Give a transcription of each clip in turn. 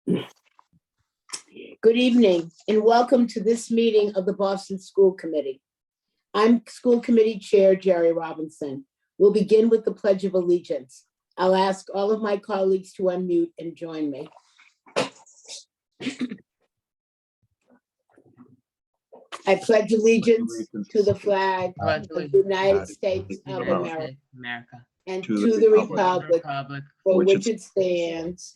Good evening and welcome to this meeting of the Boston School Committee. I'm School Committee Chair Jerry Robinson. We'll begin with the Pledge of Allegiance. I'll ask all of my colleagues to unmute and join me. I pledge allegiance to the flag of the United States of America and to the republic for which it stands,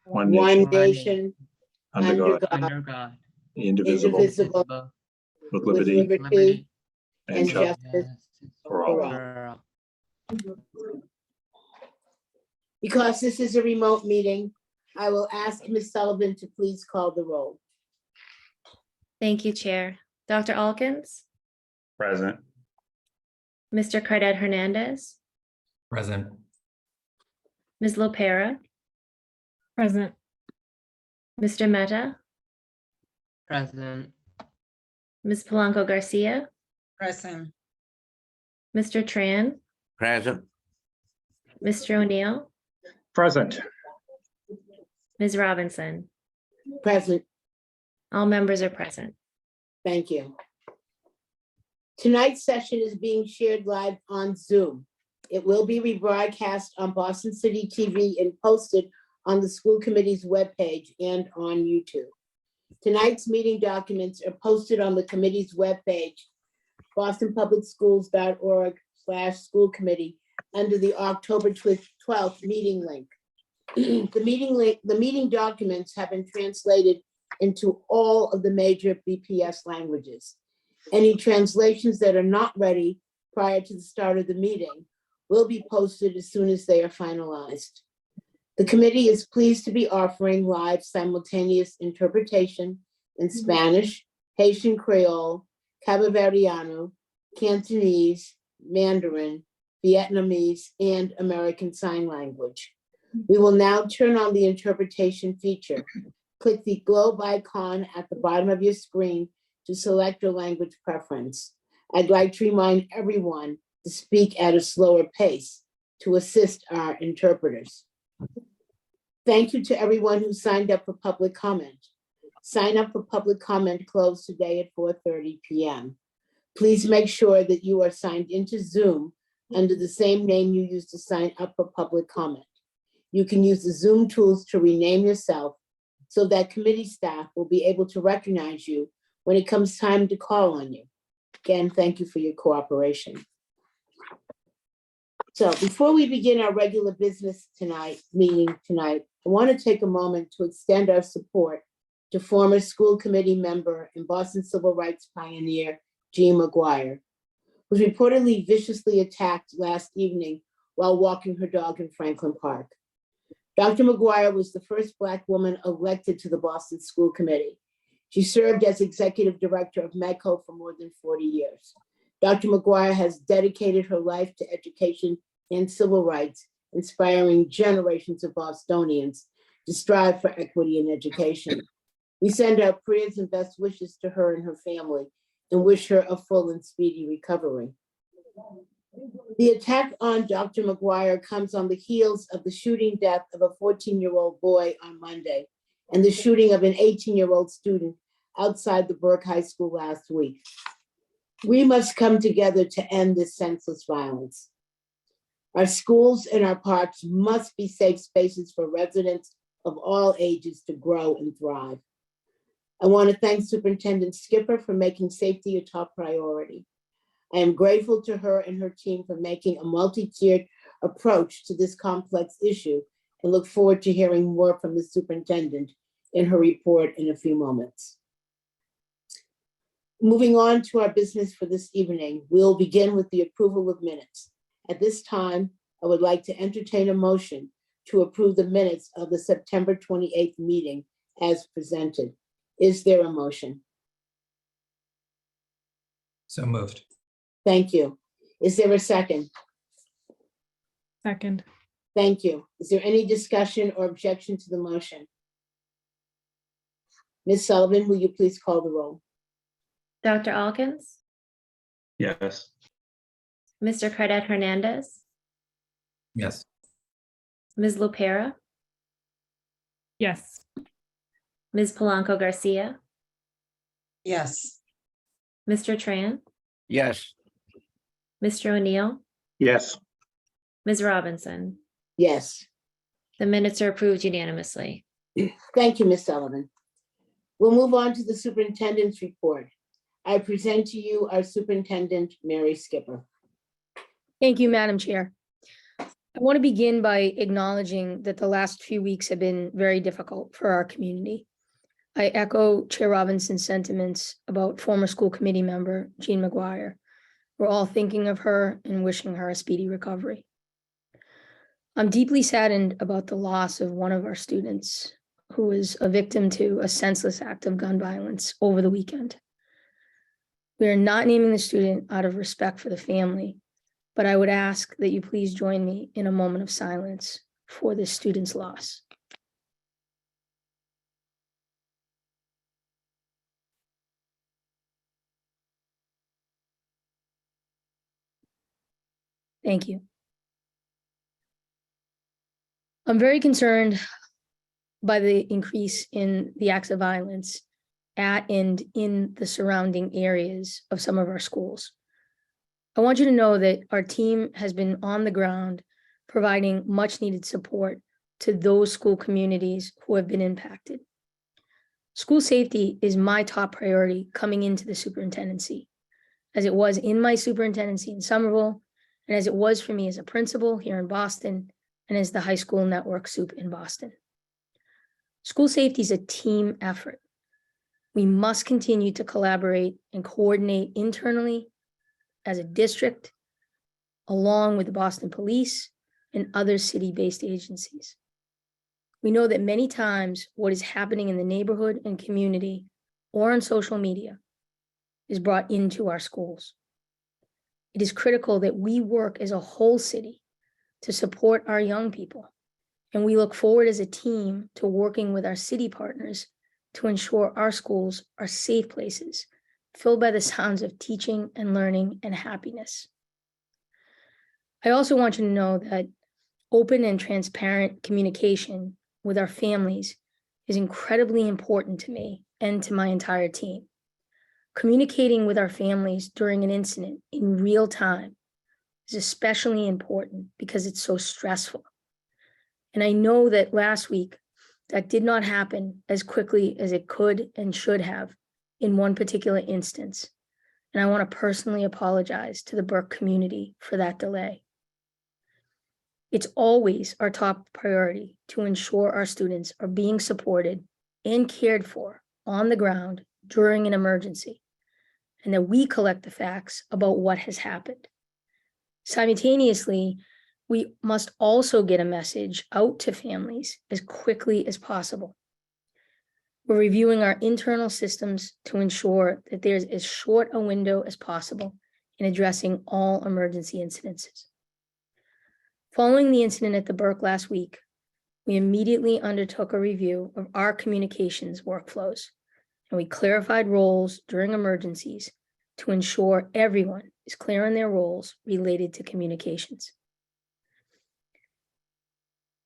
one nation, under God, indivisible, with liberty and justice for all. Because this is a remote meeting, I will ask Ms. Sullivan to please call the roll. Thank you, Chair. Dr. Alkins? Present. Mr. Cardet Hernandez? Present. Ms. Lopera? Present. Mr. Mehta? Present. Ms. Polanco Garcia? Present. Mr. Tran? Present. Mr. O'Neill? Present. Ms. Robinson? Present. All members are present. Thank you. Tonight's session is being shared live on Zoom. It will be rebroadcast on Boston City TV and posted on the school committee's webpage and on YouTube. Tonight's meeting documents are posted on the committee's webpage, bostonpublicschools.org/school-committee, under the October 12th meeting link. The meeting documents have been translated into all of the major BPS languages. Any translations that are not ready prior to the start of the meeting will be posted as soon as they are finalized. The committee is pleased to be offering live simultaneous interpretation in Spanish, Haitian Creole, Cabo Verdeano, Cantonese, Mandarin, Vietnamese, and American Sign Language. We will now turn on the interpretation feature. Click the globe icon at the bottom of your screen to select your language preference. I'd like to remind everyone to speak at a slower pace to assist our interpreters. Thank you to everyone who signed up for public comment. Sign up for public comment closed today at 4:30 p.m. Please make sure that you are signed into Zoom under the same name you used to sign up for public comment. You can use the Zoom tools to rename yourself so that committee staff will be able to recognize you when it comes time to call on you. Again, thank you for your cooperation. So before we begin our regular business meeting tonight, I want to take a moment to extend our support to former school committee member and Boston civil rights pioneer, Jean McGuire, who was reportedly viciously attacked last evening while walking her dog in Franklin Park. Dr. McGuire was the first Black woman elected to the Boston School Committee. She served as executive director of MEDCO for more than 40 years. Dr. McGuire has dedicated her life to education and civil rights, inspiring generations of Bostonians to strive for equity in education. We send our prayers and best wishes to her and her family and wish her a full and speedy recovery. The attack on Dr. McGuire comes on the heels of the shooting death of a 14-year-old boy on Monday and the shooting of an 18-year-old student outside the Burke High School last week. We must come together to end this senseless violence. Our schools and our parks must be safe spaces for residents of all ages to grow and thrive. I want to thank Superintendent Skipper for making safety a top priority. I am grateful to her and her team for making a multi-tiered approach to this complex issue and look forward to hearing more from the superintendent in her report in a few moments. Moving on to our business for this evening, we'll begin with the approval of minutes. At this time, I would like to entertain a motion to approve the minutes of the September 28th meeting as presented. Is there a motion? So moved. Thank you. Is there a second? Second. Thank you. Is there any discussion or objection to the motion? Ms. Sullivan, will you please call the roll? Dr. Alkins? Yes. Mr. Cardet Hernandez? Yes. Ms. Lopera? Yes. Ms. Polanco Garcia, Yes. Mr. Tran, yes, Mr. O'Neill, Yes. Ms. Robinson. Yes. The minutes are approved unanimously. Thank you, Ms. Sullivan. We'll move on to the superintendent's report. I present to you our superintendent, Mary Skipper. Thank you, Madam Chair. I want to begin by acknowledging that the last few weeks have been very difficult for our community. I echo Chair Robinson's sentiments about former school committee member Jean McGuire. We're all thinking of her and wishing her a speedy recovery. I'm deeply saddened about the loss of one of our students who was a victim to a senseless act of gun violence over the weekend. We are not naming the student out of respect for the family, but I would ask that you please join me in a moment of silence for this student's loss. Thank you. I'm very concerned by the increase in the acts of violence at and in the surrounding areas of some of our schools. I want you to know that our team has been on the ground providing much needed support to those school communities who have been impacted. School safety is my top priority coming into the superintendency, as it was in my superintendency in Somerville, and as it was for me as a principal here in Boston, and as the high school network soup in Boston. School safety is a team effort. We must continue to collaborate and coordinate internally as a district, along with the Boston Police and other city-based agencies. We know that many times what is happening in the neighborhood and community or on social media is brought into our schools. It is critical that we work as a whole city to support our young people, and we look forward as a team to working with our city partners to ensure our schools are safe places filled by the sounds of teaching and learning and happiness. I also want you to know that open and transparent communication with our families is incredibly important to me and to my entire team. Communicating with our families during an incident in real time is especially important because it's so stressful. And I know that last week that did not happen as quickly as it could and should have in one particular instance. And I want to personally apologize to the Burke community for that delay. It's always our top priority to ensure our students are being supported and cared for on the ground during an emergency, and that we collect the facts about what has happened. Simultaneously, we must also get a message out to families as quickly as possible. We're reviewing our internal systems to ensure that there's as short a window as possible in addressing all emergency incidences. Following the incident at the Burke last week, we immediately undertook a review of our communications workflows, and we clarified roles during emergencies to ensure everyone is clear on their roles related to communications.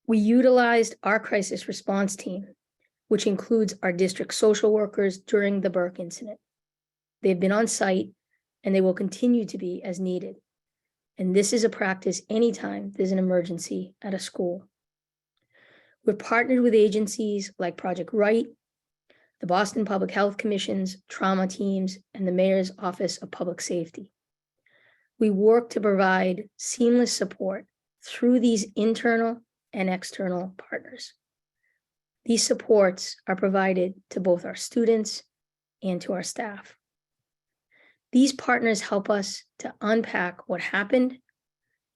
We utilized our crisis response team, which includes our district social workers during the Burke incident. They've been on site and they will continue to be as needed. And this is a practice anytime there's an emergency at a school. We've partnered with agencies like Project Right, the Boston Public Health Commission's trauma teams, and the Mayor's Office of Public Safety. We work to provide seamless support through these internal and external partners. These supports are provided to both our students and to our staff. These partners help us to unpack what happened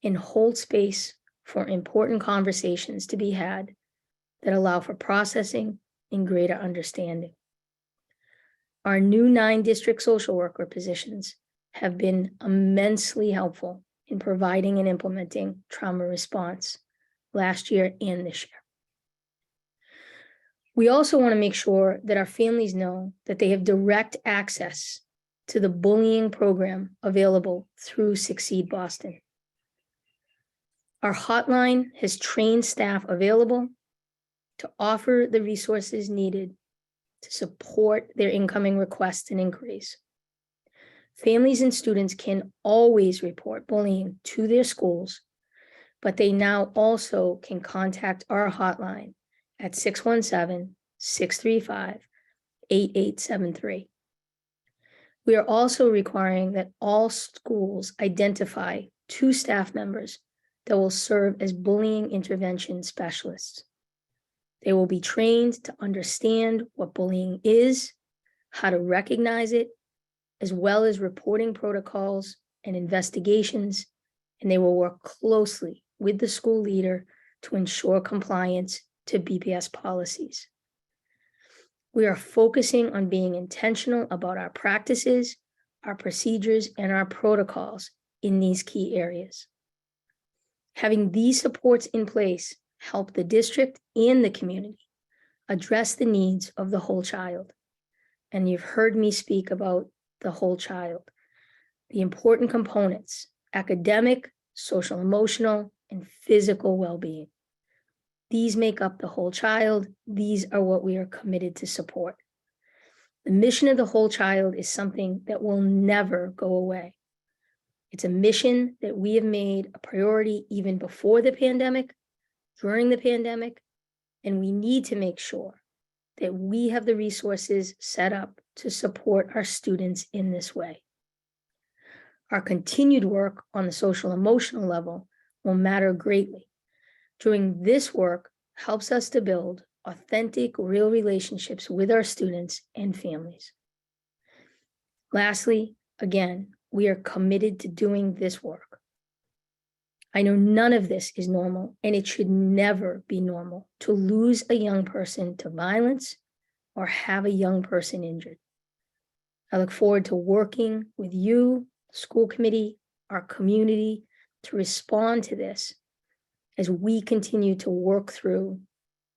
and hold space for important conversations to be had that allow for processing and greater understanding. Our new 9 district social worker positions have been immensely helpful in providing and implementing trauma response last year and this year. We also want to make sure that our families know that they have direct access to the bullying program available through Succeed Boston. Our hotline has trained staff available to offer the resources needed to support their incoming requests and inquiries. Families and students can always report bullying to their schools, but they now also can contact our hotline at 617-635-8873. We are also requiring that all schools identify 2 staff members that will serve as bullying intervention specialists. They will be trained to understand what bullying is, how to recognize it, as well as reporting protocols and investigations, and they will work closely with the school leader to ensure compliance to BPS policies. We are focusing on being intentional about our practices, our procedures, and our protocols in these key areas. Having these supports in place help the district and the community address the needs of the whole child. And you've heard me speak about the whole child, the important components: academic, social, emotional, and physical well-being. These make up the whole child. These are what we are committed to support. The mission of the whole child is something that will never go away. It's a mission that we have made a priority even before the pandemic, during the pandemic, and we need to make sure that we have the resources set up to support our students in this way. Our continued work on the social emotional level will matter greatly. Doing this work helps us to build authentic, real relationships with our students and families. Lastly, again, we are committed to doing this work. I know none of this is normal, and it should never be normal to lose a young person to violence or have a young person injured. I look forward to working with you, school committee, our community, to respond to this as we continue to work through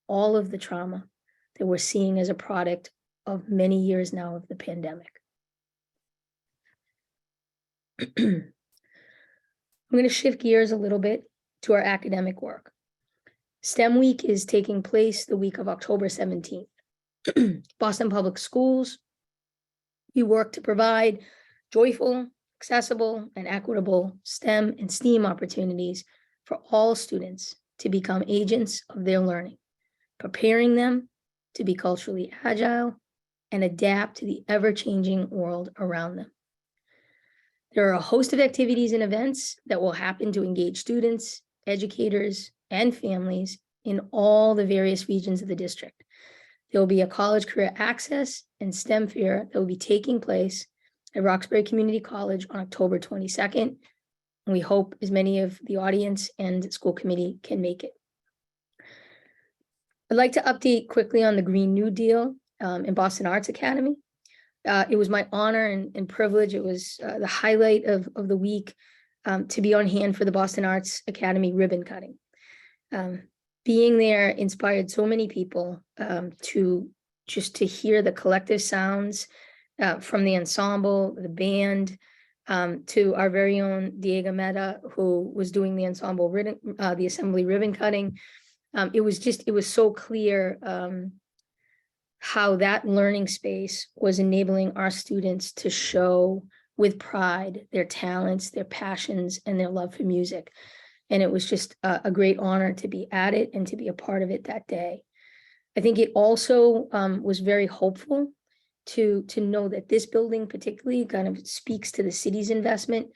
all of the trauma that we're seeing as a product of many years now of the pandemic. I'm going to shift gears a little bit to our academic work. STEM Week is taking place the week of October 17th. Boston Public Schools, we work to provide joyful, accessible, and equitable STEM and STEAM opportunities for all students to become agents of their learning, preparing them to be culturally agile and adapt to the ever-changing world around them. There are a host of activities and events that will happen to engage students, educators, and families in all the various regions of the district. There will be a college career access and STEM fair that will be taking place at Roxbury Community College on October 22nd. And we hope as many of the audience and school committee can make it. I'd like to update quickly on the Green New Deal in Boston Arts Academy. It was my honor and privilege. It was the highlight of the week to be on hand for the Boston Arts Academy ribbon cutting. Being there inspired so many people to hear the collective sounds from the ensemble, the band, to our very own Diego Meta, who was doing the ensemble ribbon, the assembly ribbon cutting. It was so clear how that learning space was enabling our students to show with pride their talents, their passions, and their love for music. And it was just a great honor to be at it and to be a part of it that day. I think it also was very hopeful to know that this building particularly kind of speaks to the city's investment,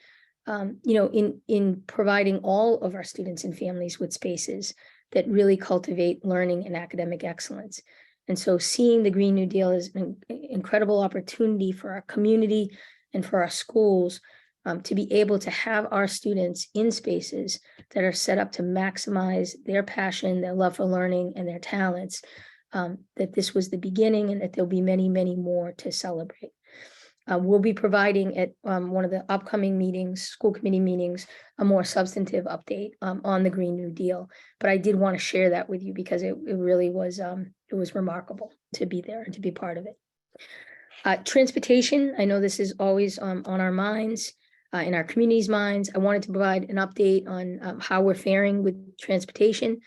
in providing all of our students and families with spaces that really cultivate learning and academic excellence. And so seeing the Green New Deal is an incredible opportunity for our community and for our schools to be able to have our students in spaces that are set up to maximize their passion, their love for learning, and their talents, that this was the beginning and that there'll be many, many more to celebrate. We'll be providing at one of the upcoming meetings, school committee meetings, a more substantive update on the Green New Deal. But I did want to share that with you because it really was, it was remarkable to be there and to be part of it. Transportation, I know this is always on our minds, in our community's minds. I wanted to provide an update on how we're faring with transportation.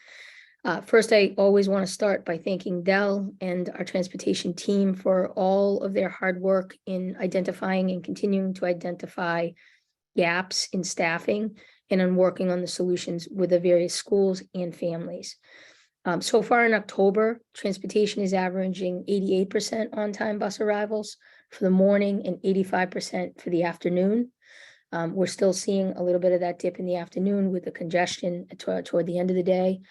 First, I always want to start by thanking Dell and our transportation team for all of their hard work in identifying and continuing to identify gaps in staffing and in working on the solutions with the various schools and families. So far in October, transportation is averaging 88% on-time bus arrivals for the morning and 85% for the afternoon. We're still seeing a little bit of that dip in the afternoon with the congestion toward the end of the day.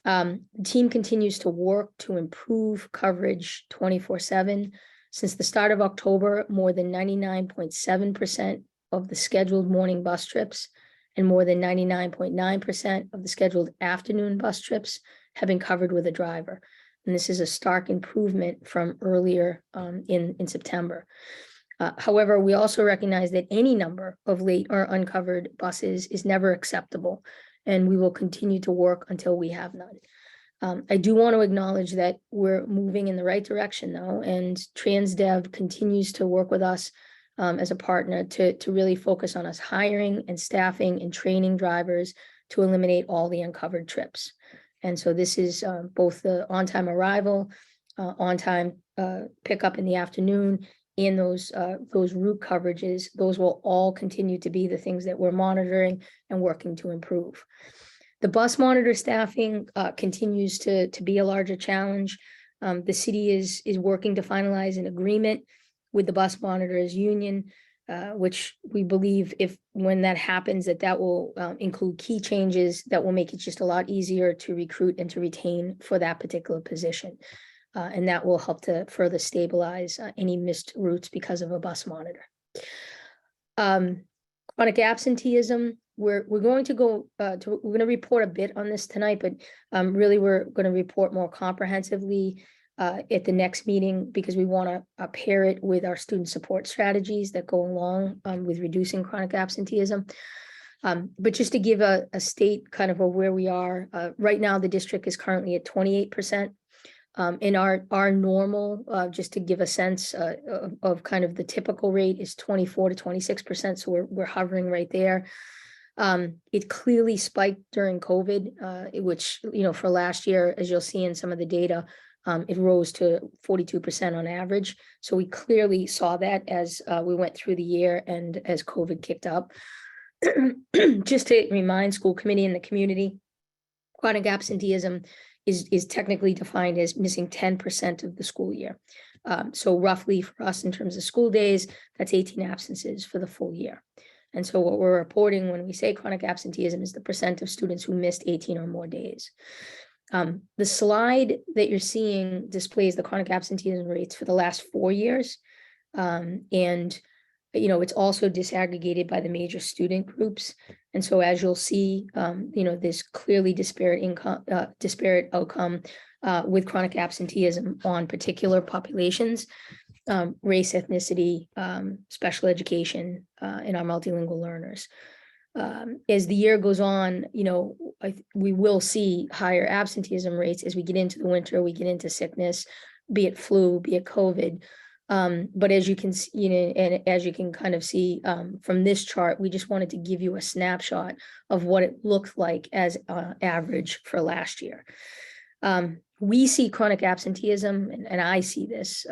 The team continues to work to improve coverage 24/7. Since the start of October, more than 99.7% of the scheduled morning bus trips and more than 99.9% of the scheduled afternoon bus trips have been covered with a driver. And this is a stark improvement from earlier in September. However, we also recognize that any number of late or uncovered buses is never acceptable, and we will continue to work until we have none. I do want to acknowledge that we're moving in the right direction, though, and TransDev continues to work with us as a partner to really focus on us hiring and staffing and training drivers to eliminate all the uncovered trips. And so this is both the on-time arrival, on-time pickup in the afternoon, and those route coverages. Those will all continue to be the things that we're monitoring and working to improve. The bus monitor staffing continues to be a larger challenge. The city is working to finalize an agreement with the bus monitors union, which we believe when that happens, that will include key changes that will make it just a lot easier to recruit and to retain for that particular position. And that will help to further stabilize any missed routes because of a bus monitor. Chronic absenteeism, we're going to report a bit on this tonight, but really we're going to report more comprehensively at the next meeting, because we want to pair it with our student support strategies that go along with reducing chronic absenteeism. But just to give a state kind of where we are, right now the district is currently at 28%. In our normal, just to give a sense of kind of the typical rate, is 24 to 26%. So we're hovering right there. It clearly spiked during COVID, which, for last year, as you'll see in some of the data, it rose to 42% on average. So we clearly saw that as we went through the year and as COVID kicked up. Just to remind school committee and the community, chronic absenteeism is technically defined as missing 10% of the school year. So roughly for us in terms of school days, that's 18 absences for the full year. And so what we're reporting when we say chronic absenteeism is the percent of students who missed 18 or more days. The slide that you're seeing displays the chronic absenteeism rates for the last 4 years. And it's also disaggregated by the major student groups. And so as you'll see, there's clearly disparate outcome with chronic absenteeism on particular populations, race, ethnicity, special education, and our multilingual learners. As the year goes on, we will see higher absenteeism rates as we get into the winter, we get into sickness, be it flu, be it COVID. But as you can see, and as you can kind of see from this chart, we just wanted to give you a snapshot of what it looked like as average for last year. We see chronic absenteeism, and I see this,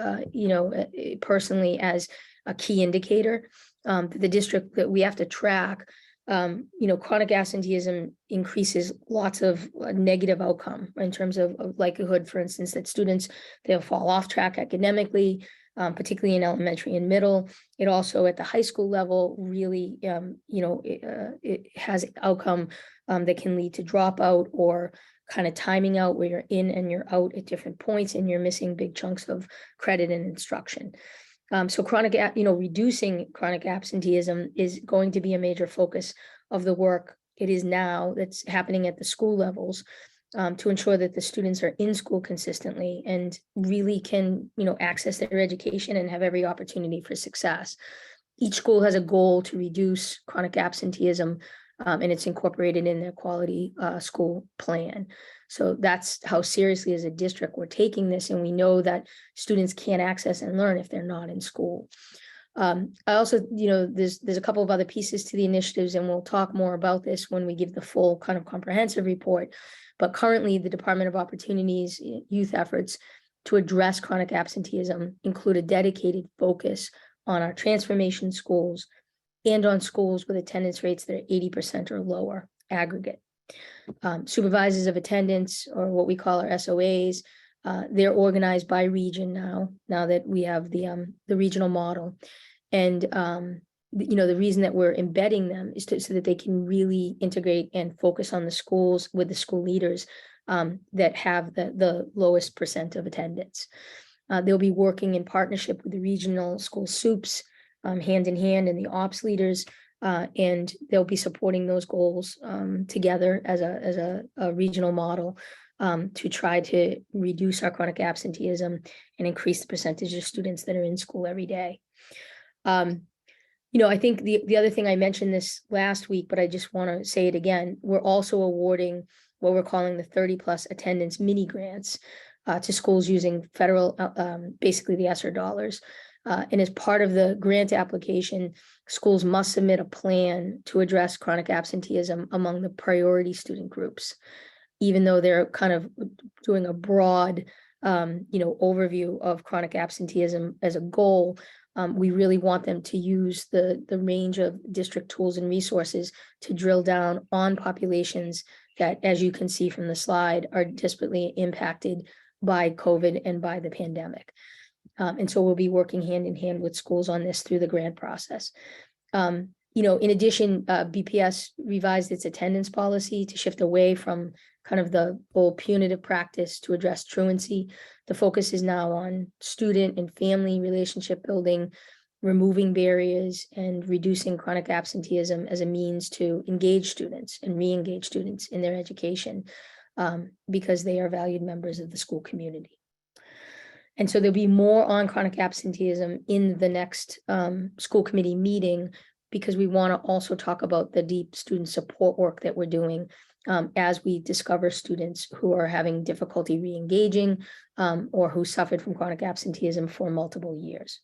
personally as a key indicator that the district that we have to track. Chronic absenteeism increases lots of negative outcome in terms of likelihood, for instance, that students, they'll fall off track academically, particularly in elementary and middle. It also at the high school level really, it has outcome that can lead to dropout or kind of timing out where you're in and you're out at different points and you're missing big chunks of credit and instruction. So reducing chronic absenteeism is going to be a major focus of the work it is now that's happening at the school levels to ensure that the students are in school consistently and really can, access their education and have every opportunity for success. Each school has a goal to reduce chronic absenteeism, and it's incorporated in their quality school plan. So that's how seriously as a district we're taking this, and we know that students can't access and learn if they're not in school. I also, there's a couple of other pieces to the initiatives, and we'll talk more about this when we give the full kind of comprehensive report. But currently, the Department of Opportunities youth efforts to address chronic absenteeism include a dedicated focus on our transformation schools and on schools with attendance rates that are 80% or lower aggregate. Supervisors of attendance, or what we call our SOAs, they're organized by region now that we have the regional model. And the reason that we're embedding them is so that they can really integrate and focus on the schools with the school leaders that have the lowest percent of attendance. They'll be working in partnership with the regional school soups, hand in hand, and the ops leaders, and they'll be supporting those goals together as a regional model to try to reduce our chronic absenteeism and increase the percentage of students that are in school every day. I think the other thing, I mentioned this last week, but I just want to say it again, we're also awarding what we're calling the 30+ attendance mini grants to schools using federal, basically the ESSER dollars. And as part of the grant application, schools must submit a plan to address chronic absenteeism among the priority student groups, even though they're kind of doing a broad, overview of chronic absenteeism as a goal. We really want them to use the range of district tools and resources to drill down on populations that, as you can see from the slide, are disparately impacted by COVID and by the pandemic. And so we'll be working hand in hand with schools on this through the grant process. In addition, BPS revised its attendance policy to shift away from kind of the old punitive practice to address truancy. The focus is now on student and family relationship building, removing barriers, and reducing chronic absenteeism as a means to engage students and re-engage students in their education because they are valued members of the school community. And so there'll be more on chronic absenteeism in the next school committee meeting, because we want to also talk about the deep student support work that we're doing as we discover students who are having difficulty re-engaging or who suffered from chronic absenteeism for multiple years.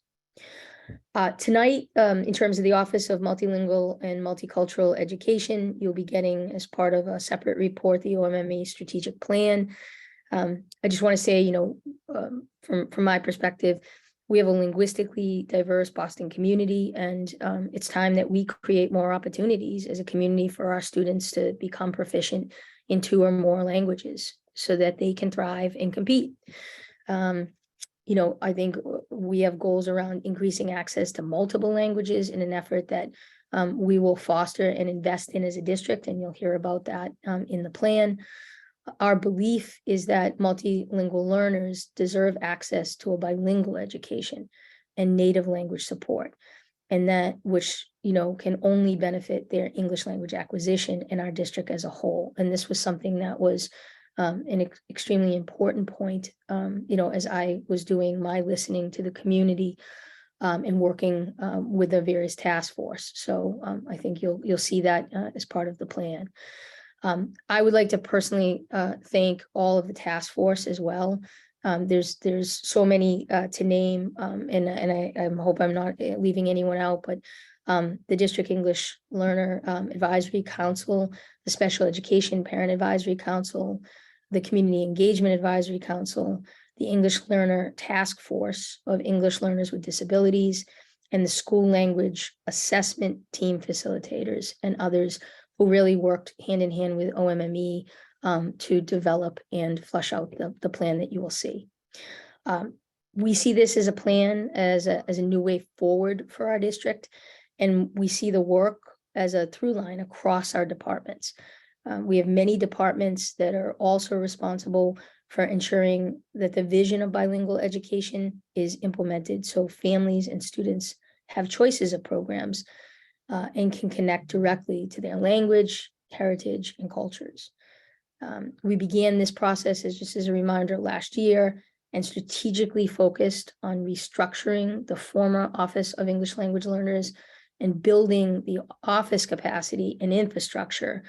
Tonight, in terms of the Office of Multilingual and Multicultural Education, you'll be getting, as part of a separate report, the OMME strategic plan. I just want to say, from my perspective, we have a linguistically diverse Boston community, and it's time that we create more opportunities as a community for our students to become proficient in 2 or more languages so that they can thrive and compete. I think we have goals around increasing access to multiple languages in an effort that we will foster and invest in as a district, and you'll hear about that in the plan. Our belief is that multilingual learners deserve access to a bilingual education and native language support, and that which, can only benefit their English language acquisition in our district as a whole. And this was something that was an extremely important point, as I was doing my listening to the community and working with the various task force. So I think you'll see that as part of the plan. I would like to personally thank all of the task force as well. There's so many to name, and I hope I'm not leaving anyone out, but the District English Learner Advisory Council, the Special Education Parent Advisory Council, the Community Engagement Advisory Council, the English Learner Task Force of English Learners with Disabilities, and the School Language Assessment Team Facilitators and others who really worked hand in hand with OMME to develop and flush out the plan that you will see. We see this as a plan, as a new way forward for our district, and we see the work as a through line across our departments. We have many departments that are also responsible for ensuring that the vision of bilingual education is implemented so families and students have choices of programs and can connect directly to their language, heritage, and cultures. We began this process, just as a reminder, last year, and strategically focused on restructuring the former Office of English Language Learners and building the office capacity and infrastructure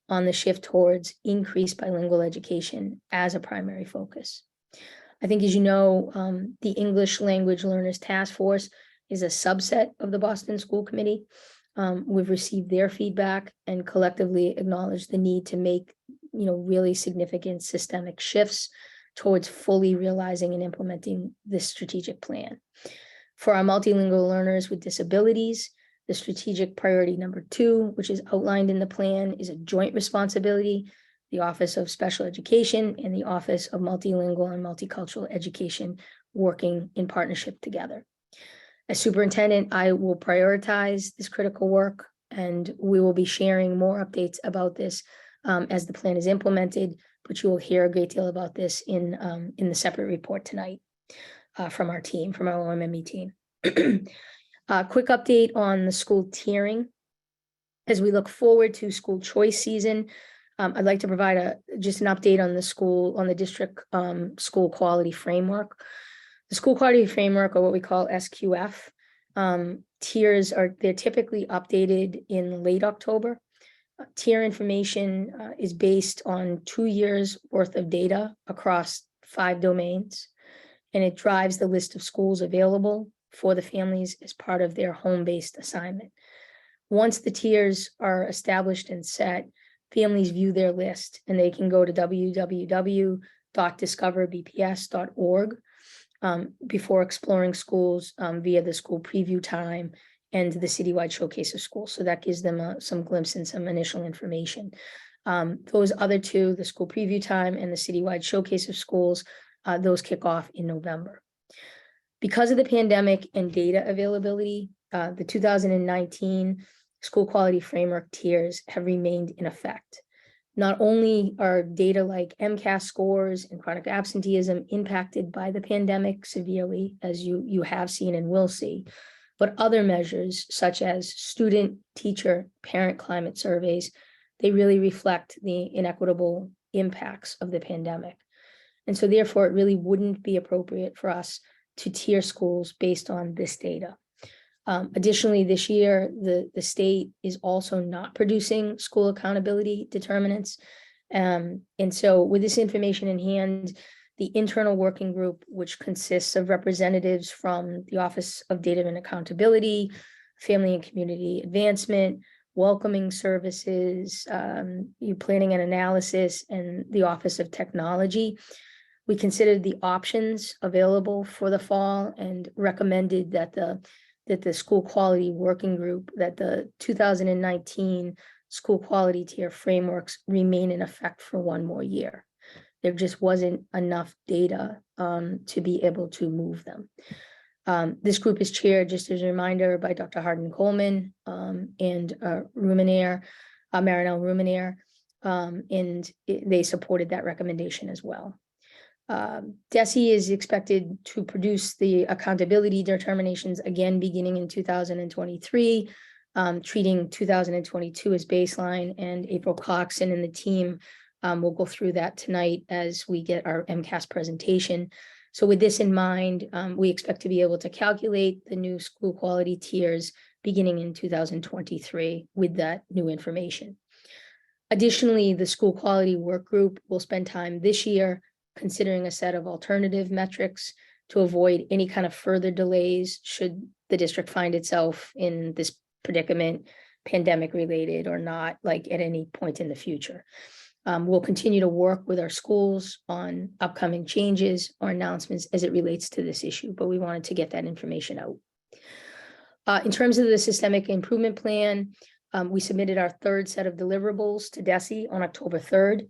on the shift towards increased bilingual education as a primary focus. I think, as you know, the English Language Learners Task Force is a subset of the Boston School Committee. We've received their feedback and collectively acknowledged the need to make, really significant systemic shifts towards fully realizing and implementing this strategic plan. For our multilingual learners with disabilities, the strategic priority number 2, which is outlined in the plan, is a joint responsibility. The Office of Special Education and the Office of Multilingual and Multicultural Education working in partnership together. As superintendent, I will prioritize this critical work, and we will be sharing more updates about this as the plan is implemented, but you will hear a great deal about this in the separate report tonight from our team, from our OMME team. Quick update on the school tiering. As we look forward to school choice season, I'd like to provide just an update on the district school quality framework. The school quality framework, or what we call SQF, tiers they're typically updated in late October. Tier information is based on 2 years worth of data across 5 domains, and it drives the list of schools available for the families as part of their home-based assignment. Once the tiers are established and set, families view their list, and they can go to www.discoverbps.org before exploring schools via the school preview time and the citywide showcase of schools. So that gives them some glimpse and some initial information. Those other 2, the school preview time and the citywide showcase of schools, those kick off in November. Because of the pandemic and data availability, the 2019 school quality framework tiers have remained in effect. Not only are data like MCAS scores and chronic absenteeism impacted by the pandemic severely, as you have seen and will see, but other measures such as student, teacher, parent climate surveys, they really reflect the inequitable impacts of the pandemic. And so therefore, it really wouldn't be appropriate for us to tier schools based on this data. Additionally, this year, the state is also not producing school accountability determinants. And so with this information in hand, the internal working group, which consists of representatives from the Office of Data and Accountability, Family and Community Advancement, Welcoming Services, Planning and Analysis, and the Office of Technology, we considered the options available for the fall and recommended that the school quality working group, that the 2019 school quality tier frameworks remain in effect for 1 more year. There just wasn't enough data to be able to move them. This group is chaired, just as a reminder, by Dr. Hardin Coleman and Marinelle Ruminaire, and they supported that recommendation as well. DESE is expected to produce the accountability determinations again beginning in 2023, treating 2022 as baseline, and April Coxon and the team will go through that tonight as we get our MCAS presentation. So with this in mind, we expect to be able to calculate the new school quality tiers beginning in 2023 with that new information. Additionally, the school quality work group will spend time this year considering a set of alternative metrics to avoid any kind of further delays should the district find itself in this predicament, pandemic related or not, like at any point in the future. We'll continue to work with our schools on upcoming changes or announcements as it relates to this issue, but we wanted to get that information out. In terms of the systemic improvement plan, we submitted our 3rd set of deliverables to DESE on October 3rd.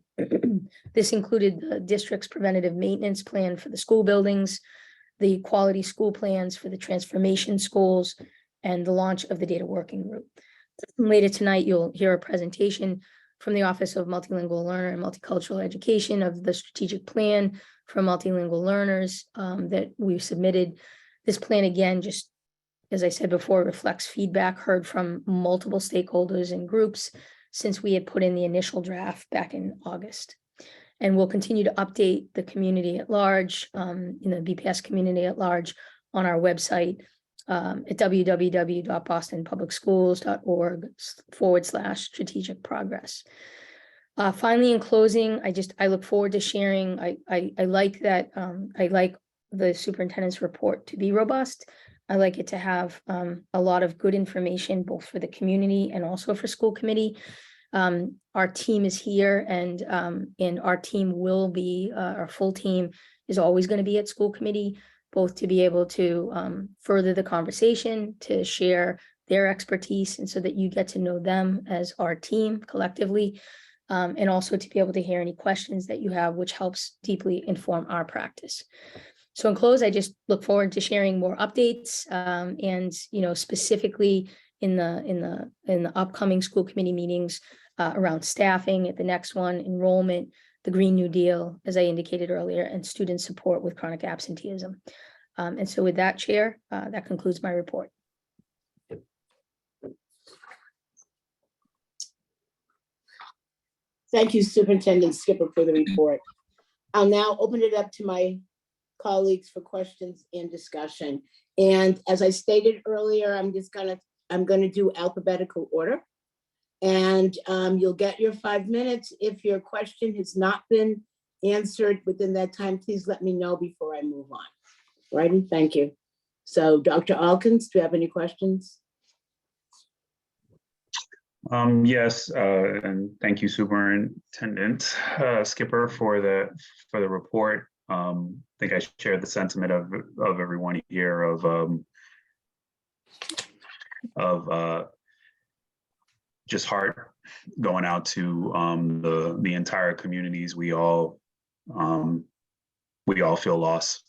This included the district's preventative maintenance plan for the school buildings, the quality school plans for the transformation schools, and the launch of the data working group. Later tonight, you'll hear a presentation from the Office of Multilingual Learner and Multicultural Education of the strategic plan for multilingual learners that we've submitted. This plan, again, just as I said before, reflects feedback heard from multiple stakeholders and groups since we had put in the initial draft back in August. And we'll continue to update the community at large, the BPS community at large, on our website at www.bostonpublicschools.org/strategic progress. Finally, in closing, I look forward to sharing. I like that. I like the superintendent's report to be robust. I like it to have a lot of good information, both for the community and also for school committee. Our team is here and our team will be, our full team is always going to be at school committee, both to be able to further the conversation, to share their expertise, and so that you get to know them as our team collectively, and also to be able to hear any questions that you have, which helps deeply inform our practice. So in close, I just look forward to sharing more updates, and specifically in the upcoming school committee meetings around staffing at the next one, enrollment, the Green New Deal, as I indicated earlier, and student support with chronic absenteeism. And so with that, Chair, that concludes my report. Thank you, Superintendent Skipper, for the report. I'll now open it up to my colleagues for questions and discussion. And as I stated earlier, I'm gonna do alphabetical order. And you'll get your 5 minutes. If your question has not been answered within that time, please let me know before I move on. Righty, thank you. So Dr. Alkins, do you have any questions? Yes, and thank you, Superintendent Skipper, for the report. I think I share the sentiment of everyone here of just heart going out to the entire communities. We all feel loss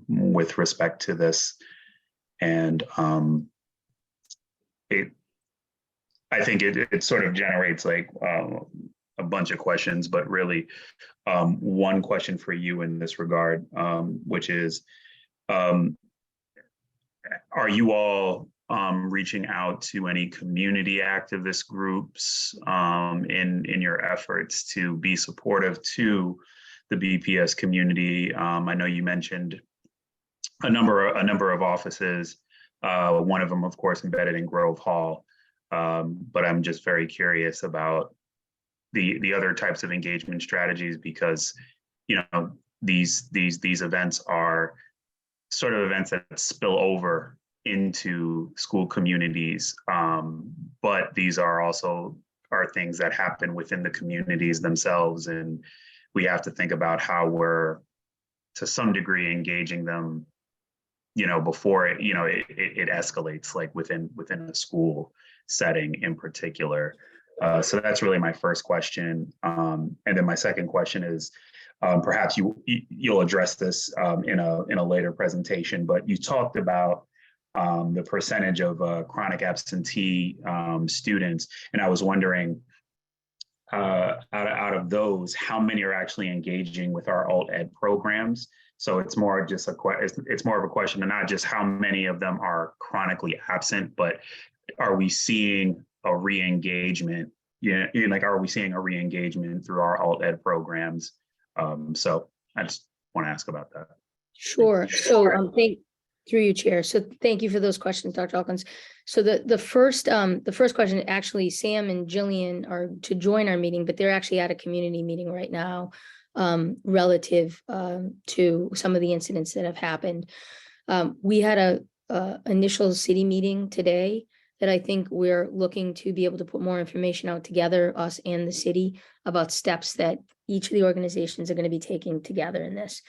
with respect to this, and I think it sort of generates like a bunch of questions, but really one question for you in this regard, which is, are you all reaching out to any community activist groups in your efforts to be supportive to the BPS community? I know you mentioned a number of offices, one of them, of course, embedded in Grove Hall. But I'm just very curious about the other types of engagement strategies, because these events are sort of events that spill over into school communities, but these are also things that happen within the communities themselves, and we have to think about how we're to some degree engaging them before it escalates, like within a school setting in particular. So that's really my first question. And then my second question is, perhaps you'll address this in a later presentation, but you talked about the percentage of chronic absentee students, and I was wondering, out of those, how many are actually engaging with our alt ed programs? So it's more just it's more of a question of not just how many of them are chronically absent, but are we seeing a re-engagement? Are we seeing a re-engagement through our alt ed programs? So I just want to ask about that. Sure. So through you, Chair. So thank you for those questions, Dr. Alkins. So the first question, actually, Sam and Jillian are to join our meeting, but they're actually at a community meeting right now, relative to some of the incidents that have happened. We had a initial city meeting today that I think we're looking to be able to put more information out together, us and the city, about steps that each of the organizations are going to be taking together in this.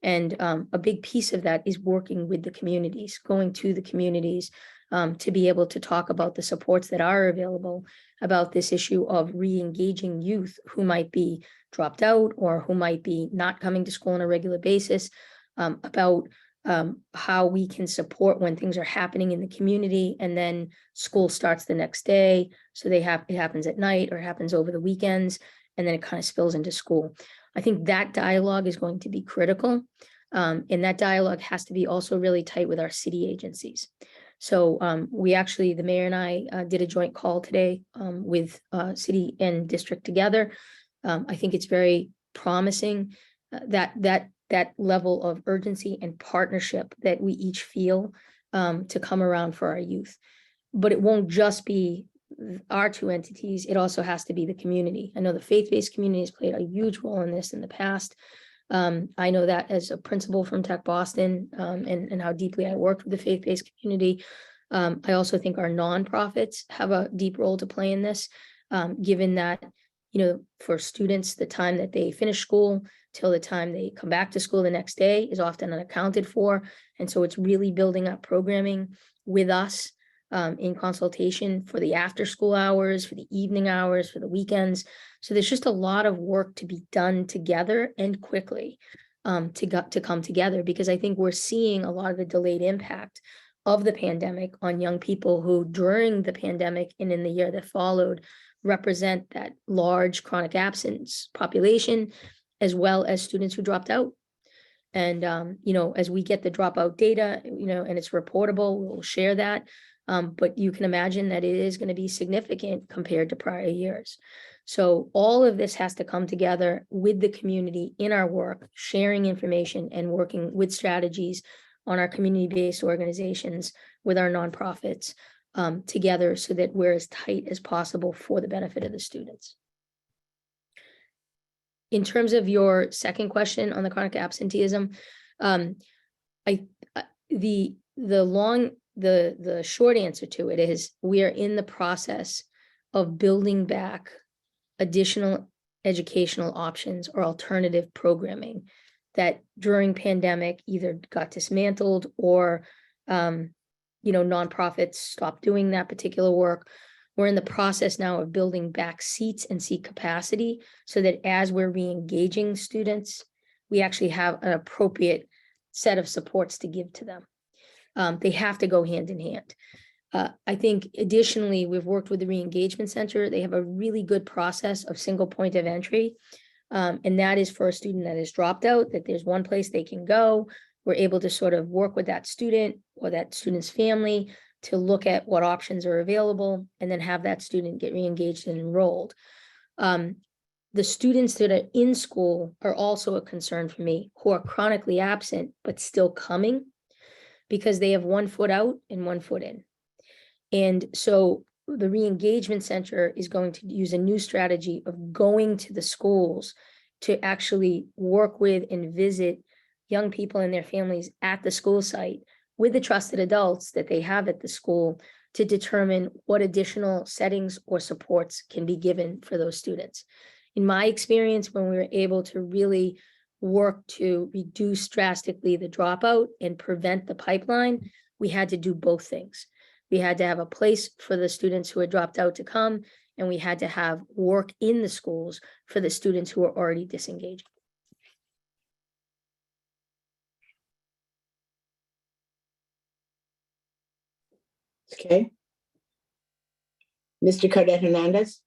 And a big piece of that is working with the communities, going to the communities to be able to talk about the supports that are available, about this issue of re-engaging youth who might be dropped out or who might be not coming to school on a regular basis, about how we can support when things are happening in the community and then school starts the next day. So it happens at night or happens over the weekends, and then it kind of spills into school. I think that dialogue is going to be critical. And that dialogue has to be also really tight with our city agencies. So we actually, the mayor and I did a joint call today with city and district together. I think it's very promising that level of urgency and partnership that we each feel to come around for our youth. But it won't just be our two entities, it also has to be the community. I know the faith-based community has played a huge role in this in the past. I know that as a principal from Tech Boston, and how deeply I worked with the faith-based community. I also think our nonprofits have a deep role to play in this, given that, for students, the time that they finish school till the time they come back to school the next day is often unaccounted for. And so it's really building up programming with us, in consultation for the after school hours, for the evening hours, for the weekends. So there's just a lot of work to be done together and quickly, to come together, because I think we're seeing a lot of the delayed impact of the pandemic on young people who during the pandemic and in the year that followed represent that large chronic absence population, as well as students who dropped out. And, as we get the dropout data, and it's reportable, we'll share that. But you can imagine that it is going to be significant compared to prior years. So all of this has to come together with the community in our work, sharing information and working with strategies on our community-based organizations with our nonprofits, together, so that we're as tight as possible for the benefit of the students. In terms of your second question on the chronic absenteeism, the short answer to it is we are in the process of building back additional educational options or alternative programming that during pandemic either got dismantled or, nonprofits stopped doing that particular work. We're in the process now of building back seats and seat capacity so that as we're re-engaging students, we actually have an appropriate set of supports to give to them. They have to go hand in hand. I think additionally, we've worked with the Re-Engagement Center. They have a really good process of single point of entry. And that is for a student that has dropped out, that there's one place they can go. We're able to sort of work with that student or that student's family to look at what options are available and then have that student get re-engaged and enrolled. The students that are in school are also a concern for me, who are chronically absent but still coming, because they have 1 foot out and 1 foot in. And so the Re-Engagement Center is going to use a new strategy of going to the schools to actually work with and visit young people and their families at the school site with the trusted adults that they have at the school to determine what additional settings or supports can be given for those students. In my experience, when we were able to really work to reduce drastically the dropout and prevent the pipeline, we had to do both things. We had to have a place for the students who had dropped out to come, and we had to have work in the schools for the students who were already disengaged. Okay. Mr. Cadet Hernandez?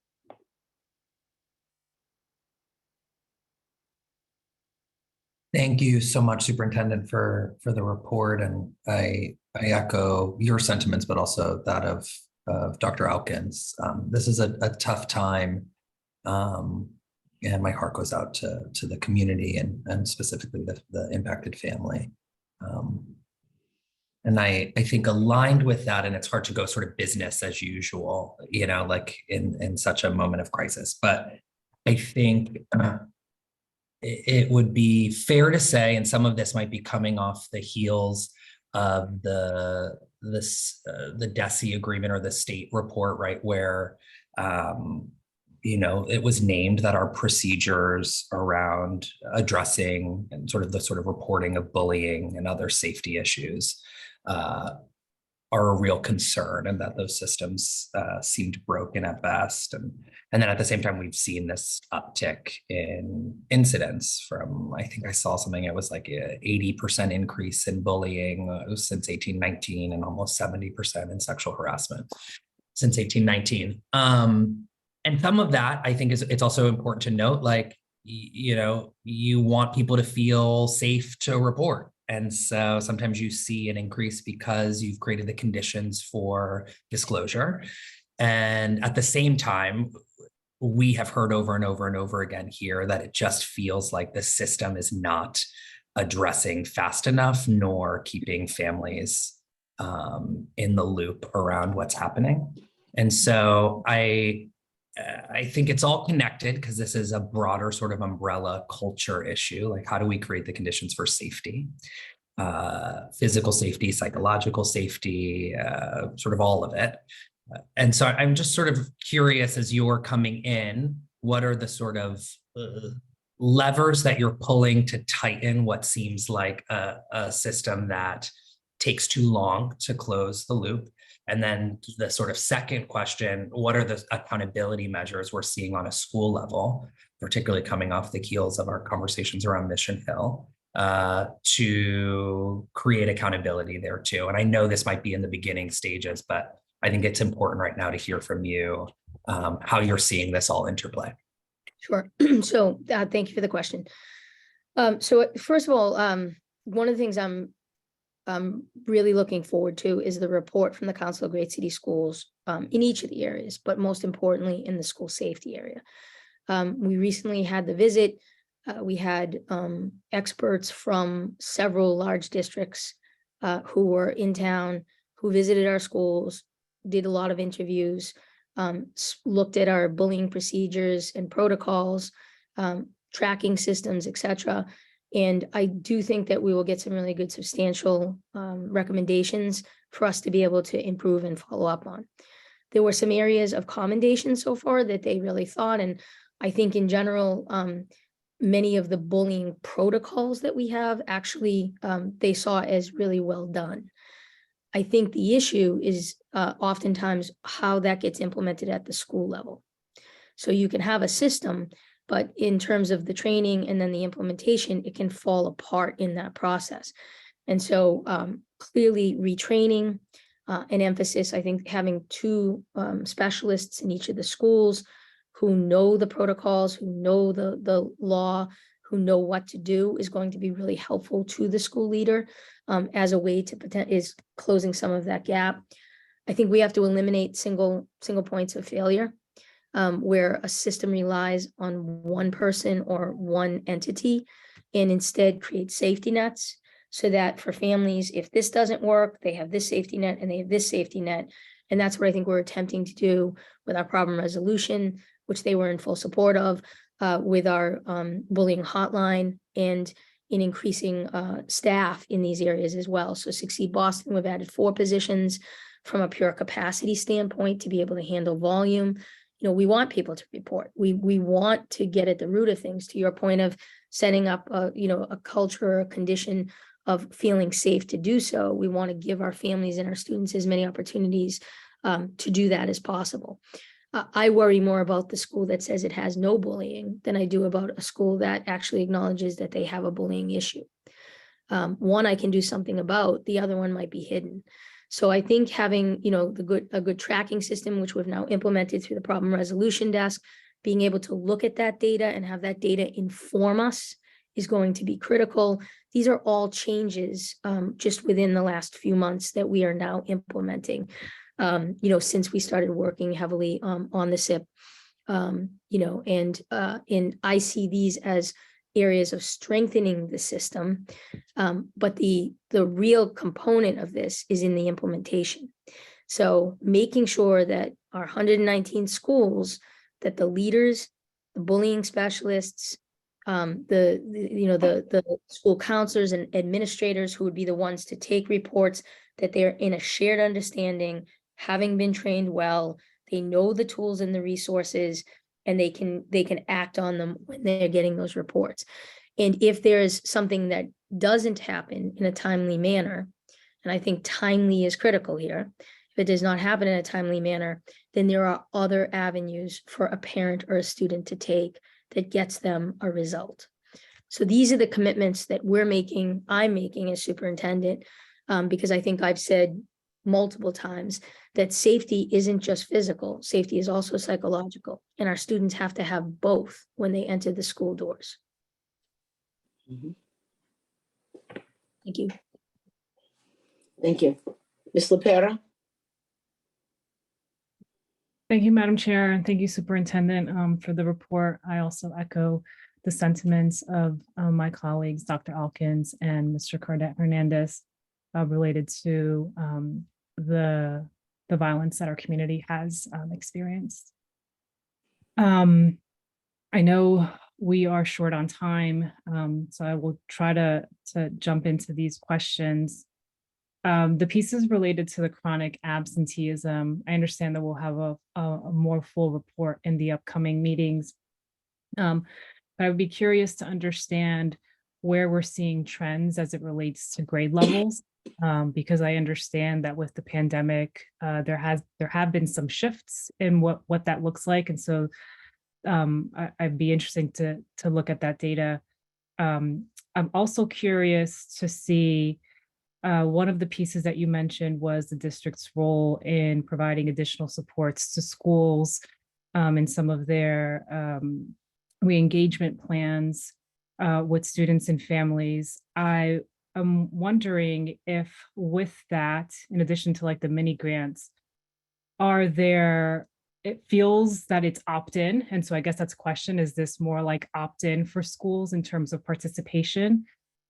Thank you so much, Superintendent, for the report. And I echo your sentiments, but also that of Dr. Elkins. This is a tough time. And my heart goes out to the community and specifically the impacted family. And I think aligned with that, and it's hard to go sort of business as usual, like in such a moment of crisis. But I think it would be fair to say, and some of this might be coming off the heels of the DESE agreement or the state report, right, where it was named that our procedures around addressing and the sort of reporting of bullying and other safety issues are a real concern, and that those systems seemed broken at best. And then at the same time, we've seen this uptick in incidents from, I think I saw something, it was like a 80% increase in bullying since 1819 and almost 70% in sexual harassment since 1819. And some of that, I think, it's also important to note, like, you want people to feel safe to report. And so sometimes you see an increase because you've created the conditions for disclosure. And at the same time, we have heard over and over and over again here that it just feels like the system is not addressing fast enough, nor keeping families in the loop around what's happening. And so I I think it's all connected because this is a broader sort of umbrella culture issue. Like, how do we create the conditions for safety? Physical safety, psychological safety, sort of all of it. And so I'm just sort of curious, as you're coming in, what are the sort of levers that you're pulling to tighten what seems like a system that takes too long to close the loop? And then the sort of second question, what are the accountability measures we're seeing on a school level, particularly coming off the heels of our conversations around Mission Hill, to create accountability there too? And I know this might be in the beginning stages, but I think it's important right now to hear from you how you're seeing this all interplay. Sure. So thank you for the question. So first of all, one of the things I'm really looking forward to is the report from the Council of Great City Schools in each of the areas, but most importantly in the school safety area. We recently had the visit. We had experts from several large districts who were in town, who visited our schools, did a lot of interviews, looked at our bullying procedures and protocols, tracking systems, etc. And I do think that we will get some really good substantial recommendations for us to be able to improve and follow up on. There were some areas of commendation so far that they really thought, and I think in general, many of the bullying protocols that we have actually they saw as really well done. I think the issue is oftentimes how that gets implemented at the school level. So you can have a system, but in terms of the training and then the implementation, it can fall apart in that process. And so clearly retraining, an emphasis, I think having two specialists in each of the schools who know the protocols, who know the law, who know what to do is going to be really helpful to the school leader as a way to is closing some of that gap. I think we have to eliminate single points of failure where a system relies on one person or one entity and instead create safety nets so that for families, if this doesn't work, they have this safety net and they have this safety net. And that's what I think we're attempting to do with our problem resolution, which they were in full support of, with our bullying hotline and in increasing staff in these areas as well. So Succeed Boston, we've added 4 positions from a pure capacity standpoint to be able to handle volume. You know, we want people to report. We want to get at the root of things, to your point of setting up a culture or a condition of feeling safe to do so. We want to give our families and our students as many opportunities to do that as possible. I worry more about the school that says it has no bullying than I do about a school that actually acknowledges that they have a bullying issue. One I can do something about, the other one might be hidden. So I think having, a good tracking system, which we've now implemented through the problem resolution desk, being able to look at that data and have that data inform us is going to be critical. These are all changes just within the last few months that we are now implementing. Since we started working heavily on the SIP, and I see these as areas of strengthening the system. But the real component of this is in the implementation. So making sure that our 119 schools, that the leaders, the bullying specialists, the school counselors and administrators who would be the ones to take reports, that they're in a shared understanding, having been trained well, they know the tools and the resources, and they can act on them when they're getting those reports. And if there's something that doesn't happen in a timely manner, and I think timely is critical here, if it does not happen in a timely manner, then there are other avenues for a parent or a student to take that gets them a result. So these are the commitments that I'm making as superintendent, because I think I've said multiple times that safety isn't just physical, safety is also psychological, and our students have to have both when they enter the school doors. Mhm. Thank you. Thank you. Ms. LaPera? Thank you, Madam Chair, and thank you, Superintendent, for the report. I also echo the sentiments of my colleagues, Dr. Alkins and Mr. Cardet Hernandez, related to the violence that our community has experienced. I know we are short on time, so I will try to jump into these questions. The pieces related to the chronic absenteeism, I understand that we'll have a more full report in the upcoming meetings. But I would be curious to understand where we're seeing trends as it relates to grade levels, because I understand that with the pandemic, there have been some shifts in what that looks like, and so I'd be interesting to look at that data. I'm also curious to see. One of the pieces that you mentioned was the district's role in providing additional supports to schools in some of their re-engagement plans with students and families. I am wondering if with that, in addition to like the mini grants, it feels that it's opt-in. And so I guess that's a question, is this more like opt-in for schools in terms of participation?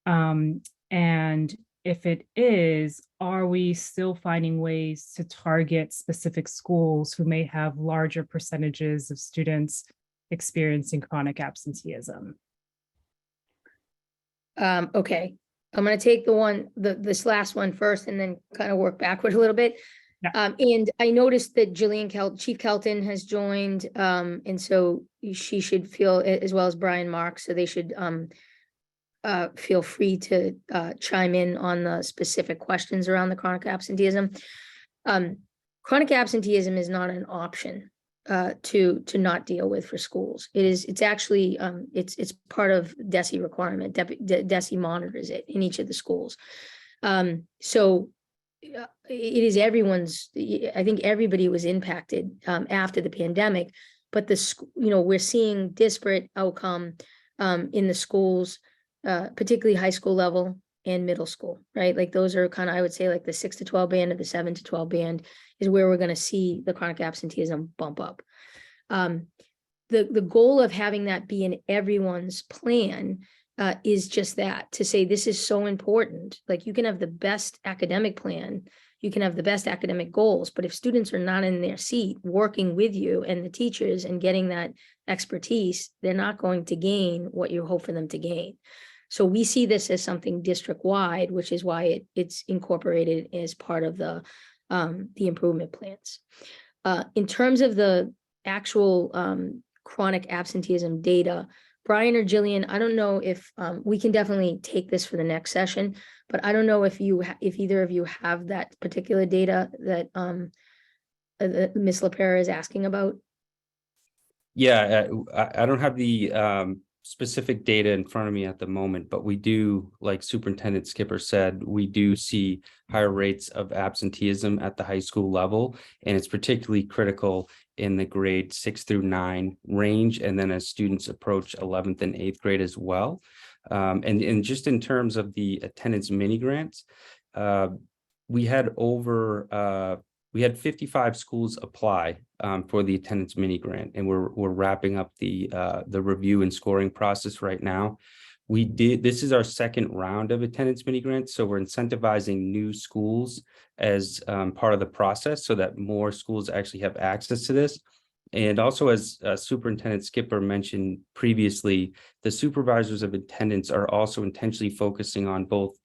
And if it is, are we still finding ways to target specific schools who may have larger percentages of students experiencing chronic absenteeism? Okay, I'm gonna take this last one first and then kind of work backward a little bit. Yeah. And I noticed that Chief Kelton has joined, and so she should feel, as well as Brian Marks, so they should feel free to chime in on the specific questions around the chronic absenteeism. Chronic absenteeism is not an option to not deal with for schools. It's actually it's part of DESE requirement. DESE monitors it in each of the schools. So it is I think everybody was impacted after the pandemic, but we're seeing disparate outcome in the schools, particularly high school level and middle school, right? Like those are kind of, I would say, like the 6 to 12 band or the 7 to 12 band is where we're going to see the chronic absenteeism bump up. The goal of having that be in everyone's plan is just that, to say this is so important. Like you can have the best academic plan, you can have the best academic goals, but if students are not in their seat working with you and the teachers and getting that expertise, they're not going to gain what you hope for them to gain. So we see this as something district-wide, which is why it's incorporated as part of the improvement plans. In terms of the actual chronic absenteeism data, Brian or Jillian, I don't know if we can definitely take this for the next session, but I don't know if either of you have that particular data that Ms. LaPera is asking about. Yeah, I don't have the specific data in front of me at the moment, but we do, like Superintendent Skipper said, we do see higher rates of absenteeism at the high school level, and it's particularly critical in the grade 6 through 9 range, and then as students approach 11th and 8th grade as well. And just in terms of the attendance mini grants, we had 55 schools apply for the attendance mini grant, and we're wrapping up the review and scoring process right now. This is our second round of attendance mini grants, so we're incentivizing new schools as part of the process so that more schools actually have access to this. And also, as Superintendent Skipper mentioned previously, the supervisors of attendance are also intentionally focusing on both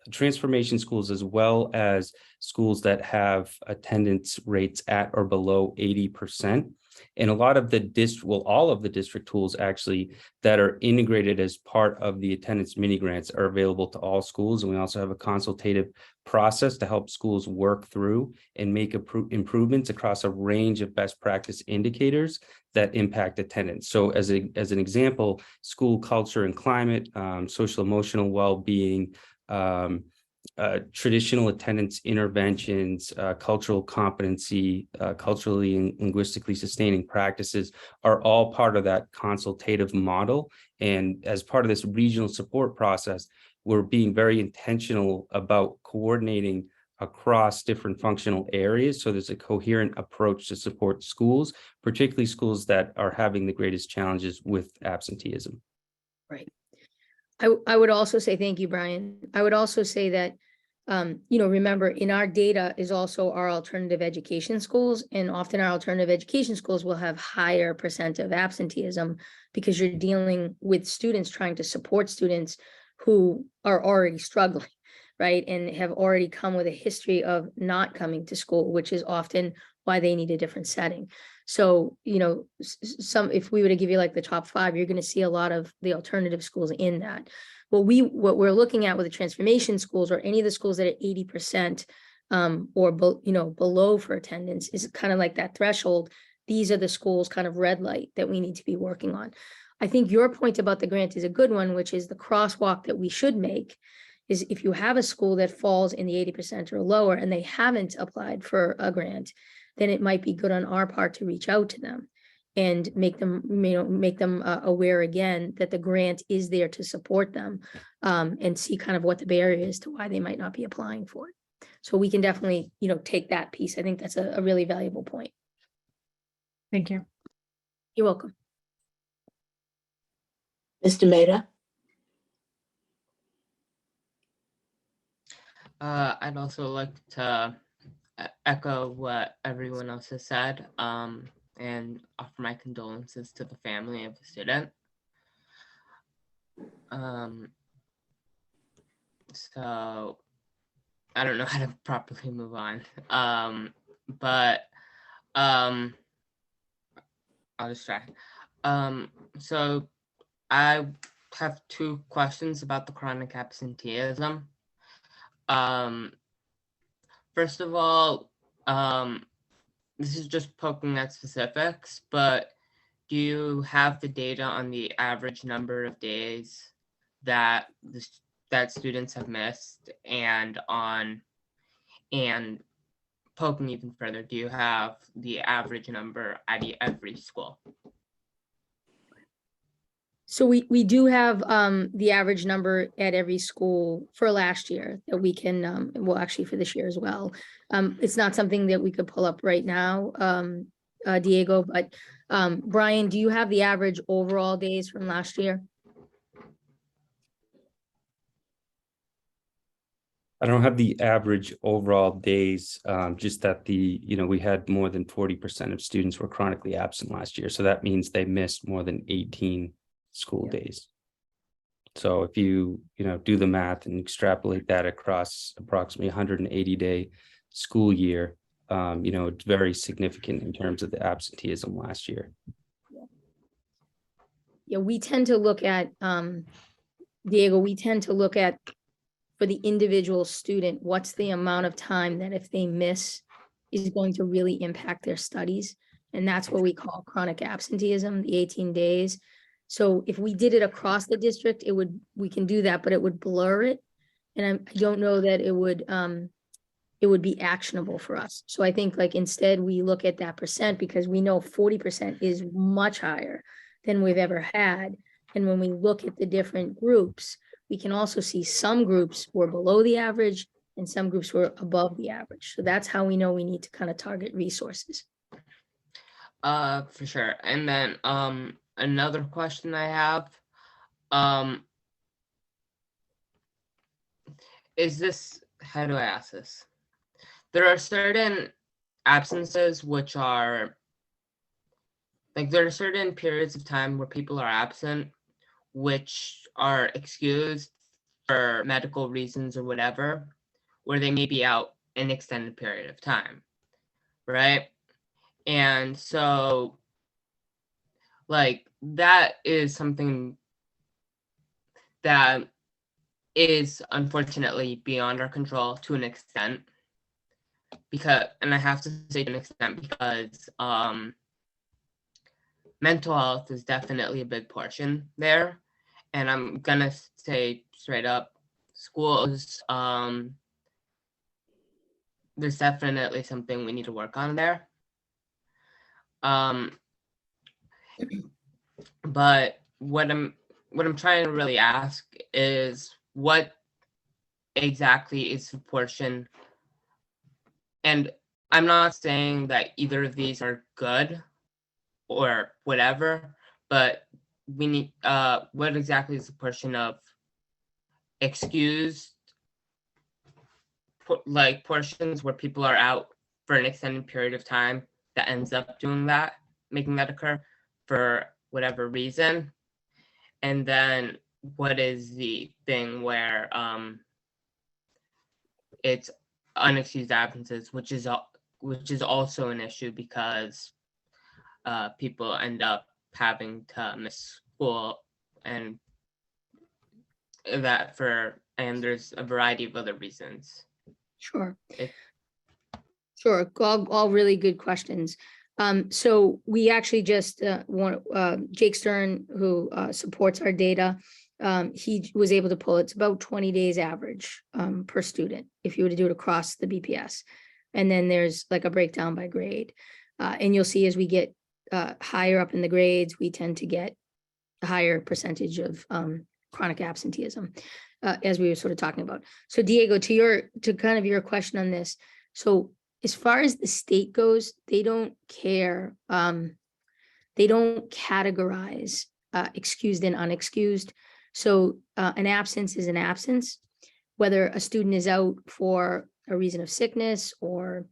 transformation schools as well as schools that have attendance rates at or below 80%. And a lot of all of the district tools actually that are integrated as part of the attendance mini grants are available to all schools. And we also have a consultative process to help schools work through and make improvements across a range of best practice indicators that impact attendance. So as an example, school culture and climate, social emotional well-being, traditional attendance interventions, cultural competency, culturally and linguistically sustaining practices are all part of that consultative model. And as part of this regional support process, we're being very intentional about coordinating across different functional areas. So there's a coherent approach to support schools, particularly schools that are having the greatest challenges with absenteeism. Right. I would also say, thank you, Brian. I would also say that Remember, in our data is also our alternative education schools, and often our alternative education schools will have higher percent of absenteeism because you're dealing with students trying to support students who are already struggling, right? And have already come with a history of not coming to school, which is often why they need a different setting. So, if we were to give you like the top 5, you're going to see a lot of the alternative schools in that. What we're looking at with the transformation schools or any of the schools that are 80% or below for attendance is kind of like that threshold. These are the schools kind of red light that we need to be working on. I think your point about the grant is a good one, which is the crosswalk that we should make is if you have a school that falls in the 80% or lower and they haven't applied for a grant, then it might be good on our part to reach out to them and make them aware again that the grant is there to support them, and see kind of what the barrier is to why they might not be applying for it. So we can definitely, take that piece. I think that's a really valuable point. Thank you. You're welcome. Mr. Maida? I'd also like to echo what everyone else has said, and offer my condolences to the family of the student. So I don't know how to properly move on, but I'll just try. So I have 2 questions about the chronic absenteeism. First of all, this is just poking at specifics, but do you have the data on the average number of days that that students have missed, and poking even further, do you have the average number at every school? So we do have the average number at every school for last year that we can, well, actually for this year as well. It's not something that we could pull up right now, Diego, but Brian, do you have the average overall days from last year? I don't have the average overall days, just that we had more than 40% of students were chronically absent last year. So that means they missed more than 18 school days. So if you do the math and extrapolate that across approximately 180-day school year, it's very significant in terms of the absenteeism last year. Yeah, we tend to look at, Diego, for the individual student, what's the amount of time that if they miss is going to really impact their studies. And that's what we call chronic absenteeism, the 18 days. So if we did it across the district, we can do that, but it would blur it. And I don't know that it would be actionable for us. So I think instead we look at that percent because we know 40% is much higher than we've ever had. And when we look at the different groups, we can also see some groups were below the average and some groups were above the average. So that's how we know we need to kind of target resources. For sure. And then another question I have, is this, how do I ask this? There are certain absences which are, there are certain periods of time where people are absent, which are excused for medical reasons or whatever, where they may be out an extended period of time, right? And so, that is something that is unfortunately beyond our control to an extent, and I have to say to an extent because mental health is definitely a big portion there. And I'm gonna say straight up, schools, there's definitely something we need to work on there. But what I'm trying to really ask is what exactly is the portion, and I'm not saying that either of these are good or whatever, but we need, what exactly is the portion of excused like portions where people are out for an extended period of time that ends up doing that, making that occur for whatever reason. And then what is the thing where it's unexcused absences, which is also an issue because people end up having to miss school and there's a variety of other reasons. Sure. It- Sure, all really good questions. So we actually just Jake Stern, who supports our data, he was able to pull, it's about 20 days average per student, if you were to do it across the BPS. And then there's like a breakdown by grade. And you'll see as we get higher up in the grades, we tend to get a higher percentage of chronic absenteeism, as we were sort of talking about. So Diego, to kind of your question on this, so as far as the state goes, they don't care. They don't categorize excused and unexcused. So an absence is an absence, whether a student is out for a reason of sickness or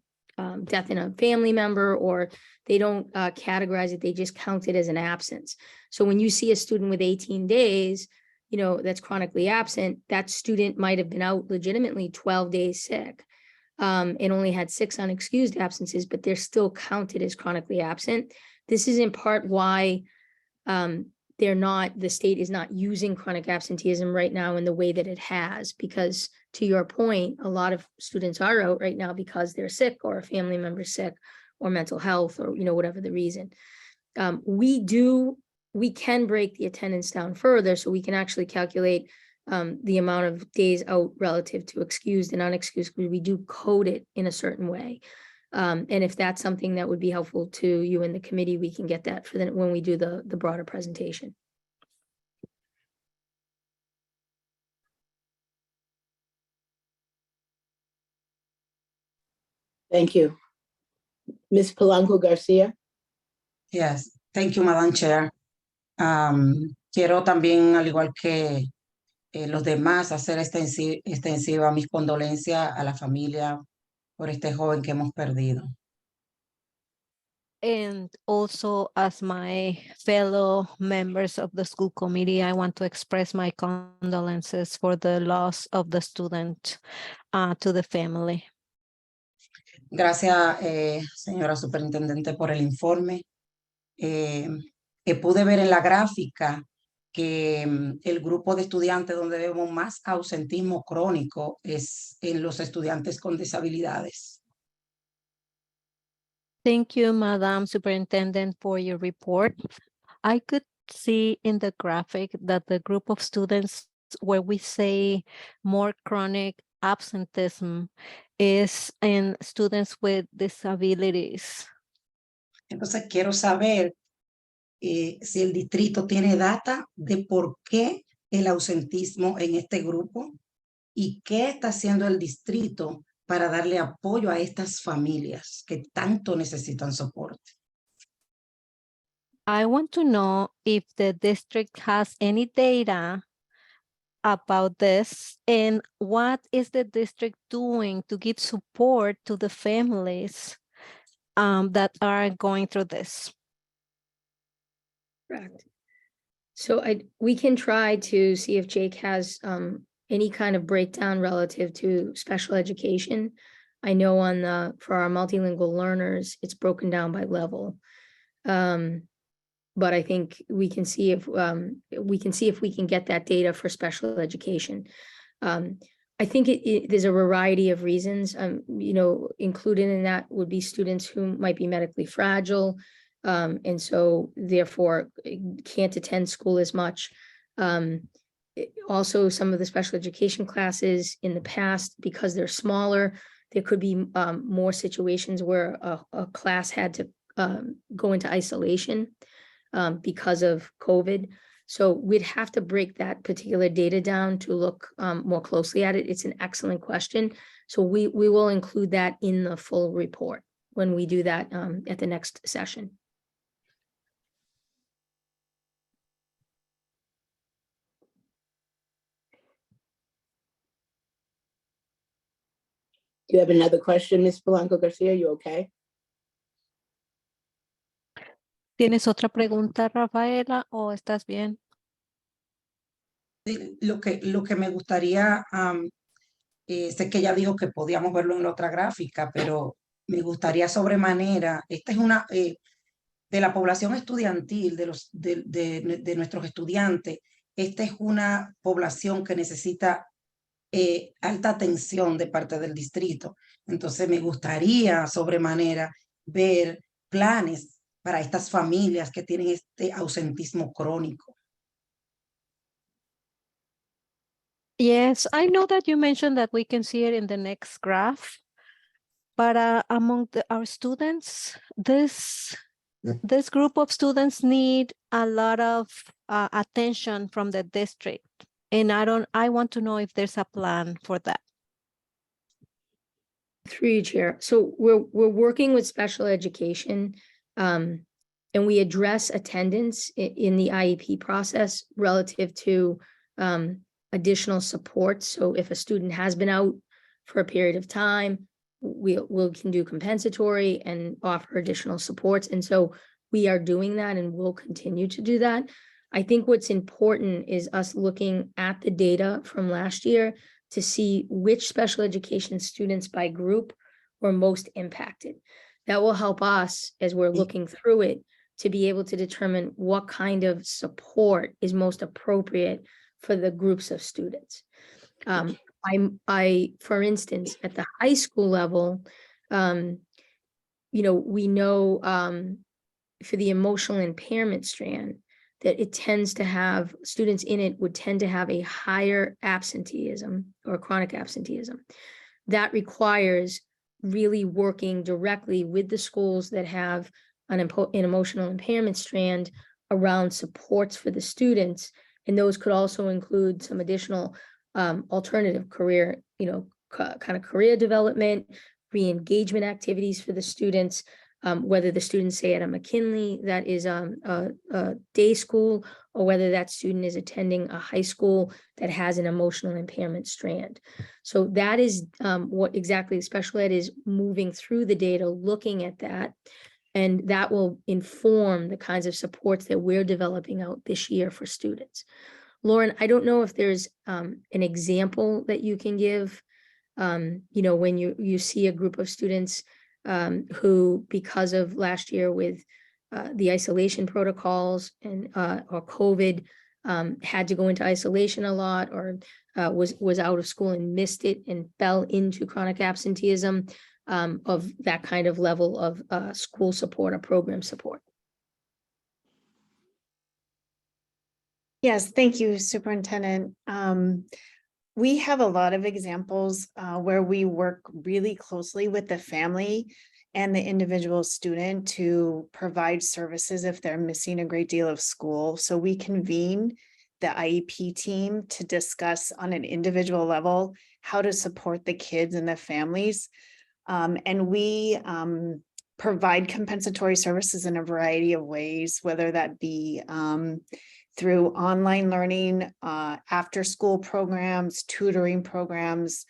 death in a family member, or they don't categorize it, they just count it as an absence. So when you see a student with 18 days, that's chronically absent, that student might have been out legitimately 12 days sick. And only had 6 unexcused absences, but they're still counted as chronically absent. This is in part why the state is not using chronic absenteeism right now in the way that it has, because to your point, a lot of students are out right now because they're sick or a family member sick or mental health or, whatever the reason. We can break the attendance down further, so we can actually calculate the amount of days out relative to excused and unexcused, because we do code it in a certain way. And if that's something that would be helpful to you and the committee, we can get that for when we do the broader presentation. Thank you. Ms. Polanco Garcia. Yes, thank you, Madam Chair. Quiero también, al igual que los demás, hacer extensiva mis condolencias a la familia por este joven que hemos perdido. And also, as my fellow members of the school committee, I want to express my condolences for the loss of the student to the family. Gracias, señora Superintendente, por el informe. Pude ver en la gráfica que el grupo de estudiantes donde vemos más ausentismo crónico es en los estudiantes con disabilidades. Thank you, Madam Superintendent, for your report. I could see in the graphic that the group of students where we say more chronic absenteeism is in students with disabilities. Entonces quiero saber si el distrito tiene data de por qué el ausentismo en este grupo y qué está haciendo el distrito para darle apoyo a estas familias que tanto necesitan soporte. I want to know if the district has any data about this and what is the district doing to give support to the families that are going through this. Correct. So we can try to see if Jake has any kind of breakdown relative to special education. I know for our multilingual learners, it's broken down by level. But I think we can see if we can get that data for special education. I think there's a variety of reasons. Included in that would be students who might be medically fragile, and so therefore can't attend school as much. Also, some of the special education classes in the past, because they're smaller, there could be more situations where a class had to go into isolation because of COVID. So we'd have to break that particular data down to look more closely at it. It's an excellent question. So we will include that in the full report when we do that at the next session. Do you have another question, Ms. Polanco Garcia? You okay? ¿Tienes otra pregunta, Rafaela, o estás bien? Lo que me gustaría, sé que ella dijo que podíamos verlo en la otra gráfica, pero me gustaría sobremanera, esta es una, de la población estudiantil, de nuestros estudiantes, esta es una población que necesita alta atención de parte del distrito. Entonces me gustaría sobremanera ver planes para estas familias que tienen este ausentismo crónico. Yes, I know that you mentioned that we can see it in the next graph, but among our students, this group of students need a lot of attention from the district. And I want to know if there's a plan for that. Through you, Chair. So we're working with special education, and we address attendance in the IEP process relative to additional support. So if a student has been out for a period of time, we can do compensatory and offer additional supports. And so we are doing that and will continue to do that. I think what's important is us looking at the data from last year to see which special education students by group were most impacted. That will help us as we're looking through it to be able to determine what kind of support is most appropriate for the groups of students. For instance, at the high school level, we know for the emotional impairment strand, that it tends to have, students in it would tend to have a higher absenteeism or chronic absenteeism. That requires really working directly with the schools that have an emotional impairment strand around supports for the students. And those could also include some additional alternative career, kind of career development, re-engagement activities for the students, whether the students say at a McKinley that is a day school, or whether that student is attending a high school that has an emotional impairment strand. So that is what exactly special ed is moving through the data, looking at that, and that will inform the kinds of supports that we're developing out this year for students. Lauren, I don't know if there's an example that you can give, when you see a group of students who, because of last year with the isolation protocols and or COVID, had to go into isolation a lot, or was out of school and missed it and fell into chronic absenteeism, of that kind of level of school support or program support. Yes, thank you, Superintendent. We have a lot of examples where we work really closely with the family and the individual student to provide services if they're missing a great deal of school. So we convene the IEP team to discuss on an individual level how to support the kids and the families. And we provide compensatory services in a variety of ways, whether that be through online learning, after school programs, tutoring programs.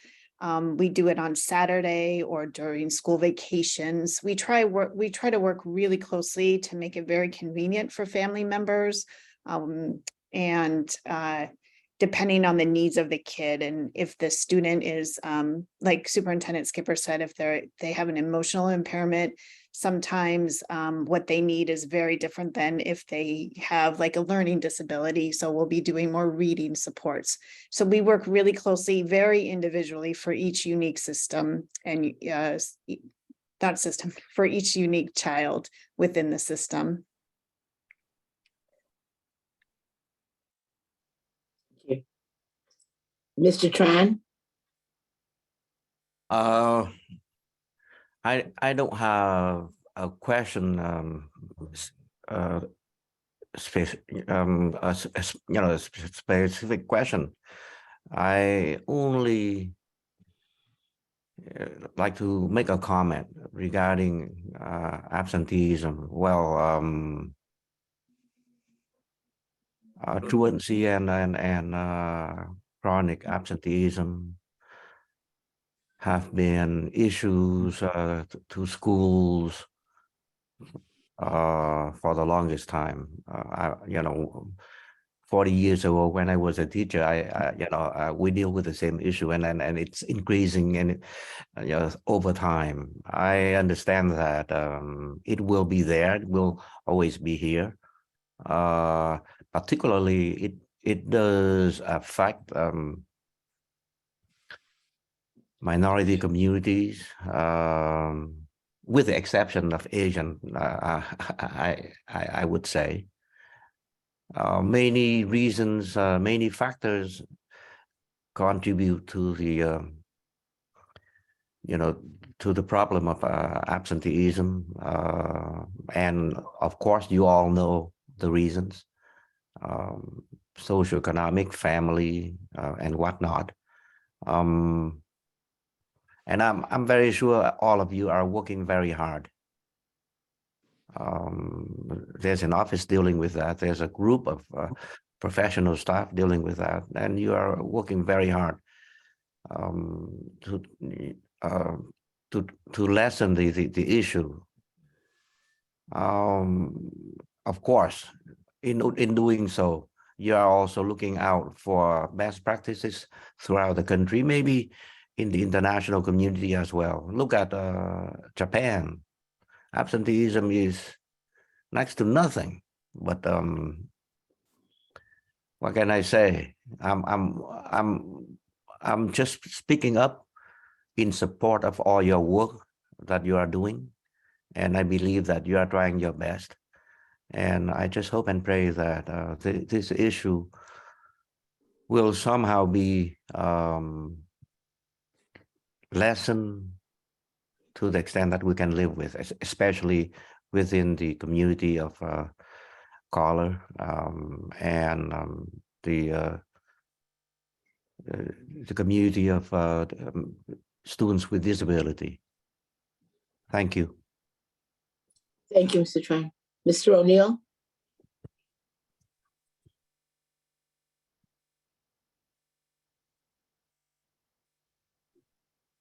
We do it on Saturday or during school vacations. We try to work really closely to make it very convenient for family members, and depending on the needs of the kid. And if the student is, like Superintendent Skipper said, if they have an emotional impairment, sometimes what they need is very different than if they have like a learning disability. So we'll be doing more reading supports. So we work really closely, very individually for each unique system, and not system, for each unique child within the system. Mr. Tran? I don't have a question, a specific question. I only like to make a comment regarding absenteeism. Well, truancy and chronic absenteeism have been issues to schools for the longest time. 40 years ago, when I was a teacher, we deal with the same issue, and it's increasing and over time. I understand that it will be there, it will always be here. Particularly, it does affect minority communities, with the exception of Asian, I would say. Many reasons, many factors contribute to the, to the problem of absenteeism. And of course, you all know the reasons, socioeconomic, family, and whatnot. And I'm very sure all of you are working very hard. There's an office dealing with that. There's a group of professional staff dealing with that, and you are working very hard to lessen the issue. Of course, in doing so, you are also looking out for best practices throughout the country, maybe in the international community as well. Look at Japan. Absenteeism is next to nothing, but what can I say? I'm just speaking up in support of all your work that you are doing, and I believe that you are trying your best. And I just hope and pray that this issue will somehow be lessened to the extent that we can live with, especially within the community of color and the community of students with disability. Thank you. Thank you, Mr. Tran. Mr. O'Neill?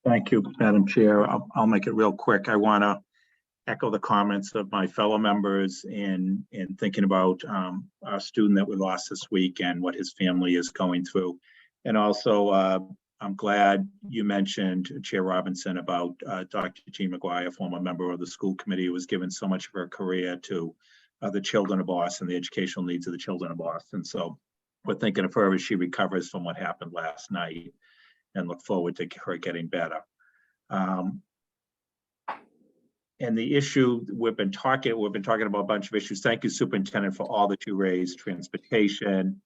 Thank you, Madam Chair. I'll make it real quick. I want to echo the comments of my fellow members in thinking about our student that we lost this week and what his family is going through. And also, I'm glad you mentioned, Chair Robinson, about Dr. Jean McGuire, former member of the school committee, who was given so much of her career to the children of Boston, the educational needs of the children of Boston. So we're thinking of her as she recovers from what happened last night, and look forward to her getting better. And the issue we've been talking about a bunch of issues. Thank you, Superintendent, for all that you raised: transportation,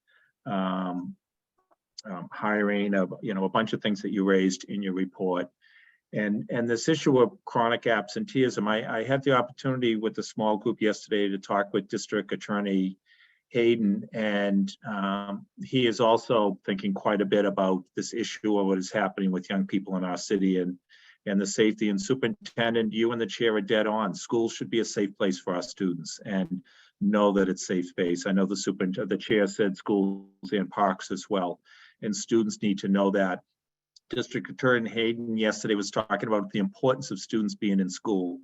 hiring, of a bunch of things that you raised in your report. And this issue of chronic absenteeism, I had the opportunity with a small group yesterday to talk with District Attorney Hayden, and he is also thinking quite a bit about this issue of what is happening with young people in our city and the safety. And Superintendent, you and the chair are dead on. Schools should be a safe place for our students and know that it's safe space. I know the chair said schools and parks as well, and students need to know that. District Attorney Hayden yesterday was talking about the importance of students being in school,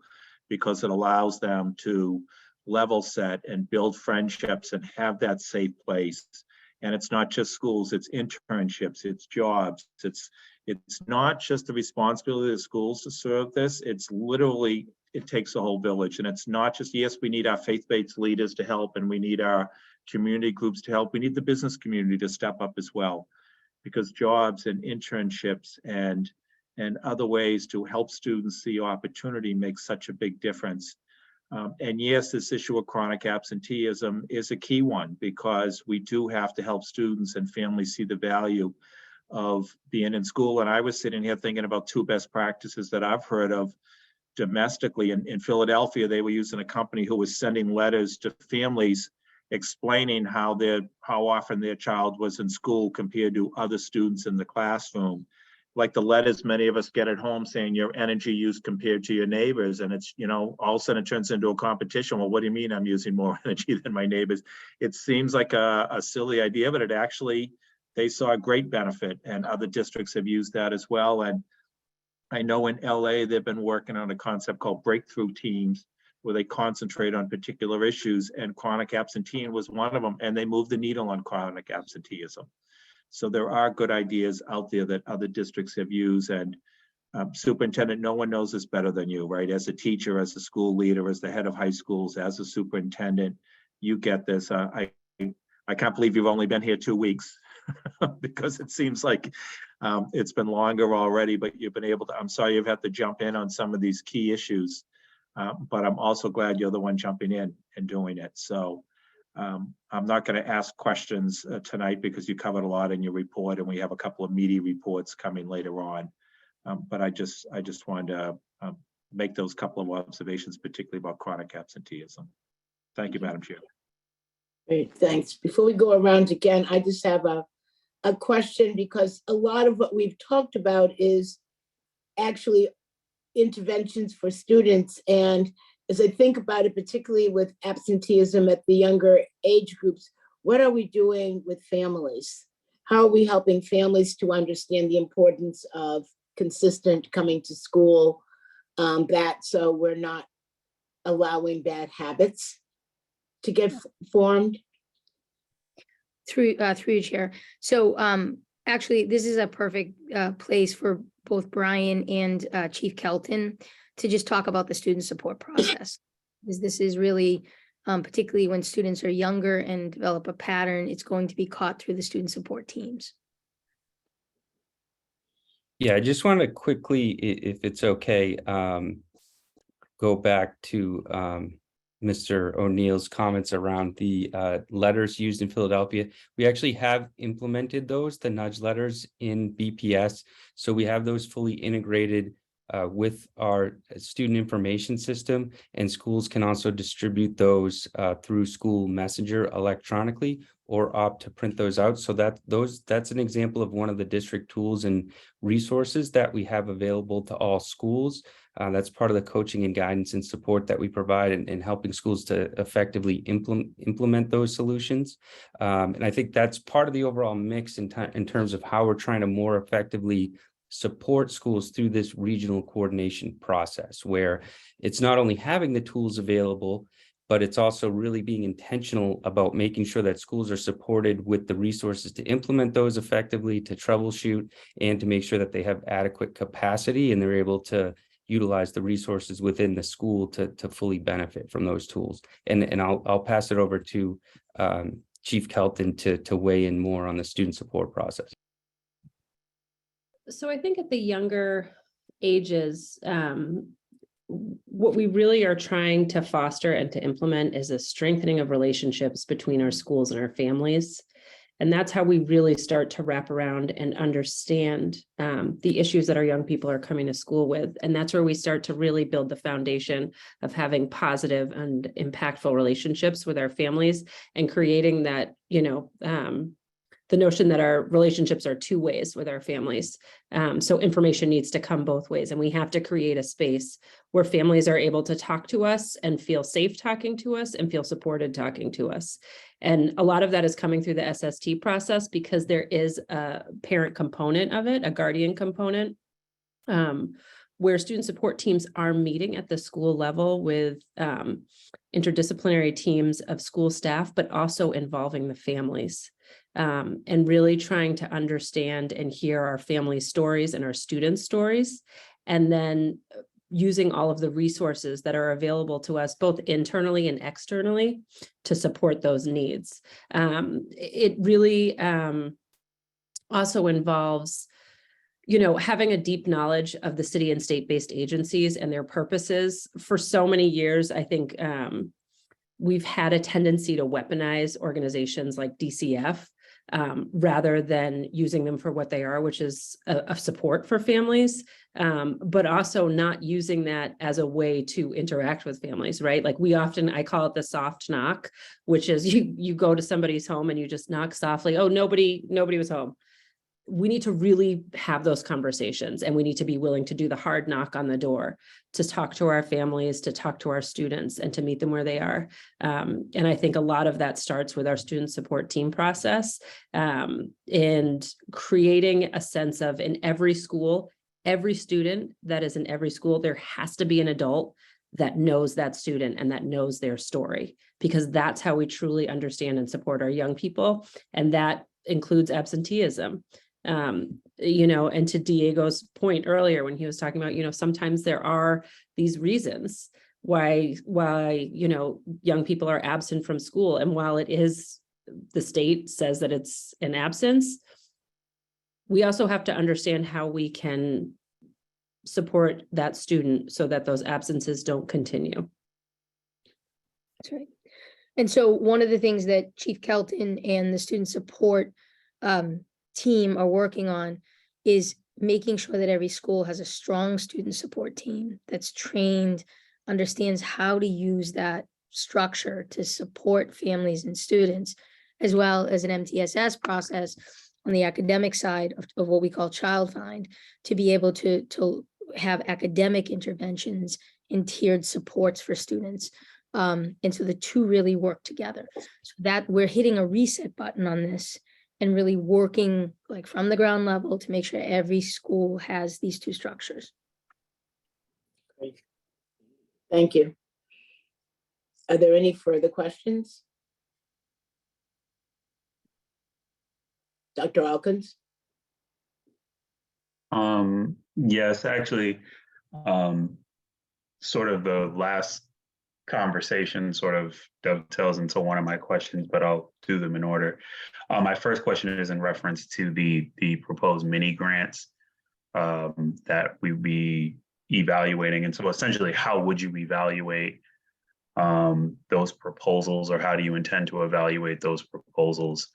because it allows them to level set and build friendships and have that safe place. And it's not just schools, it's internships, it's jobs. It's not just the responsibility of the schools to serve this. It's literally, it takes a whole village. And it's not just, yes, we need our faith-based leaders to help, and we need our community groups to help. We need the business community to step up as well, because jobs and internships and other ways to help students see opportunity makes such a big difference. And yes, this issue of chronic absenteeism is a key one, because we do have to help students and families see the value of being in school. And I was sitting here thinking about two best practices that I've heard of domestically. In Philadelphia, they were using a company who was sending letters to families explaining how often their child was in school compared to other students in the classroom. Like the letters many of us get at home saying your energy use compared to your neighbors. And it's, all of a sudden it turns into a competition. Well, what do you mean I'm using more energy than my neighbors? It seems like a silly idea, but it actually, they saw a great benefit, and other districts have used that as well. And I know in LA, they've been working on a concept called breakthrough teams, where they concentrate on particular issues, and chronic absenteeism was one of them, and they moved the needle on chronic absenteeism. So there are good ideas out there that other districts have used, and Superintendent, no one knows this better than you, right? As a teacher, as a school leader, as the head of high schools, as a superintendent, you get this. I can't believe you've only been here 2 weeks because it seems like it's been longer already, but you've been able to, I'm sorry you've had to jump in on some of these key issues, but I'm also glad you're the one jumping in and doing it. So I'm not going to ask questions tonight because you covered a lot in your report, and we have a couple of meaty reports coming later on. But I just wanted to make those couple of observations, particularly about chronic absenteeism. Thank you, Madam Chair. Great, thanks. Before we go around again, I just have a question, because a lot of what we've talked about is actually interventions for students. And as I think about it, particularly with absenteeism at the younger age groups, what are we doing with families? How are we helping families to understand the importance of consistent coming to school, so we're not allowing bad habits to get formed? Through you, Chair. So actually, this is a perfect place for both Brian and Chief Kelton to just talk about the student support process. Because this is really, particularly when students are younger and develop a pattern, it's going to be caught through the student support teams. Yeah, I just want to quickly, if it's okay, go back to Mr. O'Neill's comments around the letters used in Philadelphia. We actually have implemented those, the nudge letters in BPS. So we have those fully integrated with our student information system, and schools can also distribute those through school messenger electronically or opt to print those out. So that's an example of one of the district tools and resources that we have available to all schools. That's part of the coaching and guidance and support that we provide in helping schools to effectively implement those solutions. And I think that's part of the overall mix in terms of how we're trying to more effectively support schools through this regional coordination process, where it's not only having the tools available, but it's also really being intentional about making sure that schools are supported with the resources to implement those effectively, to troubleshoot, and to make sure that they have adequate capacity and they're able to utilize the resources within the school to fully benefit from those tools. And I'll pass it over to Chief Kelton to weigh in more on the student support process. So I think at the younger ages, what we really are trying to foster and to implement is a strengthening of relationships between our schools and our families. And that's how we really start to wrap around and understand the issues that our young people are coming to school with. And that's where we start to really build the foundation of having positive and impactful relationships with our families and creating that, the notion that our relationships are two ways with our families. So information needs to come both ways, and we have to create a space where families are able to talk to us and feel safe talking to us and feel supported talking to us. And a lot of that is coming through the SST process because there is a parent component of it, a guardian component, where student support teams are meeting at the school level with interdisciplinary teams of school staff, but also involving the families. And really trying to understand and hear our family stories and our students' stories, and then using all of the resources that are available to us, both internally and externally, to support those needs. It really also involves, having a deep knowledge of the city and state-based agencies and their purposes. For so many years, I think we've had a tendency to weaponize organizations like DCF rather than using them for what they are, which is a support for families, but also not using that as a way to interact with families, right? Like I call it the soft knock, which is you go to somebody's home and you just knock softly. Oh, nobody was home. We need to really have those conversations, and we need to be willing to do the hard knock on the door, to talk to our families, to talk to our students, and to meet them where they are. And I think a lot of that starts with our student support team process, and creating a sense of, in every school, every student that is in every school, there has to be an adult that knows that student and that knows their story, because that's how we truly understand and support our young people. And that includes absenteeism. You know, and to Diego's point earlier, when he was talking about, you know, sometimes there are these reasons why, you know, young people are absent from school. And while it is, the state says that it's an absence, we also have to understand how we can support that student so that those absences don't continue. That's right. And so one of the things that Chief Kelton and the student support team are working on is making sure that every school has a strong student support team that's trained, understands how to use that structure to support families and students, as well as an MTSS process on the academic side of what we call child find, to be able to have academic interventions and tiered supports for students. And so the two really work together, so that we're hitting a reset button on this and really working like from the ground level to make sure every school has these two structures. Great. Thank you. Are there any further questions? Dr. Alkins? Yes, actually, sort of the last conversation sort of dovetails into one of my questions, but I'll do them in order. My first question is in reference to the proposed mini grants that we be evaluating. And so essentially, how would you evaluate those proposals, or how do you intend to evaluate those proposals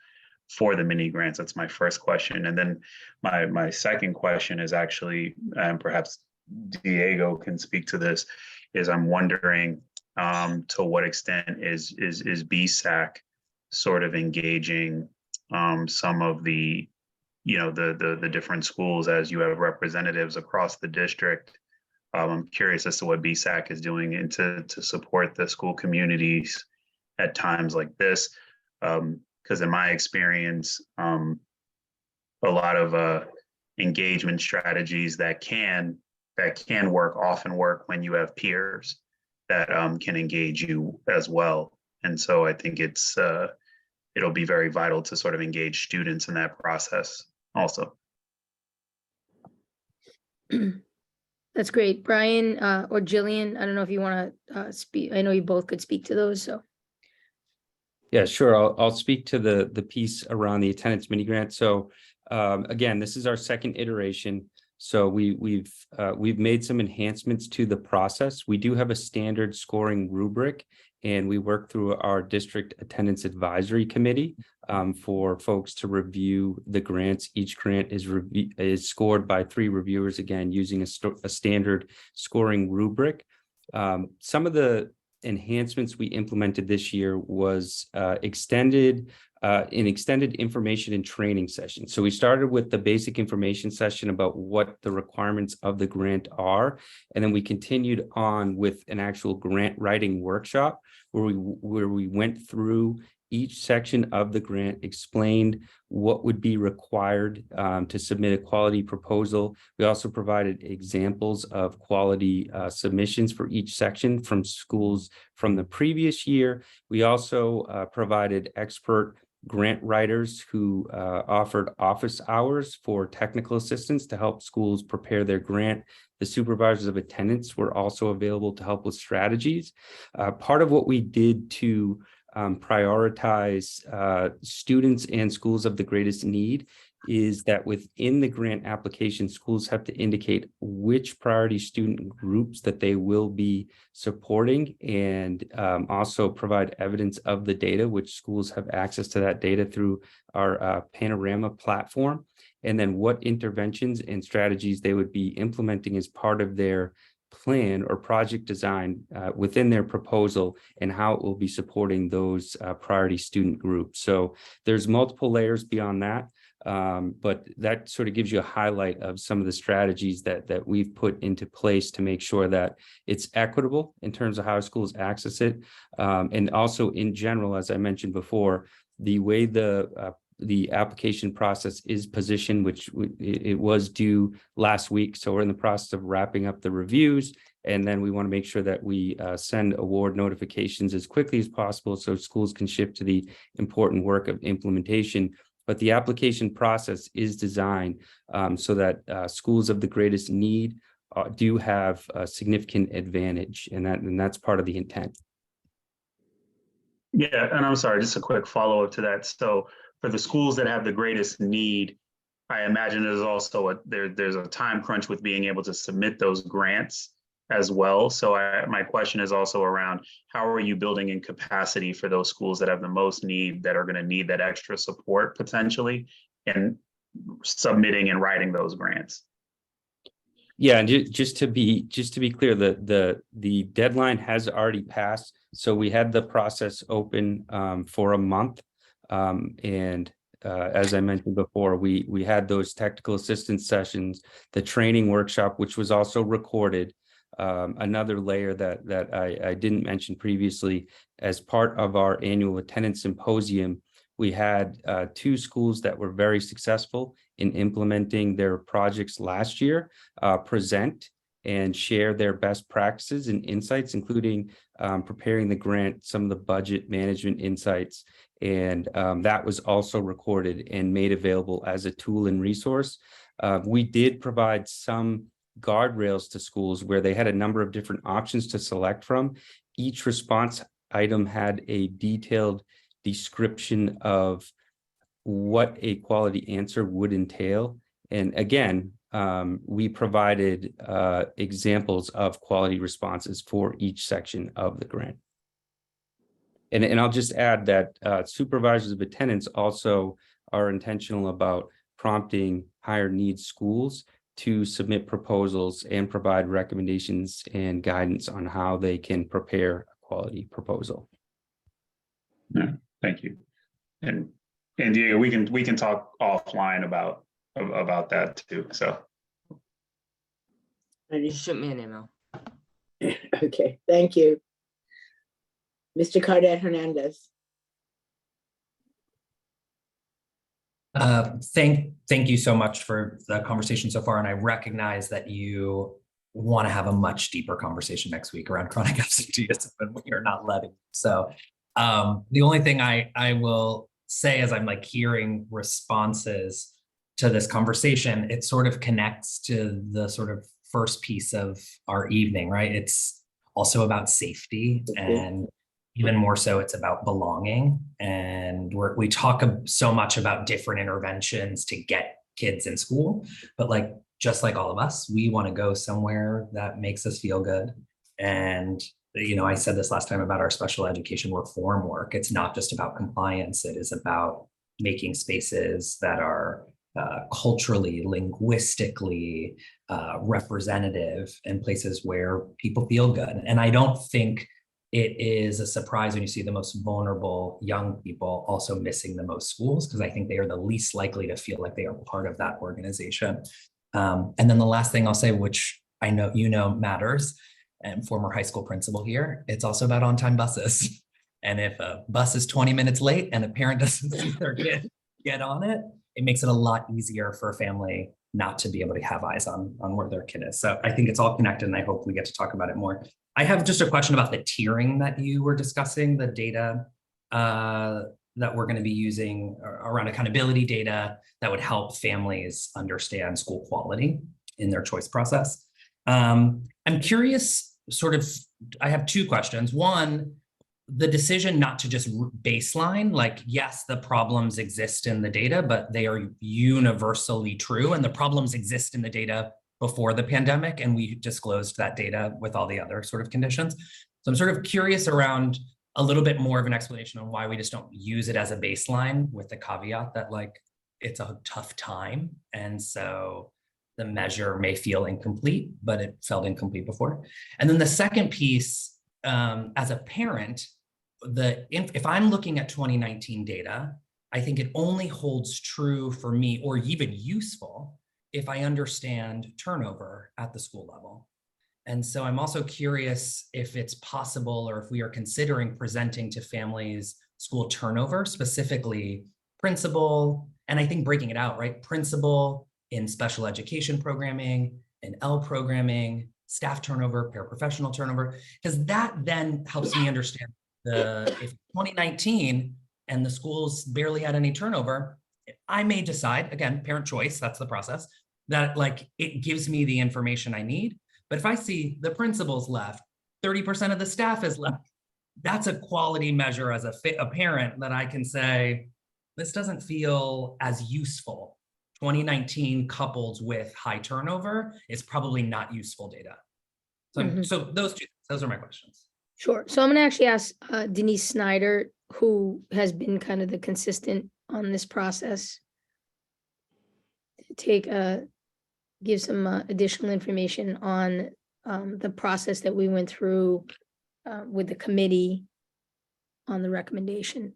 for the mini grants? That's my first question. And then my second question is actually, and perhaps Diego can speak to this, is I'm wondering to what extent is BSAC sort of engaging some of the, you know, the different schools, as you have representatives across the district. I'm curious as to what BSAC is doing and to support the school communities at times like this. Because in my experience, a lot of engagement strategies that can work often work when you have peers that can engage you as well. And so I think it'll be very vital to sort of engage students in that process also. That's great. Brian or Jillian, I don't know if you want to speak. I know you both could speak to those, so. Yeah, sure. I'll speak to the piece around the attendance mini grant. So again, this is our second iteration. So we've made some enhancements to the process. We do have a standard scoring rubric, and we work through our district attendance advisory committee for folks to review the grants. Each grant is scored by 3 reviewers, again, using a standard scoring rubric. Some of the enhancements we implemented this year was extended information and training session. So we started with the basic information session about what the requirements of the grant are, and then we continued on with an actual grant writing workshop where we went through each section of the grant, explained what would be required to submit a quality proposal. We also provided examples of quality submissions for each section from schools from the previous year. We also provided expert grant writers who offered office hours for technical assistance to help schools prepare their grant. The supervisors of attendance were also available to help with strategies. Part of what we did to prioritize students and schools of the greatest need is that within the grant application, schools have to indicate which priority student groups that they will be supporting, and also provide evidence of the data, which schools have access to that data through our Panorama platform, and then what interventions and strategies they would be implementing as part of their plan or project design within their proposal, and how it will be supporting those priority student groups. So there's multiple layers beyond that, but that sort of gives you a highlight of some of the strategies that we've put into place to make sure that it's equitable in terms of how schools access it. And also in general, as I mentioned before, the way the the application process is positioned, which it was due last week. So we're in the process of wrapping up the reviews. And then we want to make sure that we send award notifications as quickly as possible so schools can shift to the important work of implementation. But the application process is designed so that schools of the greatest need do have a significant advantage, and that's part of the intent. Yeah, and I'm sorry, just a quick follow-up to that. So for the schools that have the greatest need, I imagine there's also there's a time crunch with being able to submit those grants as well. So my question is also around how are you building in capacity for those schools that have the most need, that are going to need that extra support potentially, and submitting and writing those grants? Yeah, and just to be clear, the deadline has already passed. So we had the process open for a month, and as I mentioned before, we had those technical assistance sessions, the training workshop, which was also recorded. Another layer that I didn't mention previously, as part of our annual attendance symposium, we had 2 schools that were very successful in implementing their projects last year present and share their best practices and insights, including preparing the grant, some of the budget management insights. And that was also recorded and made available as a tool and resource. We did provide some guardrails to schools where they had a number of different options to select from. Each response item had a detailed description of what a quality answer would entail. And again, we provided examples of quality responses for each section of the grant. And I'll just add that supervisors of attendance also are intentional about prompting higher needs schools to submit proposals and provide recommendations and guidance on how they can prepare a quality proposal. Yeah, thank you. And Diego, we can talk offline about that too. So Shoot me an email. Okay, thank you. Mr. Cardet Hernandez. Thank you so much for the conversation so far. And I recognize that you want to have a much deeper conversation next week around chronic absenteeism, and we are not letting. So the only thing I will say as I'm like hearing responses to this conversation, it sort of connects to the sort of first piece of our evening, right? It's also about safety, and even more so, it's about belonging. And we talk so much about different interventions to get kids in school, but like, just like all of us, we want to go somewhere that makes us feel good. And, you know, I said this last time about our special education reform work. It's not just about compliance. It is about making spaces that are culturally, linguistically representative, and places where people feel good. And I don't think it is a surprise when you see the most vulnerable young people also missing the most schools, because I think they are the least likely to feel like they are part of that organization. And then the last thing I'll say, which I know you know matters, and former high school principal here, it's also about on-time buses. And if a bus is 20 minutes late and a parent doesn't see their kid get on it, it makes it a lot easier for a family not to be able to have eyes on where their kid is. So I think it's all connected, and I hope we get to talk about it more. I have just a question about the tiering that you were discussing, the data that we're going to be using around accountability data that would help families understand school quality in their choice process. I'm curious, I have 2 questions. One, the decision not to just baseline, like, yes, the problems exist in the data, but they are universally true, and the problems exist in the data before the pandemic, and we disclosed that data with all the other sort of conditions. So I'm sort of curious around a little bit more of an explanation on why we just don't use it as a baseline, with the caveat that like it's a tough time, and so the measure may feel incomplete, but it felt incomplete before. And then the second piece, as a parent, if I'm looking at 2019 data, I think it only holds true for me, or even useful, if I understand turnover at the school level. And so I'm also curious if it's possible, or if we are considering presenting to families school turnover, specifically principal, and I think breaking it out, right? Principal in special education programming, in L programming, staff turnover, paraprofessional turnover, because that then helps me understand if 2019 and the schools barely had any turnover, I may decide, again, parent choice, that's the process, that like it gives me the information I need. But if I see the principal's left, 30% of the staff is left, that's a quality measure as a parent that I can say, this doesn't feel as useful. 2019 coupled with high turnover is probably not useful data. So, so those are my questions. Sure. So I'm going to actually ask Denise Snyder, who has been kind of the consistent on this process, to give some additional information on the process that we went through with the committee on the recommendation.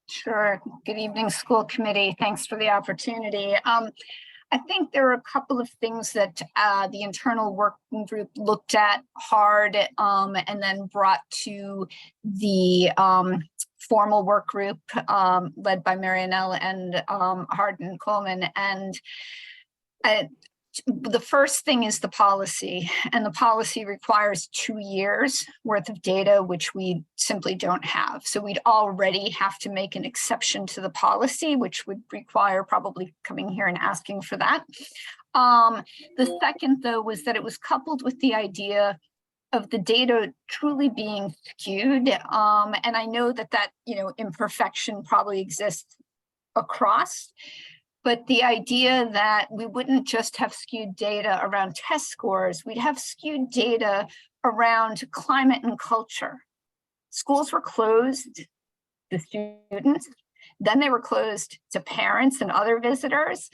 Sure. Good evening, school committee. Thanks for the opportunity. I think there are a couple of things that the internal working group looked at hard and then brought to the formal work group led by Marianelle and Hardin Coleman. And the first thing is the policy, and the policy requires 2 years worth of data, which we simply don't have. So we'd already have to make an exception to the policy, which would require probably coming here and asking for that. The second, though, was that it was coupled with the idea of the data truly being skewed. And I know that imperfection probably exists across. But the idea that we wouldn't just have skewed data around test scores, we'd have skewed data around climate and culture. Schools were closed to students, then they were closed to parents and other visitors.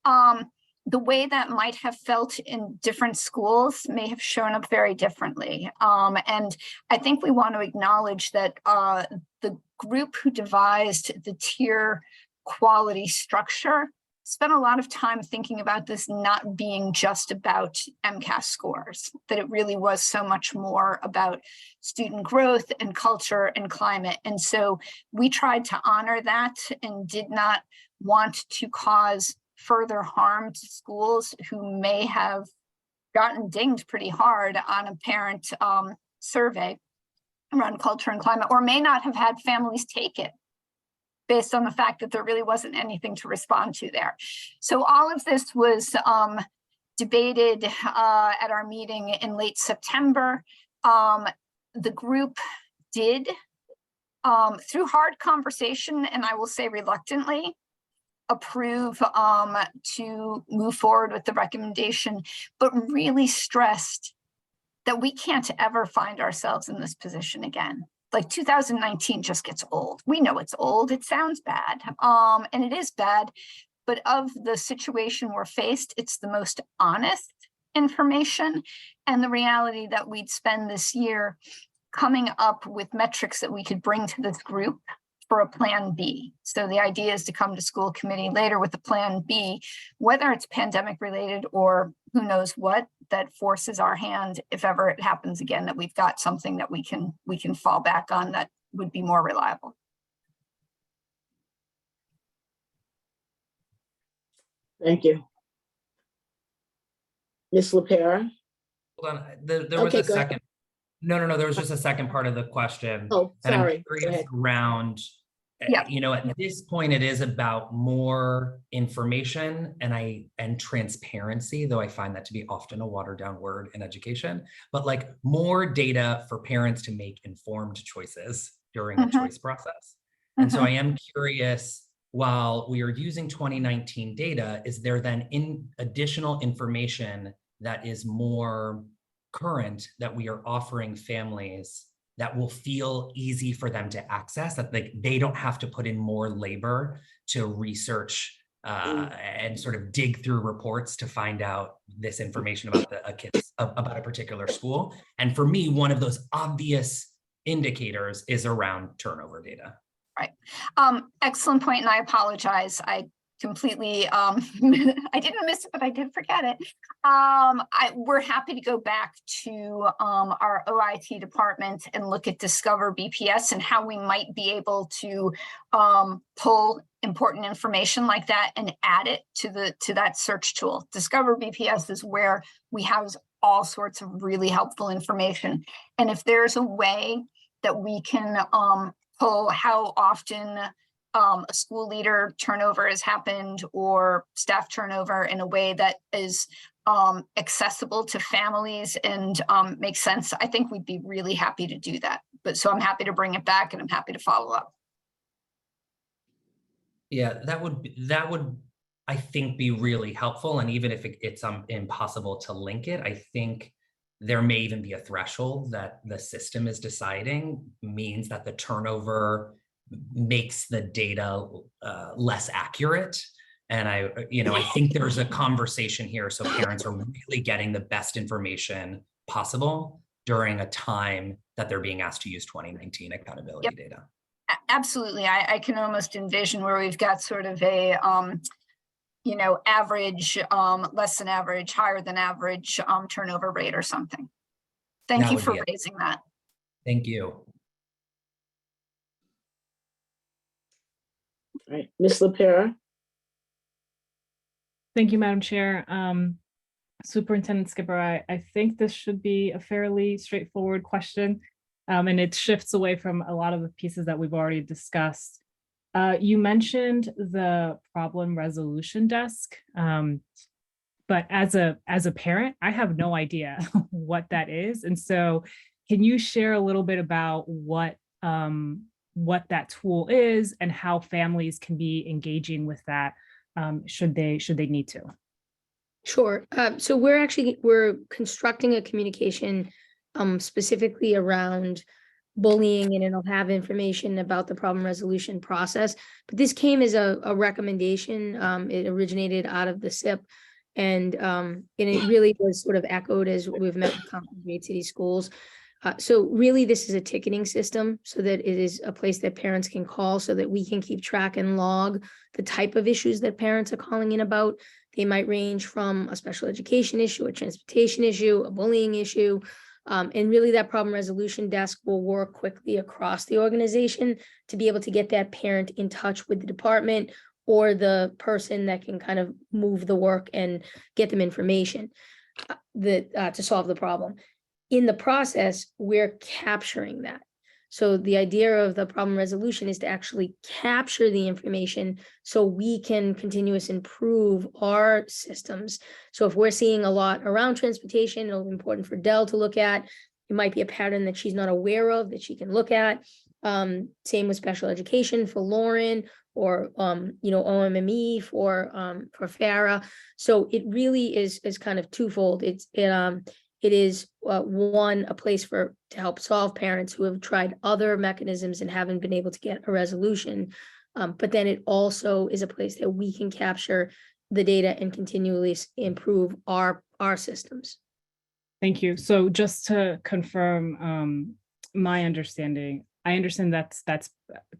The way that might have felt in different schools may have shown up very differently. And I think we want to acknowledge that the group who devised the tier quality structure spent a lot of time thinking about this not being just about MCAS scores, that it really was so much more about student growth and culture and climate. And so we tried to honor that and did not want to cause further harm to schools who may have gotten dinged pretty hard on a parent survey around culture and climate, or may not have had families take it, based on the fact that there really wasn't anything to respond to there. So all of this was debated at our meeting in late September. The group did, through hard conversation, and I will say reluctantly, approve to move forward with the recommendation, but really stressed that we can't ever find ourselves in this position again. Like 2019 just gets old. We know it's old. It sounds bad. And it is bad. But of the situation we're faced, it's the most honest information. And the reality that we'd spend this year coming up with metrics that we could bring to this group for a plan B. So the idea is to come to school committee later with a plan B, whether it's pandemic related or who knows what, that forces our hand, if ever it happens again, that we've got something that we can fall back on that would be more reliable. Thank you. Ms. LaPera? Hold on, there was a second. No, there was just a second part of the question. Oh, sorry. And I'm curious around, at this point, it is about more information and transparency, though I find that to be often a watered down word in education, but like more data for parents to make informed choices during the choice process. And so I am curious, while we are using 2019 data, is there then additional information that is more current that we are offering families that will feel easy for them to access, that they don't have to put in more labor to research and sort of dig through reports to find out this information about about a particular school? And for me, one of those obvious indicators is around turnover data. Right. Excellent point, and I apologize. I completely, I didn't miss it, but I did forget it. We're happy to go back to our OIT department and look at Discover BPS and how we might be able to pull important information like that and add it to that search tool. Discover BPS is where we have all sorts of really helpful information. And if there's a way that we can pull how often a school leader turnover has happened or staff turnover in a way that is accessible to families and makes sense, I think we'd be really happy to do that. So I'm happy to bring it back and I'm happy to follow up. Yeah, that would, I think, be really helpful. And even if it's impossible to link it, I think there may even be a threshold that the system is deciding means that the turnover makes the data less accurate. And I think there's a conversation here. So parents are really getting the best information possible during a time that they're being asked to use 2019 accountability data. Absolutely. I can almost envision where we've got sort of a, average, less than average, higher than average turnover rate or something. Thank you for raising that. Thank you. All right, Ms. LaPera. Thank you, Madam Chair. Superintendent Skipper, I think this should be a fairly straightforward question, and it shifts away from a lot of the pieces that we've already discussed. You mentioned the problem resolution desk, but as a parent, I have no idea what that is. And so can you share a little bit about what that tool is and how families can be engaging with that should they need to? Sure. So we're constructing a communication specifically around bullying, and it'll have information about the problem resolution process. But this came as a recommendation. It originated out of the SIP, and it really was sort of echoed as we've met with Concord Great City Schools. So really, this is a ticketing system so that it is a place that parents can call so that we can keep track and log the type of issues that parents are calling in about. They might range from a special education issue, a transportation issue, a bullying issue. And really that problem resolution desk will work quickly across the organization to be able to get that parent in touch with the department or the person that can kind of move the work and get them information to solve the problem. In the process, we're capturing that. So the idea of the problem resolution is to actually capture the information so we can continuously improve our systems. So if we're seeing a lot around transportation, it'll be important for Dell to look at. It might be a pattern that she's not aware of that she can look at. Same with special education for Lauren, or OMME for Farah. So it really is kind of twofold. It is one, a place to help solve parents who have tried other mechanisms and haven't been able to get a resolution. But then it also is a place that we can capture the data and continually improve our systems. Thank you. So just to confirm my understanding, I understand that's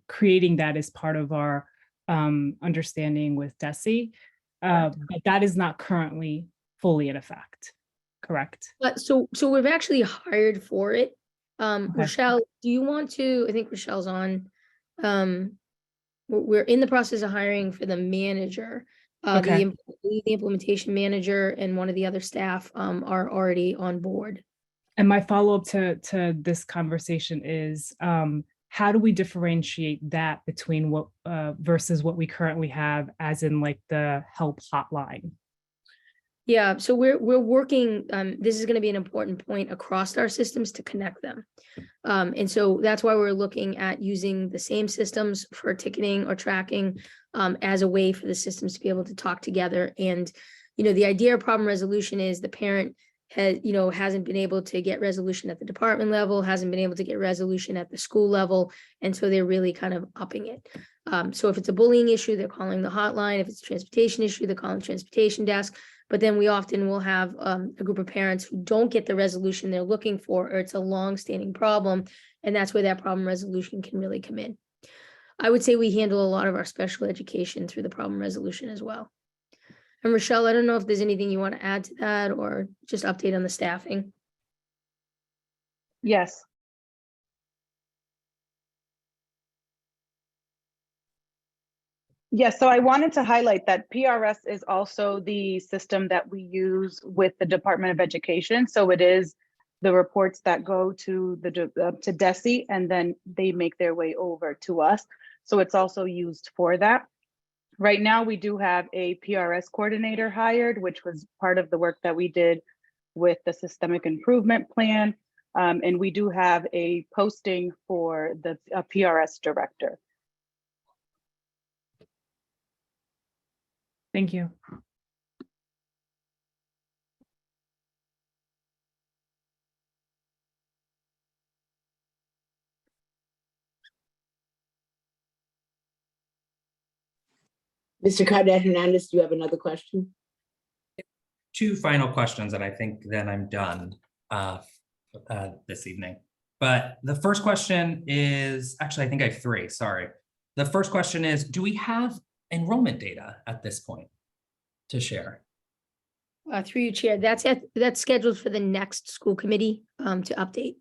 creating that as part of our understanding with DESE, but that is not currently fully in effect. Correct. So we've actually hired for it. Okay. Rochelle, do you want to? I think Rochelle's on. We're in the process of hiring for the manager. Okay. The implementation manager and one of the other staff are already on board. And my follow-up to this conversation is how do we differentiate that between what versus what we currently have, as in like the help hotline? Yeah, so we're working, this is going to be an important point across our systems to connect them. And so that's why we're looking at using the same systems for ticketing or tracking as a way for the systems to be able to talk together. And, the idea of problem resolution is the parent hasn't been able to get resolution at the department level, hasn't been able to get resolution at the school level. And so they're really kind of upping it. So if it's a bullying issue, they're calling the hotline. If it's a transportation issue, they're calling the transportation desk. But then we often will have a group of parents who don't get the resolution they're looking for, or it's a long-standing problem. And that's where that problem resolution can really come in. I would say we handle a lot of our special education through the problem resolution as well. And Rochelle, I don't know if there's anything you want to add to that or just update on the staffing. Yes. Yes, so I wanted to highlight that PRS is also the system that we use with the Department of Education. So it is the reports that go to the to DESE, and then they make their way over to us. So it's also used for that. Right now, we do have a PRS coordinator hired, which was part of the work that we did with the systemic improvement plan. And we do have a posting for the PRS director. Thank you. Mr. Cardet Hernandez, do you have another question? Two final questions, and I think then I'm done this evening. But the first question is, actually, I think I have three, sorry. The first question is, do we have enrollment data at this point to share? Through you, Chair, that's scheduled for the next school committee to update.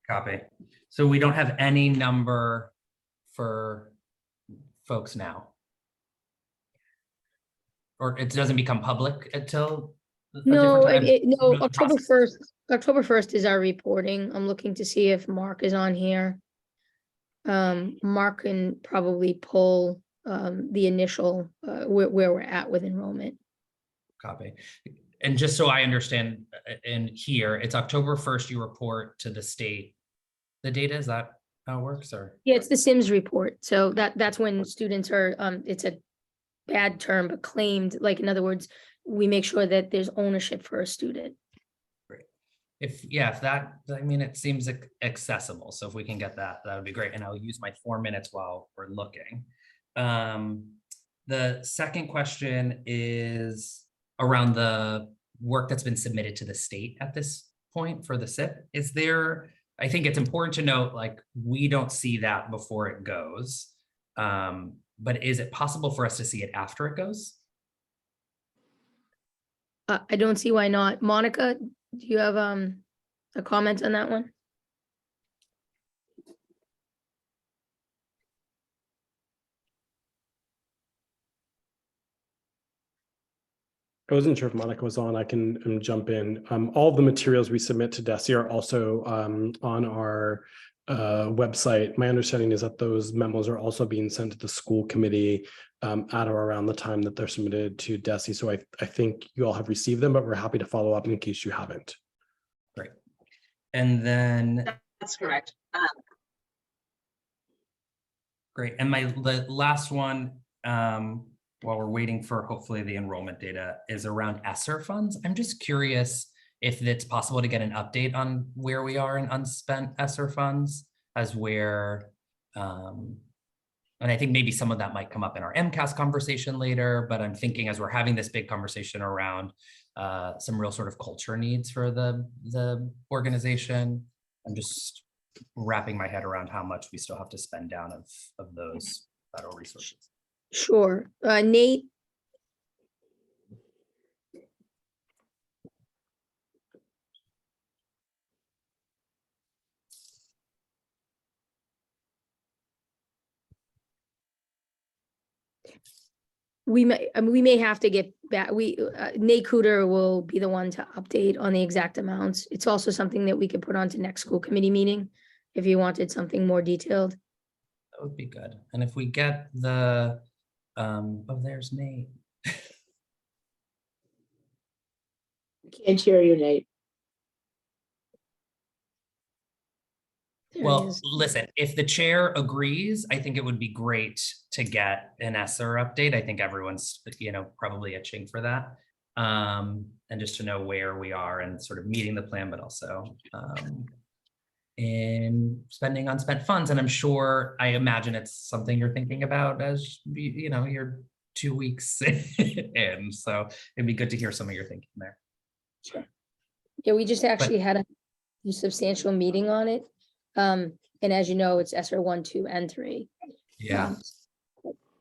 Copy. So we don't have any number for folks now? Or it doesn't become public until a No, different time? no, Through the process? October 1st is our reporting. I'm looking to see if Mark is on here. Mark can probably pull the initial where we're at with enrollment. Copy. And just so I understand, in here, it's October 1st, you report to the state the data, is that how it works, or? Yeah, it's the Sims report. So that's when students are, it's a bad term, but claimed, like, in other words, we make sure that there's ownership for a student. Great. If that, I mean, it seems accessible. So if we can get that, that would be great. And I'll use my 4 minutes while we're looking. The second question is around the work that's been submitted to the state at this point for the SIP. Is there, I think it's important to note, like, we don't see that before it goes. But is it possible for us to see it after it goes? I don't see why not. Monica, do you have a comment on that one? I wasn't sure if Monica was on. I can jump in. All of the materials we submit to DESE are also on our website. My understanding is that those memos are also being sent to the school committee at or around the time that they're submitted to DESE. So I think you all have received them, but we're happy to follow up in case you haven't. Great. And then that's correct. Great. And the last one, while we're waiting for hopefully the enrollment data, is around ESSER funds. I'm just curious if it's possible to get an update on where we are in unspent ESSER funds, as where, and I think maybe some of that might come up in our MCAS conversation later, but I'm thinking as we're having this big conversation around some real sort of culture needs for the organization, I'm just wrapping my head around how much we still have to spend down of those federal resources. Sure. Nate? We may have to get back. Nate Cooter will be the one to update on the exact amounts. It's also something that we could put onto next school committee meeting if you wanted something more detailed. That would be good. And if we get the, oh, there's Nate. Can't hear you, Nate. Well, listen, if the chair agrees, I think it would be great to get an ESSER update. I think everyone's, probably itching for that. And just to know where we are and sort of meeting the plan, but also in spending unspent funds. And I'm sure, I imagine it's something you're thinking about as, you're 2 weeks in. So it'd be good to hear some of your thinking there. Sure. Yeah, we just actually had a substantial meeting on it. And as you know, it's ESER 1, 2, and 3. Yeah.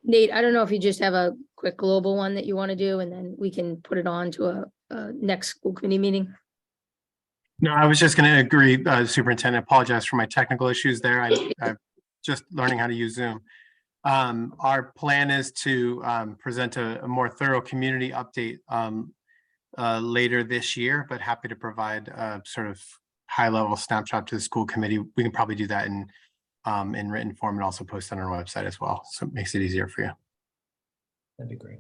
Nate, I don't know if you just have a quick global one that you want to do, and then we can put it on to a next school committee meeting. No, I was just going to agree, Superintendent, apologize for my technical issues there. I'm just learning how to use Zoom. Our plan is to present a more thorough community update later this year, but happy to provide a sort of high-level snapshot to the school committee. We can probably do that in written form and also post on our website as well. So it makes it easier for you. That'd be great.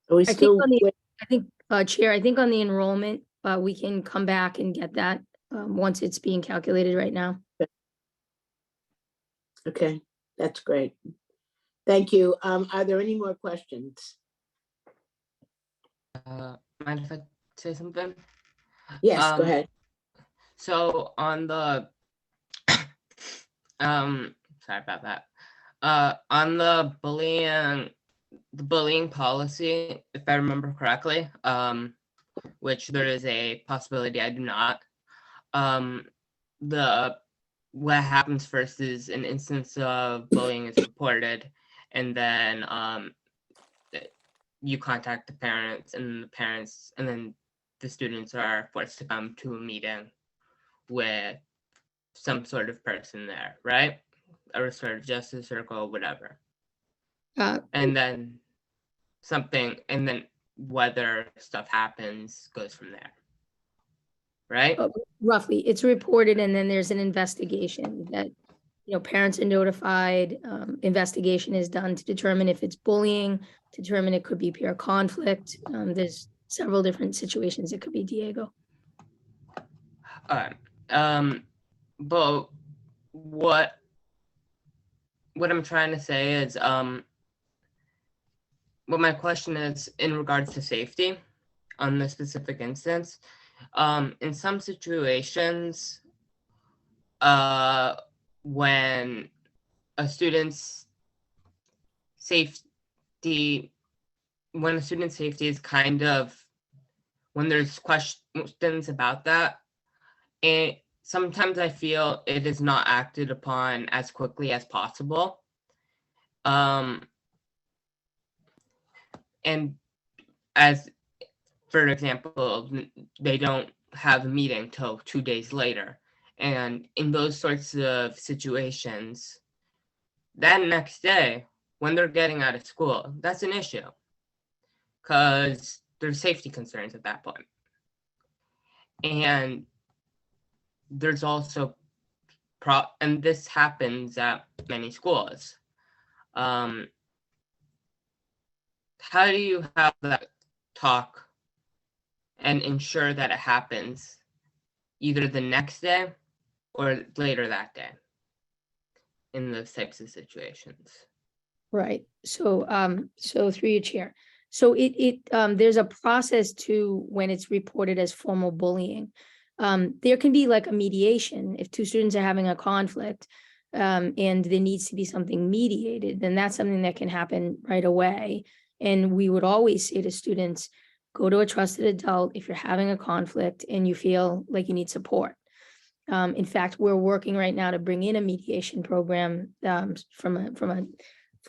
Are we I think still, on the, Chair, I think on the enrollment, we can come back and get that once it's being calculated right now. okay, that's great. Thank you. Are there any more questions? Mind if I say something? Yes, go ahead. So on the sorry about that. On the bullying policy, if I remember correctly, which there is a possibility I do not. What happens first is an instance of bullying is reported, and then you contact the parents, and then the students are forced to come to a meeting with some sort of person there, right? A restorative justice circle, whatever. And then whether stuff happens goes from there, right? Roughly, it's reported, and then there's an investigation that, parents are notified. Investigation is done to determine if it's bullying, determine it could be peer conflict. There's several different situations it could be, Diego. All right. But what I'm trying to say is, what my question is in regards to safety on this specific instance, in some situations, when a student's safety is kind of, when there's questions about that, and sometimes I feel it is not acted upon as quickly as possible. And as, for example, they don't have a meeting till 2 days later. And in those sorts of situations, that next day, when they're getting out of school, that's an issue, because there's safety concerns at that point. And there's also, and this happens at many schools. How do you have that talk and ensure that it happens either the next day or later that day in those types of situations? Right. So, through your chair. So there's a process to when it's reported as formal bullying. There can be like a mediation if two students are having a conflict, and there needs to be something mediated, then that's something that can happen right away. And we would always say to students, go to a trusted adult if you're having a conflict and you feel like you need support. In fact, we're working right now to bring in a mediation program from a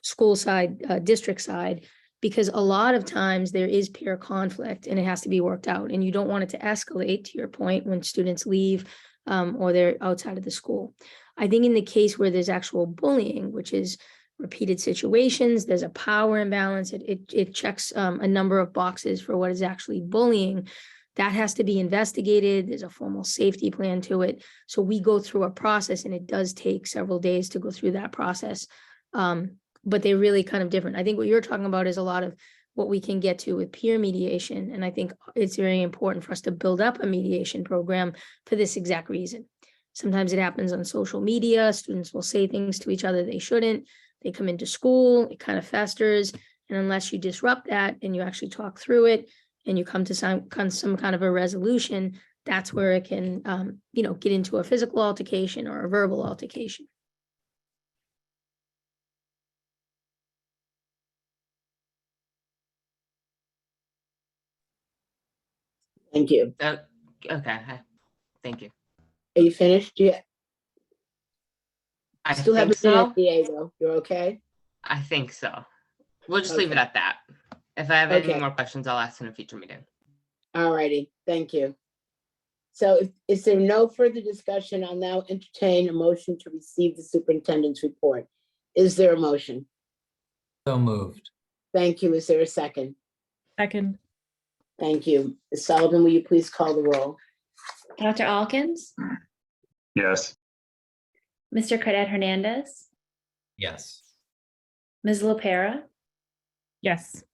school side, district side, because a lot of times there is peer conflict and it has to be worked out. And you don't want it to escalate, to your point, when students leave or they're outside of the school. I think in the case where there's actual bullying, which is repeated situations, there's a power imbalance, it checks a number of boxes for what is actually bullying. That has to be investigated. There's a formal safety plan to it. So we go through a process, and it does take several days to go through that process. But they're really kind of different. I think what you're talking about is a lot of what we can get to with peer mediation. And I think it's very important for us to build up a mediation program for this exact reason. Sometimes it happens on social media. Students will say things to each other they shouldn't. They come into school, it kind of festers. And unless you disrupt that and you actually talk through it and you come to some kind of a resolution, that's where it can, get into a physical altercation or a verbal altercation. Thank you. Okay, thank you. Are you finished? Yeah. I Still think haven't been so. at Diego. You're okay? I think so. We'll just leave it Okay. at that. If I have any Okay. more questions, I'll ask in a future meeting. All righty. Thank you. So is there no further discussion? I'll now entertain a motion to receive the superintendent's report. Is there a motion? So moved. Thank you. Is there a second? Second. Thank you. Ms. Sullivan, will you please call the roll? Dr. Alkins, Yes. Mr. Cadet Hernandez, Yes. Ms. Lopera, Yes.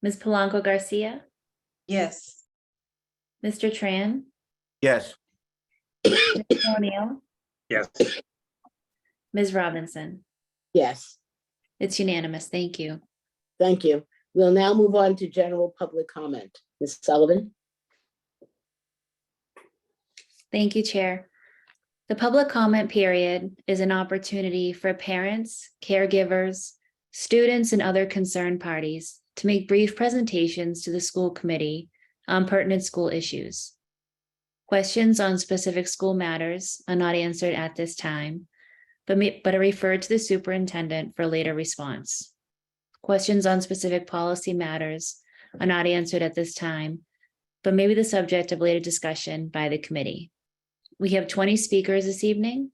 Ms. Polanco Garcia, Yes. Mr. Tran, Yes. Mr. O'Neill, Yes. Ms. Robinson. Yes, It's unanimous. Thank you. thank you. We'll now move on to general public comment. Ms. Sullivan? Thank you, Chair. The public comment period is an opportunity for parents, caregivers, students, and other concerned parties to make brief presentations to the school committee on pertinent school issues. Questions on specific school matters are not answered at this time, but are referred to the superintendent for later response. Questions on specific policy matters are not answered at this time, but may be the subject of later discussion by the committee. We have 20 speakers this evening.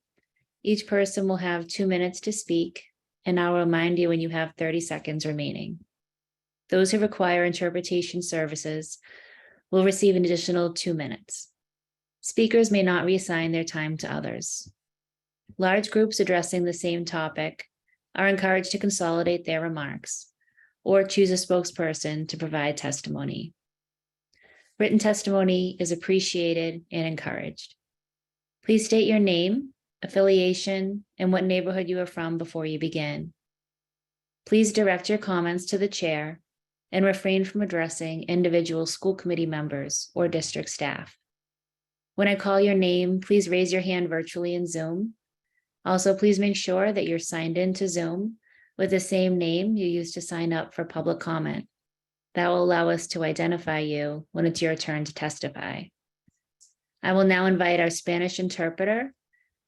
Each person will have 2 minutes to speak, and I'll remind you when you have 30 seconds remaining. Those who require interpretation services will receive an additional 2 minutes. Speakers may not reassign their time to others. Large groups addressing the same topic are encouraged to consolidate their remarks or choose a spokesperson to provide testimony. Written testimony is appreciated and encouraged. Please state your name, affiliation, and what neighborhood you are from before you begin. Please direct your comments to the chair and refrain from addressing individual school committee members or district staff. When I call your name, please raise your hand virtually in Zoom. Also, please make sure that you're signed into Zoom with the same name you used to sign up for public comment. That will allow us to identify you when it's your turn to testify. I will now invite our Spanish interpreter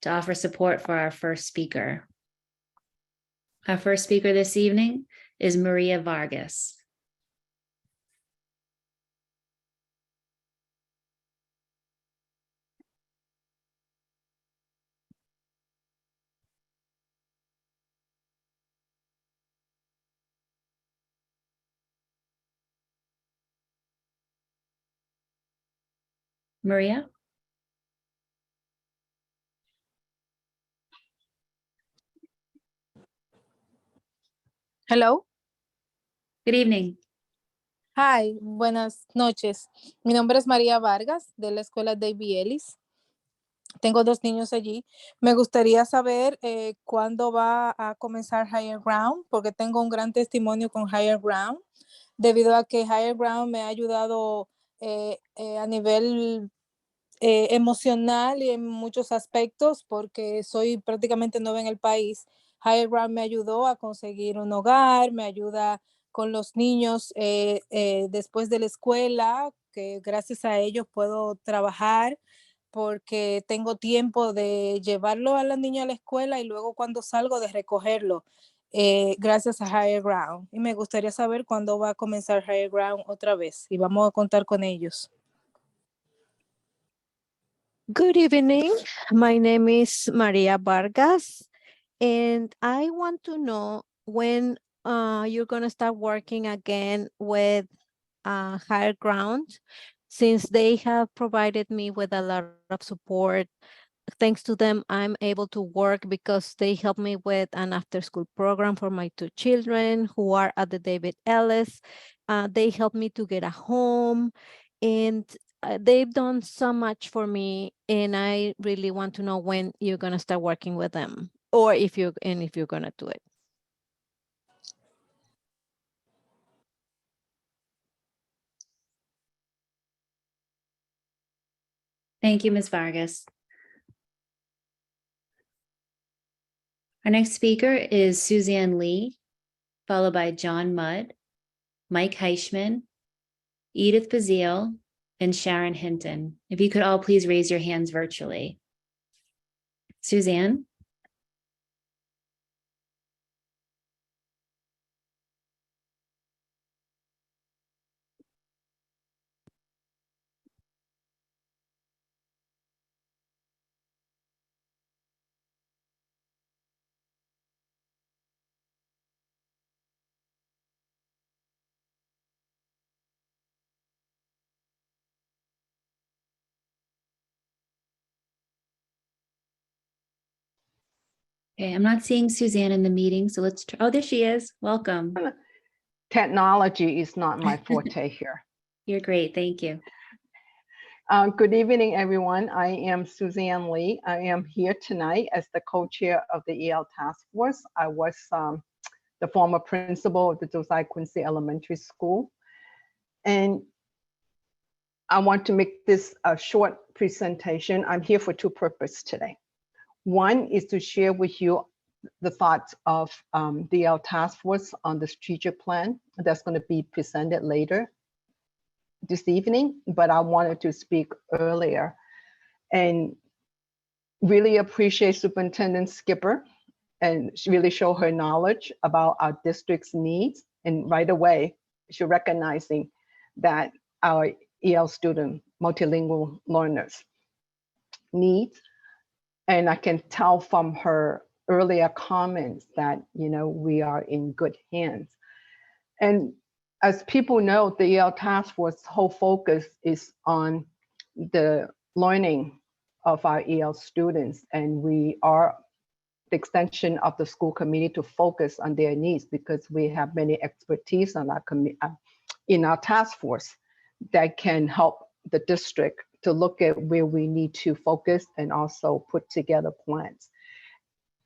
to offer support for our first speaker. Our first speaker this evening is Maria Vargas. Maria? Hello. Good evening. Hi, buenas noches. Mi nombre es María Vargas de la escuela David Ellis. Tengo 2 niños allí. Me gustaría saber cuándo va a comenzar Higher Ground, porque tengo un gran testimonio con Higher Ground, debido a que Higher Ground me ha ayudado a nivel emocional y en muchos aspectos, porque soy prácticamente nueva en el país. Higher Ground me ayudó a conseguir un hogar, me ayuda con los niños después de la escuela, que gracias a ellos puedo trabajar porque tengo tiempo de llevarlo a los niños a la escuela y luego cuando salgo de recogerlo, gracias a Higher Ground. Y me gustaría saber cuándo va a comenzar Higher Ground otra vez y vamos a contar con ellos. Good evening. My name is Maria Vargas, and I want to know when you're going to start working again with Higher Ground, since they have provided me with a lot of support. Thanks to them, I'm able to work because they help me with an after-school program for my 2 children who are at the David Ellis. They help me to get a home, and they've done so much for me, and I really want to know when you're gonna start working with them, or if you're gonna do it. Thank you, Ms. Vargas. Our next speaker is Suzanne Lee, followed by John Mudd, Mike Heichman, Edith Bazile, and Sharon Henson. If you could all please raise your hands virtually. Suzanne? Okay, I'm not seeing Suzanne in the meeting, so let's try. Oh, there she is. Welcome. Technology is not my forte here. You're great. Thank you. Good evening, everyone. I am Suzanne Lee. I am here tonight as the co-chair of the EL Task Force. I was the former principal of the Josiah Quincy Elementary School. And I want to make this a short presentation. I'm here for two purposes today. One is to share with you the thoughts of the EL Task Force on the strategic plan that's going to be presented later this evening, but I wanted to speak earlier and really appreciate Superintendent Skipper and really show her knowledge about our district's needs. And right away, she's recognizing that our EL student, multilingual learners needs. And I can tell from her earlier comments that, you know, we are in good hands. And as people know, the EL Task Force whole focus is on the learning of our EL students. And we are the extension of the school committee to focus on their needs because we have many expertise on our in our task force that can help the district to look at where we need to focus and also put together plans.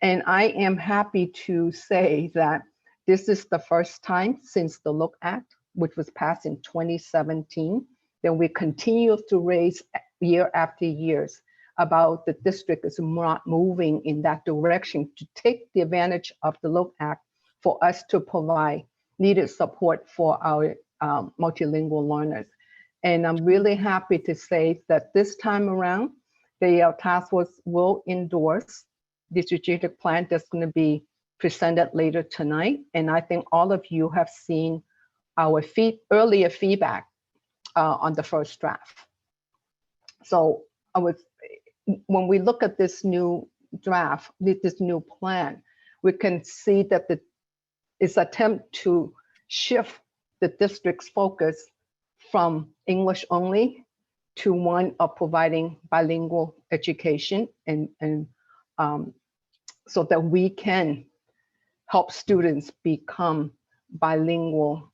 And I am happy to say that this is the first time since the Look Act, which was passed in 2017, that we continue to raise year after years about the district is not moving in that direction to take the advantage of the Look Act for us to provide needed support for our multilingual learners. And I'm really happy to say that this time around, the task force will endorse the strategic plan that's going to be presented later tonight. And I think all of you have seen our earlier feedback on the first draft. So when we look at this new draft, this new plan, we can see that it's attempt to shift the district's focus from English only to one of providing bilingual education and so that we can help students become bilingual,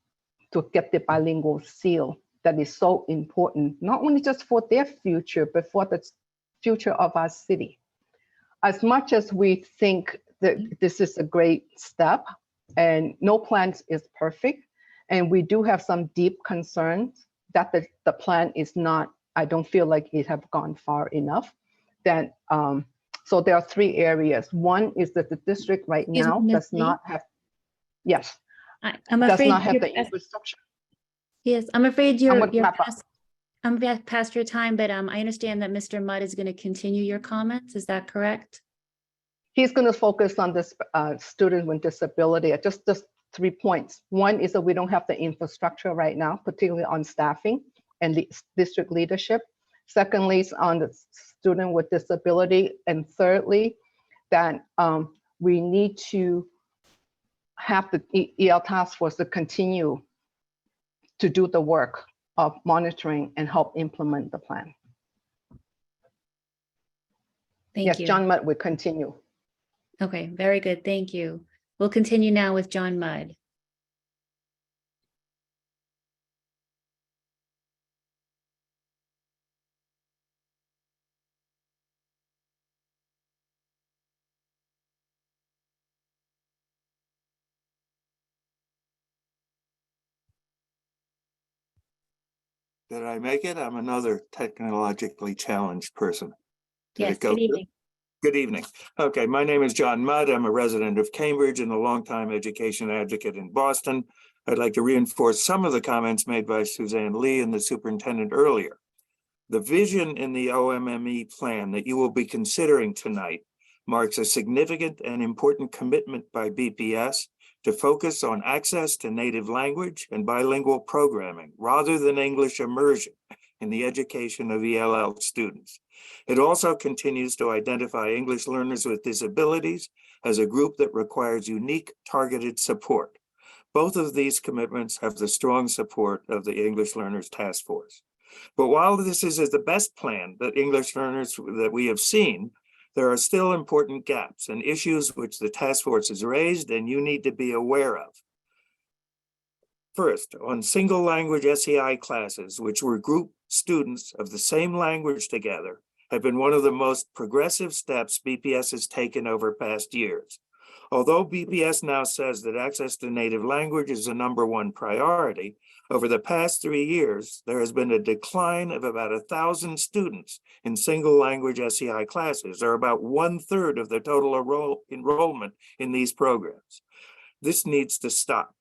to get the bilingual seal that is so important, not only just for their future, but for the future of our city. As much as we think that this is a great step, and no plan is perfect, and we do have some deep concerns that the plan is not, I don't feel like it have gone far enough. That so there are three areas. One is that the district right now does not have, yes, I'm does afraid not have the infrastructure. Yes, I'm afraid you're past your time, but I understand that Mr. Mudd is going to continue your comments. Is that correct? He's going to focus on this student with disability. Just 3 points. One is that we don't have the infrastructure right now, particularly on staffing and the district leadership. Secondly, is on the student with disability. And thirdly, that we need to have the EL Task Force to continue to do the work of monitoring and help implement the plan. Thank you. John Mudd will continue. Okay, very good. Thank you. We'll continue now with John Mudd. Did I make it? I'm another technologically challenged person. Yes, good evening. Good evening. Okay, my name is John Mudd. I'm a resident of Cambridge and a longtime education advocate in Boston. I'd like to reinforce some of the comments made by Suzanne Lee and the superintendent earlier. The vision in the OMME plan that you will be considering tonight marks a significant and important commitment by BPS to focus on access to native language and bilingual programming rather than English immersion in the education of ELL students. It also continues to identify English learners with disabilities as a group that requires unique targeted support. Both of these commitments have the strong support of the English Learners Task Force. But while this is the best plan that English learners that we have seen, there are still important gaps and issues which the task force has raised and you need to be aware of. First, on single language SEI classes, which were group students of the same language together, have been one of the most progressive steps BPS has taken over past years. Although BPS now says that access to native language is the #1 priority, over the past 3 years, there has been a decline of about 1,000 students in single language SEI classes, or about 1/3 of the total enrollment in these programs. This needs to stop.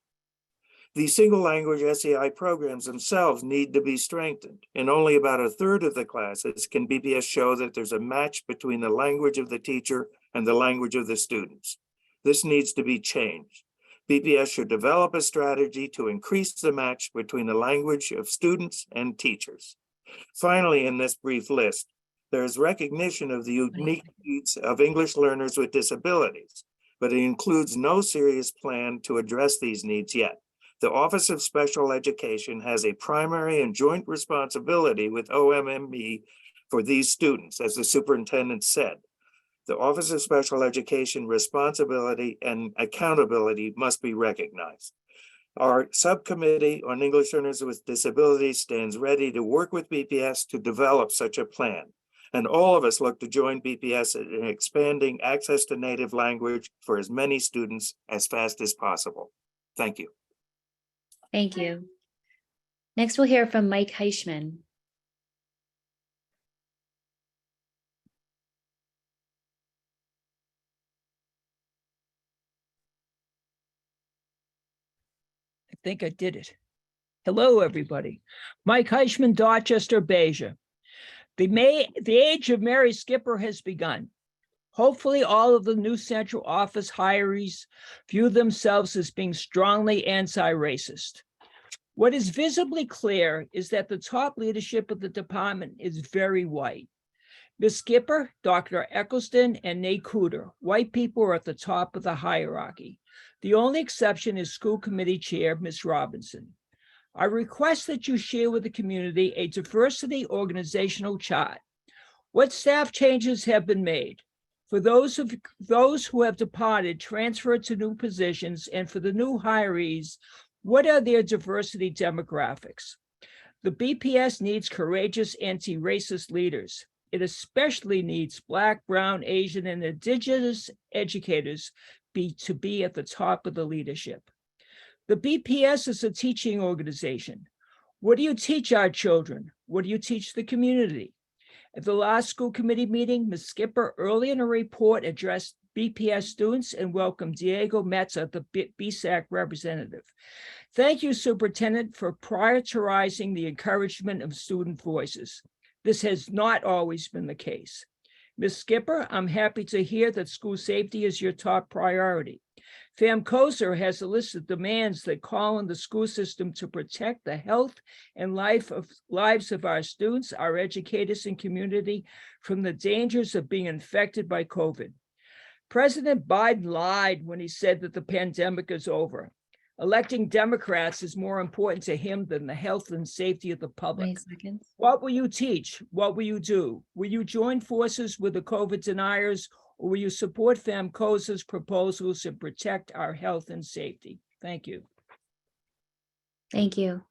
These single language SEI programs themselves need to be strengthened. In only about 1/3 of the classes can BPS show that there's a match between the language of the teacher and the language of the students. This needs to be changed. BPS should develop a strategy to increase the match between the language of students and teachers. Finally, in this brief list, there is recognition of the unique needs of English learners with disabilities, but it includes no serious plan to address these needs yet. The Office of Special Education has a primary and joint responsibility with OMME for these students, as the superintendent said. The Office of Special Education responsibility and accountability must be recognized. Our subcommittee on English learners with disabilities stands ready to work with BPS to develop such a plan. And all of us look to join BPS in expanding access to native language for as many students as fast as possible. Thank you. Thank you. Next, we'll hear from Mike Heischman. I think I did it. Hello, everybody. Mike Heischman, Dorchester, Beja. The age of Mary Skipper has begun. Hopefully, all of the new central office hirees view themselves as being strongly anti-racist. What is visibly clear is that the top leadership of the department is very white. Ms. Skipper, Dr. Eccleston, and Nate Cooter, white people are at the top of the hierarchy. The only exception is school committee chair, Ms. Robinson. I request that you share with the community a diversity organizational chart. What staff changes have been made? For those who have departed, transferred to new positions, and for the new hirees, what are their diversity demographics? The BPS needs courageous anti-racist leaders. It especially needs Black, Brown, Asian, and Indigenous educators to be at the top of the leadership. The BPS is a teaching organization. What do you teach our children? What do you teach the community? At the last school committee meeting, Ms. Skipper early in her report addressed BPS students and welcomed Diego Metza, the BSAC representative. Thank you, Superintendent, for prioritizing the encouragement of student voices. This has not always been the case. Ms. Skipper, I'm happy to hear that school safety is your top priority. FAMCOSA has a list of demands that call on the school system to protect the health and lives of our students, our educators, and community from the dangers of being infected by COVID. President Biden lied when he said that the pandemic is over. Electing Democrats is more important to him than the health and safety of the public. What will you teach? What will you do? Will you join forces with the COVID deniers, or will you support FAMCOSA's proposals to protect our health and safety? Thank you. Thank you.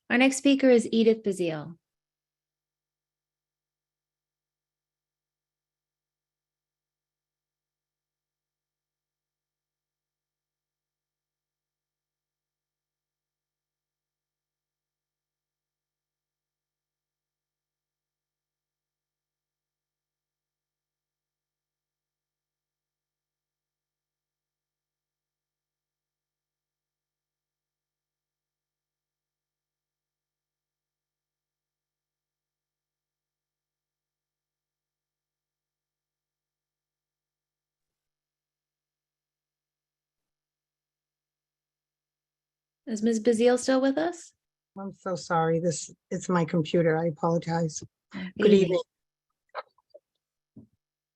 Our next speaker is Edith Bazile. Is Ms. Bazile still with us? I'm so sorry. It's my computer. I apologize. Good Good evening.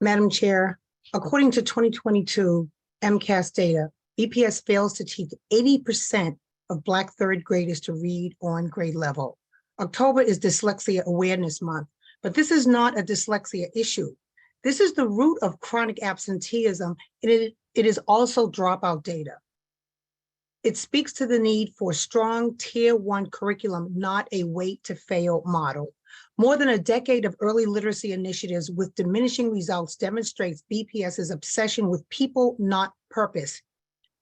Madam Chair, according to 2022 MCAS data, BPS fails to teach 80% of Black third graders to read on grade level. October is Dyslexia Awareness Month, but this is not a dyslexia issue. This is the root of chronic absenteeism, and it is also dropout data. It speaks to the need for strong Tier 1 curriculum, not a wait to fail model. More than a decade of early literacy initiatives with diminishing results demonstrates BPS's obsession with people, not purpose,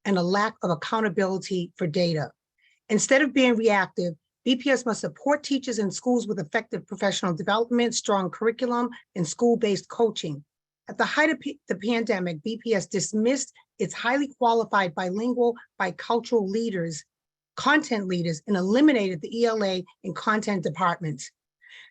and a lack of accountability for data. Instead of being reactive, BPS must support teachers in schools with effective professional development, strong curriculum, and school-based coaching. At the height of the pandemic, BPS dismissed its highly qualified bilingual, bicultural leaders, content leaders, and eliminated the ELA and content departments.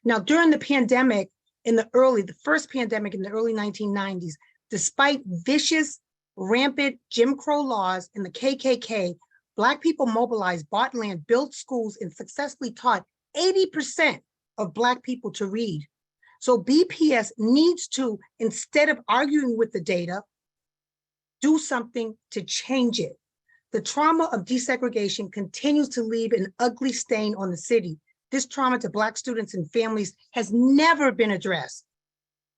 Now, during the pandemic, the first pandemic in the early 1990s, despite vicious, rampant Jim Crow laws and the KKK, Black people mobilized, bought land, built schools, and successfully taught 80% of Black people to read. So BPS needs to, instead of arguing with the data, do something to change it. The trauma of desegregation continues to leave an ugly stain on the city. This trauma to Black students and families has never been addressed.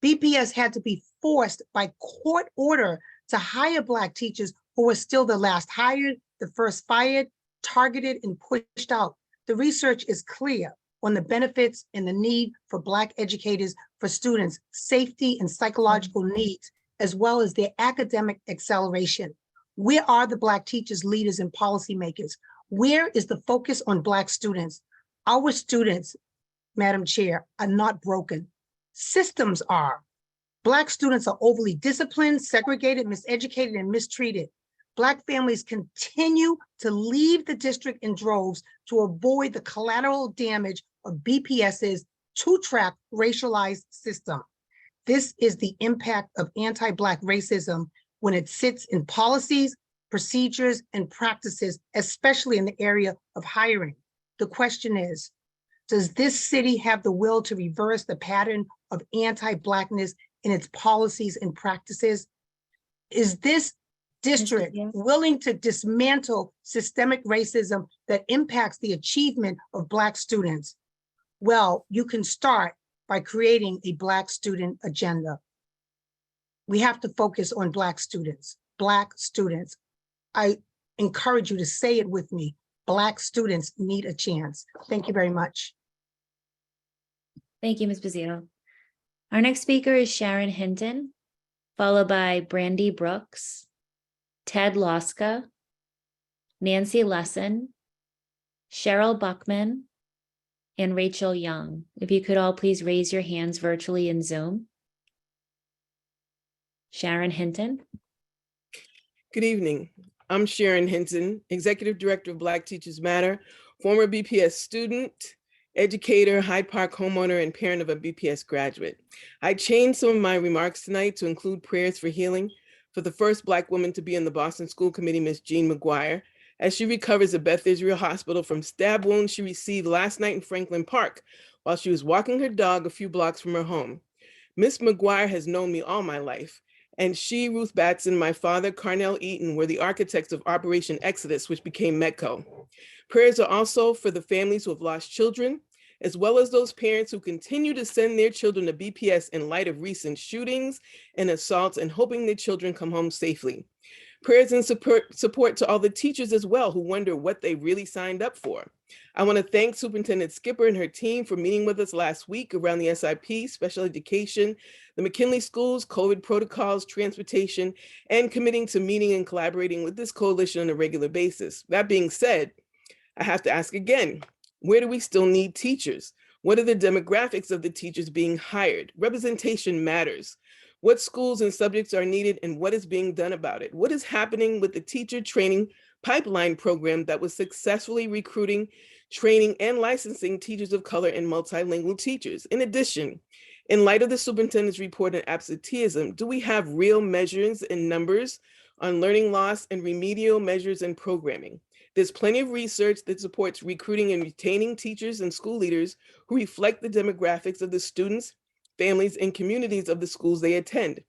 BPS had to be forced by court order to hire Black teachers who were still the last hired, the first fired, targeted, and pushed out. The research is clear on the benefits and the need for Black educators for students' safety and psychological needs, as well as their academic acceleration. Where are the Black teachers, leaders, and policymakers? Where is the focus on Black students? Our students, Madam Chair, are not broken. Systems are. Black students are overly disciplined, segregated, miseducated, and mistreated. Black families continue to leave the district in droves to avoid the collateral damage of BPS's two-track racialized system. This is the impact of anti-Black racism when it sits in policies, procedures, and practices, especially in the area of hiring. The question is, does this city have the will to reverse the pattern of anti-Blackness in its policies and practices? Is this district willing to dismantle systemic racism that impacts the achievement of Black students? Well, you can start by creating a Black student agenda. We have to focus on Black students. Black students. I encourage you to say it with me. Black students need a chance. Thank you very much. Thank you, Ms. Bazile. Our next speaker is Sharon Henson, followed by Brandy Brooks, Ted Loska, Nancy Lesson, Cheryl Buckman, and Rachel Young. If you could all please raise your hands virtually in Zoom. Sharon Henson. Good evening. I'm Sharon Henson, Executive Director of Black Teachers Matter, former BPS student, educator, Hyde Park homeowner, and parent of a BPS graduate. I changed some of my remarks tonight to include prayers for healing for the first Black woman to be in the Boston School Committee, Ms. Jean McGuire, as she recovers at Beth Israel Hospital from stab wounds she received last night in Franklin Park while she was walking her dog a few blocks from her home. Ms. McGuire has known me all my life, and she, Ruth Batson, my father, Carnell Eaton, were the architects of Operation Exodus, which became Metco. Prayers are also for the families who have lost children, as well as those parents who continue to send their children to BPS in light of recent shootings and assaults and hoping their children come home safely. Prayers and support to all the teachers as well who wonder what they really signed up for. I want to thank Superintendent Skipper and her team for meeting with us last week around the SIP, special education, the McKinley schools, COVID protocols, transportation, and committing to meeting and collaborating with this coalition on a regular basis. That being said, I have to ask again, where do we still need teachers? What are the demographics of the teachers being hired? Representation matters. What schools and subjects are needed and what is being done about it? What is happening with the teacher training pipeline program that was successfully recruiting, training, and licensing teachers of color and multilingual teachers? In addition, in light of the superintendent's report on absenteeism, do we have real measures and numbers on learning loss and remedial measures and programming? There's plenty of research that supports recruiting and retaining teachers and school leaders who reflect the demographics of the students, families, and communities of the schools they attend.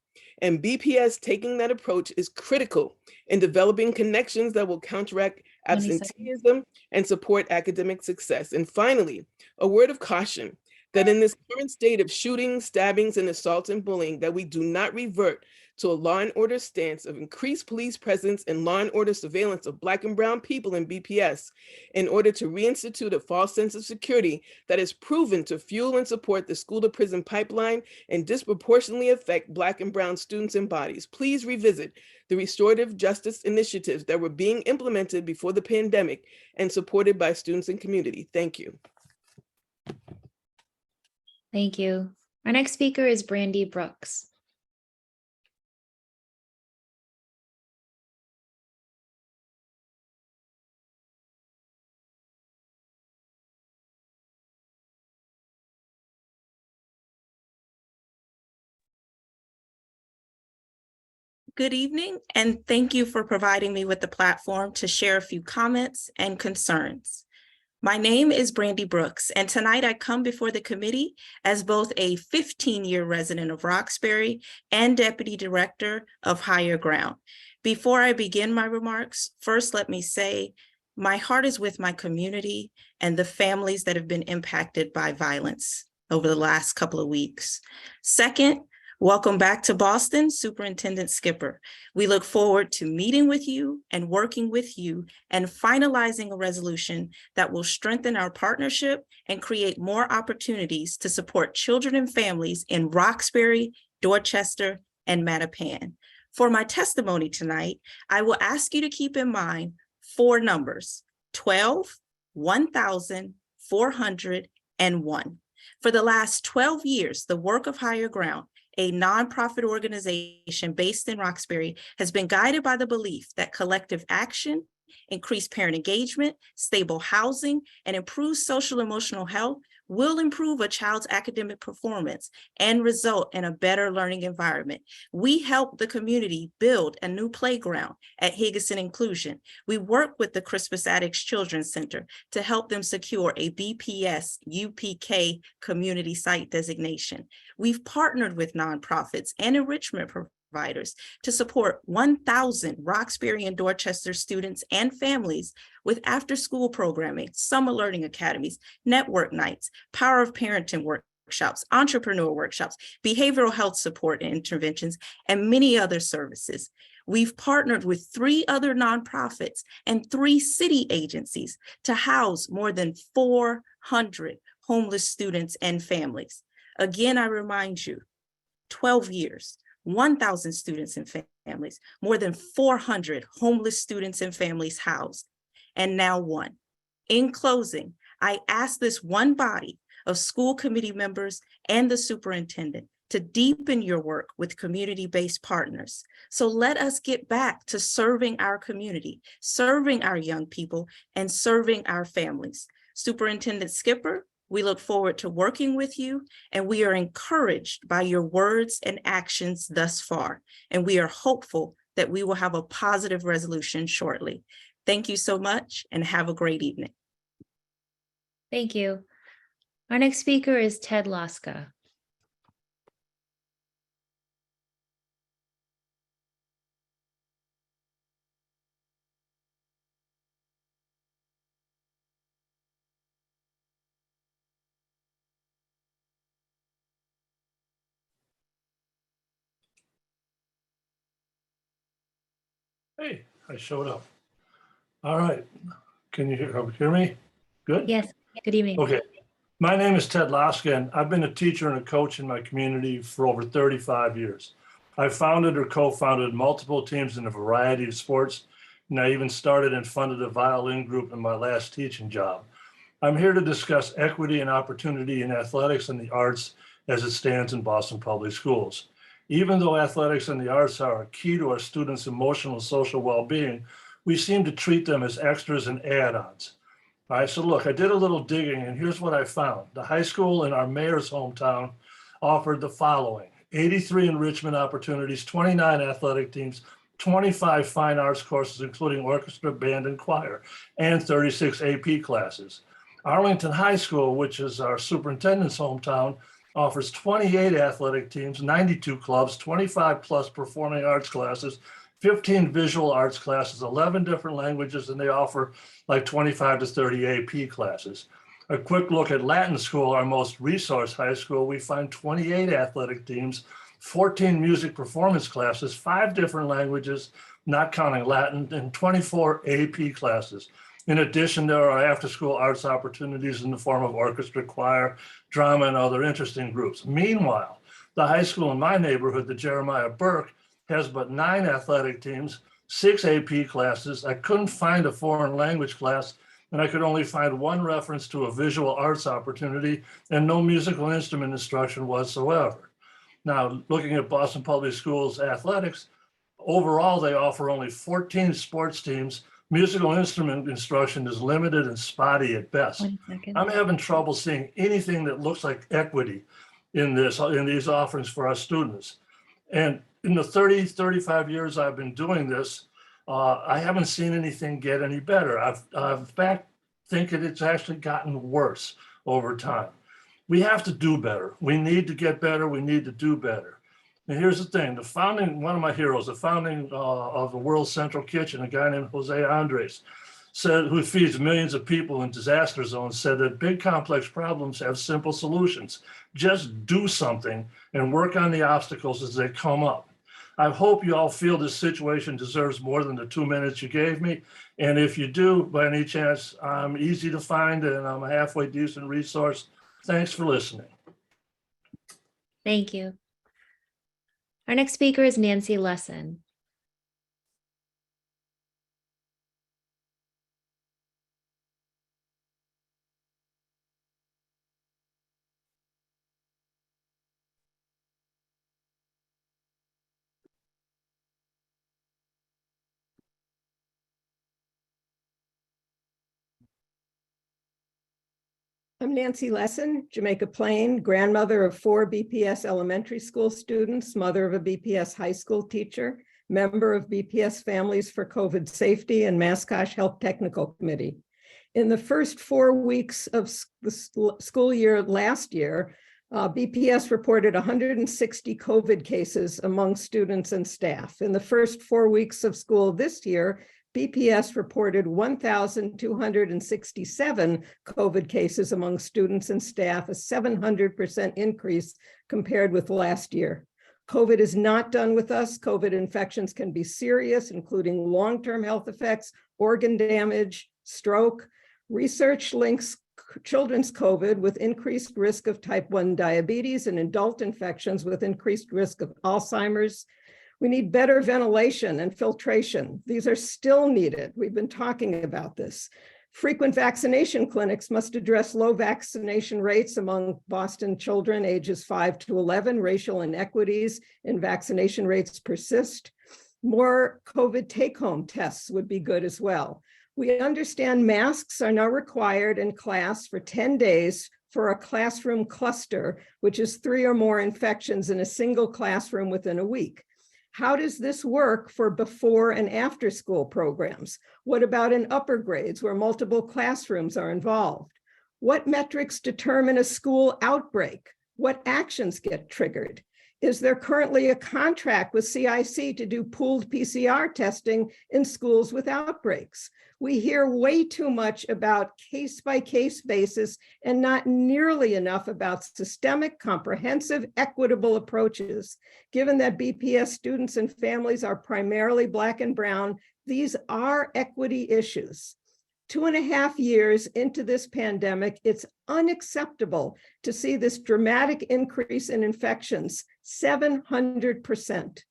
And BPS taking that approach is critical in developing connections that will counteract 20 seconds. absenteeism and support academic success. And finally, a word of caution that in this current state of shootings, stabbings, and assaults and bullying, that we do not revert to a law and order stance of increased police presence and law and order surveillance of Black and brown people in BPS in order to reinstitute a false sense of security that is proven to fuel and support the school to prison pipeline and disproportionately affect Black and brown students and bodies. Please revisit the restorative justice initiatives that were being implemented before the pandemic and supported by students and community. Thank you. Thank you. Our next speaker is Brandy Brooks. Good evening, and thank you for providing me with the platform to share a few comments and concerns. My name is Brandy Brooks, and tonight I come before the committee as both a 15-year resident of Roxbury and Deputy Director of Higher Ground. Before I begin my remarks, first let me say my heart is with my community and the families that have been impacted by violence over the last couple of weeks. Second, welcome back to Boston, Superintendent Skipper. We look forward to meeting with you and working with you and finalizing a resolution that will strengthen our partnership and create more opportunities to support children and families in Roxbury, Dorchester, and Mattapan. For my testimony tonight, I will ask you to keep in mind 4 numbers: 12, 1,401. For the last 12 years, the work of Higher Ground, a nonprofit organization based in Roxbury, has been guided by the belief that collective action, increased parent engagement, stable housing, and improved social emotional health will improve a child's academic performance and result in a better learning environment. We help the community build a new playground at Higgison Inclusion. We work with the Crispus Attucks Children's Center to help them secure a BPS UPK community site designation. We've partnered with nonprofits and enrichment providers to support 1,000 Roxbury and Dorchester students and families with after-school programming, summer learning academies, network nights, power of parenting workshops, entrepreneur workshops, behavioral health support and interventions, and many other services. We've partnered with 3 other nonprofits and 3 city agencies to house more than 400 homeless students and families. Again, I remind you, 12 years, 1,000 students and families, more than 400 homeless students and families housed, and now 1. In closing, I ask this one body of school committee members and the superintendent to deepen your work with community-based partners. So let us get back to serving our community, serving our young people, and serving our families. Superintendent Skipper, we look forward to working with you, and we are encouraged by your words and actions thus far, and we are hopeful that we will have a positive resolution shortly. Thank you so much, and have a great evening. Thank you. Our next speaker is Ted Laska. Hey, I showed up. All right. Can you hear me? Good? Yes, good evening. Okay. My name is Ted Laska, and I've been a teacher and a coach in my community for over 35 years. I've founded or co-founded multiple teams in a variety of sports, and I even started and funded a violin group in my last teaching job. I'm here to discuss equity and opportunity in athletics and the arts as it stands in Boston Public Schools. Even though athletics and the arts are a key to our students' emotional and social well-being, we seem to treat them as extras and add-ons. All right, so look, I did a little digging, and here's what I found. The high school in our mayor's hometown offered the following: 83 enrichment opportunities, 29 athletic teams, 25 fine arts courses, including orchestra, band, and choir, and 36 AP classes. Arlington High School, which is our superintendent's hometown, offers 28 athletic teams, 92 clubs, 25 plus performing arts classes, 15 visual arts classes, 11 different languages, and they offer like 25 to 30 AP classes. A quick look at Latin School, our most resource high school, we find 28 athletic teams, 14 music performance classes, 5 different languages, not counting Latin, and 24 AP classes. In addition, there are after-school arts opportunities in the form of orchestra, choir, drama, and other interesting groups. Meanwhile, the high school in my neighborhood, the Jeremiah Burke, has but 9 athletic teams, 6 AP classes. I couldn't find a foreign language class, and I could only find 1 reference to a visual arts opportunity and no musical instrument instruction whatsoever. Now, looking at Boston Public Schools athletics, overall, they offer only 14 sports teams. Musical instrument instruction is limited and spotty at best. I'm having trouble seeing anything that looks like equity in these offerings for our students. And in the 35 years I've been doing this, I haven't seen anything get any better. I've in fact think that it's actually gotten worse over time. We have to do better. We need to get better. We need to do better. And here's the thing, one of my heroes, the founding of the World Central Kitchen, a guy named Jose Andres, who feeds millions of people in disaster zones, said that big complex problems have simple solutions. Just do something and work on the obstacles as they come up. I hope you all feel this situation deserves more than the 2 minutes you gave me. And if you do, by any chance, I'm easy to find and I'm a halfway decent resource. Thanks for listening. Thank you. Our next speaker is Nancy Lesson. I'm Nancy Lesson, Jamaica Plain, grandmother of 4 BPS elementary school students, mother of a BPS high school teacher, member of BPS Families for COVID Safety and Mascosh Health Technical Committee. In the first 4 weeks of the school year last year, BPS reported 160 COVID cases among students and staff. In the first 4 weeks of school this year, BPS reported 1,267 COVID cases among students and staff, a 700% increase compared with last year. COVID is not done with us. COVID infections can be serious, including long-term health effects, organ damage, stroke. Research links children's COVID with increased risk of type 1 diabetes and adult infections with increased risk of Alzheimer's. We need better ventilation and filtration. These are still needed. We've been talking about this. Frequent vaccination clinics must address low vaccination rates among Boston children ages 5 to 11. Racial inequities in vaccination rates persist. More COVID take-home tests would be good as well. We understand masks are now required in class for 10 days for a classroom cluster, which is 3 or more infections in a single classroom within a week. How does this work for before and after school programs? What about in upper grades where multiple classrooms are involved? What metrics determine a school outbreak? What actions get triggered? Is there currently a contract with CIC to do pooled PCR testing in schools with outbreaks? We hear way too much about case-by-case basis and not nearly enough about systemic, comprehensive, equitable approaches. Given that BPS students and families are primarily Black and Brown, these are equity issues. 2.5 years into this pandemic, it's unacceptable to see this dramatic increase in infections, 700%.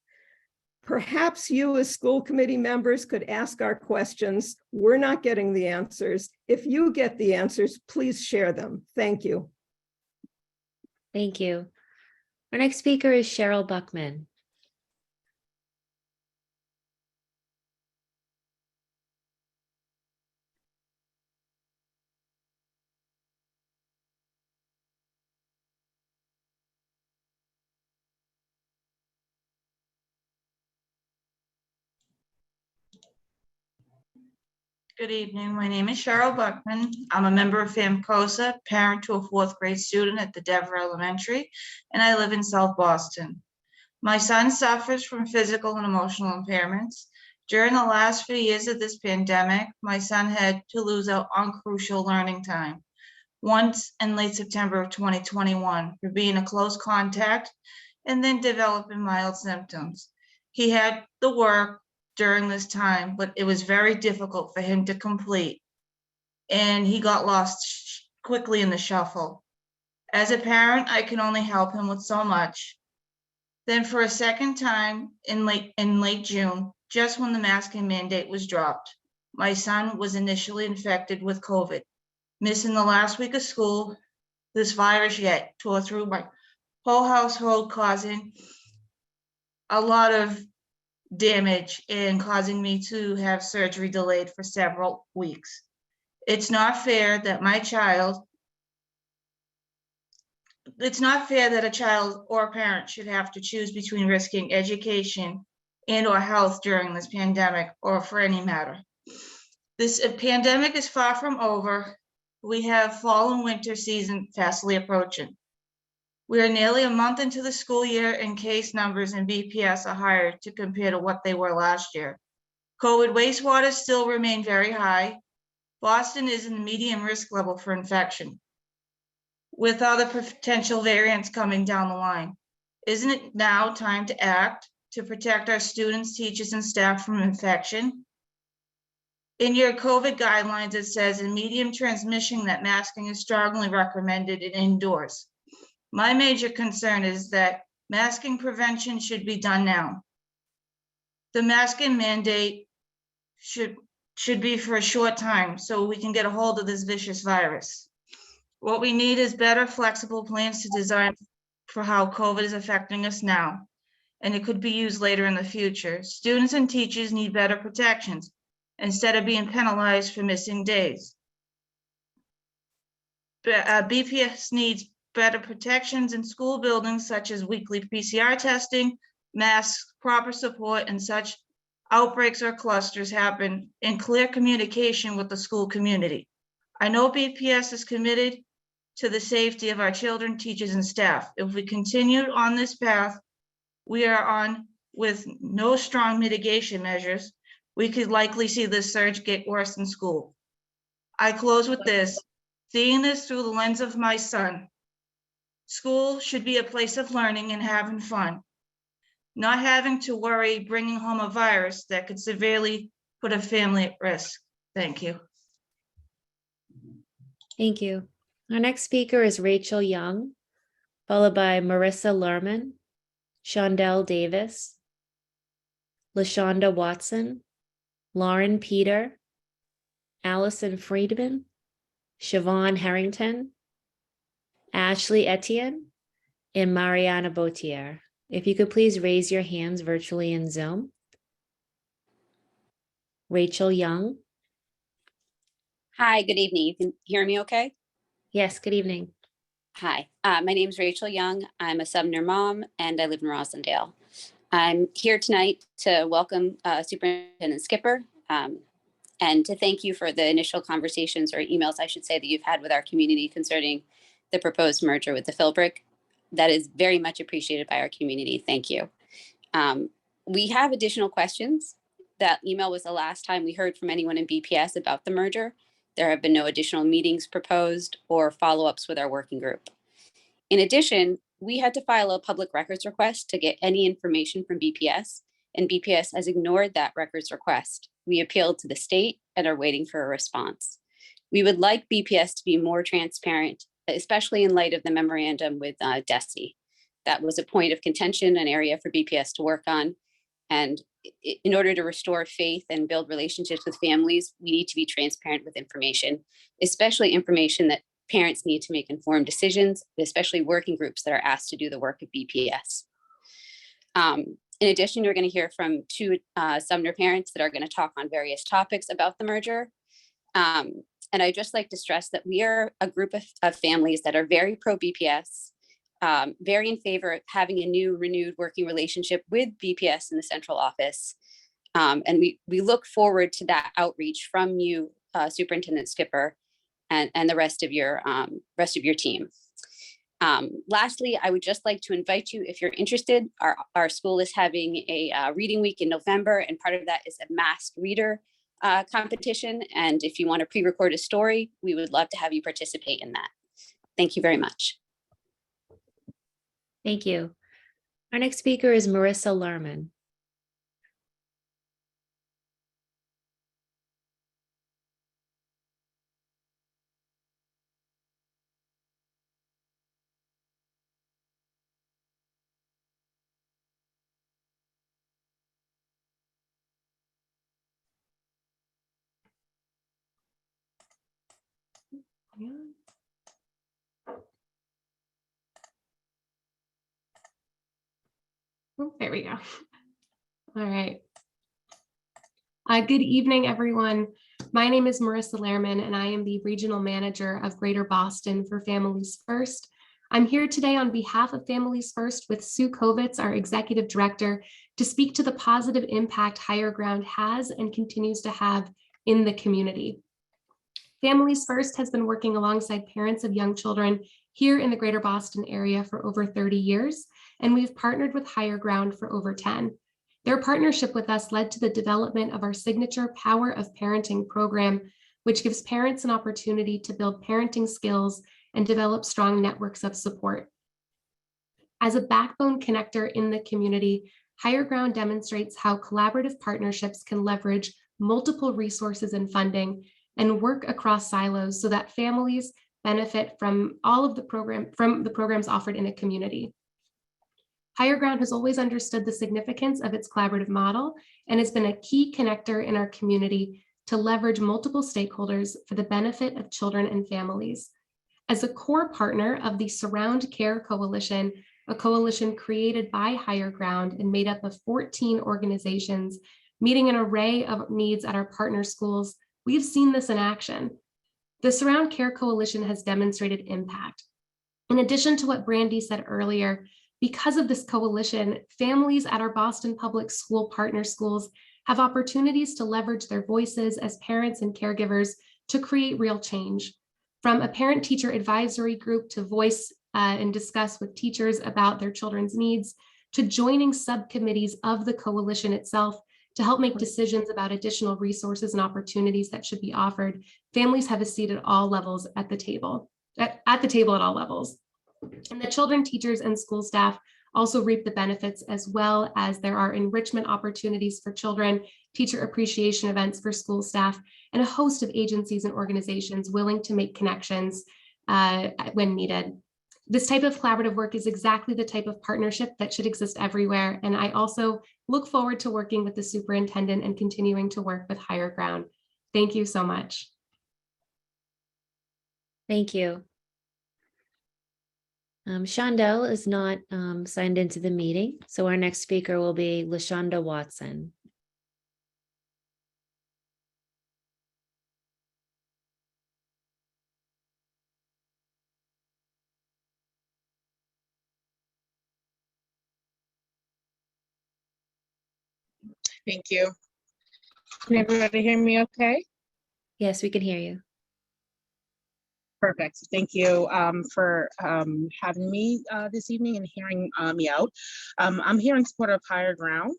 Perhaps you as school committee members could ask our questions. We're not getting the answers. If you get the answers, please share them. Thank you. Thank you. Our next speaker is Cheryl Buckman. Good evening. My name is Cheryl Buckman. I'm a member of FAMCOSA, parent to a fourth grade student at the Denver Elementary, and I live in South Boston. My son suffers from physical and emotional impairments. During the last few years of this pandemic, my son had to lose out on crucial learning time. Once in late September of 2021 for being a close contact and then developing mild symptoms. He had the work during this time, but it was very difficult for him to complete. And he got lost quickly in the shuffle. As a parent, I can only help him with so much. Then for a second time in late June, just when the masking mandate was dropped, my son was initially infected with COVID. Missing the last week of school, this virus yet tore through my whole household, causing a lot of damage and causing me to have surgery delayed for several weeks. It's not fair that a child or a parent should have to choose between risking education and or health during this pandemic, or for any matter. This pandemic is far from over. We have fall and winter season fastly approaching. We are nearly a month into the school year and case numbers in BPS are higher to compare to what they were last year. COVID wastewater still remain very high. Boston is in the medium risk level for infection, with other potential variants coming down the line. Isn't it now time to act to protect our students, teachers, and staff from infection? In your COVID guidelines, it says in medium transmission that masking is strongly recommended in indoors. My major concern is that masking prevention should be done now. The masking mandate should be for a short time so we can get a hold of this vicious virus. What we need is better flexible plans to design for how COVID is affecting us now, and it could be used later in the future. Students and teachers need better protections instead of being penalized for missing days. BPS needs better protections in school buildings, such as weekly PCR testing, masks, proper support, and such outbreaks or clusters happen in clear communication with the school community. I know BPS is committed to the safety of our children, teachers, and staff. If we continue on this path we are on with no strong mitigation measures, we could likely see this surge get worse in school. I close with this, seeing this through the lens of my son. School should be a place of learning and having fun, not having to worry bringing home a virus that could severely put a family at risk. Thank you. Thank you. Our next speaker is Rachel Young, followed by Marissa Lerman, Shondell Davis, LaShonda Watson, Lauren Peter, Allison Friedman, Siobhan Harrington, Ashley Etienne, and Mariana Bautier. If you could please raise your hands virtually in Zoom. Rachel Young. Hi, good evening. You can hear me okay? Yes, good evening. Hi, my name is Rachel Young. I'm a Sumner mom and I live in Rosendale. I'm here tonight to welcome Superintendent Skipper and to thank you for the initial conversations, or emails, I should say, that you've had with our community concerning the proposed merger with the Philbrick. That is very much appreciated by our community. Thank you. We have additional questions. That email was the last time we heard from anyone in BPS about the merger. There have been no additional meetings proposed or follow-ups with our working group. In addition, we had to file a public records request to get any information from BPS, and BPS has ignored that records request. We appealed to the state and are waiting for a response. We would like BPS to be more transparent, especially in light of the memorandum with DESE. That was a point of contention, an area for BPS to work on. And in order to restore faith and build relationships with families, we need to be transparent with information, especially information that parents need to make informed decisions, especially working groups that are asked to do the work of BPS. In addition, you're going to hear from two Sumner parents that are going to talk on various topics about the merger. And I'd just like to stress that we are a group of families that are very pro-BPS, very in favor of having a new renewed working relationship with BPS in the central office. And we look forward to that outreach from you, Superintendent Skipper, and the rest of your team. Lastly, I would just like to invite you, if you're interested, our school is having a reading week in November, and part of that is a masked reader competition. And if you want to pre-record a story, we would love to have you participate in that. Thank you very much. Thank you. Our next speaker is Marissa Lerman. Oh, there we go. All right. Good evening, everyone. My name is Marissa Lerman, and I am the Regional Manager of Greater Boston for Families First. I'm here today on behalf of Families First with Sue Kovitz, our Executive Director, to speak to the positive impact Higher Ground has and continues to have in the community. Families First has been working alongside parents of young children here in the Greater Boston area for over 30 years, and we've partnered with Higher Ground for over 10. Their partnership with us led to the development of our signature Power of Parenting program, which gives parents an opportunity to build parenting skills and develop strong networks of support. As a backbone connector in the community, Higher Ground demonstrates how collaborative partnerships can leverage multiple resources and funding and work across silos so that families benefit from all of the programs offered in a community. Higher Ground has always understood the significance of its collaborative model and has been a key connector in our community to leverage multiple stakeholders for the benefit of children and families. As a core partner of the Surround Care Coalition, a coalition created by Higher Ground and made up of 14 organizations meeting an array of needs at our partner schools, we've seen this in action. The Surround Care Coalition has demonstrated impact. In addition to what Brandy said earlier, because of this coalition, families at our Boston Public School partner schools have opportunities to leverage their voices as parents and caregivers to create real change. From a parent-teacher advisory group to voice and discuss with teachers about their children's needs, to joining subcommittees of the coalition itself to help make decisions about additional resources and opportunities that should be offered, families have a seat at all levels at the table at all levels. And the children, teachers, and school staff also reap the benefits, as well as there are enrichment opportunities for children, teacher appreciation events for school staff, and a host of agencies and organizations willing to make connections when needed. This type of collaborative work is exactly the type of partnership that should exist everywhere. And I also look forward to working with the superintendent and continuing to work with Higher Ground. Thank you so much. Thank you. Shondell is not signed into the meeting, so our next speaker will be LaShonda Watson. Thank you. Can everybody hear me okay? Yes, we can hear you. Perfect. Thank you for having me this evening and hearing me out. I'm here in support of Higher Ground.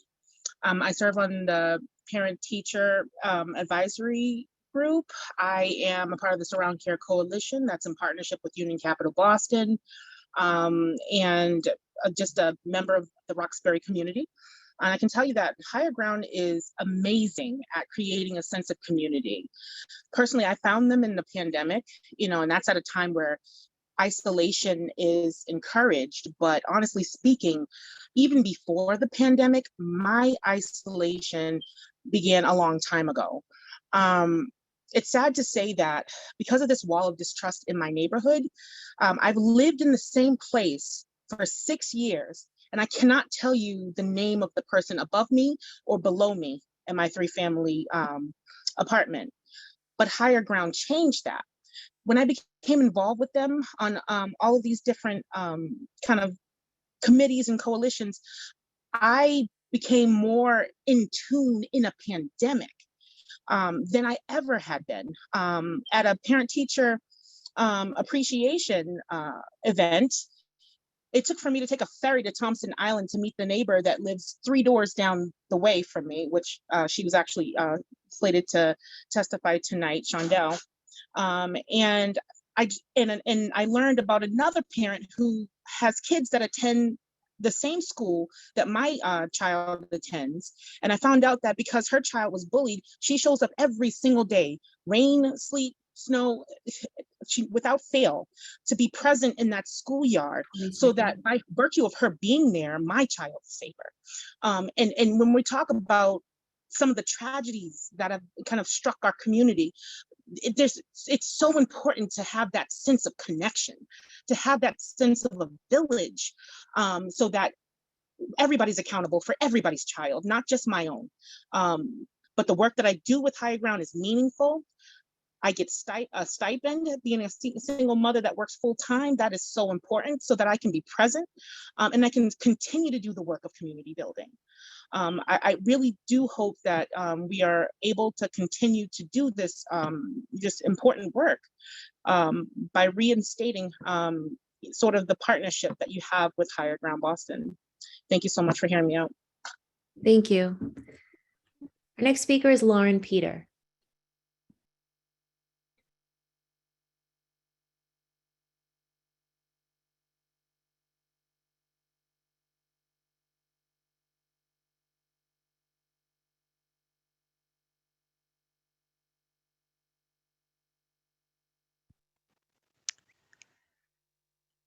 I serve on the parent-teacher advisory group. I am a part of the Surround Care Coalition that's in partnership with Union Capital Boston, and just a member of the Roxbury community. And I can tell you that Higher Ground is amazing at creating a sense of community. Personally, I found them in the pandemic, and that's at a time where isolation is encouraged. But honestly speaking, even before the pandemic, my isolation began a long time ago. It's sad to say that because of this wall of distrust in my neighborhood, I've lived in the same place for 6 years. And I cannot tell you the name of the person above me or below me in my 3-family apartment. But Higher Ground changed that. When I became involved with them on all of these different kind of committees and coalitions, I became more in tune in a pandemic than I ever had been. At a parent-teacher appreciation event, it took for me to take a ferry to Thompson Island to meet the neighbor that lives 3 doors down the way from me, which she was actually slated to testify tonight, Shondell. And I learned about another parent who has kids that attend the same school that my child attends. And I found out that because her child was bullied, she shows up every single day, rain, sleet, snow, without fail, to be present in that schoolyard, so that by virtue of her being there, my child is safer. And when we talk about some of the tragedies that have kind of struck our community, it's so important to have that sense of connection, to have that sense of a village, so that everybody's accountable for everybody's child, not just my own. But the work that I do with Higher Ground is meaningful. I get a stipend being a single mother that works full time. That is so important, so that I can be present, and I can continue to do the work of community building. I really do hope that we are able to continue to do this important work by reinstating sort of the partnership that you have with Higher Ground Boston. Thank you so much for hearing me out. Thank you. Our next speaker is Lauren Peter.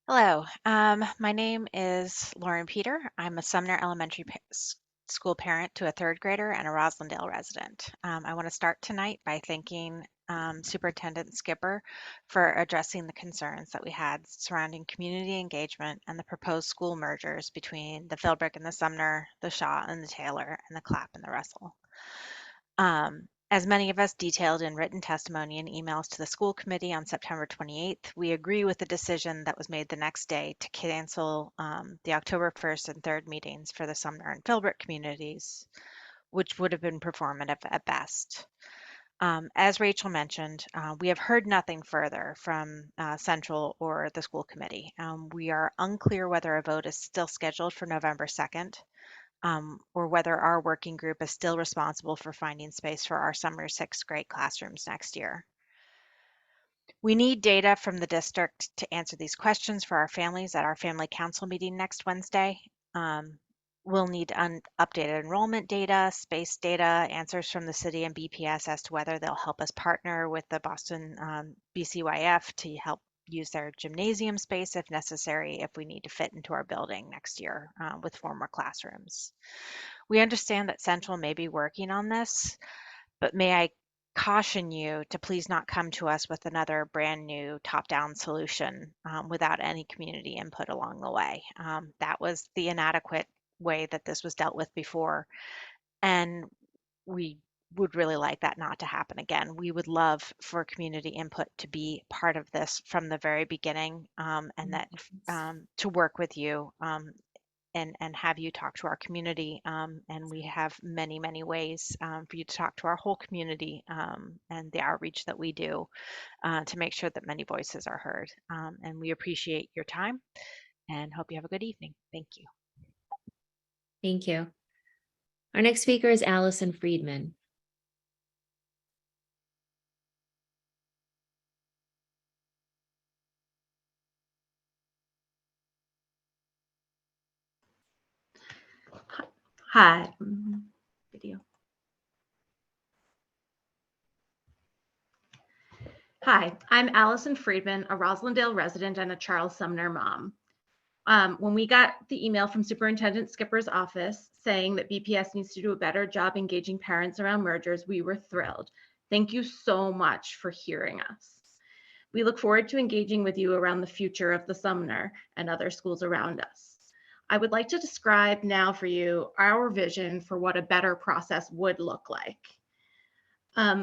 Hello, my name is Lauren Peter. I'm a Sumner Elementary School parent to a 3rd grader and a Roslindale resident. I want to start tonight by thanking Superintendent Skipper for addressing the concerns that we had surrounding community engagement and the proposed school mergers between the Philbrook and the Sumner, the Shaw and the Taylor, and the Clapp and the Russell. As many of us detailed in written testimony and emails to the school committee on September 28th, we agree with the decision that was made the next day to cancel the October 1st and 3rd meetings for the Sumner and Philbrook communities, which would have been performative at best. As Rachel mentioned, we have heard nothing further from Central or the school committee. We are unclear whether a vote is still scheduled for November 2nd. Or whether our working group is still responsible for finding space for our summer 6th grade classrooms next year. We need data from the district to answer these questions for our families at our family council meeting next Wednesday. We'll need updated enrollment data, space data, answers from the city and BPS as to whether they'll help us partner with the Boston BCYF to help use their gymnasium space if necessary, if we need to fit into our building next year with 4 more classrooms. We understand that Central may be working on this, but may I caution you to please not come to us with another brand new top-down solution without any community input along the way. That was the inadequate way that this was dealt with before, and we would really like that not to happen again. We would love for community input to be part of this from the very beginning, and that to work with you and have you talk to our community. And we have many, many ways for you to talk to our whole community and the outreach that we do to make sure that many voices are heard. And we appreciate your time and hope you have a good evening. Thank you. Thank you. Our next speaker is Allison Friedman. Hi. Video. Hi, I'm Allison Friedman, a Roslindale resident and a Charles Sumner mom. When we got the email from Superintendent Skipper's office saying that BPS needs to do a better job engaging parents around mergers, we were thrilled. Thank you so much for hearing us. We look forward to engaging with you around the future of the Sumner and other schools around us. I would like to describe now for you our vision for what a better process would look like.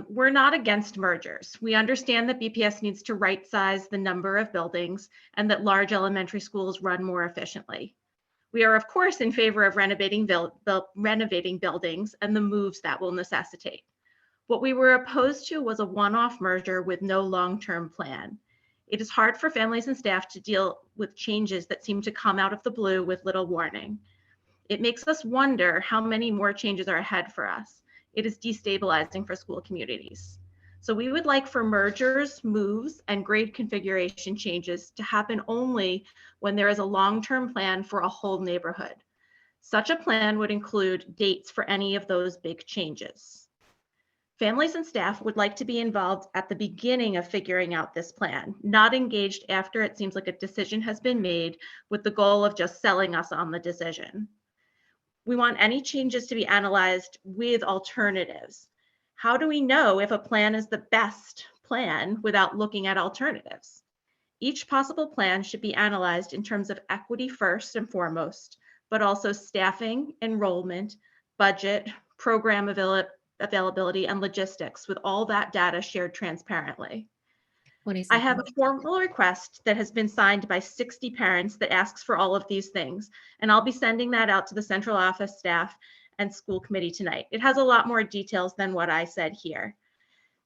We're not against mergers. We understand that BPS needs to right size the number of buildings and that large elementary schools run more efficiently. We are, of course, in favor of renovating buildings and the moves that will necessitate. What we were opposed to was a one-off merger with no long-term plan. It is hard for families and staff to deal with changes that seem to come out of the blue with little warning. It makes us wonder how many more changes are ahead for us. It is destabilizing for school communities. So we would like for mergers, moves, and grade configuration changes to happen only when there is a long-term plan for a whole neighborhood. Such a plan would include dates for any of those big changes. Families and staff would like to be involved at the beginning of figuring out this plan, not engaged after it seems like a decision has been made with the goal of just selling us on the decision. We want any changes to be analyzed with alternatives. How do we know if a plan is the best plan without looking at alternatives? Each possible plan should be analyzed in terms of equity first and foremost, but also staffing, enrollment, budget, program availability, and logistics, with all that data shared transparently. I have a formal request that has been signed by 60 parents that asks for all of these things, and I'll be sending that out to the central office staff and school committee tonight. It has a lot more details than what I said here.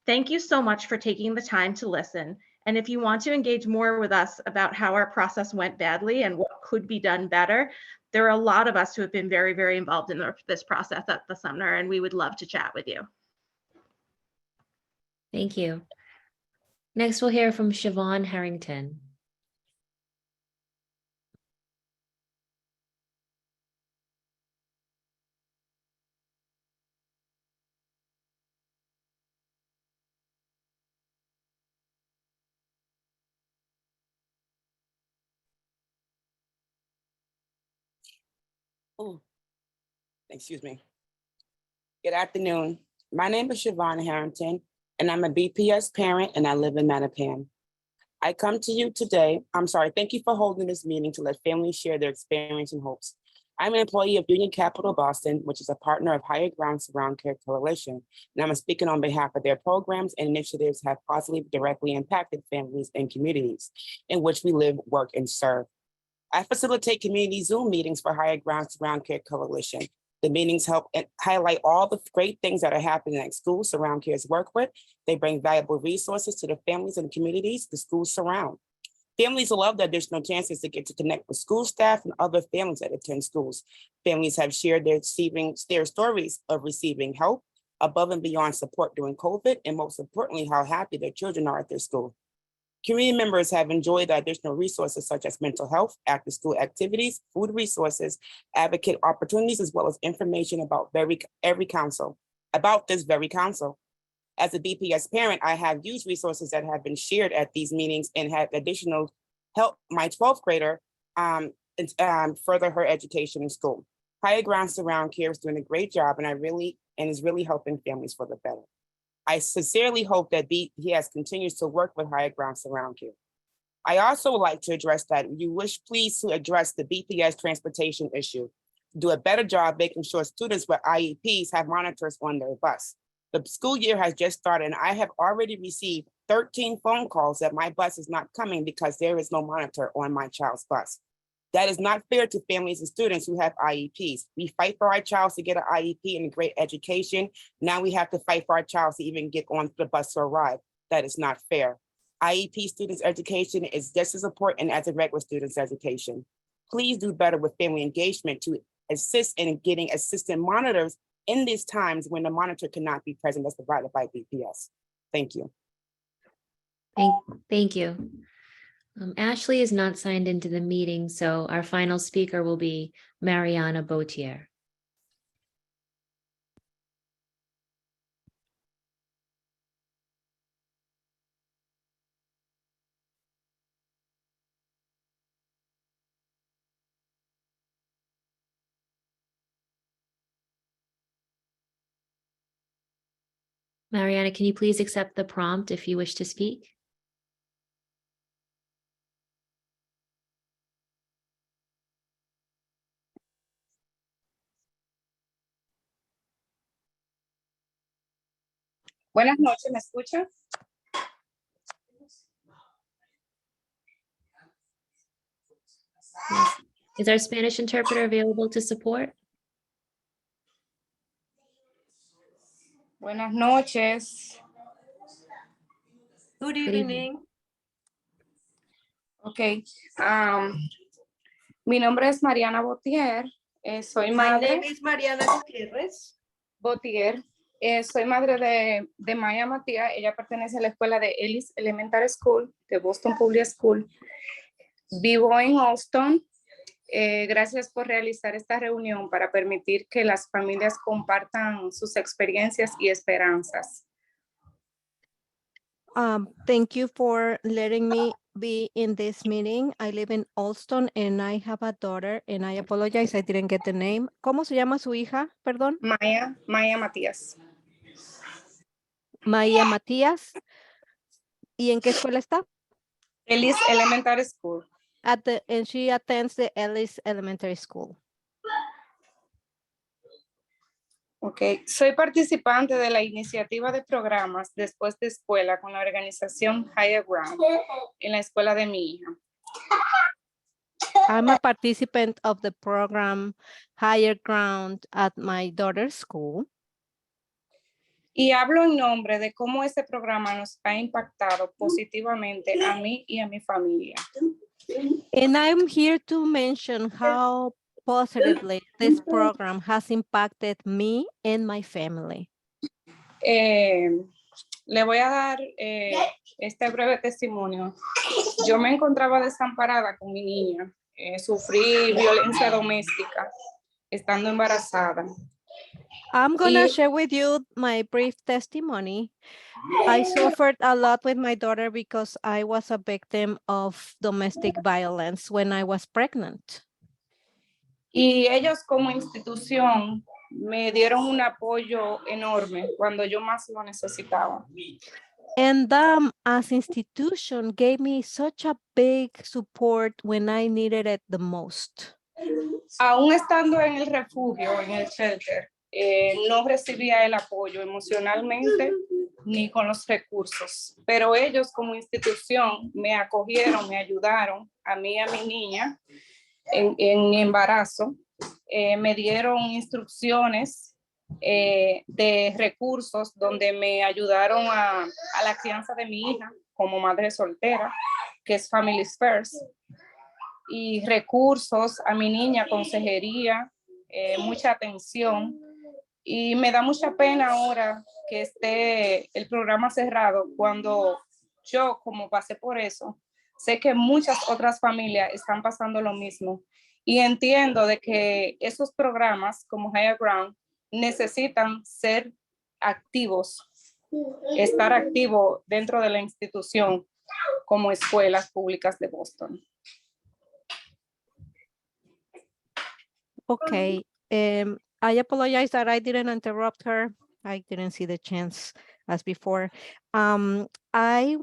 Thank you so much for taking the time to listen. And if you want to engage more with us about how our process went badly and what could be done better, there are a lot of us who have been very, very involved in this process at the Sumner, and we would love to chat with you. Thank you. Next, we'll hear from Siobhan Harrington. Oh, excuse me. Good afternoon. My name is Siobhan Harrington, and I'm a BPS parent, and I live in Mattapan. I come to you today. Thank you for holding this meeting to let families share their experience and hopes. I'm an employee of Union Capital Boston, which is a partner of Higher Ground Surround Care Coalition, and I'm speaking on behalf of their programs and initiatives have positively directly impacted families and communities in which we live, work, and serve. I facilitate community Zoom meetings for Higher Ground Surround Care Coalition. The meetings help highlight all the great things that are happening at schools Surround Cares work with. They bring valuable resources to the families and communities the schools surround. Families love the additional chances to get to connect with school staff and other families that attend schools. Families have shared their stories of receiving help above and beyond support during COVID, and most importantly, how happy their children are at their school. Community members have enjoyed the additional resources such as mental health, after-school activities, food resources, advocate opportunities, as well as information about this very council. As a BPS parent, I have used resources that have been shared at these meetings and had additional help my 12th grader further her education in school. Higher Ground Surround Care is doing a great job, and is really helping families for the better. I sincerely hope that BPS continues to work with Higher Ground Surround Care. I also would like to address that you wish please to address the BPS transportation issue. Do a better job making sure students with IEPs have monitors on their bus. The school year has just started and I have already received 13 phone calls that my bus is not coming because there is no monitor on my child's bus. That is not fair to families and students who have IEPs. We fight for our child to get an IEP and a great education. Now we have to fight for our child to even get on the bus to arrive. That is not fair. IEP students' education is just as important as a regular student's education. Please do better with family engagement to assist in getting assistant monitors in these times when the monitor cannot be present as provided by BPS. Thank you. Thank you. Ashley is not signed into the meeting, so our final speaker will be Mariana Bautier. Mariana, can you please accept the prompt if you wish to speak? Buenas noches, ¿me escucha? Is our Spanish interpreter available to support? Buenas noches. Good evening. Ok. Mi nombre es Mariana Botier. Soy My madre. name is Mariana Gutierrez. Botier. Soy madre de Maya Matías. Ella pertenece a la escuela de Ellis Elementary School, de Boston Public School. Vivo en Austin. Gracias por realizar esta reunión para permitir que las familias compartan sus experiencias y esperanzas. Thank you for letting me be in this meeting. I live in Alston and I have a daughter and I apologize, I didn't get the name. ¿Cómo se llama su hija? Perdón. Maya Matías. Maya Matías. ¿Y en qué escuela está? Ellis Elementary School. And she attends the Ellis Elementary School. Ok, soy participante de la iniciativa de programas después de escuela con la organización Higher Ground en la escuela de mi hija. I'm a participant of the program Higher Ground at my daughter's school. Y hablo en nombre de cómo este programa nos ha impactado positivamente a mí y a mi familia. And I'm here to mention how positively this program has impacted me and my family. Le voy a dar este breve testimonio. Yo me encontraba desamparada con mi niña. Sufrí violencia doméstica estando embarazada. I'm gonna share with you my brief testimony. I suffered a lot with my daughter because I was a victim of domestic violence when I was pregnant. Y ellos como institución me dieron un apoyo enorme cuando yo más lo necesitaba. And as institution gave me such a big support when I needed it the most. Aún estando en el refugio, en el shelter, no recibía el apoyo emocionalmente ni con los recursos, pero ellos como institución me acogieron, me ayudaron a mí y a mi niña en mi embarazo, me dieron instrucciones de recursos donde me ayudaron a la crianza de mi hija como madre soltera, que es Families First, y recursos a mi niña, consejería, mucha atención. Y me da mucha pena ahora que esté el programa cerrado cuando yo, como pasé por eso, sé que muchas otras familias están pasando lo mismo y entiendo de que esos programas como Higher Ground necesitan ser activos, estar activo dentro de la institución como escuelas públicas de Boston. Okay, I apologize that I didn't interrupt her. I didn't see the chance as before. I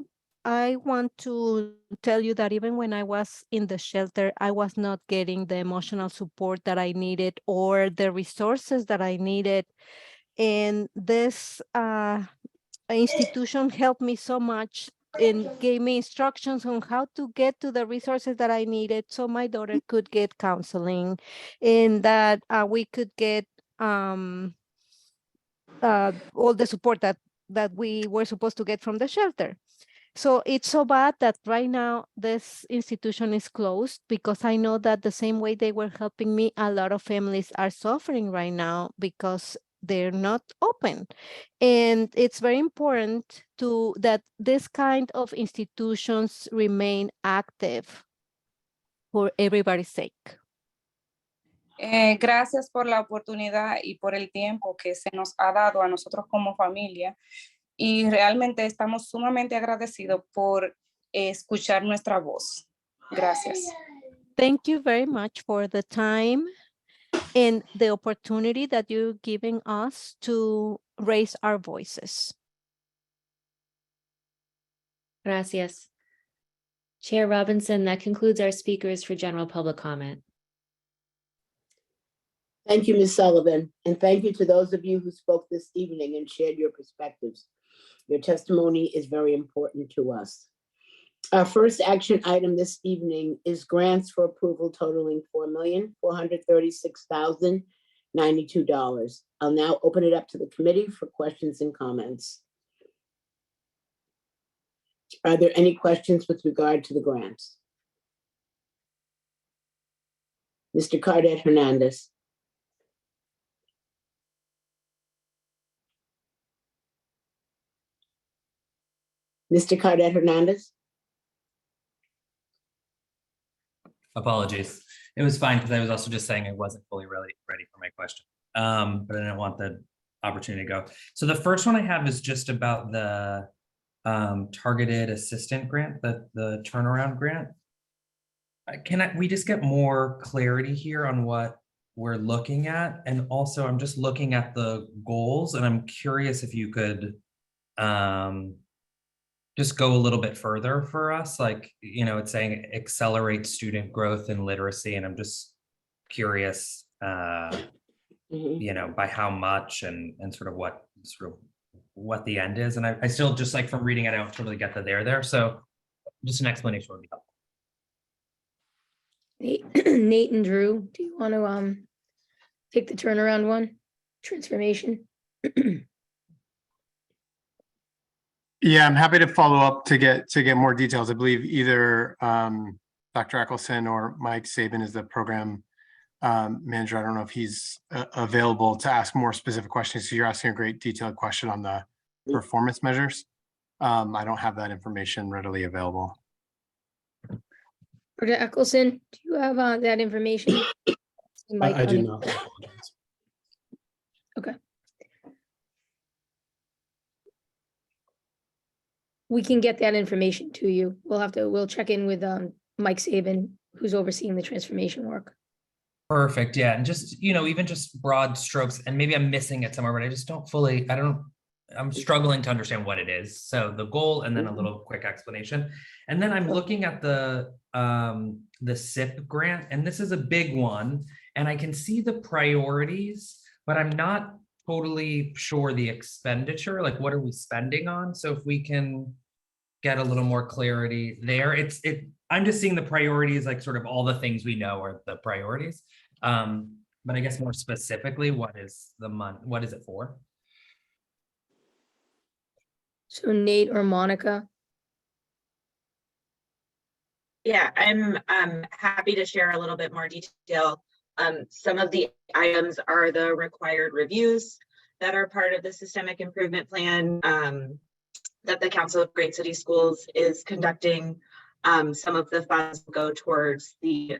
want to tell you that even when I was in the shelter, I was not getting the emotional support that I needed or the resources that I needed. And this institution helped me so much and gave me instructions on how to get to the resources that I needed so my daughter could get counseling and that we could get all the support that we were supposed to get from the shelter. So it's so bad that right now this institution is closed because I know that the same way they were helping me, a lot of families are suffering right now because they're not open. And it's very important that this kind of institutions remain active for everybody's sake. Gracias por la oportunidad y por el tiempo que se nos ha dado a nosotros como familia. Y realmente estamos sumamente agradecidos por escuchar nuestra voz. Gracias. Thank you very much for the time and the opportunity that you're giving us to raise our voices. Gracias. Chair Robinson, that concludes our speakers for general public comment. Thank you, Ms. Sullivan, and thank you to those of you who spoke this evening and shared your perspectives. Your testimony is very important to us. Our first action item this evening is grants for approval totaling $4,436,092. I'll now open it up to the committee for questions and comments. Are there any questions with regard to the grants? Mr. Cardet Hernandez. Mr. Cardet Hernandez. Apologies. It was fine because I was also just saying I wasn't fully ready for my question. But I didn't want the opportunity to go. So the first one I have is just about the targeted assistant grant, the turnaround grant. Can we just get more clarity here on what we're looking at? And also I'm just looking at the goals and I'm curious if you could just go a little bit further for us. Like, you know, it's saying accelerate student growth and literacy. And I'm just curious, you know, by how much and sort of what the end is. And I still just like from reading it, I don't totally get that they're there. So just an explanation would be helpful. Nate and Drew, do you want to take the turnaround one, transformation? Yeah, I'm happy to follow up to get more details. I believe either Dr. Eccleston or Mike Sabin is the program manager. I don't know if he's available to ask more specific questions. So you're asking a great detailed question on the performance measures. I don't have that information readily available. Dr. Eccleston, do you have that information? I do not. Okay. We can get that information to you. We'll check in with Mike Sabin, who's overseeing the transformation work. Perfect. Yeah. And just, you know, even just broad strokes, and maybe I'm missing it somewhere, but I just don't fully, I'm struggling to understand what it is. So the goal and then a little quick explanation. And then I'm looking at the SIP grant, and this is a big one. And I can see the priorities, but I'm not totally sure the expenditure, like what are we spending on? So if we can get a little more clarity there, I'm just seeing the priorities, like sort of all the things we know are the priorities. But I guess more specifically, what is it for? So Nate or Monica? Yeah, I'm happy to share a little bit more detail. Some of the items are the required reviews that are part of the systemic improvement plan that the Council of Great City Schools is conducting. Some of the funds go towards the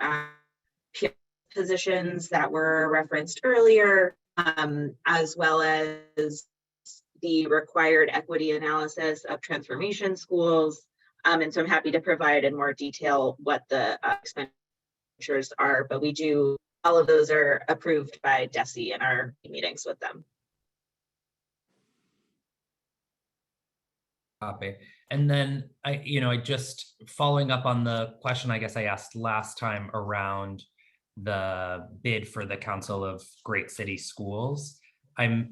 positions that were referenced earlier, as well as the required equity analysis of transformation schools. And so I'm happy to provide in more detail what the expenditures are, but all of those are approved by DESE in our meetings with them. Copy. And then I just following up on the question I guess I asked last time around the bid for the Council of Great City Schools. I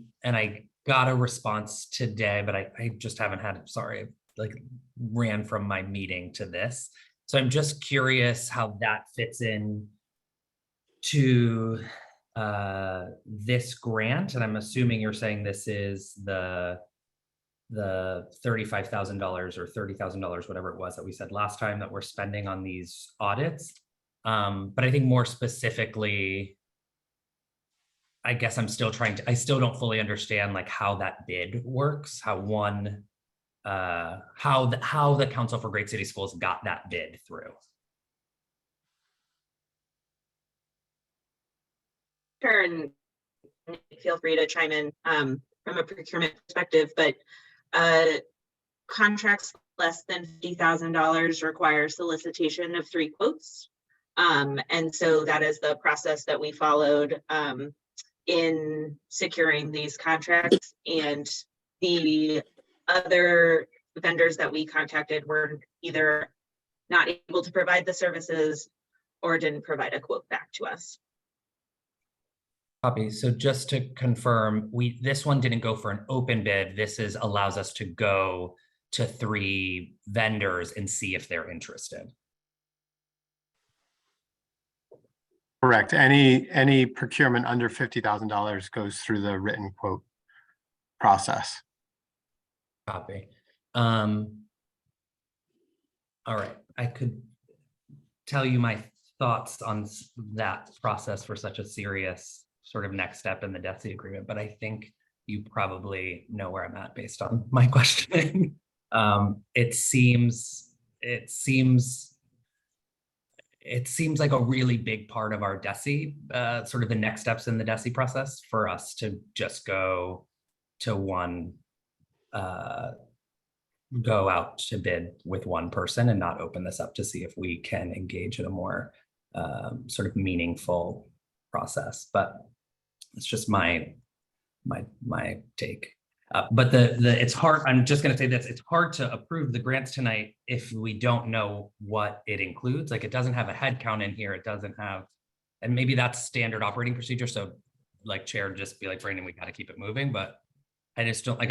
got a response today, but I just haven't had it. Sorry, like ran from my meeting to this. So I'm just curious how that fits in to this grant. And I'm assuming you're saying this is the $35,000 or $30,000, whatever it was that we said last time that we're spending on these audits. But I think more specifically, I guess I still don't fully understand like how that bid works, how the Council for Great City Schools got that bid through. Sure, and feel free to chime in from a procurement perspective, but contracts less than $50,000 require solicitation of 3 quotes. And so that is the process that we followed in securing these contracts. And the other vendors that we contacted were either not able to provide the services or didn't provide a quote back to us. Copy. So just to confirm, this one didn't go for an open bid. This allows us to go to 3 vendors and see if they're interested. Correct. Any procurement under $50,000 goes through the written quote process. Copy. All right, I could tell you my thoughts on that process for such a serious sort of next step in the DESI agreement, but I think you probably know where I'm at based on my questioning. It seems like a really big part of our DESI, sort of the next steps in the DESI process for us to just go to one, go out to bid with one person and not open this up to see if we can engage in a more sort of meaningful process. But it's just my take. But it's hard. I'm just going to say this. It's hard to approve the grants tonight if we don't know what it includes. Like, it doesn't have a head count in here. It doesn't have, and maybe that's standard operating procedure. So like chair, just be like, Brandon, we got to keep it moving. But I just don't like,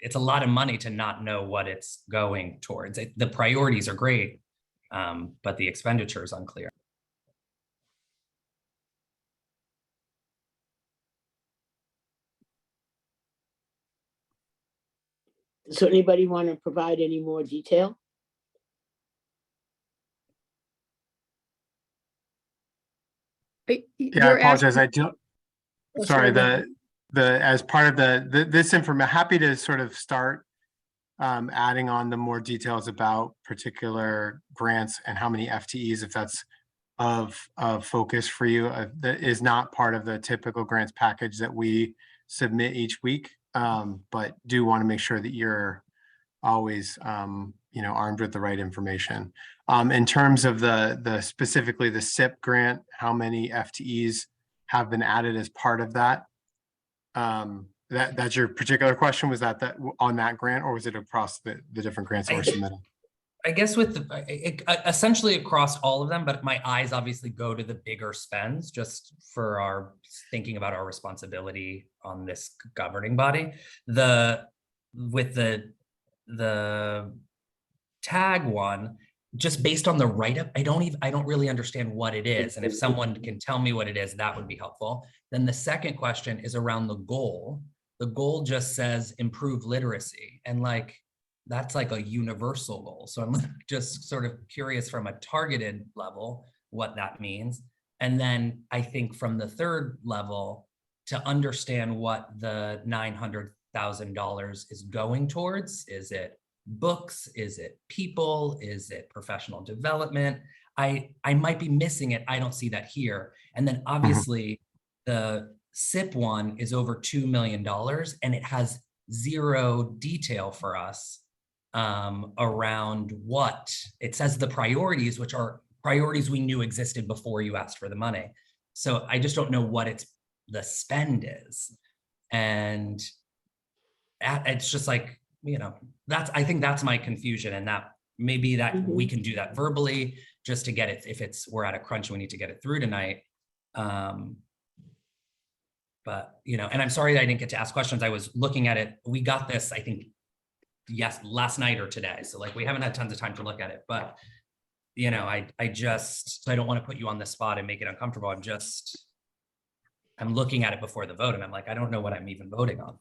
it's a lot of money to not know what it's going towards. The priorities are great, but the expenditure is unclear. Does anybody want to provide any more detail? Yeah, I apologize. I do. Oh, Sorry, go as part of this information, happy to sort of start adding on the more details about particular grants and how many FTEs, if that's of focus for you. That is not part of the typical grants package that we submit each week, but do want to make sure that you're always armed with the right information. In terms of the specifically the SIP grant, how many FTEs have been added as part of that? That's your particular question. Was that on that grant, or was it across the different grants that were submitted? I guess with essentially across all of them, but my eyes obviously go to the bigger spends just for our thinking about our responsibility on this governing body. With the tag one, just based on the write-up, I don't really understand what it is. And if someone can tell me what it is, that would be helpful. Then the second question is around the goal. The goal just says improve literacy. And like, that's like a universal goal. So I'm just sort of curious from a targeted level, what that means. And then I think from the third level, to understand what the $900,000 is going towards. Is it books? Is it people? Is it professional development? I might be missing it. I don't see that here. And then obviously the SIP one is over $2 million and it has zero detail for us around what it says the priorities, which are priorities we knew existed before you asked for the money. So I just don't know what the spend is. And it's just like, I think that's my confusion, and that maybe that we can do that verbally just to get it, if we're at a crunch, we need to get it through tonight. But, and I'm sorry that I didn't get to ask questions. I was looking at it. We got this, I think, yes, last night or today. So like, we haven't had tons of time to look at it, but I don't want to put you on the spot and make it uncomfortable. I'm looking at it before the vote and I'm like, I don't know what I'm even voting on.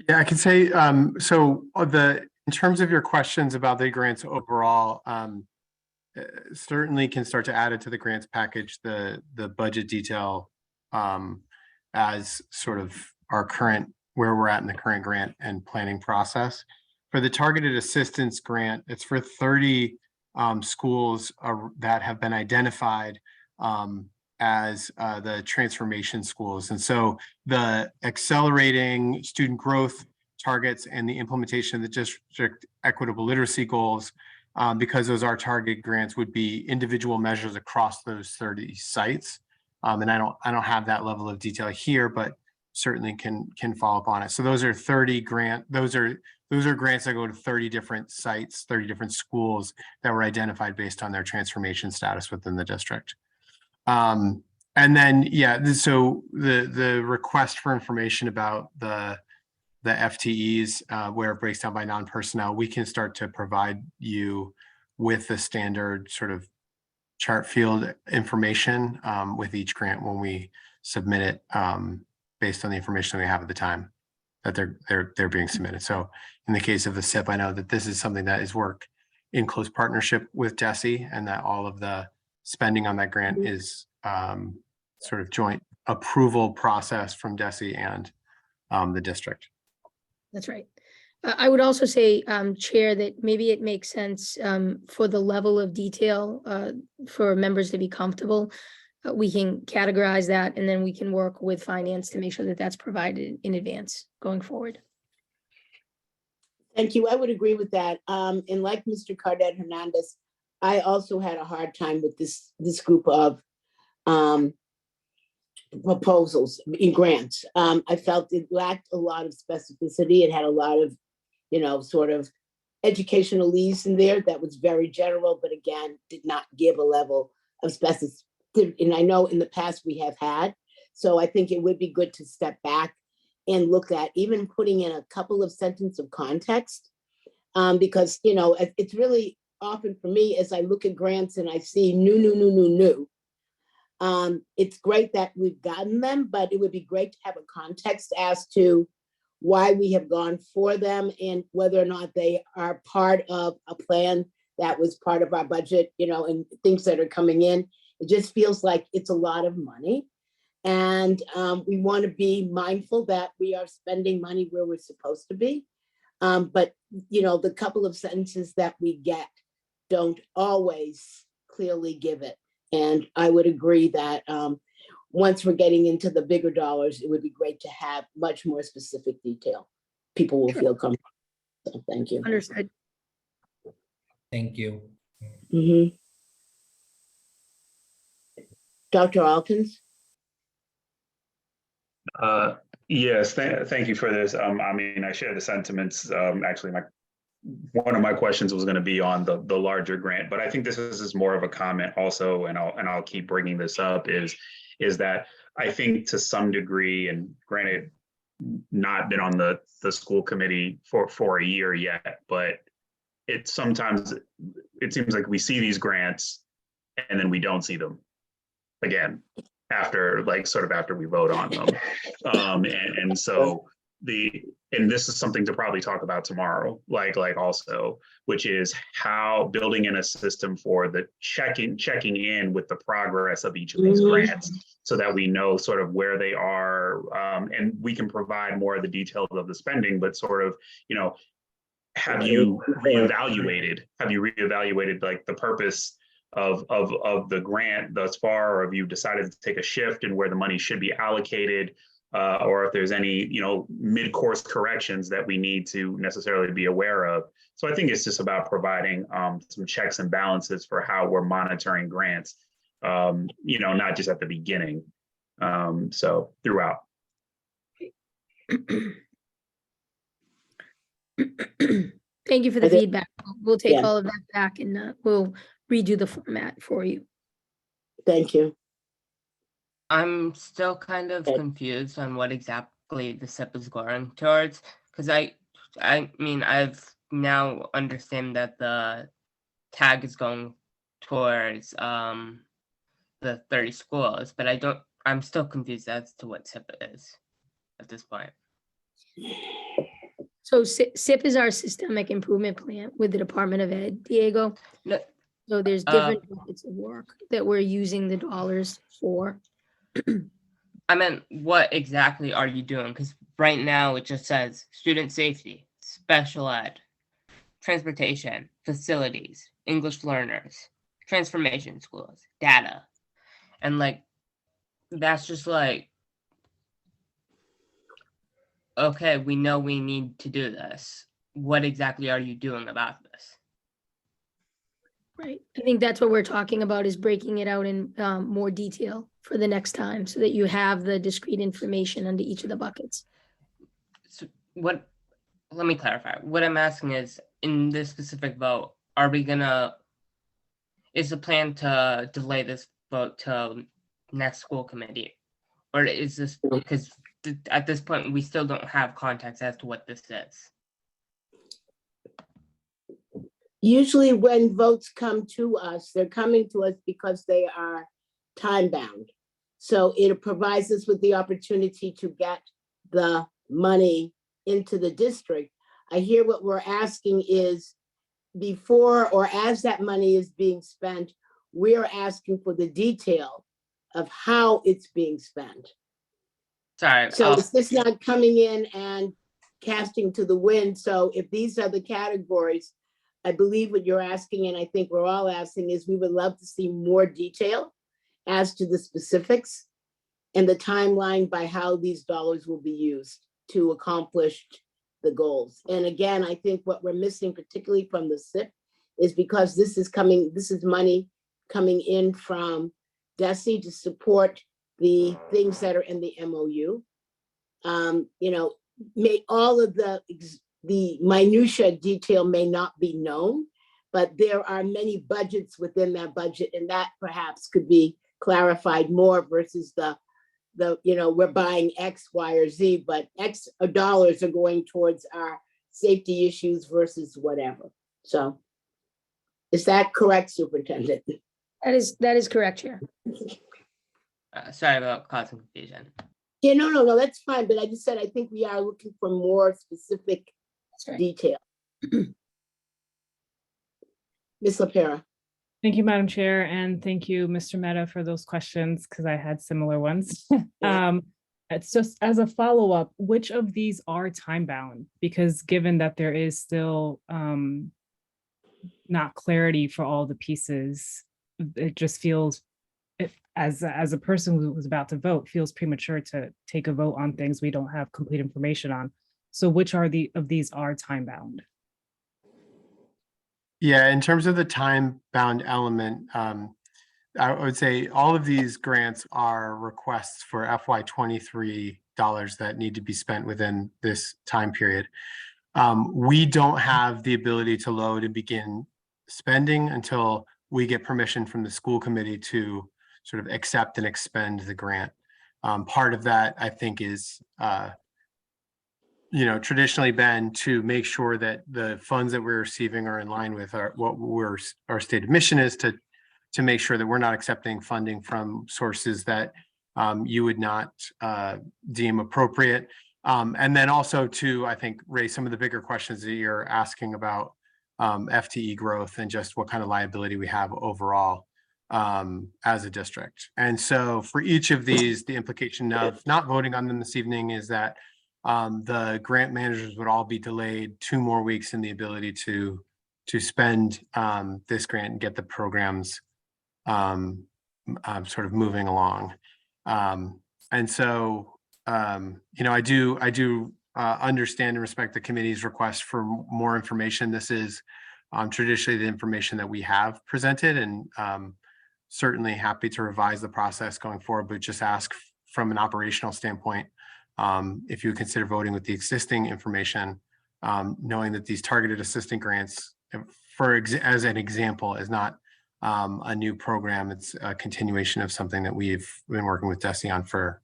Yeah, I can say, so in terms of your questions about the grants overall, certainly can start to add it to the grants package, the budget detail as sort of our current, where we're at in the current grant and planning process. For the targeted assistance grant, it's for 30 schools that have been identified as the transformation schools. And so the accelerating student growth targets and the implementation of the district equitable literacy goals, because those are target grants, would be individual measures across those 30 sites. And I don't have that level of detail here, but certainly can follow up on it. So those are 30 those are grants that go to 30 different sites, 30 different schools that were identified based on their transformation status within the district. And then, yeah, so the request for information about the FTEs, where it breaks down by non-personnel, we can start to provide you with the standard sort of chart field information with each grant when we submit it, based on the information we have at the time that they're being submitted. So in the case of the SIP, I know that this is something that is work in close partnership with DESE, and that all of the spending on that grant is sort of joint approval process from DESE and the district. That's right. I would also say, Chair, that maybe it makes sense for the level of detail for members to be comfortable. We can categorize that, and then we can work with finance to make sure that that's provided in advance going forward. Thank you. I would agree with that. And like Mr. Cardet Hernandez, I also had a hard time with this group of proposals in grants. I felt it lacked a lot of specificity. It had a lot of, sort of educational leads in there that was very general, but again, did not give a level of specificity. And I know in the past we have had, so I think it would be good to step back and look at even putting in a couple of sentences of context, because, it's really often for me, as I look at grants and I see new, it's great that we've gotten them, but it would be great to have a context as to why we have gone for them and whether or not they are part of a plan that was part of our budget, and things that are coming in. It just feels like it's a lot of money. And we want to be mindful that we are spending money where we're supposed to be. But, the couple of sentences that we get don't always clearly give it. And I would agree that once we're getting into the bigger dollars, it would be great to have much more specific detail. People will feel comfortable. So thank you. Understood. Thank you. Mm-hmm. Dr. Alkins? Yes, thank you for this. I share the sentiments. Actually, one of my questions was going to be on the larger grant, but I think this is more of a comment also, and I'll keep bringing this up, is that I think to some degree, and granted, not been on the school committee for a year yet, but sometimes it seems like we see these grants and then we don't see them again after we vote on them. And so and this is something to probably talk about tomorrow, also, which is how building in a system for the checking in with the progress of each of these grants, so that we know sort of where they are, and we can provide more of the details of the spending, but sort of, have you reevaluated like the purpose of the grant thus far, or have you decided to take a shift in where the money should be allocated? Or if there's any, mid-course corrections that we need to necessarily be aware of. So I think it's just about providing some checks and balances for how we're monitoring grants, not just at the beginning, so throughout. Thank you for the feedback. We'll take all of that back and we'll redo the format for you. Thank you. I'm still kind of confused on what exactly the SIP is going towards, because I mean, I've now understand that the tag is going towards the 30 schools, but I'm still confused as to what SIP is at this point. So SIP is our systemic improvement plan with the Department of Ed, Diego. No, so there's different buckets of work that we're using the dollars for. I meant, what exactly are you doing? Because right now it just says student safety, special ed, transportation, facilities, English learners, transformation schools, data. And that's just okay, we know we need to do this. What exactly are you doing about this? Right. I think that's what we're talking about, is breaking it out in more detail for the next time, so that you have the discrete information under each of the buckets. So let me clarify. What I'm asking is, in this specific vote, is the plan to delay this vote till next school committee? Or is this, because at this point, we still don't have context as to what this is. Usually when votes come to us, they're coming to us because they are time bound. So it provides us with the opportunity to get the money into the district. I hear what we're asking is before or as that money is being spent, we're asking for the detail of how it's being spent. Sorry. So it's just not coming in and casting to the wind. So if these are the categories, I believe what you're asking, and I think we're all asking, is we would love to see more detail as to the specifics and the timeline by how these dollars will be used to accomplish the goals. And again, I think what we're missing, particularly from the SIP, is because this is money coming in from DESE to support the things that are in the MOU. You know, all of the minutia detail may not be known, but there are many budgets within that budget, and that perhaps could be clarified more versus the you know, we're buying X, Y, or Z, but X dollars are going towards our safety issues versus whatever. So is that correct, Superintendent? That is correct, Chair. Sorry about causing confusion. Yeah, no, that's fine. But I just said, I think we are looking for more specific detail. Ms. LaPera. Thank you, Madam Chair, and thank you, Mr. Mehta, for those questions, because I had similar ones. It's just as a follow-up, which of these are time-bound? Because given that there is still not clarity for all the pieces, it just feels, as a person who was about to vote, feels premature to take a vote on things we don't have complete information on. So which of these are time-bound? Yeah, in terms of the time-bound element, I would say all of these grants are requests for FY23 dollars that need to be spent within this time period. We don't have the ability to load and begin spending until we get permission from the school committee to sort of accept and expend the grant. Part of that, I think, is you know, traditionally been to make sure that the funds that we're receiving are in line with our stated mission is to make sure that we're not accepting funding from sources that you would not deem appropriate. And then also to, I think, raise some of the bigger questions that you're asking about FTE growth and just what kind of liability we have overall as a district. And so for each of these, the implication of not voting on them this evening is that the grant managers would all be delayed 2 more weeks in the ability to spend this grant and get the programs sort of moving along. And so, you know, I do understand and respect the committee's request for more information. This is traditionally the information that we have presented, and certainly happy to revise the process going forward, but just ask from an operational standpoint, if you would consider voting with the existing information, knowing that these targeted assistant grants, as an example, is not a new program. It's a continuation of something that we've been working with DESE on for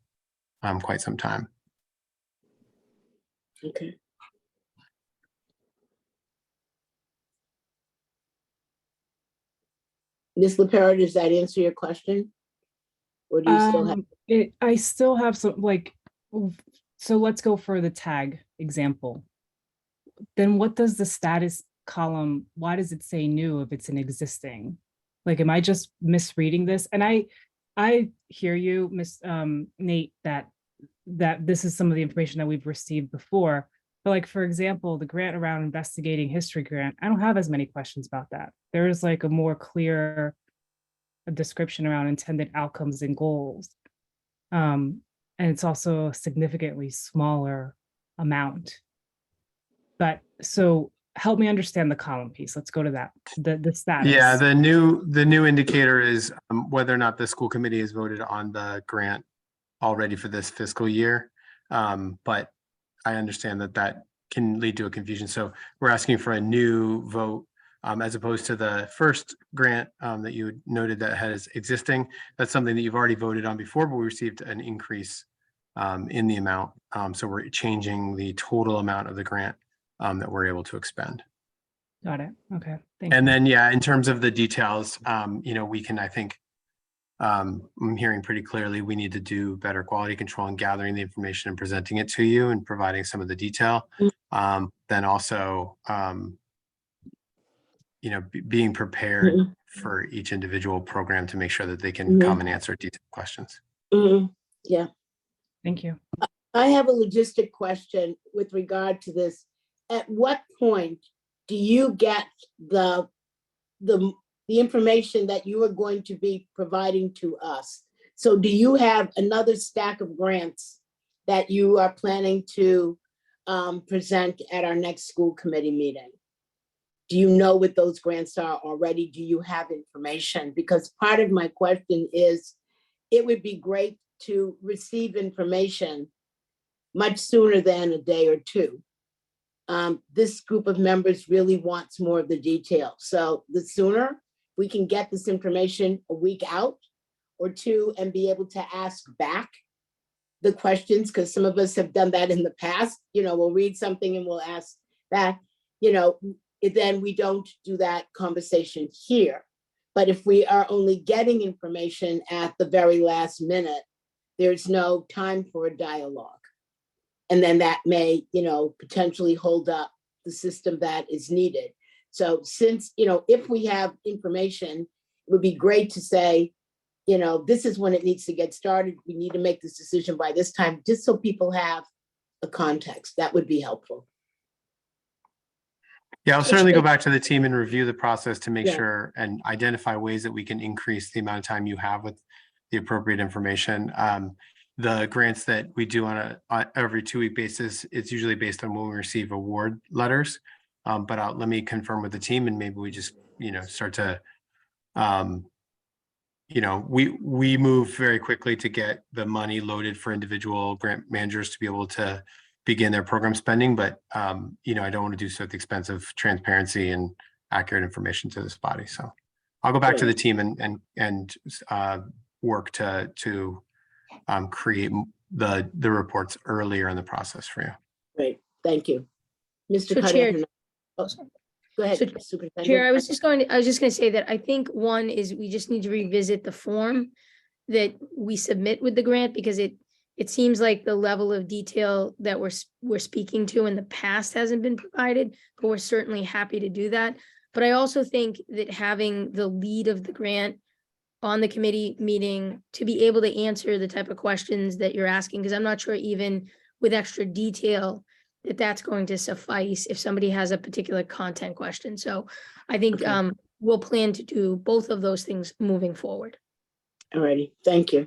quite some time. Okay. Ms. LaPera, does that answer your question? Or do you still have? I still have some, like, so let's go for the tag example. Then what does the status column, why does it say new if it's an existing? Like, am I just misreading this? And I hear you, Nate, that this is some of the information that we've received before. But like, for example, the grant around investigating history grant, I don't have as many questions about that. There is like a more clear description around intended outcomes and goals. And it's also a significantly smaller amount. But so help me understand the column piece. Let's go to that, the status. Yeah, the new indicator is whether or not the school committee has voted on the grant already for this fiscal year. But I understand that can lead to a confusion. So we're asking for a new vote as opposed to the first grant that you noted that has existing. That's something that you've already voted on before, but we received an increase in the amount. So we're changing the total amount of the grant that we're able to expend. Got it. Okay. Thank you. And then, yeah, in terms of the details, we can, I think, I'm hearing pretty clearly, we need to do better quality control and gathering the information and presenting it to you and providing some of the detail. Then also, being prepared for each individual program to make sure that they can come and answer detailed questions. Yeah. Thank you. I have a logistic question with regard to this. At what point do you get the information that you are going to be providing to us? So do you have another stack of grants that you are planning to present at our next school committee meeting? Do you know what those grants are already? Do you have information? Because part of my question is, it would be great to receive information much sooner than a day or two. This group of members really wants more of the detail. So the sooner we can get this information a week out or two and be able to ask back the questions, because some of us have done that in the past, we'll read something and we'll ask back, then we don't do that conversation here. But if we are only getting information at the very last minute, there's no time for a dialogue. And then that may, potentially hold up the system that is needed. So since, if we have information, it would be great to say, this is when it needs to get started. We need to make this decision by this time, just so people have a context. That would be helpful. Yeah, I'll certainly go back to the team and review the process to make sure and identify ways that we can increase the amount of time you have with the appropriate information. The grants that we do on every 2-week basis, it's usually based on when we receive award letters. But let me confirm with the team, and maybe we just, start to, we move very quickly to get the money loaded for individual grant managers to be able to begin their program spending. But, I don't want to do so at the expense of transparency and accurate information to this body. So I'll go back to the team and work to create the reports earlier in the process for you. Great, thank you. Mr. So Chair, go ahead, so, Superintendent. Chair, I was just going to say that I think one is we just need to revisit the form that we submit with the grant, because it seems like the level of detail that we're speaking to in the past hasn't been provided, but we're certainly happy to do that. But I also think that having the lead of the grant on the committee meeting to be able to answer the type of questions that you're asking, because I'm not sure even with extra detail that that's going to suffice if somebody has a particular content question. So I think we'll plan to do both of those things moving forward. All righty, thank you.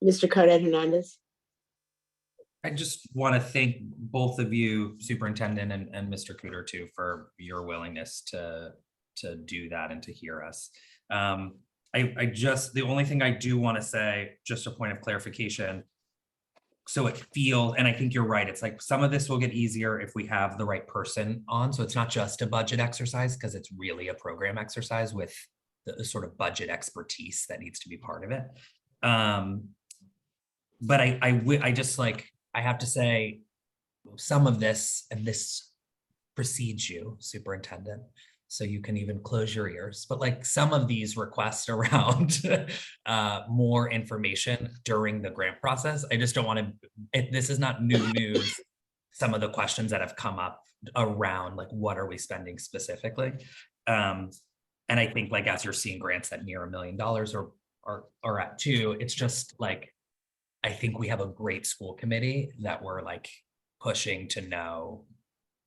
Mr. Cardet Hernandez. I just want to thank both of you, Superintendent and Mr. Cooter too, for your willingness to do that and to hear us. The only thing I do want to say, just a point of clarification. So it feels, and I think you're right, it's like some of this will get easier if we have the right person on. So it's not just a budget exercise, because it's really a program exercise with the sort of budget expertise that needs to be part of it. But I just like, I have to say some of this, and this precedes you, Superintendent, so you can even close your ears. But like some of these requests around more information during the grant process, I just don't want to, this is not new news. Some of the questions that have come up around like, what are we spending specifically? And I think like, as you're seeing grants that near $1 million or at 2, it's just like, I think we have a great school committee that we're like pushing to know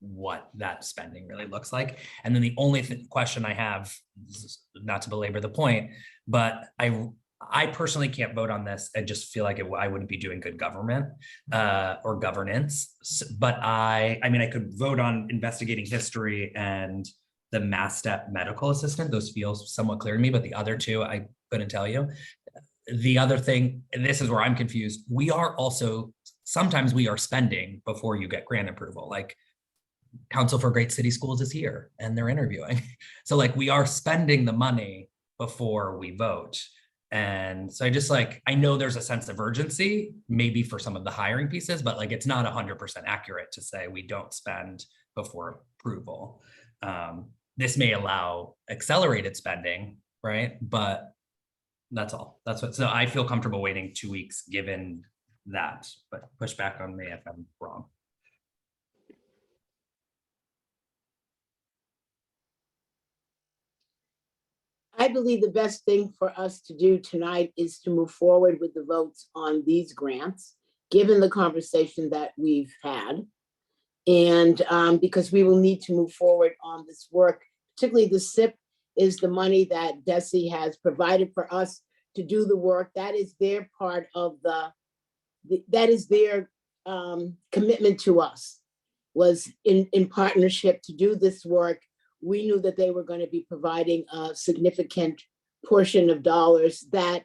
what that spending really looks like. And then the only question I have, not to belabor the point, but I personally can't vote on this. I just feel like I wouldn't be doing good government or governance. But I mean, I could vote on investigating history and the Mass Step medical assistant. Those feel somewhat clear to me, but the other two, I couldn't tell you. The other thing, and this is where I'm confused, sometimes we are spending before you get grant approval. Like Council for Great City Schools is here and they're interviewing. So like we are spending the money before we vote. And so I just like, I know there's a sense of urgency, maybe for some of the hiring pieces, but like, it's not 100% accurate to say we don't spend before approval. This may allow accelerated spending, right? But that's all. That's what, so I feel comfortable waiting 2 weeks given that, but push back on me if I'm wrong. I believe the best thing for us to do tonight is to move forward with the votes on these grants, given the conversation that we've had. And because we will need to move forward on this work, particularly the SIP is the money that DESE has provided for us to do the work. That is their part of that is their commitment to us, was in partnership to do this work. We knew that they were going to be providing a significant portion of dollars that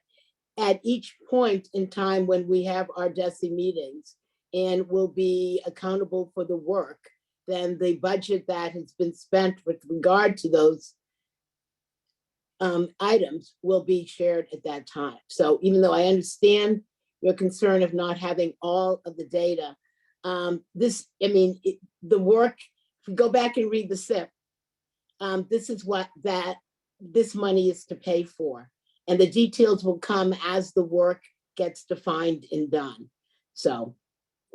at each point in time when we have our DESE meetings and will be accountable for the work, then the budget that has been spent with regard to those items will be shared at that time. So even though I understand your concern of not having all of the data, the work, if we go back and read the SIP, this is what this money is to pay for. And the details will come as the work gets defined and done. So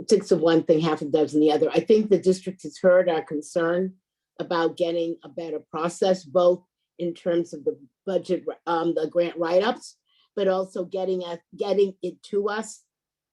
6 of one thing, half a dozen the other. I think the district has heard our concern about getting a better process, both in terms of the budget, the grant write-ups, but also getting it to us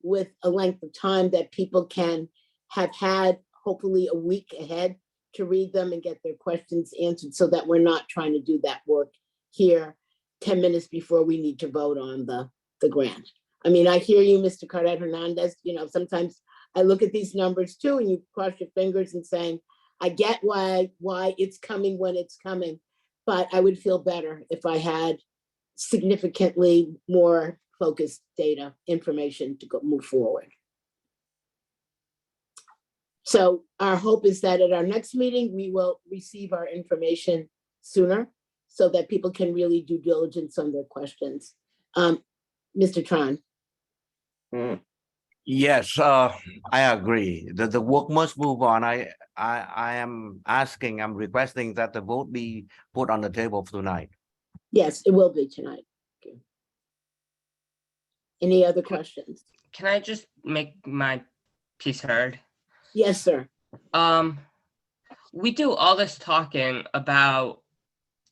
with a length of time that people can have had hopefully a week ahead to read them and get their questions answered, so that we're not trying to do that work here 10 minutes before we need to vote on the grant. I mean, I hear you, Mr. Cardet Hernandez. You know, sometimes I look at these numbers too, and you cross your fingers and saying, I get why it's coming when it's coming, but I would feel better if I had significantly more focused data information to move forward. So our hope is that at our next meeting, we will receive our information sooner so that people can really do diligence on their questions. Mr. Tran. Yes, I agree. The work must move on. I am asking, I'm requesting that the vote be put on the table tonight. Yes, it will be tonight. Okay. Any other questions? Can I just make my piece heard? Yes, sir. We do all this talking about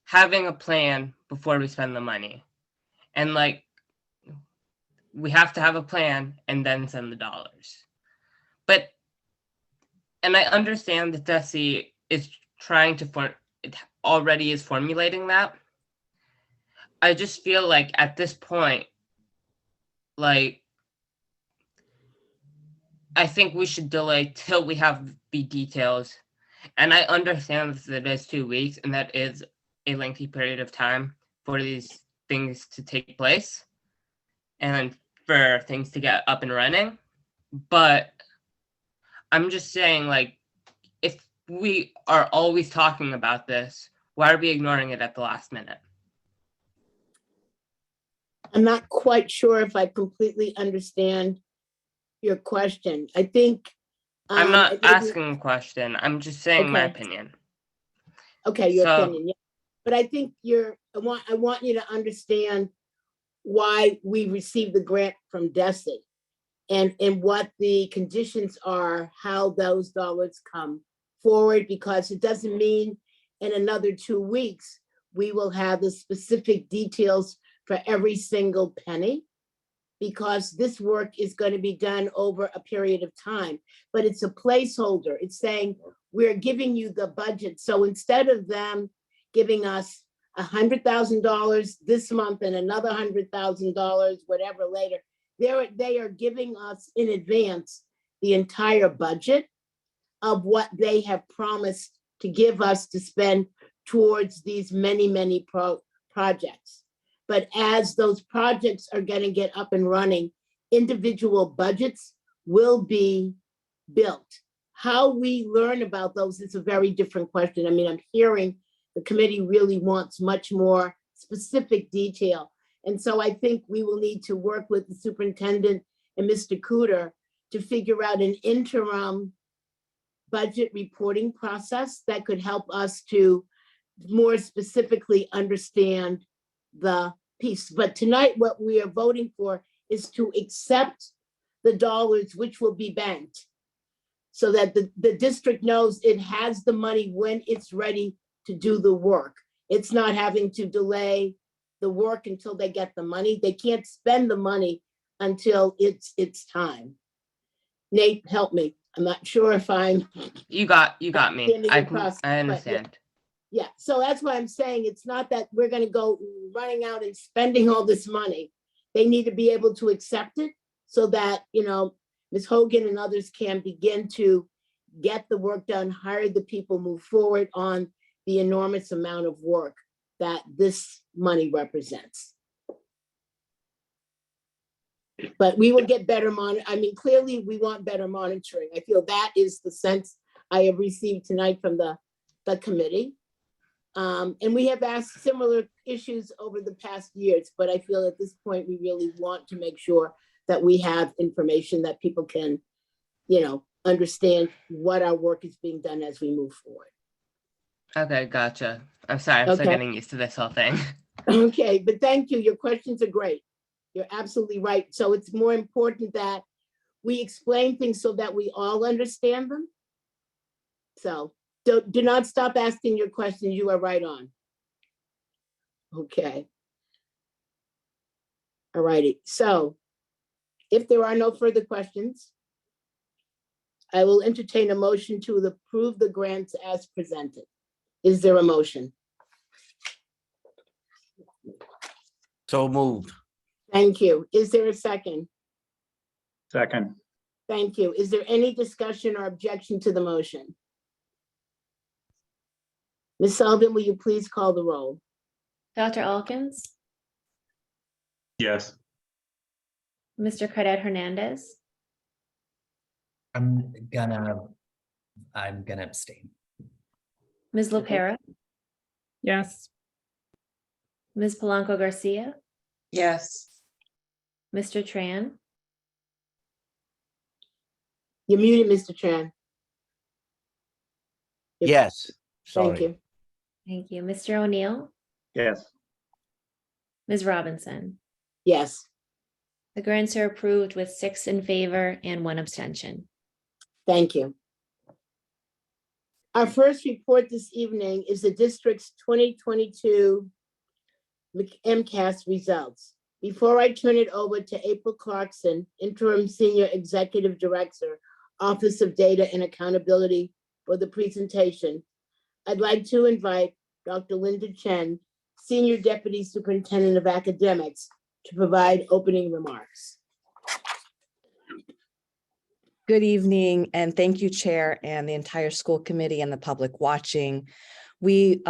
having a plan before we spend the money. And like, we have to have a plan and then send the dollars. But, and I understand that DESE is trying to already is formulating that. I just feel like at this point, like, I think we should delay till we have the details. And I understand that it is 2 weeks and that is a lengthy period of time for these things to take place and for things to get up and running. But I'm just saying, like, if we are always talking about this, why are we ignoring it at the last minute? I'm not quite sure if I completely understand your question. I think I'm not asking a question. I'm just saying my opinion. Okay, your opinion. Yeah. But I think I want you to understand why we received the grant from DESE and what the conditions are, how those dollars come forward, because it doesn't mean in another 2 weeks we will have the specific details for every single penny, because this work is going to be done over a period of time. But it's a placeholder. It's saying we're giving you the budget. So instead of them giving us $100,000 this month and another $100,000, whatever later, they are giving us in advance the entire budget of what they have promised to give us to spend towards these many, many projects. But as those projects are going to get up and running, individual budgets will be built. How we learn about those is a very different question. I mean, I'm hearing the committee really wants much more specific detail. And so I think we will need to work with the superintendent and Mr. Cooter to figure out an interim budget reporting process that could help us to more specifically understand the piece. But tonight, what we are voting for is to accept the dollars which will be banked so that the district knows it has the money when it's ready to do the work. It's not having to delay the work until they get the money. They can't spend the money until it's time. Nate, help me. I'm not sure if I'm. You got me. understanding the process, I but understand. Yeah, so that's why I'm saying it's not that we're gonna go running out and spending all this money. They need to be able to accept it so that, Ms. Hogan and others can begin to get the work done, hire the people, move forward on the enormous amount of work that this money represents. But we will get better clearly we want better monitoring. I feel that is the sense I have received tonight from the committee. And we have asked similar issues over the past years, but I feel at this point, we really want to make sure that we have information that people can, understand what our work is being done as we move forward. Okay, gotcha. I'm sorry, I'm still Okay. getting used to this whole thing. Okay, but thank you. Your questions are great. You're absolutely right. So it's more important that we explain things so that we all understand them. So do not stop asking your questions. You are right on. Okay. All righty. So if there are no further questions, I will entertain a motion to approve the grants as presented. Is there a motion? So moved. Thank you. Is there a second? Second. Thank you. Is there any discussion or objection to the motion? Ms. Sullivan, will you please call the roll? Dr. Alkins, Yes. Mr. Cadet Hernandez, I'm gonna abstain. Ms. LaPera, Yes. Ms. Polanco Garcia, Yes. Mr. Tran, You're muted, Mr. Tran. Yes. Thank Sorry. you. thank you. Mr. O'Neill, Yes. Ms. Robinson. Yes. The grants are approved with 6 in favor and 1 abstention. Thank you. Our first report this evening is the district's 2022 MCAS results. Before I turn it over to April Clarkson, Interim Senior Executive Director, Office of Data and Accountability, for the presentation, I'd like to invite Dr. Linda Chen, Senior Deputy Superintendent of Academics, to provide opening remarks. Good evening, and thank you, Chair, and the entire school committee and the public watching. We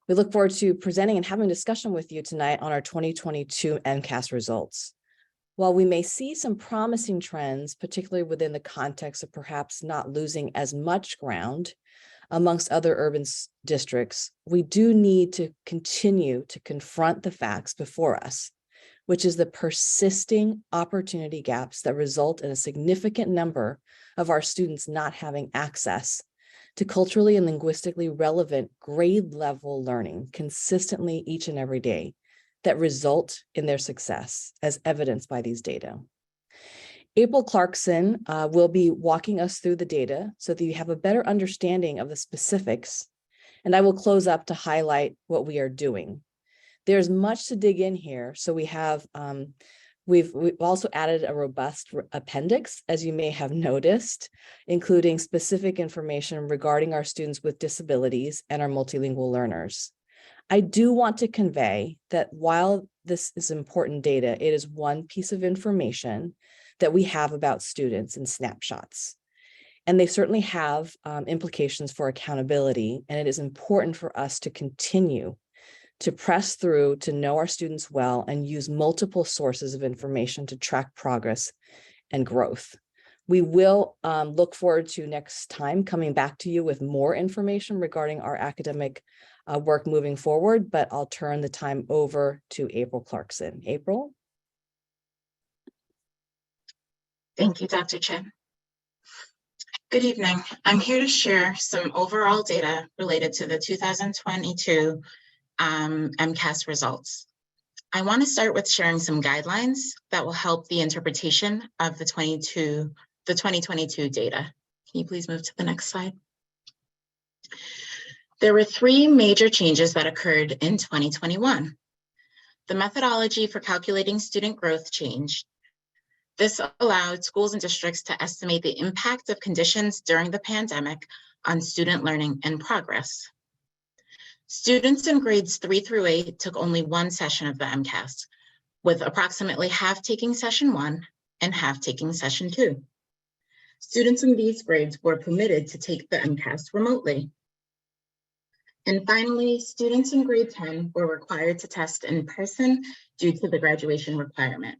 we look forward to presenting and having a discussion with you tonight on our 2022 MCAS results. While we may see some promising trends, particularly within the context of perhaps not losing as much ground amongst other urban districts, we do need to continue to confront the facts before us, which is the persisting opportunity gaps that result in a significant number of our students not having access to culturally and linguistically relevant grade level learning consistently each and every day that result in their success, as evidenced by these data. April Clarkson will be walking us through the data so that you have a better understanding of the specifics, and I will close up to highlight what we are doing. There's much to dig in here, so we have we've also added a robust appendix, as you may have noticed, including specific information regarding our students with disabilities and our multilingual learners. I do want to convey that while this is important data, it is one piece of information that we have about students in snapshots. And they certainly have implications for accountability, and it is important for us to continue to press through to know our students well and use multiple sources of information to track progress and growth. We will look forward to next time coming back to you with more information regarding our academic work moving forward, but I'll turn the time over to April Clarkson. April? Thank you, Dr. Chen. Good evening. I'm here to share some overall data related to the 2022 MCAS results. I want to start with sharing some guidelines that will help the interpretation of the 2022 data. Can you please move to the next slide? There were 3 major changes that occurred in 2021. The methodology for calculating student growth changed. This allowed schools and districts to estimate the impact of conditions during the pandemic on student learning and progress. Students in grades 3 through 8 took only 1 session of the MCAS, with approximately half taking session 1 and half taking session 2. Students in these grades were permitted to take the MCAS remotely. And finally, students in grade 10 were required to test in person due to the graduation requirement.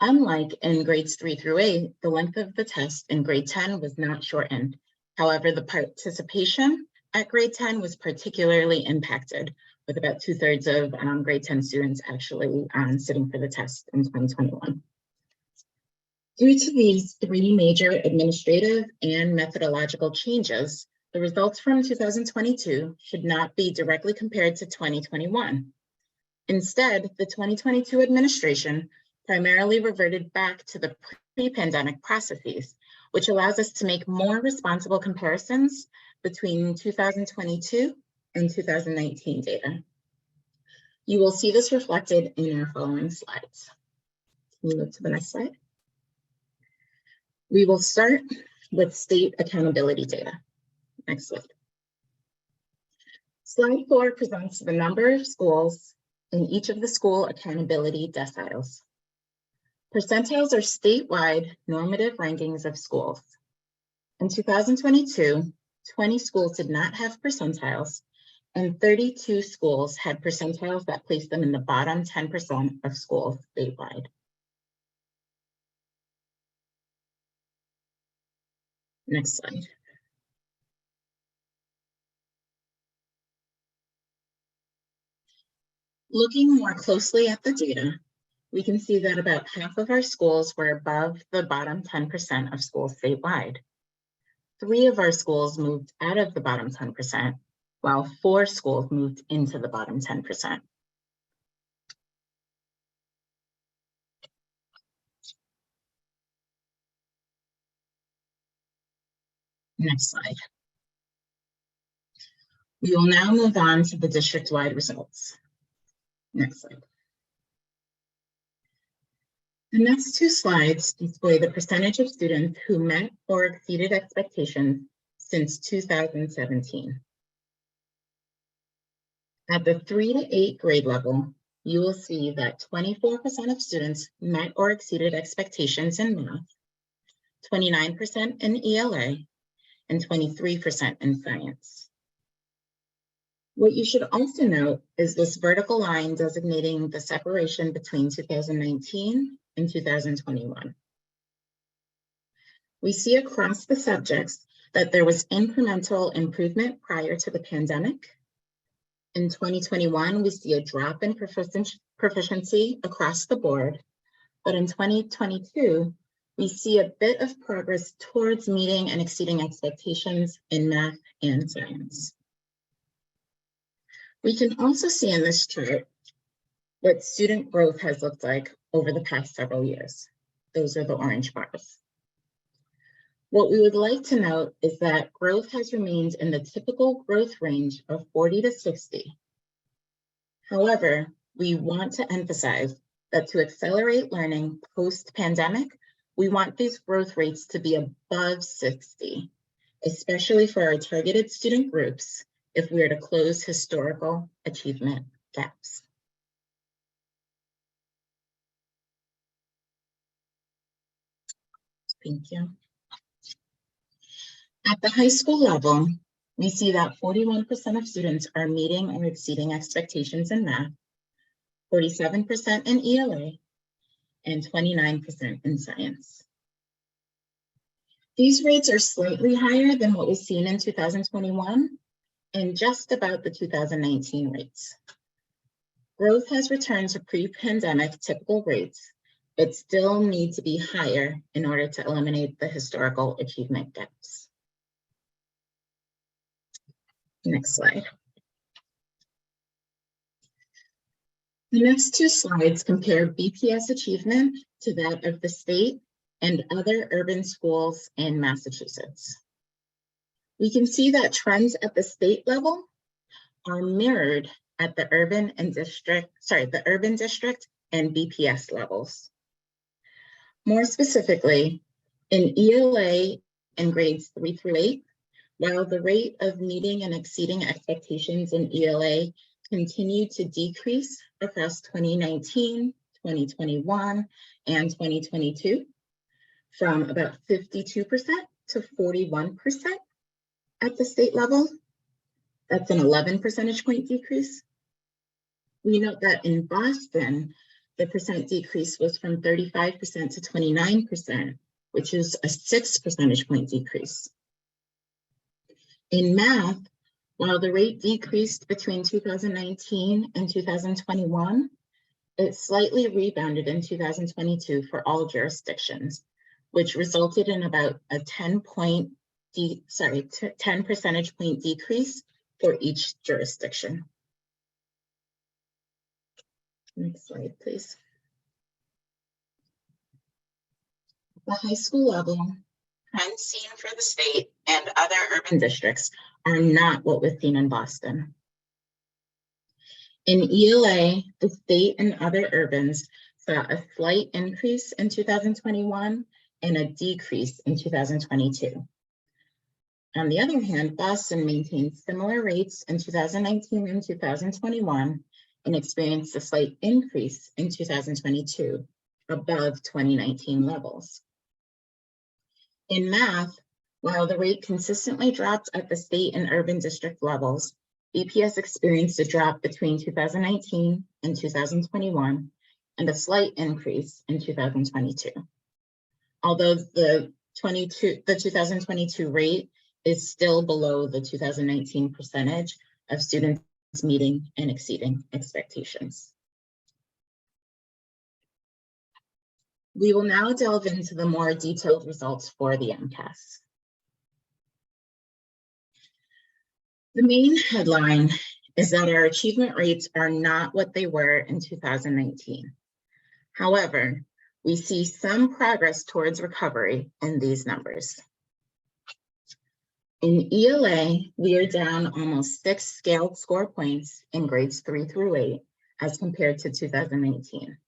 Unlike in grades 3 through 8, the length of the test in grade 10 was not shortened. However, the participation at grade 10 was particularly impacted, with about 2/3 of grade 10 students actually sitting for the test in 2021. Due to these 3 major administrative and methodological changes, the results from 2022 should not be directly compared to 2021. Instead, the 2022 administration primarily reverted back to the pre-pandemic processes, which allows us to make more responsible comparisons between 2022 and 2019 data. You will see this reflected in our following slides. Can you move to the next slide? We will start with state accountability data. Next slide. Slide 4 presents the number of schools in each of the school accountability deciles. Percentiles are statewide normative rankings of schools. In 2022, 20 schools did not have percentiles, and 32 schools had percentiles that placed them in the bottom 10% of schools statewide. Next slide. Looking more closely at the data, we can see that about half of our schools were above the bottom 10% of schools statewide. 3 of our schools moved out of the bottom 10%, while 4 schools moved into the bottom 10%. Next slide. We will now move on to the district-wide results. Next slide. The next 2 slides display the percentage of students who met or exceeded expectations since 2017. At the 3 to 8 grade level, you will see that 24% of students met or exceeded expectations in math, 29% in ELA, and 23% in science. What you should also note is this vertical line designating the separation between 2019 and 2021. We see across the subjects that there was incremental improvement prior to the pandemic. In 2021, we see a drop in proficiency across the board, but in 2022, we see a bit of progress towards meeting and exceeding expectations in math and science. We can also see in this chart what student growth has looked like over the past several years. Those are the orange bars. What we would like to note is that growth has remained in the typical growth range of 40 to 60. However, we want to emphasize that to accelerate learning post-pandemic, we want these growth rates to be above 60, especially for our targeted student groups, if we are to close historical achievement gaps. Thank you. At the high school level, we see that 41% of students are meeting or exceeding expectations in math, 47% in ELA, and 29% in science. These rates are slightly higher than what was seen in 2021, and just about the 2019 rates. Growth has returned to pre-pandemic typical rates, but still need to be higher in order to eliminate the historical achievement gaps. Next slide. The next two slides compare BPS achievement to that of the state and other urban schools in Massachusetts. We can see that trends at the state level are mirrored at the urban district and BPS levels. More specifically, in ELA in grades 3 through 8, while the rate of meeting and exceeding expectations in ELA continued to decrease across 2019, 2021, and 2022, from about 52% to 41% at the state level. That's an 11 percentage point decrease. We note that in Boston, the percent decrease was from 35% to 29%, which is a 6 percentage point decrease. In math, while the rate decreased between 2019 and 2021, it slightly rebounded in 2022 for all jurisdictions, which resulted in about a 10 percentage point decrease for each jurisdiction. Next slide, please. The high school level, trends seen for the state and other urban districts are not what was seen in Boston. In ELA, the state and other urbans saw a slight increase in 2021 and a decrease in 2022. On the other hand, Boston maintained similar rates in 2019 and 2021 and experienced a slight increase in 2022 above 2019 levels. In math, while the rate consistently dropped at the state and urban district levels, BPS experienced a drop between 2019 and 2021 and a slight increase in 2022. Although the 2022 rate is still below the 2019 percentage of students meeting and exceeding expectations. We will now delve into the more detailed results for the MCAS. The main headline is that our achievement rates are not what they were in 2019. However, we see some progress towards recovery in these numbers. In ELA, we are down almost 6 scaled score points in grades 3 through 8 as compared to 2019,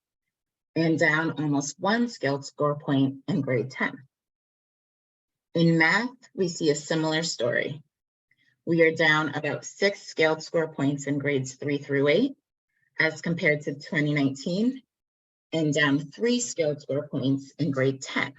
and down almost 1 scaled score point in grade 10. In math, we see a similar story. We are down about 6 scaled score points in grades 3 through 8 as compared to 2019, and down 3 scaled score points in grade 10.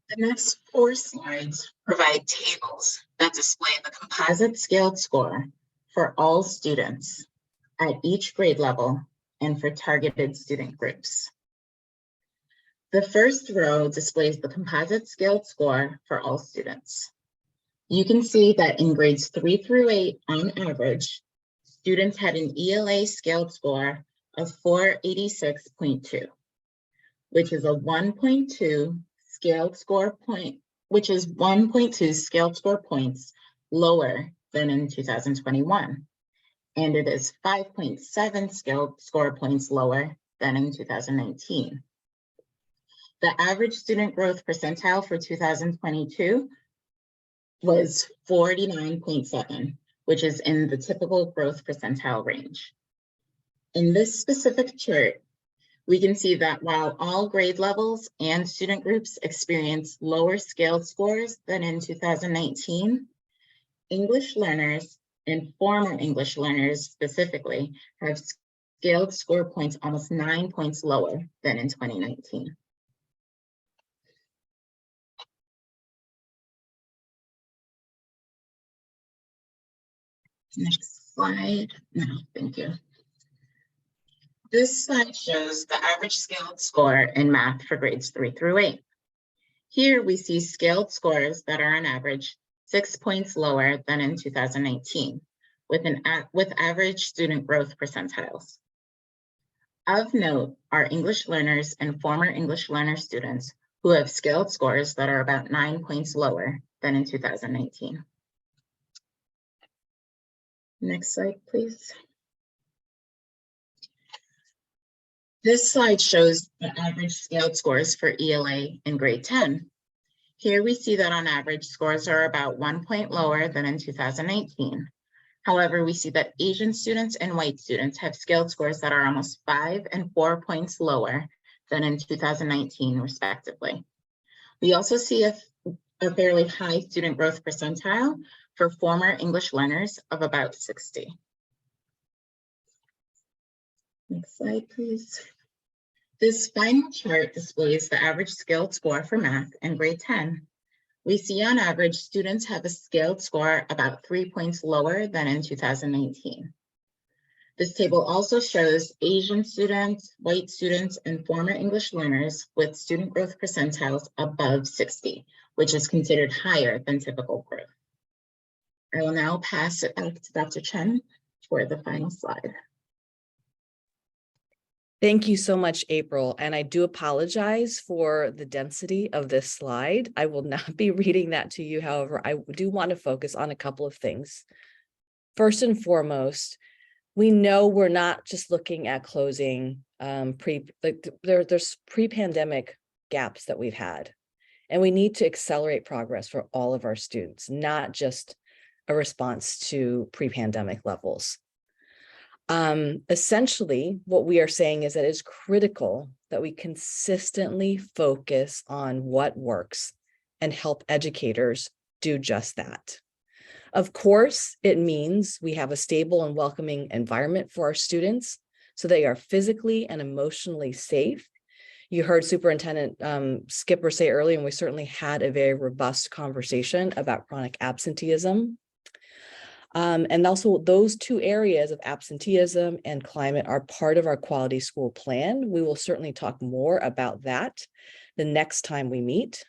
The next 4 slides provide tables that display the composite scaled score for all students at each grade level and for targeted student groups. The first row displays the composite scaled score for all students. You can see that in grades 3 through 8, on average, students had an ELA scaled score of 486.2, which is a 1.2 scaled score point, which is 1.2 scaled score points lower than in 2021. And it is 5.7 scaled score points lower than in 2019. The average student growth percentile for 2022 was 49.7, which is in the typical growth percentile range. In this specific chart, we can see that while all grade levels and student groups experience lower scaled scores than in 2019, English learners and former English learners specifically have scaled score points almost 9 points lower than in 2019. Next slide. No, thank you. This slide shows the average scaled score in math for grades 3 through 8. Here we see scaled scores that are on average 6 points lower than in 2019, with average student growth percentiles. Of note are English learners and former English learner students who have scaled scores that are about 9 points lower than in 2019. Next slide, please. This slide shows the average scaled scores for ELA in grade 10. Here we see that on average, scores are about 1 point lower than in 2018. However, we see that Asian students and white students have scaled scores that are almost 5 and 4 points lower than in 2019, respectively. We also see a fairly high student growth percentile for former English learners of about 60. Next slide, please. This final chart displays the average scaled score for math in grade 10. We see on average, students have a scaled score about 3 points lower than in 2019. This table also shows Asian students, white students, and former English learners with student growth percentiles above 60, which is considered higher than typical growth. I will now pass it back to Dr. Chen for the final slide. Thank you so much, April. And I do apologize for the density of this slide. I will not be reading that to you. However, I do want to focus on a couple of things. First and foremost, we know we're not just looking at closing there's pre-pandemic gaps that we've had, and we need to accelerate progress for all of our students, not just a response to pre-pandemic levels. Essentially, what we are saying is that it's critical that we consistently focus on what works and help educators do just that. Of course, it means we have a stable and welcoming environment for our students so they are physically and emotionally safe. You heard Superintendent Skipper say earlier, and we certainly had a very robust conversation about chronic absenteeism. And also those two areas of absenteeism and climate are part of our quality school plan. We will certainly talk more about that the next time we meet.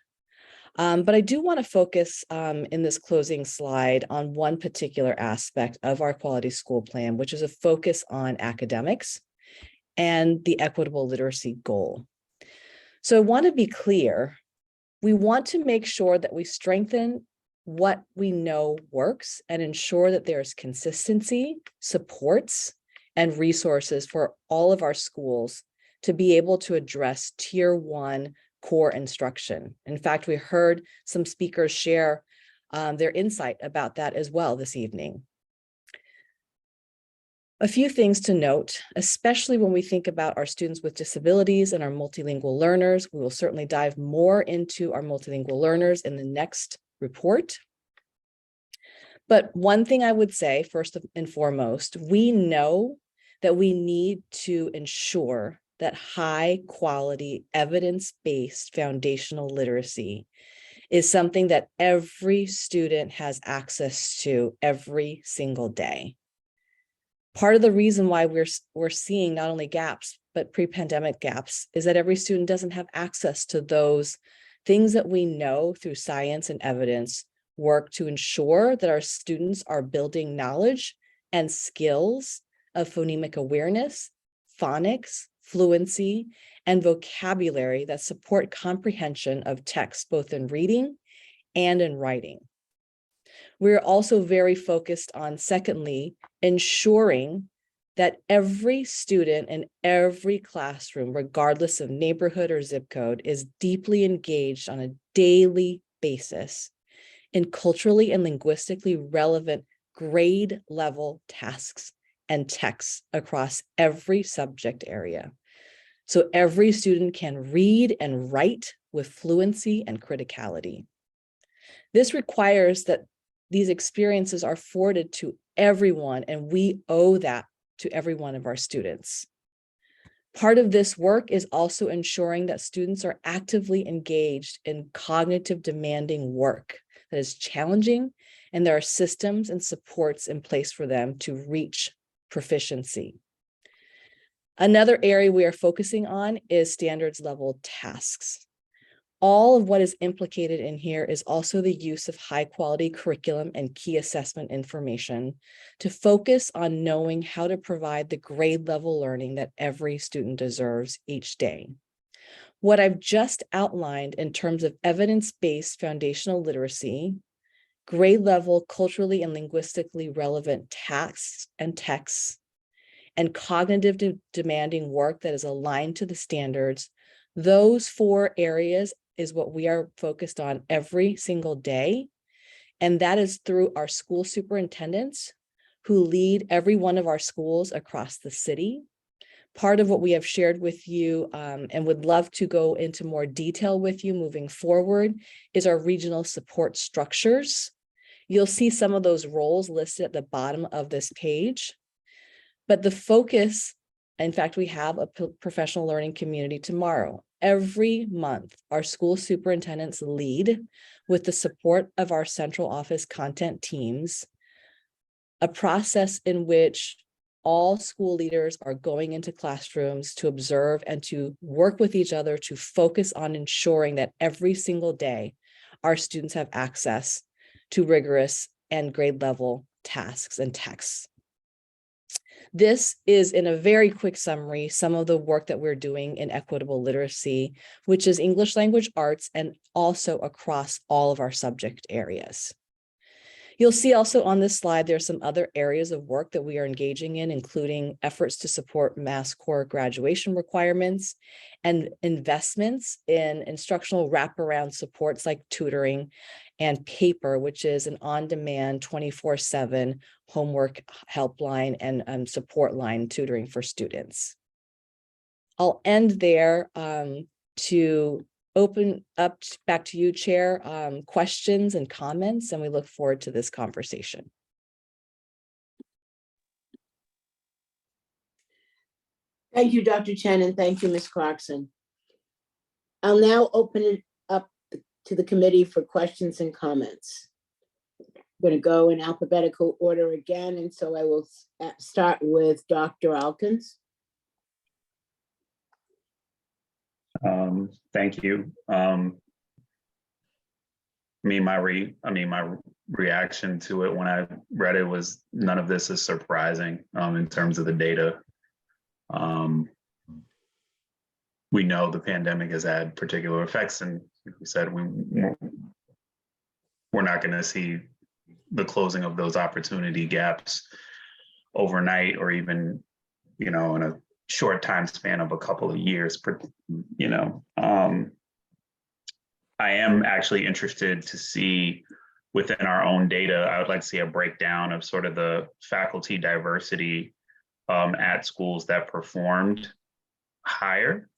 But I do want to focus in this closing slide on one particular aspect of our quality school plan, which is a focus on academics and the equitable literacy goal. So I want to be clear. We want to make sure that we strengthen what we know works and ensure that there's consistency, supports, and resources for all of our schools to be able to address Tier 1 core instruction. In fact, we heard some speakers share their insight about that as well this evening. A few things to note, especially when we think about our students with disabilities and our multilingual learners. We will certainly dive more into our multilingual learners in the next report. But one thing I would say, first and foremost, we know that we need to ensure that high quality, evidence-based foundational literacy is something that every student has access to every single day. Part of the reason why we're seeing not only gaps, but pre-pandemic gaps is that every student doesn't have access to those things that we know through science and evidence work to ensure that our students are building knowledge and skills of phonemic awareness, phonics, fluency, and vocabulary that support comprehension of text, both in reading and in writing. We're also very focused on, secondly, ensuring that every student in every classroom, regardless of neighborhood or zip code, is deeply engaged on a daily basis in culturally and linguistically relevant grade level tasks and texts across every subject area. So every student can read and write with fluency and criticality. This requires that these experiences are afforded to everyone, and we owe that to every one of our students. Part of this work is also ensuring that students are actively engaged in cognitive demanding work that is challenging, and there are systems and supports in place for them to reach proficiency. Another area we are focusing on is standards level tasks. All of what is implicated in here is also the use of high quality curriculum and key assessment information to focus on knowing how to provide the grade level learning that every student deserves each day. What I've just outlined in terms of evidence-based foundational literacy, grade level culturally and linguistically relevant tasks and texts, and cognitive demanding work that is aligned to the standards, those 4 areas is what we are focused on every single day. And that is through our school superintendents who lead every one of our schools across the city. Part of what we have shared with you and would love to go into more detail with you moving forward is our regional support structures. You'll see some of those roles listed at the bottom of this page. But the focus, in fact, we have a professional learning community tomorrow. Every month, our school superintendents lead with the support of our central office content teams, a process in which all school leaders are going into classrooms to observe and to work with each other to focus on ensuring that every single day our students have access to rigorous and grade level tasks and texts. This is, in a very quick summary, some of the work that we're doing in equitable literacy, which is English language arts and also across all of our subject areas. You'll see also on this slide, there's some other areas of work that we are engaging in, including efforts to support Mass Core graduation requirements and investments in instructional wraparound supports like tutoring and PAPER, which is an on-demand 24/7 homework helpline and support line tutoring for students. I'll end there to open up back to you, Chair, questions and comments, and we look forward to this conversation. Thank you, Dr. Chen, and thank you, Ms. Clarkson. I'll now open it up to the committee for questions and comments. I'm going to go in alphabetical order again, and so I will start with Dr. Alkins. Thank you. My reaction to it when I read it was none of this is surprising in terms of the data. We know the pandemic has had particular effects, and like we said, we're not going to see the closing of those opportunity gaps overnight, or even, in a short time span of a couple of years. I am actually interested to see within our own data. I would like to see a breakdown of sort of the faculty diversity at schools that performed higher,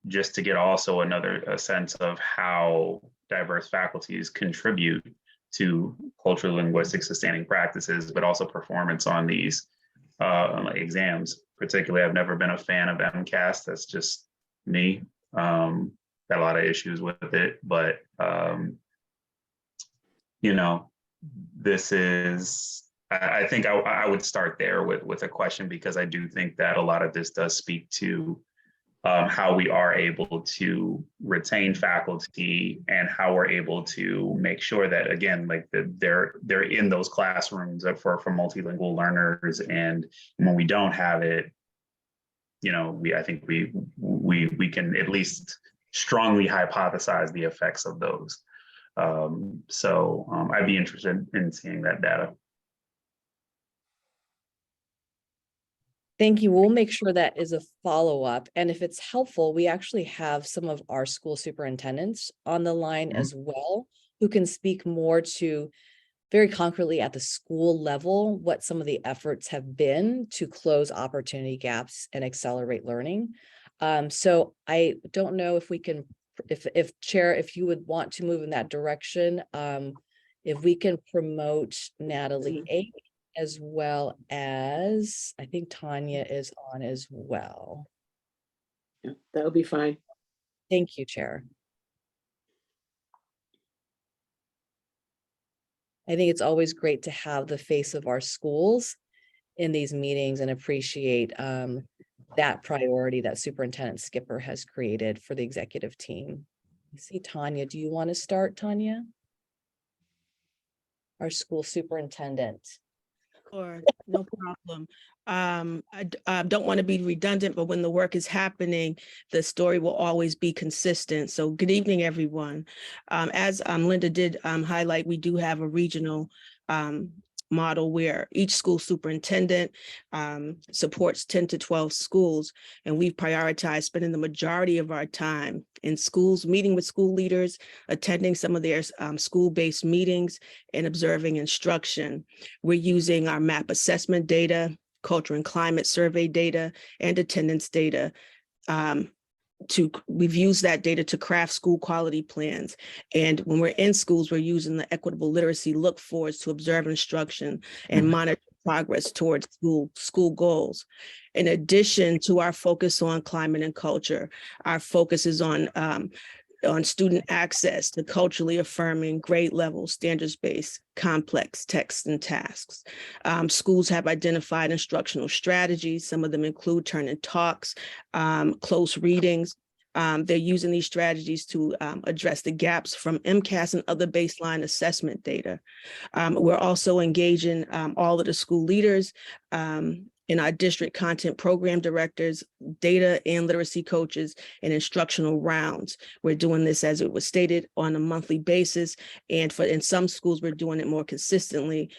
just to get also a sense of how diverse faculties contribute to cultural linguistic sustaining practices, but also performance on these exams. Particularly, I've never been a fan of MCAS. That's just me. Got a lot of issues with it, but this is, I think I would start there with a question, because I do think that a lot of this does speak to how we are able to retain faculty and how we're able to make sure that, again, like they're in those classrooms for multilingual learners. And when we don't have it, I think we can at least strongly hypothesize the effects of those. So I'd be interested in seeing that data. Thank you. We'll make sure that is a follow-up. And if it's helpful, we actually have some of our school superintendents on the line as well, who can speak more to very concretely at the school level, what some of the efforts have been to close opportunity gaps and accelerate learning. So I don't know if we can, if Chair, if you would want to move in that direction, if we can promote Natalie A, as well as, I think Tanya is on as well. That would be fine. Thank you, Chair. I think it's always great to have the face of our schools in these meetings and appreciate that priority that Superintendent Skipper has created for the executive team. I see Tanya. Do you want to start, Tanya? Our school superintendent. Sure, no problem. I don't want to be redundant, but when the work is happening, the story will always be consistent. So good evening, everyone. As Linda did highlight, we do have a regional model where each school superintendent supports 10 to 12 schools, and we've prioritized spending the majority of our time in schools, meeting with school leaders, attending some of their school-based meetings, and observing instruction. We're using our MAP assessment data, culture and climate survey data, and attendance data. We've used that data to craft school quality plans. And when we're in schools, we're using the equitable literacy look forwards to observe instruction and monitor progress towards school goals. In addition to our focus on climate and culture, our focus is on student access to culturally affirming grade level, standards-based, complex texts and tasks. Schools have identified instructional strategies. Some of them include turn-in talks, close readings. They're using these strategies to address the gaps from MCAS and other baseline assessment data. We're also engaging all of the school leaders in our district content program directors, data and literacy coaches, and instructional rounds. We're doing this, as it was stated, on a monthly basis. And in some schools, we're doing it more consistently.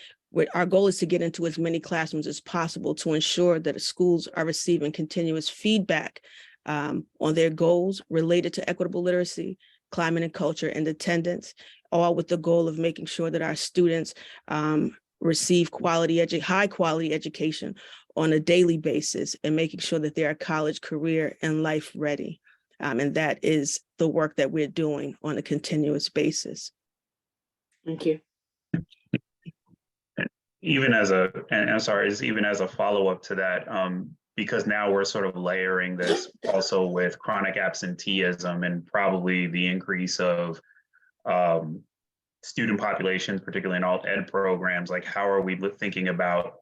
Our goal is to get into as many classrooms as possible to ensure that the schools are receiving continuous feedback on their goals related to equitable literacy, climate and culture, and attendance, all with the goal of making sure that our students receive high quality education on a daily basis, and making sure that they are college, career, and life ready. And that is the work that we're doing on a continuous basis. Thank you. Even as a follow-up to that, because now we're sort of layering this also with chronic absenteeism and probably the increase of student populations, particularly in alt ed programs, like how are we thinking about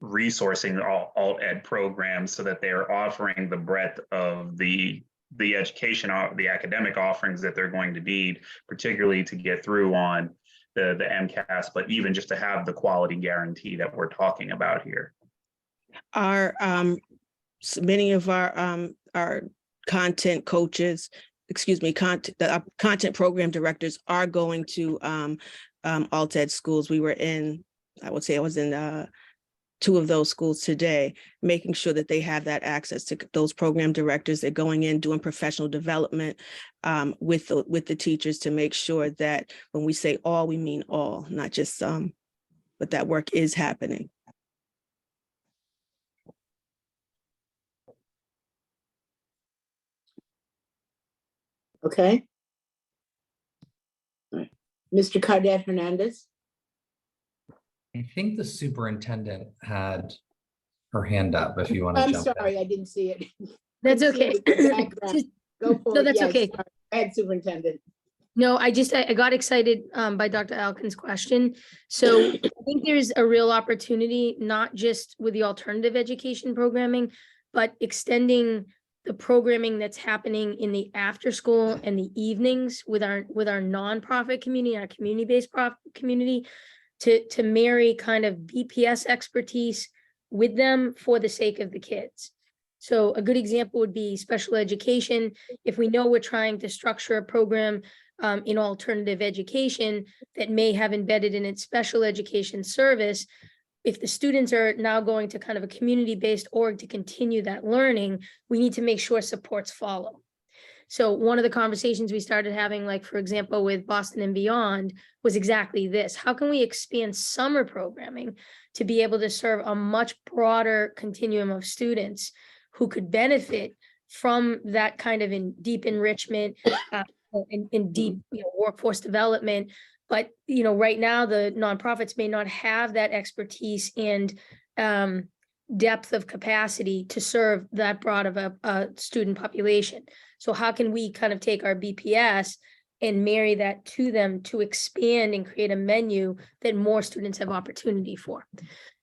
resourcing alt ed programs so that they're offering the breadth of the education, the academic offerings that they're going to need, particularly to get through on the MCAS, but even just to have the quality guarantee that we're talking about here. Many of our content coaches, content program directors are going to alt ed schools. We were in, I would say I was in 2 of those schools today, making sure that they have that access to those program directors. They're going in, doing professional development with the teachers to make sure that when we say all, we mean all, not just some, but that work is happening. Okay. All right. Mr. Cardet Hernandez. I think the superintendent had her hand up if you want to I'm jump sorry, I didn't see it. That's okay. Go for No, it. that's Yes, okay. sorry. Go ahead, Superintendent. No, I got excited by Dr. Alkin's question. So I think there's a real opportunity, not just with the alternative education programming, but extending the programming that's happening in the after school and the evenings with our nonprofit community, our community-based community, to marry kind of BPS expertise with them for the sake of the kids. So a good example would be special education. If we know we're trying to structure a program in alternative education that may have embedded in its special education service, if the students are now going to kind of a community-based org to continue that learning, we need to make sure supports follow. So one of the conversations we started having, like, for example, with Boston and Beyond, was exactly this. How can we expand summer programming to be able to serve a much broader continuum of students who could benefit from that kind of deep enrichment in deep workforce development? But right now the nonprofits may not have that expertise and depth of capacity to serve that broad of a student population. So how can we kind of take our BPS and marry that to them to expand and create a menu that more students have opportunity for.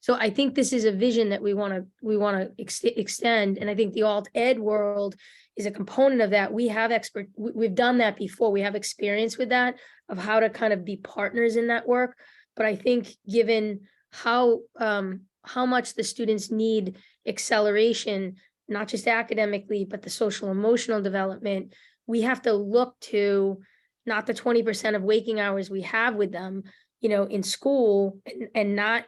So I think this is a vision that we want to extend, and I think the alt ed world is a component of that. We have we've done that before. We have experience with that, of how to kind of be partners in that work. But I think given how much the students need acceleration, not just academically, but the social emotional development, we have to look to not the 20% of waking hours we have with them, you know, in school, and not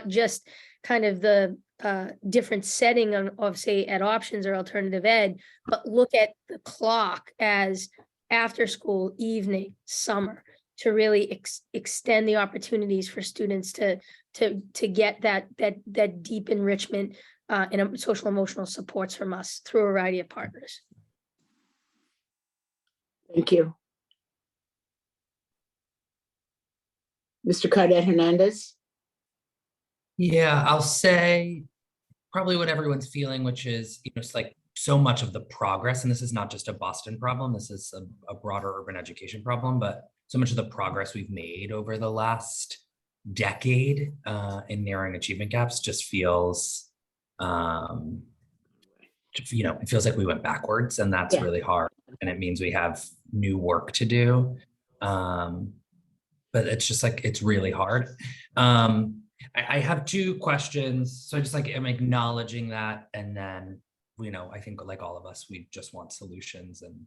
just kind of the different setting of say at options or alternative ed, but look at the clock as after school, evening, summer, to really extend the opportunities for students to get that deep enrichment and social emotional supports from us through a variety of partners. Thank you. Mr. Cardet Hernandez. Yeah, I'll say probably what everyone's feeling, which is, you know, it's like so much of the progress, and this is not just a Boston problem, this is a broader urban education problem, but so much of the progress we've made over the last decade in narrowing achievement gaps just feels, you know, it feels like we went backwards, and that's really hard. And it means we have new work to do. But it's just like, it's really hard. I have two questions. So I just like, I'm acknowledging that. And then, you know, I think like all of us, we just want solutions, and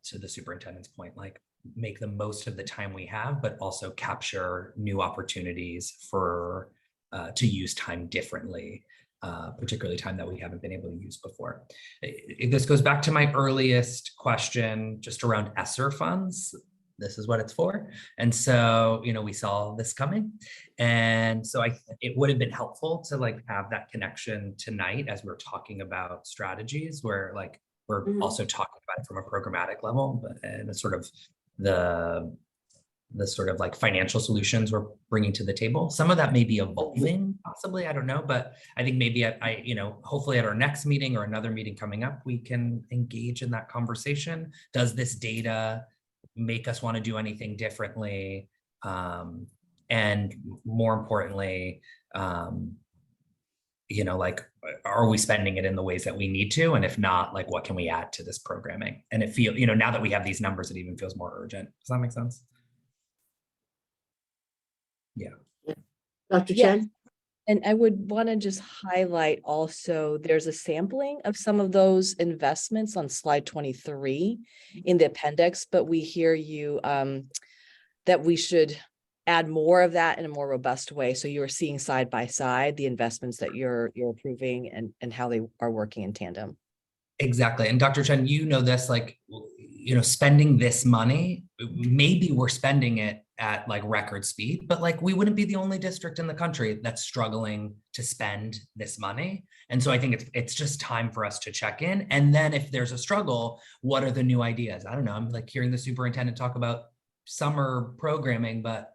to the superintendent's point, like make the most of the time we have, but also capture new opportunities for to use time differently, particularly time that we haven't been able to use before. This goes back to my earliest question just around ESSER funds. This is what it's for. And so, you know, we saw this coming. And so it would have been helpful to like have that connection tonight as we're talking about strategies, where like we're also talking about it from a programmatic level, but and it's sort of the sort of like financial solutions we're bringing to the table. Some of that may be evolving, possibly, I don't know, but I think maybe you know, hopefully at our next meeting or another meeting coming up, we can engage in that conversation. Does this data make us want to do anything differently? And more importantly, you know, like, are we spending it in the ways that we need to? And if not, like, what can we add to this programming? And it feels, you know, now that we have these numbers, it even feels more urgent. Does that make sense? Yeah. Dr. Chen? Yes. And I would want to just highlight also, there's a sampling of some of those investments on slide 23 in the appendix, but we hear you that we should add more of that in a more robust way. So you're seeing side by side the investments that you're approving and how they are working in tandem. Exactly. And Dr. Chen, you know this, like, you know, spending this money, maybe we're spending it at like record speed, but like we wouldn't be the only district in the country that's struggling to spend this money. And so I think it's just time for us to check in. And then if there's a struggle, what are the new ideas? I don't know. I'm like hearing the superintendent talk about summer programming, but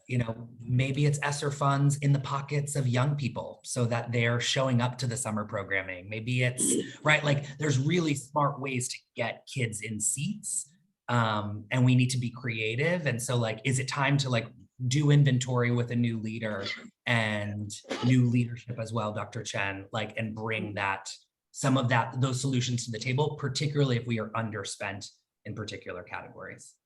you know, maybe it's ESSER funds in the pockets of young people so that they're showing up to the summer programming. Maybe it's, right, like there's really smart ways to get kids in seats, and we need to be creative. And so like, is it time to like do inventory with a new leader and new leadership as well, Dr. Chen, like, and bring that, some of that, those solutions to the table, particularly if we are underspent in particular categories.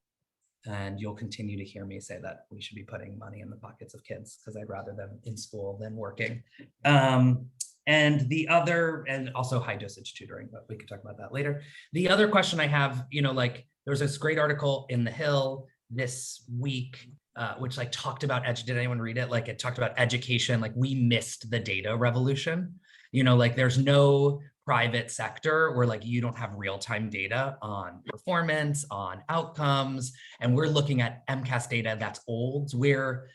And you'll continue to hear me say that we should be putting money in the pockets of kids because I'd rather them in school than working. And the other, and also high dosage tutoring, but we could talk about that later. The other question I have, you know, like there was this great article in The Hill this week, which like talked about, did anyone read it? Like it talked about education, like we missed the data revolution. You know, like there's no private sector where like you don't have real-time data on performance, on outcomes, and we're looking at MCAS data that's old. We're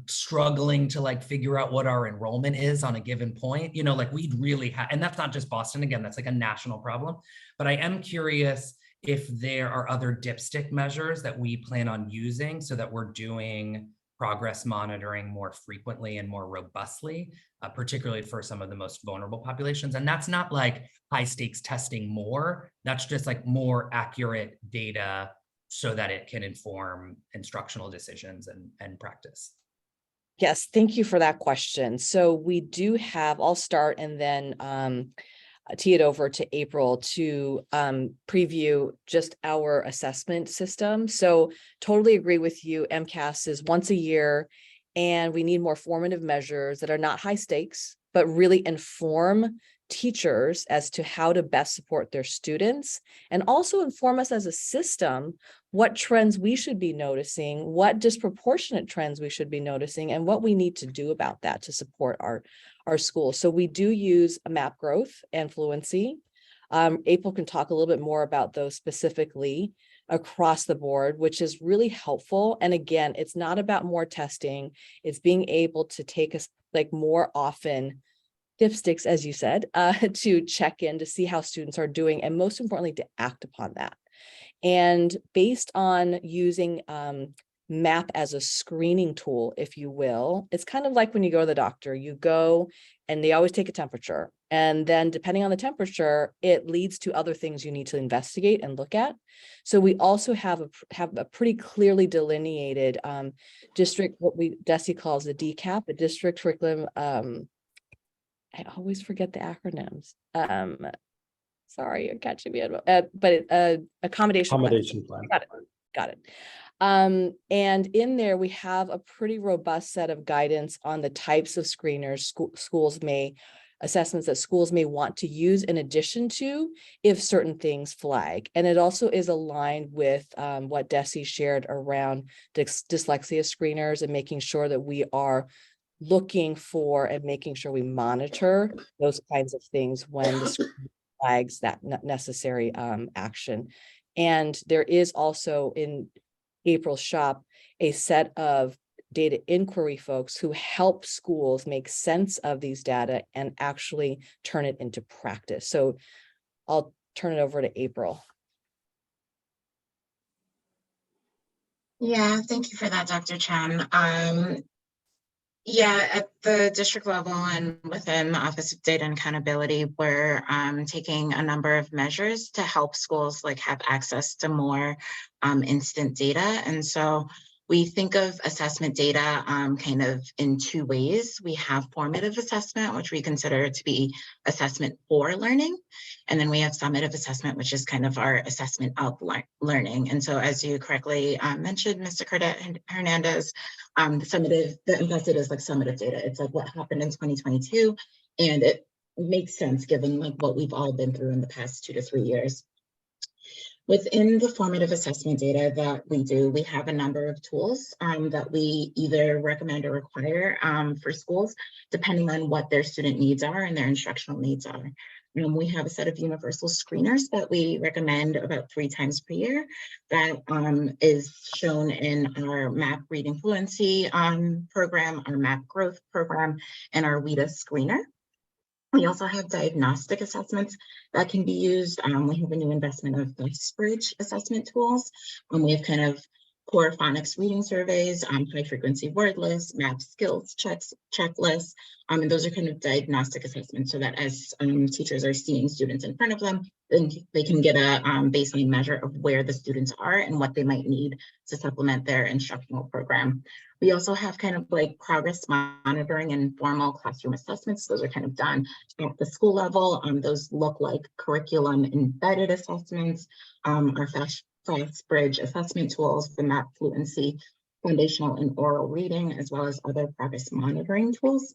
struggling to like figure out what our enrollment is on a given point. You know, like we'd really have, and that's not just Boston, again, that's like a national problem. But I am curious if there are other dipstick measures that we plan on using so that we're doing progress monitoring more frequently and more robustly, particularly for some of the most vulnerable populations. And that's not like high stakes testing more, that's just like more accurate data so that it can inform instructional decisions and practice? Yes, thank you for that question. So we do have, I'll start and then tee it over to April to preview just our assessment system. So totally agree with you. MCAS is once a year, and we need more formative measures that are not high stakes, but really inform teachers as to how to best support their students, and also inform us as a system what trends we should be noticing, what disproportionate trends we should be noticing, and what we need to do about that to support our schools. So we do use a map growth and fluency. April can talk a little bit more about those specifically across the board, which is really helpful. And again, it's not about more testing. It's being able to take us like more often dipsticks, as you said, to check in to see how students are doing, and most importantly, to act upon that. And based on using MAP as a screening tool, if you will, it's kind of like when you go to the doctor, you go and they always take a temperature. And then depending on the temperature, it leads to other things you need to investigate and look at. So we also have a pretty clearly delineated district, what DESE calls the DCAP, the district curriculum. I always forget the acronyms. Sorry, you're catching me. But accommodation plan. Got it. And in there, we have a pretty robust set of guidance on the types of screeners assessments that schools may want to use in addition to if certain things flag. And it also is aligned with what DESE shared around dyslexia screeners and making sure that we are looking for and making sure we monitor those kinds of things when the school flags that necessary action. And there is also in April's shop a set of data inquiry folks who help schools make sense of these data and actually turn it into practice. So I'll turn it over to April. Yeah, thank you for that, Dr. Chen. Yeah, at the district level and within the Office of Data and Accountability, we're taking a number of measures to help schools have access to more instant data. And so we think of assessment data kind of in two ways. We have formative assessment, which we consider to be assessment for learning. And then we have summative assessment, which is kind of our assessment of learning. And so as you correctly mentioned, Mr. Hernandez, the implicit is summative data. It's what happened in 2022. And it makes sense given what we've all been through in the past 2 to 3 years. Within the formative assessment data that we do, we have a number of tools that we either recommend or require for schools, depending on what their student needs are and their instructional needs are. We have a set of universal screeners that we recommend about 3 times per year. That is shown in our MAP Reading Fluency program, our MAP Growth program, and our WIDA screener. We also have diagnostic assessments that can be used. We have a new investment of Bridge assessment tools. We have kind of core phonics reading surveys, high frequency word lists, MAP skills checklists. And those are kind of diagnostic assessments so that as teachers are seeing students in front of them, then they can get a baseline measure of where the students are and what they might need to supplement their instructional program. We also have kind of progress monitoring and formal classroom assessments. Those are kind of done at the school level. Those look like curriculum embedded assessments, our Bridge assessment tools, the MAP Fluency, foundational and oral reading, as well as other progress monitoring tools.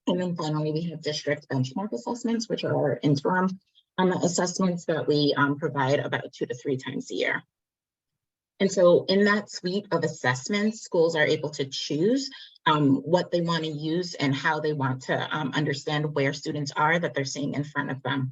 And then finally, we have district benchmark assessments, which are our interim assessments that we provide about 2 to 3 times a year. And so in that suite of assessments, schools are able to choose what they want to use and how they want to understand where students are that they're seeing in front of them.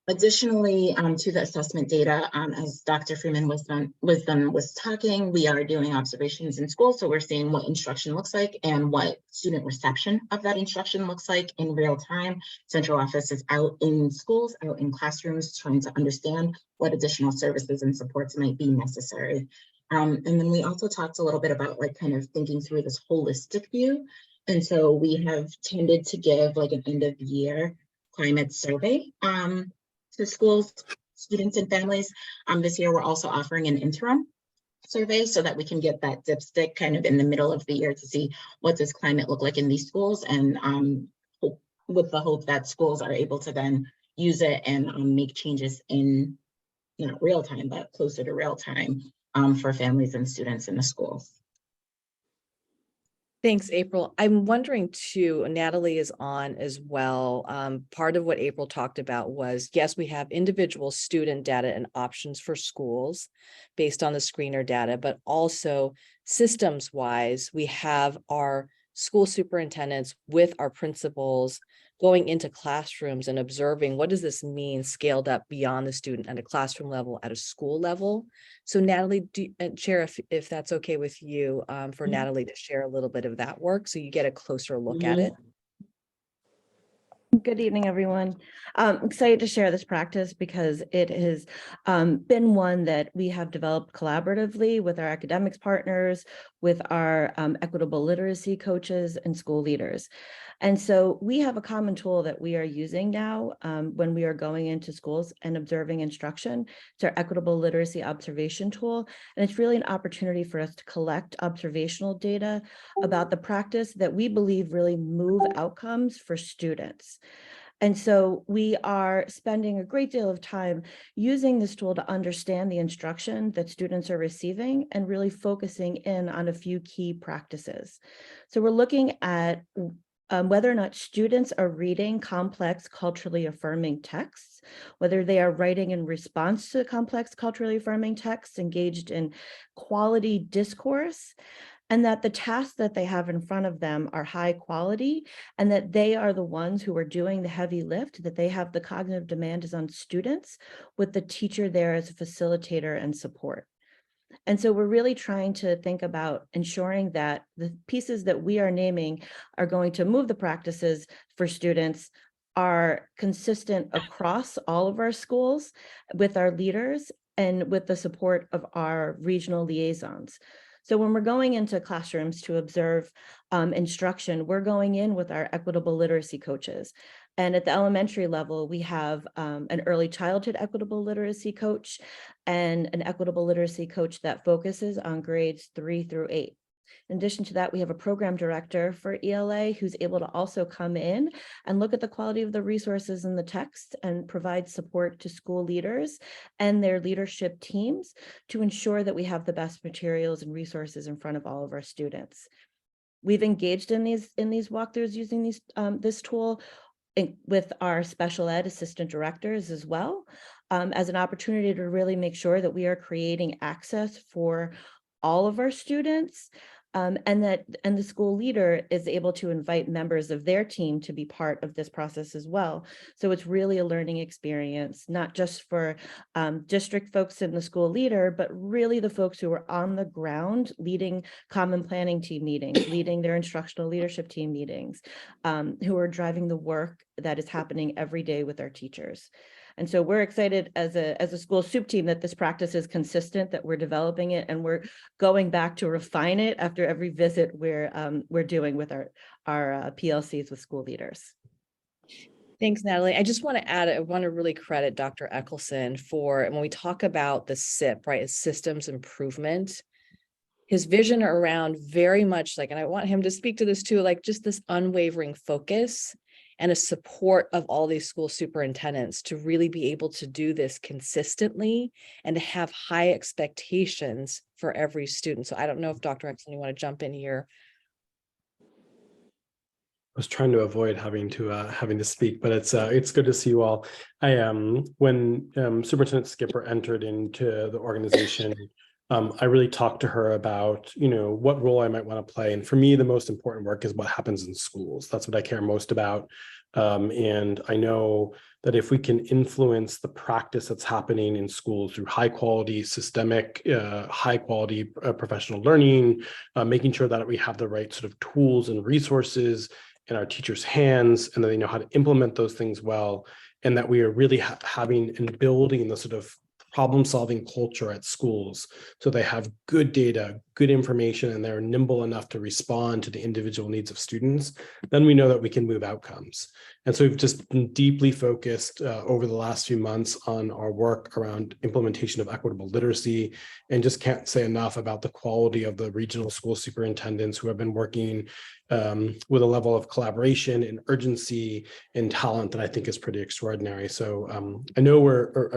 Additionally, to the assessment data, as Dr. Freeman was talking, we are doing observations in schools. So we're seeing what instruction looks like and what student reception of that instruction looks like in real time. Central office is out in schools, out in classrooms, trying to understand what additional services and supports might be necessary. And then we also talked a little bit about kind of thinking through this holistic view. And so we have tended to give an end of year climate survey to schools students and families. This year, we're also offering an interim survey so that we can get that dipstick kind of in the middle of the year to see what does climate look like in these schools, and with the hope that schools are able to then use it and make changes in not real time, but closer to real time for families and students in the schools. Thanks, April. I'm wondering too, Natalie is on as well. Part of what April talked about was, yes, we have individual student data and options for schools based on the screener data, but also systems wise, we have our school superintendents with our principals going into classrooms and observing what does this mean scaled up beyond the student at a classroom level, at a school level. So Natalie, Chair, if that's okay with you, for Natalie to share a little bit of that work so you get a closer look at it. Good evening, everyone. I'm excited to share this practice because it has been one that we have developed collaboratively with our academics partners, with our equitable literacy coaches and school leaders. And so we have a common tool that we are using now when we are going into schools and observing instruction. It's our equitable literacy observation tool. And it's really an opportunity for us to collect observational data about the practice that we believe really move outcomes for students. And so we are spending a great deal of time using this tool to understand the instruction that students are receiving and really focusing in on a few key practices. So we're looking at whether or not students are reading complex culturally affirming texts, whether they are writing in response to complex culturally affirming texts, engaged in quality discourse, and that the tasks that they have in front of them are high quality, and that they are the ones who are doing the heavy lift, that they have the cognitive demand is on students, with the teacher there as a facilitator and support. And so we're really trying to think about ensuring that the pieces that we are naming are going to move the practices for students are consistent across all of our schools with our leaders and with the support of our regional liaisons. So when we're going into classrooms to observe instruction, we're going in with our equitable literacy coaches. And at the elementary level, we have an early childhood equitable literacy coach and an equitable literacy coach that focuses on grades 3 through 8. In addition to that, we have a program director for ELA who's able to also come in and look at the quality of the resources in the text and provide support to school leaders and their leadership teams to ensure that we have the best materials and resources in front of all of our students. We've engaged in these walkthroughs using this tool with our special ed assistant directors as well, as an opportunity to really make sure that we are creating access for all of our students, and the school leader is able to invite members of their team to be part of this process as well. So it's really a learning experience, not just for district folks and the school leader, but really the folks who are on the ground leading common planning team meetings, leading their instructional leadership team meetings, who are driving the work that is happening every day with our teachers. And so we're excited as a school soup team that this practice is consistent, that we're developing it, and we're going back to refine it after every visit we're doing with our PLCs with school leaders. Thanks, Natalie. I just want to add, I want to really credit Dr. Eckelson for, when we talk about the SIP, right, it's systems improvement, his vision around very much like, and I want him to speak to this too, like just this unwavering focus and a support of all these school superintendents to really be able to do this consistently and to have high expectations for every student. So I don't know if Dr. Eckelson, you want to jump in here. I was trying to avoid having to speak, but it's good to see you all. When Superintendent Skipper entered into the organization, I really talked to her about, what role I might want to play. And for me, the most important work is what happens in schools. That's what I care most about. And I know that if we can influence the practice that's happening in schools through high quality systemic, high quality professional learning, making sure that we have the right sort of tools and resources in our teachers' hands, and that they know how to implement those things well, and that we are really having and building the sort of problem-solving culture at schools, so they have good data, good information and they're nimble enough to respond to the individual needs of students, then we know that we can move outcomes. And so we've just been deeply focused over the last few months on our work around implementation of equitable literacy, and just can't say enough about the quality of the regional school superintendents who have been working with a level of collaboration and urgency and talent that I think is pretty extraordinary. So I know we're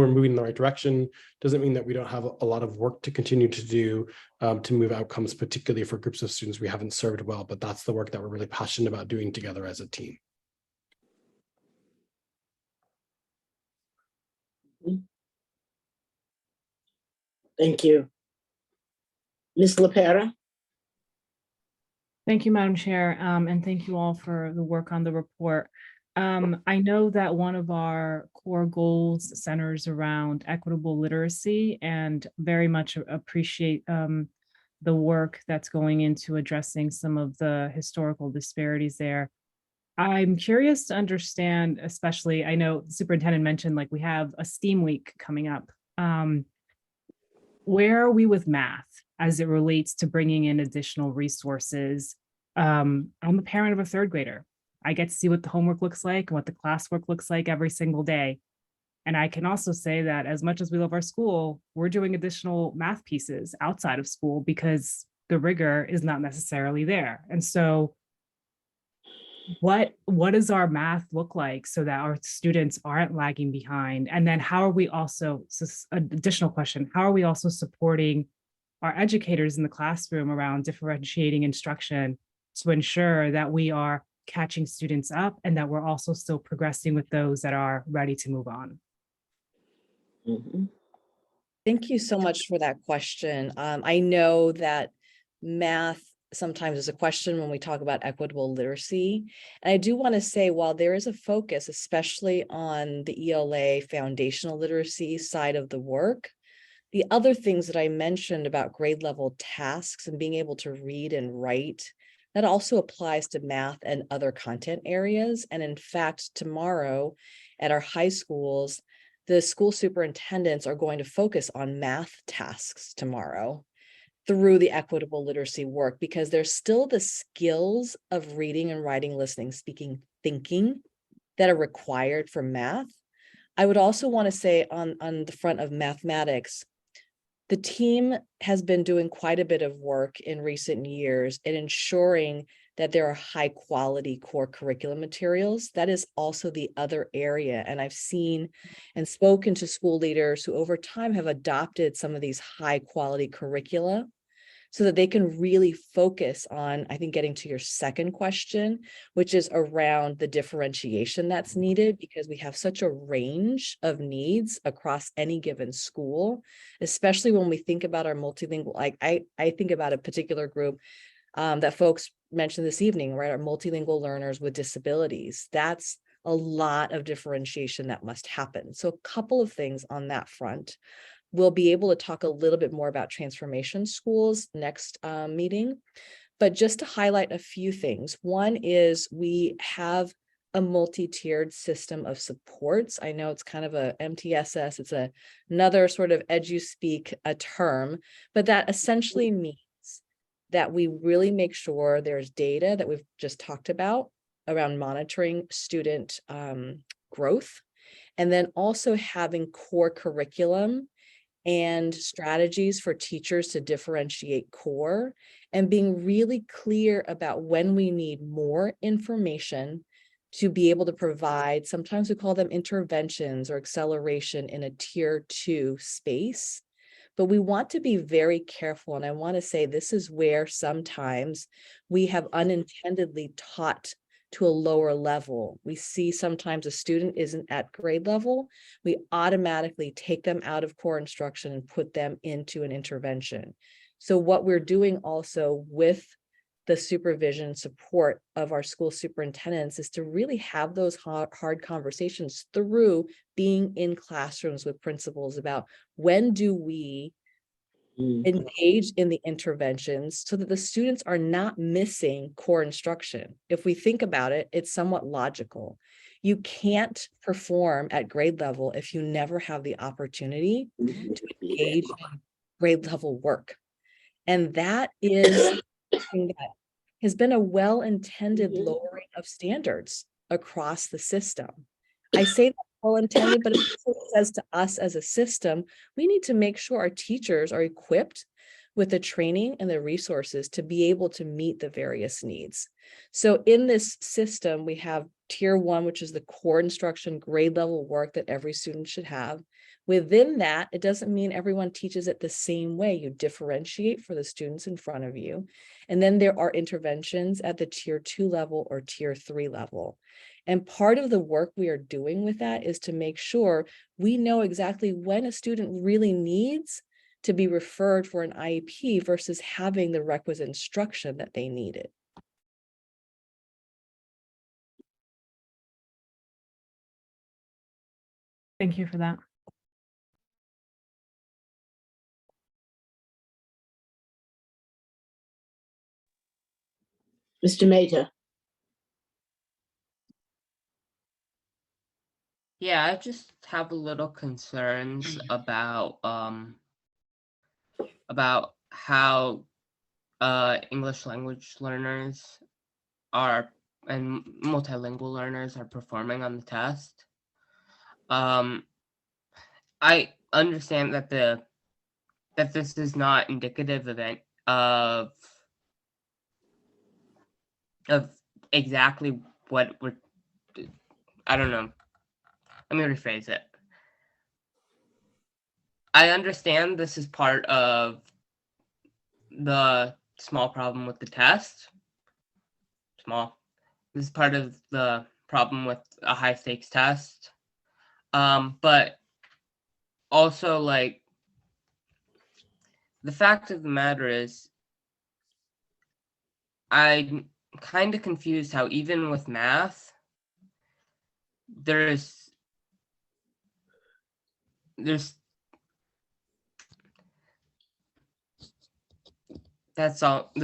moving in the right direction. Doesn't mean that we don't have a lot of work to continue to do to move outcomes, particularly for groups of students we haven't served well, but that's the work that we're really passionate about doing together as a team. Thank you. Ms. LaPera? Thank you, Madam Chair, and thank you all for the work on the report. I know that one of our core goals centers around equitable literacy, and very much appreciate the work that's going into addressing some of the historical disparities there. I'm curious to understand, especially, I know the superintendent mentioned like we have a STEAM week coming up. Where are we with math as it relates to bringing in additional resources? I'm a parent of a third grader. I get to see what the homework looks like and what the classwork looks like every single day. And I can also say that as much as we love our school, we're doing additional math pieces outside of school because the rigor is not necessarily there. And so what does our math look like so that our students aren't lagging behind? And then how are we also, an additional question, how are we also supporting our educators in the classroom around differentiating instruction to ensure that we are catching students up and that we're also still progressing with those that are ready to move on? Thank you so much for that question. I know that math sometimes is a question when we talk about equitable literacy. And I do want to say, while there is a focus, especially on the ELA foundational literacy side of the work, the other things that I mentioned about grade level tasks and being able to read and write, that also applies to math and other content areas. And in fact, tomorrow at our high schools, the school superintendents are going to focus on math tasks tomorrow through the equitable literacy work, because there's still the skills of reading and writing, listening, speaking, thinking that are required for math. I would also want to say on the front of mathematics, the team has been doing quite a bit of work in recent years in ensuring that there are high quality core curriculum materials. That is also the other area. And I've seen and spoken to school leaders who over time have adopted some of these high quality curricula so that they can really focus on, I think, getting to your second question, which is around the differentiation that's needed, because we have such a range of needs across any given school, especially when we think about our multilingual. I think about a particular group that folks mentioned this evening, right? Our multilingual learners with disabilities. That's a lot of differentiation that must happen. So a couple of things on that front. We'll be able to talk a little bit more about transformation schools next meeting, but just to highlight a few things. One is we have a multi-tiered system of supports. I know it's kind of a MTSS, it's another sort of edu-speak a term, but that essentially means that we really make sure there's data that we've just talked about around monitoring student growth, and then also having core curriculum and strategies for teachers to differentiate core, and being really clear about when we need more information to be able to provide, sometimes we call them interventions or acceleration in a tier 2 space. But we want to be very careful. And I want to say this is where sometimes we have unintendedly taught to a lower level. We see sometimes a student isn't at grade level, we automatically take them out of core instruction and put them into an intervention. So what we're doing also with the supervision support of our school superintendents is to really have those hard conversations through being in classrooms with principals about when do we engage in the interventions so that the students are not missing core instruction. If we think about it, it's somewhat logical. You can't perform at grade level if you never have the opportunity to engage in grade level work. And that is something that has been a well-intended lowering of standards across the system. I say that well-intended, but it also says to us as a system, we need to make sure our teachers are equipped with the training and the resources to be able to meet the various needs. So in this system, we have tier 1, which is the core instruction, grade level work that every student should have. Within that, it doesn't mean everyone teaches it the same way. You differentiate for the students in front of you. And then there are interventions at the tier 2 level or tier 3 level. And part of the work we are doing with that is to make sure we know exactly when a student really needs to be referred for an IEP versus having the requisite instruction that they needed. Thank you for that. Mr. Mehta. Yeah, I just have a little concerns about how English language learners are and multilingual learners are performing on the test. I understand that this is not indicative of exactly what we're, I don't know. Let me rephrase it. I understand this is part of the small problem with the test. This is part of the problem with a high stakes test. But also, like, the fact of the matter is, I'm kind of confused how even with math, there's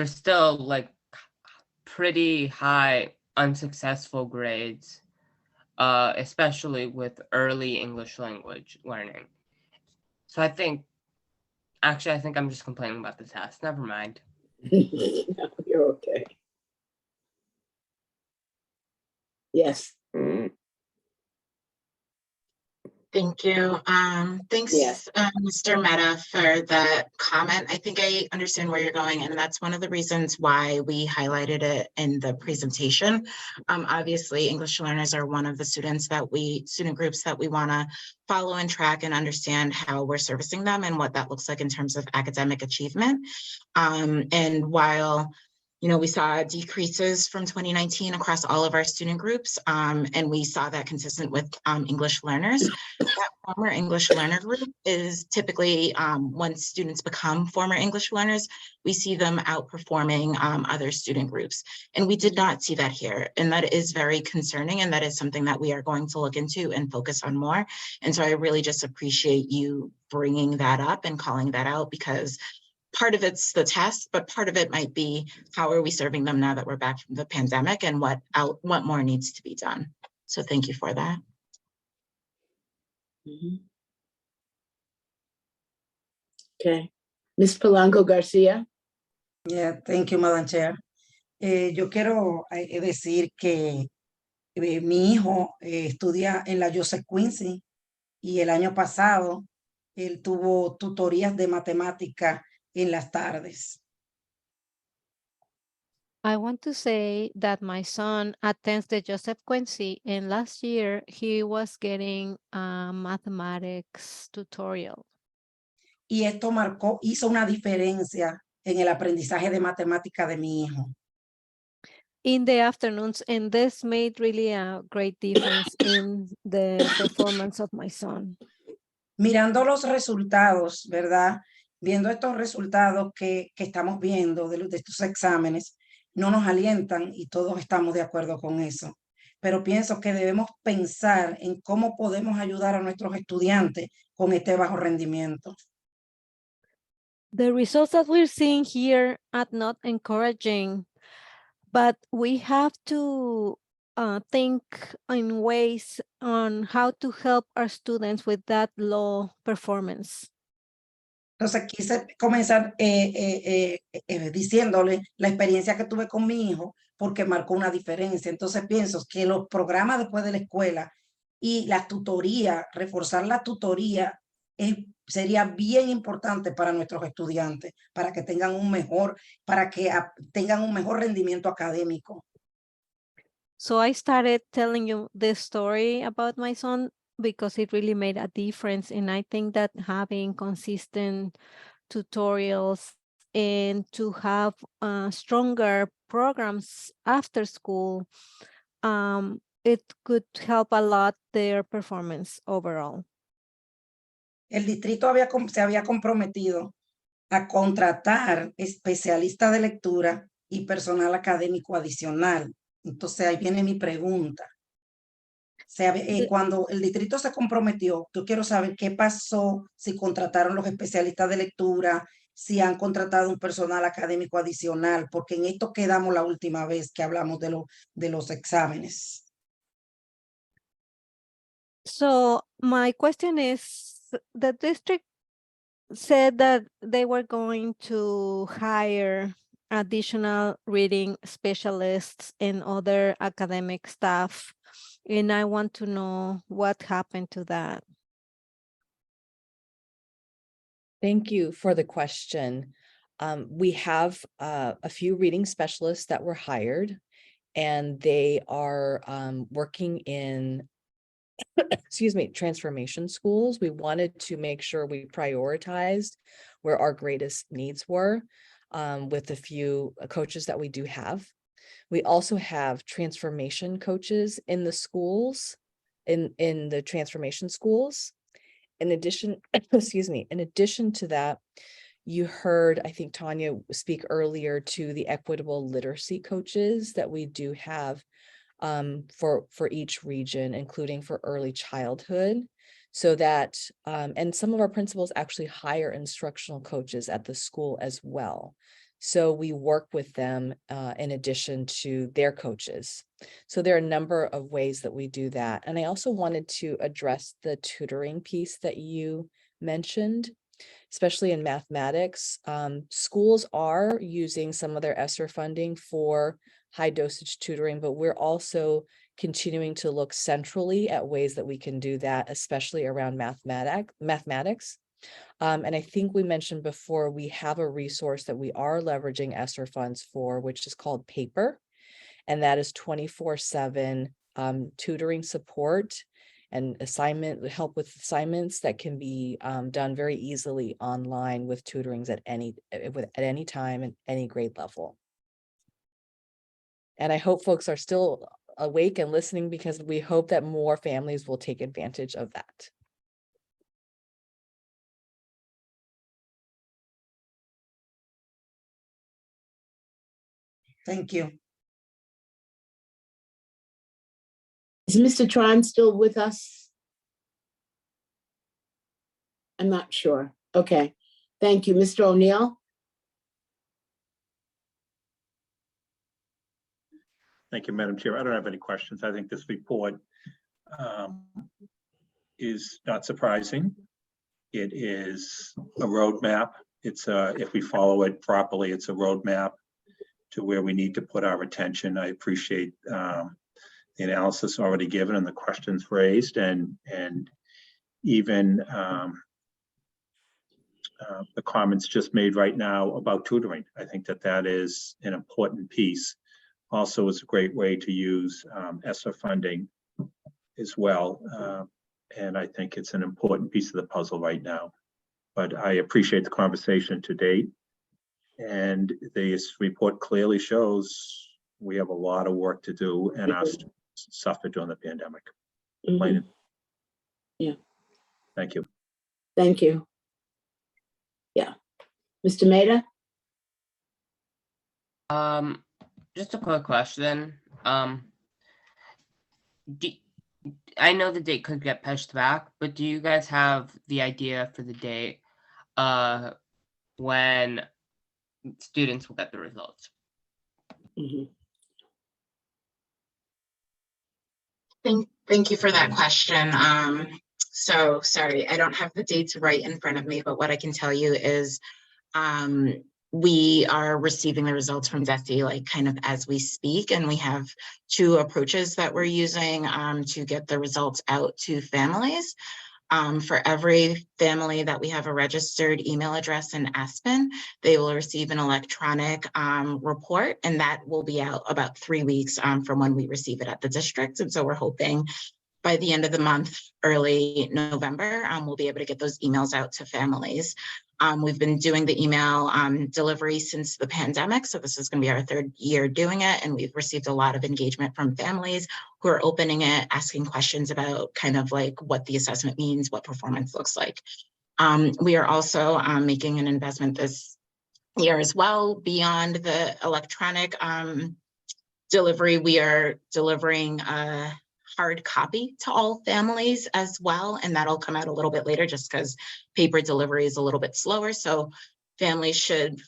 still like pretty high unsuccessful grades, especially with early English language learning. So I think I'm just complaining about the test. Never mind. No, you're okay. Yes. Thank you. Thanks, Yes. Mr. Mehta, for that comment. I think I understand where you're going, and that's one of the reasons why we highlighted it in the presentation. Obviously, English learners are one of the student groups that we want to follow and track and understand how we're servicing them and what that looks like in terms of academic achievement. And while we saw decreases from 2019 across all of our student groups, and we saw that consistent with English learners. That former English learner group is typically, once students become former English learners, we see them outperforming other student groups. And we did not see that here. And that is very concerning. And that is something that we are going to look into and focus on more. And so I really just appreciate you bringing that up and calling that out, because part of it's the test, but part of it might be how are we serving them now that we're back from the pandemic, and what more needs to be done. So thank you for that. Okay. Ms. Polanco Garcia. Yeah, thank you, Madam Chair. Yo quiero decir que mi hijo estudia en la Joseph Quincy y el año pasado él tuvo tutorías de matemática en las tardes. I want to say that my son attends the Joseph Quincy, and last year he was getting a mathematics tutorial. Y esto hizo una diferencia en el aprendizaje de matemática de mi hijo. In the afternoons, and this made really a great difference in the performance of my son. Mirando los resultados, ¿verdad? Viendo estos resultados que estamos viendo de estos exámenes, no nos alientan y todos estamos de acuerdo con eso. Pero pienso que debemos pensar en cómo podemos ayudar a nuestros estudiantes con este bajo rendimiento. The results that we're seeing here are not encouraging, but we have to think in ways on how to help our students with that low performance. Entonces quise comenzar diciéndole la experiencia que tuve con mi hijo porque marcó una diferencia. Entonces pienso que los programas después de la escuela y la tutoría, reforzar la tutoría sería bien importante para nuestros estudiantes, para que tengan un mejor rendimiento académico. So I started telling you this story about my son because it really made a difference. And I think that having consistent tutorials and to have stronger programs after school, it could help a lot their performance overall. El distrito se había comprometido a contratar especialistas de lectura y personal académico adicional. Entonces ahí viene mi pregunta. Cuando el distrito se comprometió, yo quiero saber qué pasó, si contrataron los especialistas de lectura, si han contratado un personal académico adicional, porque en esto quedamos la última vez que hablamos de los exámenes. So my question is, the district said that they were going to hire additional reading specialists and other academic staff. And I want to know what happened to that. Thank you for the question. We have a few reading specialists that were hired, and they are working in excuse me, transformation schools. We wanted to make sure we prioritized where our greatest needs were with the few coaches that we do have. We also have transformation coaches in the schools, in the transformation schools. In addition, excuse me, in addition to that, you heard, I think, Tanya speak earlier to the equitable literacy coaches that we do have for each region, including for early childhood, so that, and some of our principals actually hire instructional coaches at the school as well. So we work with them in addition to their coaches. So there are a number of ways that we do that. And I also wanted to address the tutoring piece that you mentioned, especially in mathematics. Schools are using some of their ESSER funding for high dosage tutoring, but we're also continuing to look centrally at ways that we can do that, especially around mathematics. And I think we mentioned before, we have a resource that we are leveraging ESSER funds for, which is called PAPER. And that is 24/7 tutoring support and help with assignments that can be done very easily online with tutorings at any time and any grade level. And I hope folks are still awake and listening, because we hope that more families will take advantage of that. Thank you. Is Mr. Tron still with us? I'm not sure. Okay, thank you. Mr. O'Neill? Thank you, Madam Chair. I don't have any questions. I think this report is not surprising. It is a roadmap. It's if we follow it properly, it's a roadmap to where we need to put our attention. I appreciate the analysis already given and the questions raised, and even the comments just made right now about tutoring. I think that is an important piece. Also, it's a great way to use ESSER funding as well. And I think it's an important piece of the puzzle right now. But I appreciate the conversation to date. And this report clearly shows we have a lot of work to do, and our students suffered during the pandemic. Yeah. Thank you. Thank you. Yeah. Mr. Maida? Just a quick question. I know the date could get pushed back, but do you guys have the idea for the date when students will get the results? Thank you for that question. So sorry, I don't have the dates right in front of me, but what I can tell you is we are receiving the results from DESE like kind of as we speak, and we have two approaches that we're using to get the results out to families. For every family that we have a registered email address in Aspen, they will receive an electronic report, and that will be out about 3 weeks from when we receive it at the district. And so we're hoping by the end of the month, early November, we'll be able to get those emails out to families. We've been doing the email delivery since the pandemic, so this is going to be our 3rd year doing it, and we've received a lot of engagement from families who are opening it, asking questions about kind of like what the assessment means, what performance looks like. We are also making an investment this year as well beyond the electronic delivery. We are delivering hard copy to all families as well, and that'll come out a little bit later just because paper delivery is a little bit slower. So families should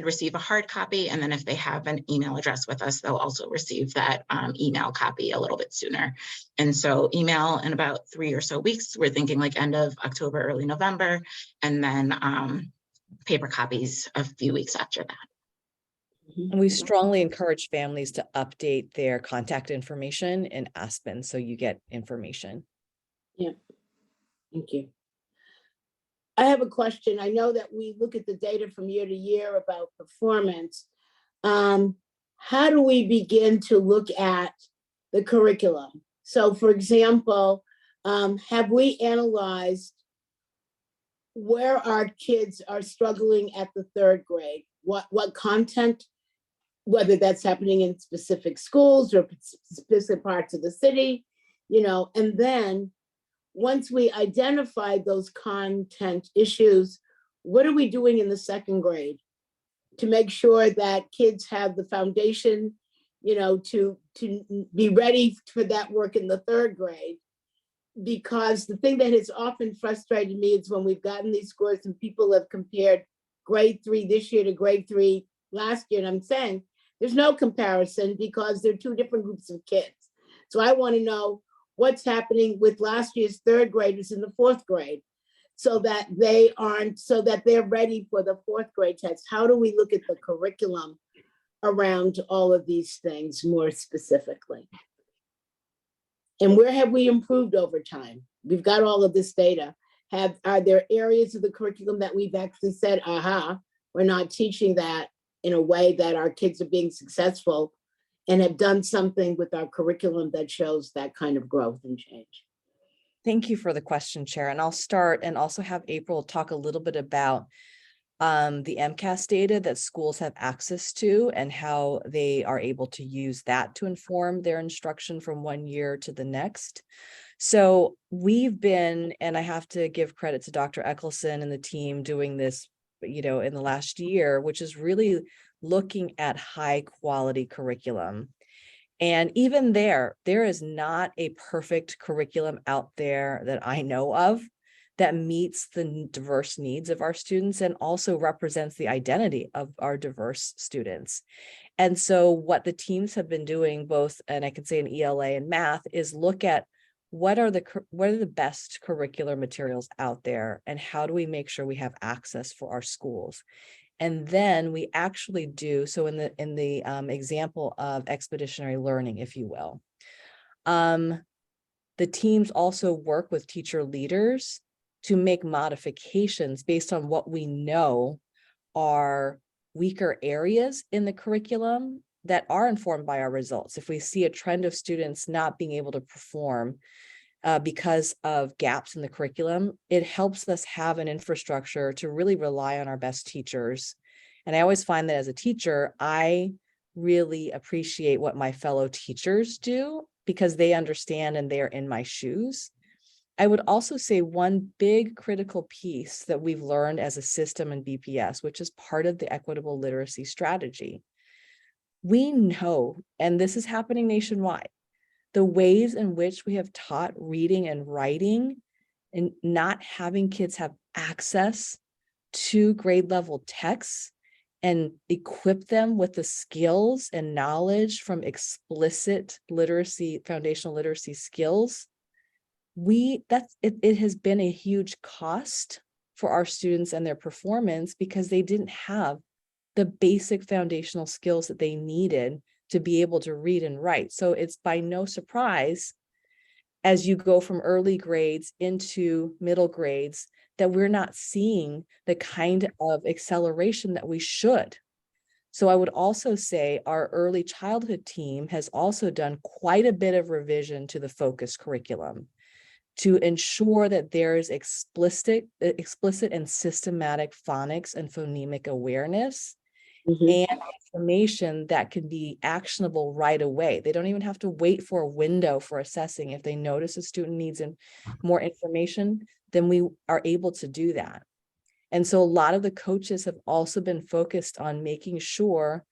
receive a hard copy, and then if they have an email address with us, they'll also receive that email copy a little bit sooner. And so email in about 3 or so weeks, we're thinking like end of October, early November, and then paper copies a few weeks after that. And we strongly encourage families to update their contact information in Aspen so you get information. Yeah, thank you. I have a question. I know that we look at the data from year to year about performance. How do we begin to look at the curriculum? So for example, have we analyzed where our kids are struggling at the 3rd grade? What content, whether that's happening in specific schools or specific parts of the city, you know, and then once we identify those content issues, what are we doing in the 2nd grade to make sure that kids have the foundation, you know, to be ready for that work in the 3rd grade? Because the thing that has often frustrated me is when we've gotten these scores and people have compared grade 3 this year to grade 3 last year, and I'm saying there's no comparison because they're 2 different groups of kids. So I want to know what's happening with last year's 3rd graders in the 4th grade so that they're ready for the 4th grade test. How do we look at the curriculum around all of these things more specifically? And where have we improved over time? We've got all of this data. Are there areas of the curriculum that we've actually said, aha, we're not teaching that in a way that our kids are being successful, and have done something with our curriculum that shows that kind of growth and change? Thank you for the question, Chair. And I'll start and also have April talk a little bit about the MCAS data that schools have access to and how they are able to use that to inform their instruction from one year to the next. So we've been, and I have to give credit to Dr. Eccleston and the team doing this, you know, in the last year, which is really looking at high quality curriculum. And even there is not a perfect curriculum out there that I know of that meets the diverse needs of our students and also represents the identity of our diverse students. And so what the teams have been doing both, and I can say in ELA and math, is look at what are the best curricular materials out there and how do we make sure we have access for our schools. And then we actually do, so in the example of expeditionary learning, if you will, the teams also work with teacher leaders to make modifications based on what we know are weaker areas in the curriculum that are informed by our results. If we see a trend of students not being able to perform because of gaps in the curriculum, it helps us have an infrastructure to really rely on our best teachers. And I always find that as a teacher, I really appreciate what my fellow teachers do because they understand and they're in my shoes. I would also say one big critical piece that we've learned as a system in BPS, which is part of the equitable literacy strategy. We know, and this is happening nationwide, the ways in which we have taught reading and writing and not having kids have access to grade level texts and equip them with the skills and knowledge from explicit literacy, foundational literacy skills it has been a huge cost for our students and their performance because they didn't have the basic foundational skills that they needed to be able to read and write. So it's by no surprise as you go from early grades into middle grades that we're not seeing the kind of acceleration that we should. So I would also say our early childhood team has also done quite a bit of revision to the focus curriculum to ensure that there is explicit and systematic phonics and phonemic awareness and information that can be actionable right away. They don't even have to wait for a window for assessing. If they notice a student needs more information, then we are able to do that. And so a lot of the coaches have also been focused on making sure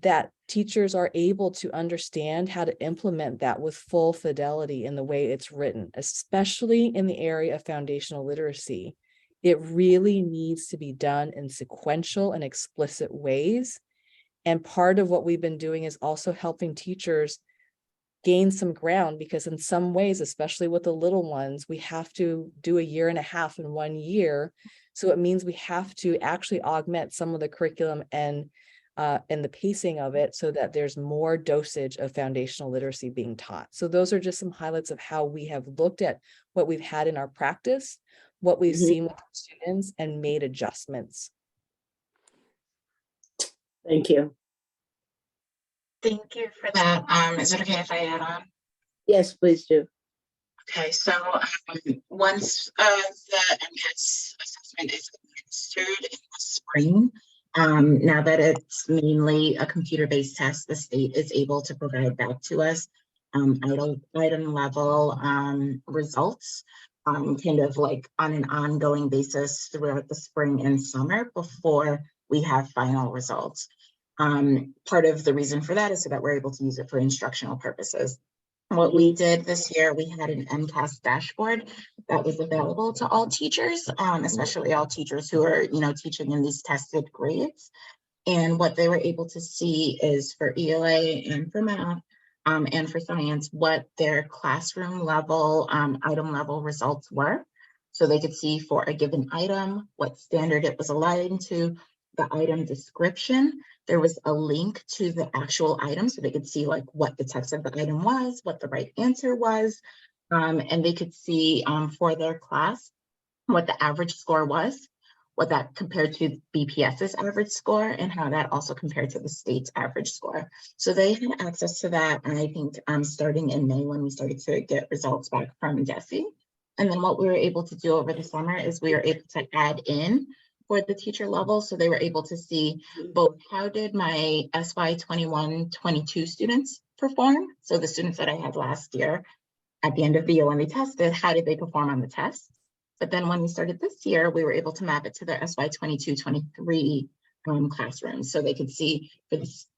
that teachers are able to understand how to implement that with full fidelity in the way it's written, especially in the area of foundational literacy. It really needs to be done in sequential and explicit ways. And part of what we've been doing is also helping teachers gain some ground, because in some ways, especially with the little ones, we have to do 1.5 years in 1 year. So it means we have to actually augment some of the curriculum and the pacing of it so that there's more dosage of foundational literacy being taught. So those are just some highlights of how we have looked at what we've had in our practice, what we've seen with students, and made adjustments. Thank you. Thank you for that. Is it okay if I add on? Yes, please do. Okay, so once the MCAS assessment is administered in the spring, now that it's mainly a computer-based test, the state is able to provide back to us item level results, kind of like on an ongoing basis throughout the spring and summer before we have final results. Part of the reason for that is so that we're able to use it for instructional purposes. What we did this year, we had an MCAS dashboard that was available to all teachers, especially all teachers who are, teaching in these tested grades. And what they were able to see is for ELA and for math and for science, what their classroom level, item level results were. So they could see for a given item, what standard it was aligned to, the item description. There was a link to the actual item, so they could see like what the text of the item was, what the right answer was, and they could see for their class what the average score was, what that compared to BPS's average score, and how that also compared to the state's average score. So they had access to that, and I think starting in May when we started to get results back from DESE. And then what we were able to do over the summer is we were able to add in for the teacher level. So they were able to see both how did my SY 21-22 students perform. So the students that I had last year at the end of the year when they tested, how did they perform on the test? But then when we started this year, we were able to map it to their SY 22-23 classrooms. So they could see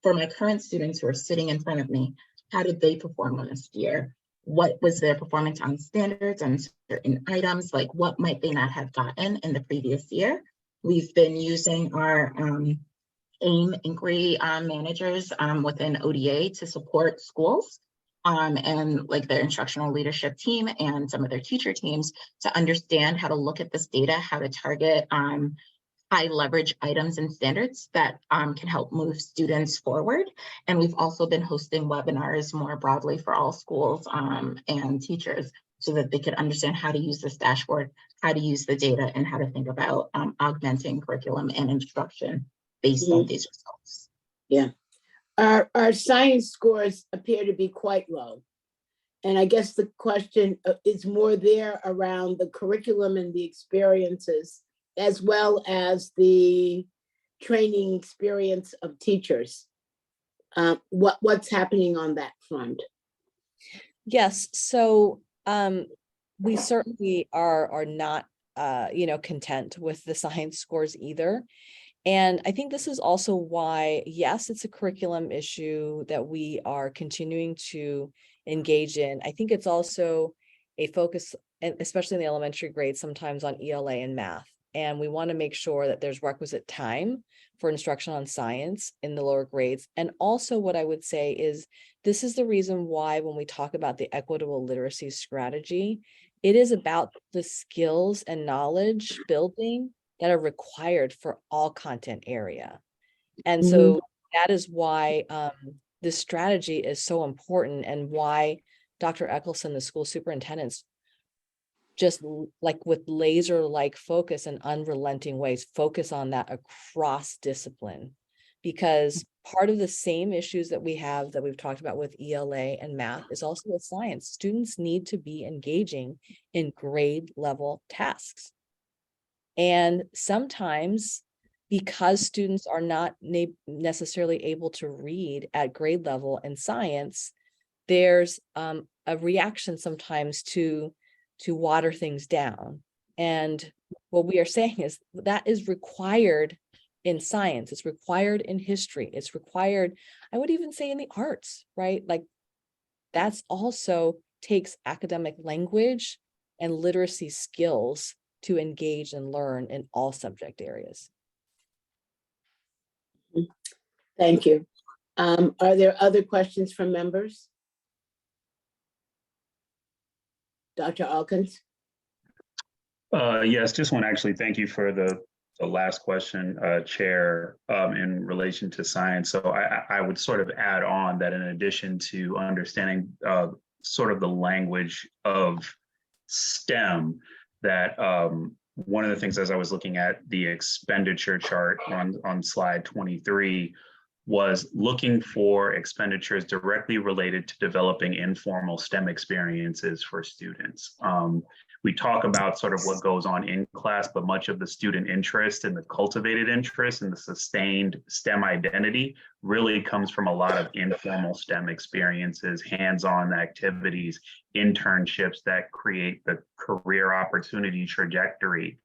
for my current students who are sitting in front of me, how did they perform last year? What was their performance on standards and certain items? Like what might they not have gotten in the previous year? We've been using our AIM inquiry managers within ODA to support schools and like their instructional leadership team and some of their teacher teams to understand how to look at this data, how to target high leverage items and standards that can help move students forward. And we've also been hosting webinars more broadly for all schools and teachers so that they could understand how to use this dashboard, how to use the data, and how to think about augmenting curriculum and instruction based on these results. Yeah. Our science scores appear to be quite low. And I guess the question is more there around the curriculum and the experiences, as well as the training experience of teachers. What's happening on that front? Yes, so we certainly are not content with the science scores either. And I think this is also why, yes, it's a curriculum issue that we are continuing to engage in. I think it's also a focus, especially in the elementary grades, sometimes on ELA and math. And we want to make sure that there's requisite time for instruction on science in the lower grades. And also what I would say is, this is the reason why when we talk about the equitable literacy strategy, it is about the skills and knowledge building that are required for all content area. And so that is why this strategy is so important, and why Dr. Eccleston, the school superintendents, just like with laser-like focus and unrelenting ways, focus on that across discipline. Because part of the same issues that we have, that we've talked about with ELA and math, is also with science. Students need to be engaging in grade level tasks. And sometimes, because students are not necessarily able to read at grade level in science, there's a reaction sometimes to water things down. And what we are saying is that is required in science, it's required in history, it's required, I would even say, in the arts, right? Like, that's also takes academic language and literacy skills to engage and learn in all subject areas. Thank you. Are there other questions from members? Dr. Alkins? Yes, just want to actually thank you for the last question, Chair, in relation to science. So I would sort of add on that in addition to understanding sort of the language of STEM, that one of the things, as I was looking at the expenditure chart on slide 23, was looking for expenditures directly related to developing informal STEM experiences for students. We talk about sort of what goes on in class, but much of the student interest and the cultivated interest and the sustained STEM identity really comes from a lot of informal STEM experiences, hands-on activities, internships that create the career opportunity trajectory,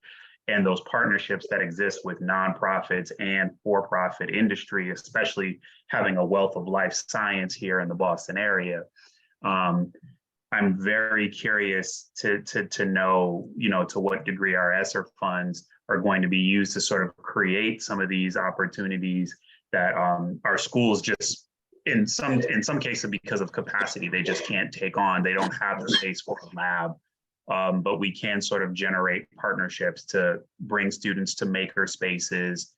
and those partnerships that exist with nonprofits and for-profit industry, especially having a wealth of life science here in the Boston area. I'm very curious to know, to what degree our ESSER funds are going to be used to sort of create some of these opportunities that our schools just, in some cases, because of capacity, they just can't take on. They don't have the space for a lab. But we can sort of generate partnerships to bring students to maker spaces,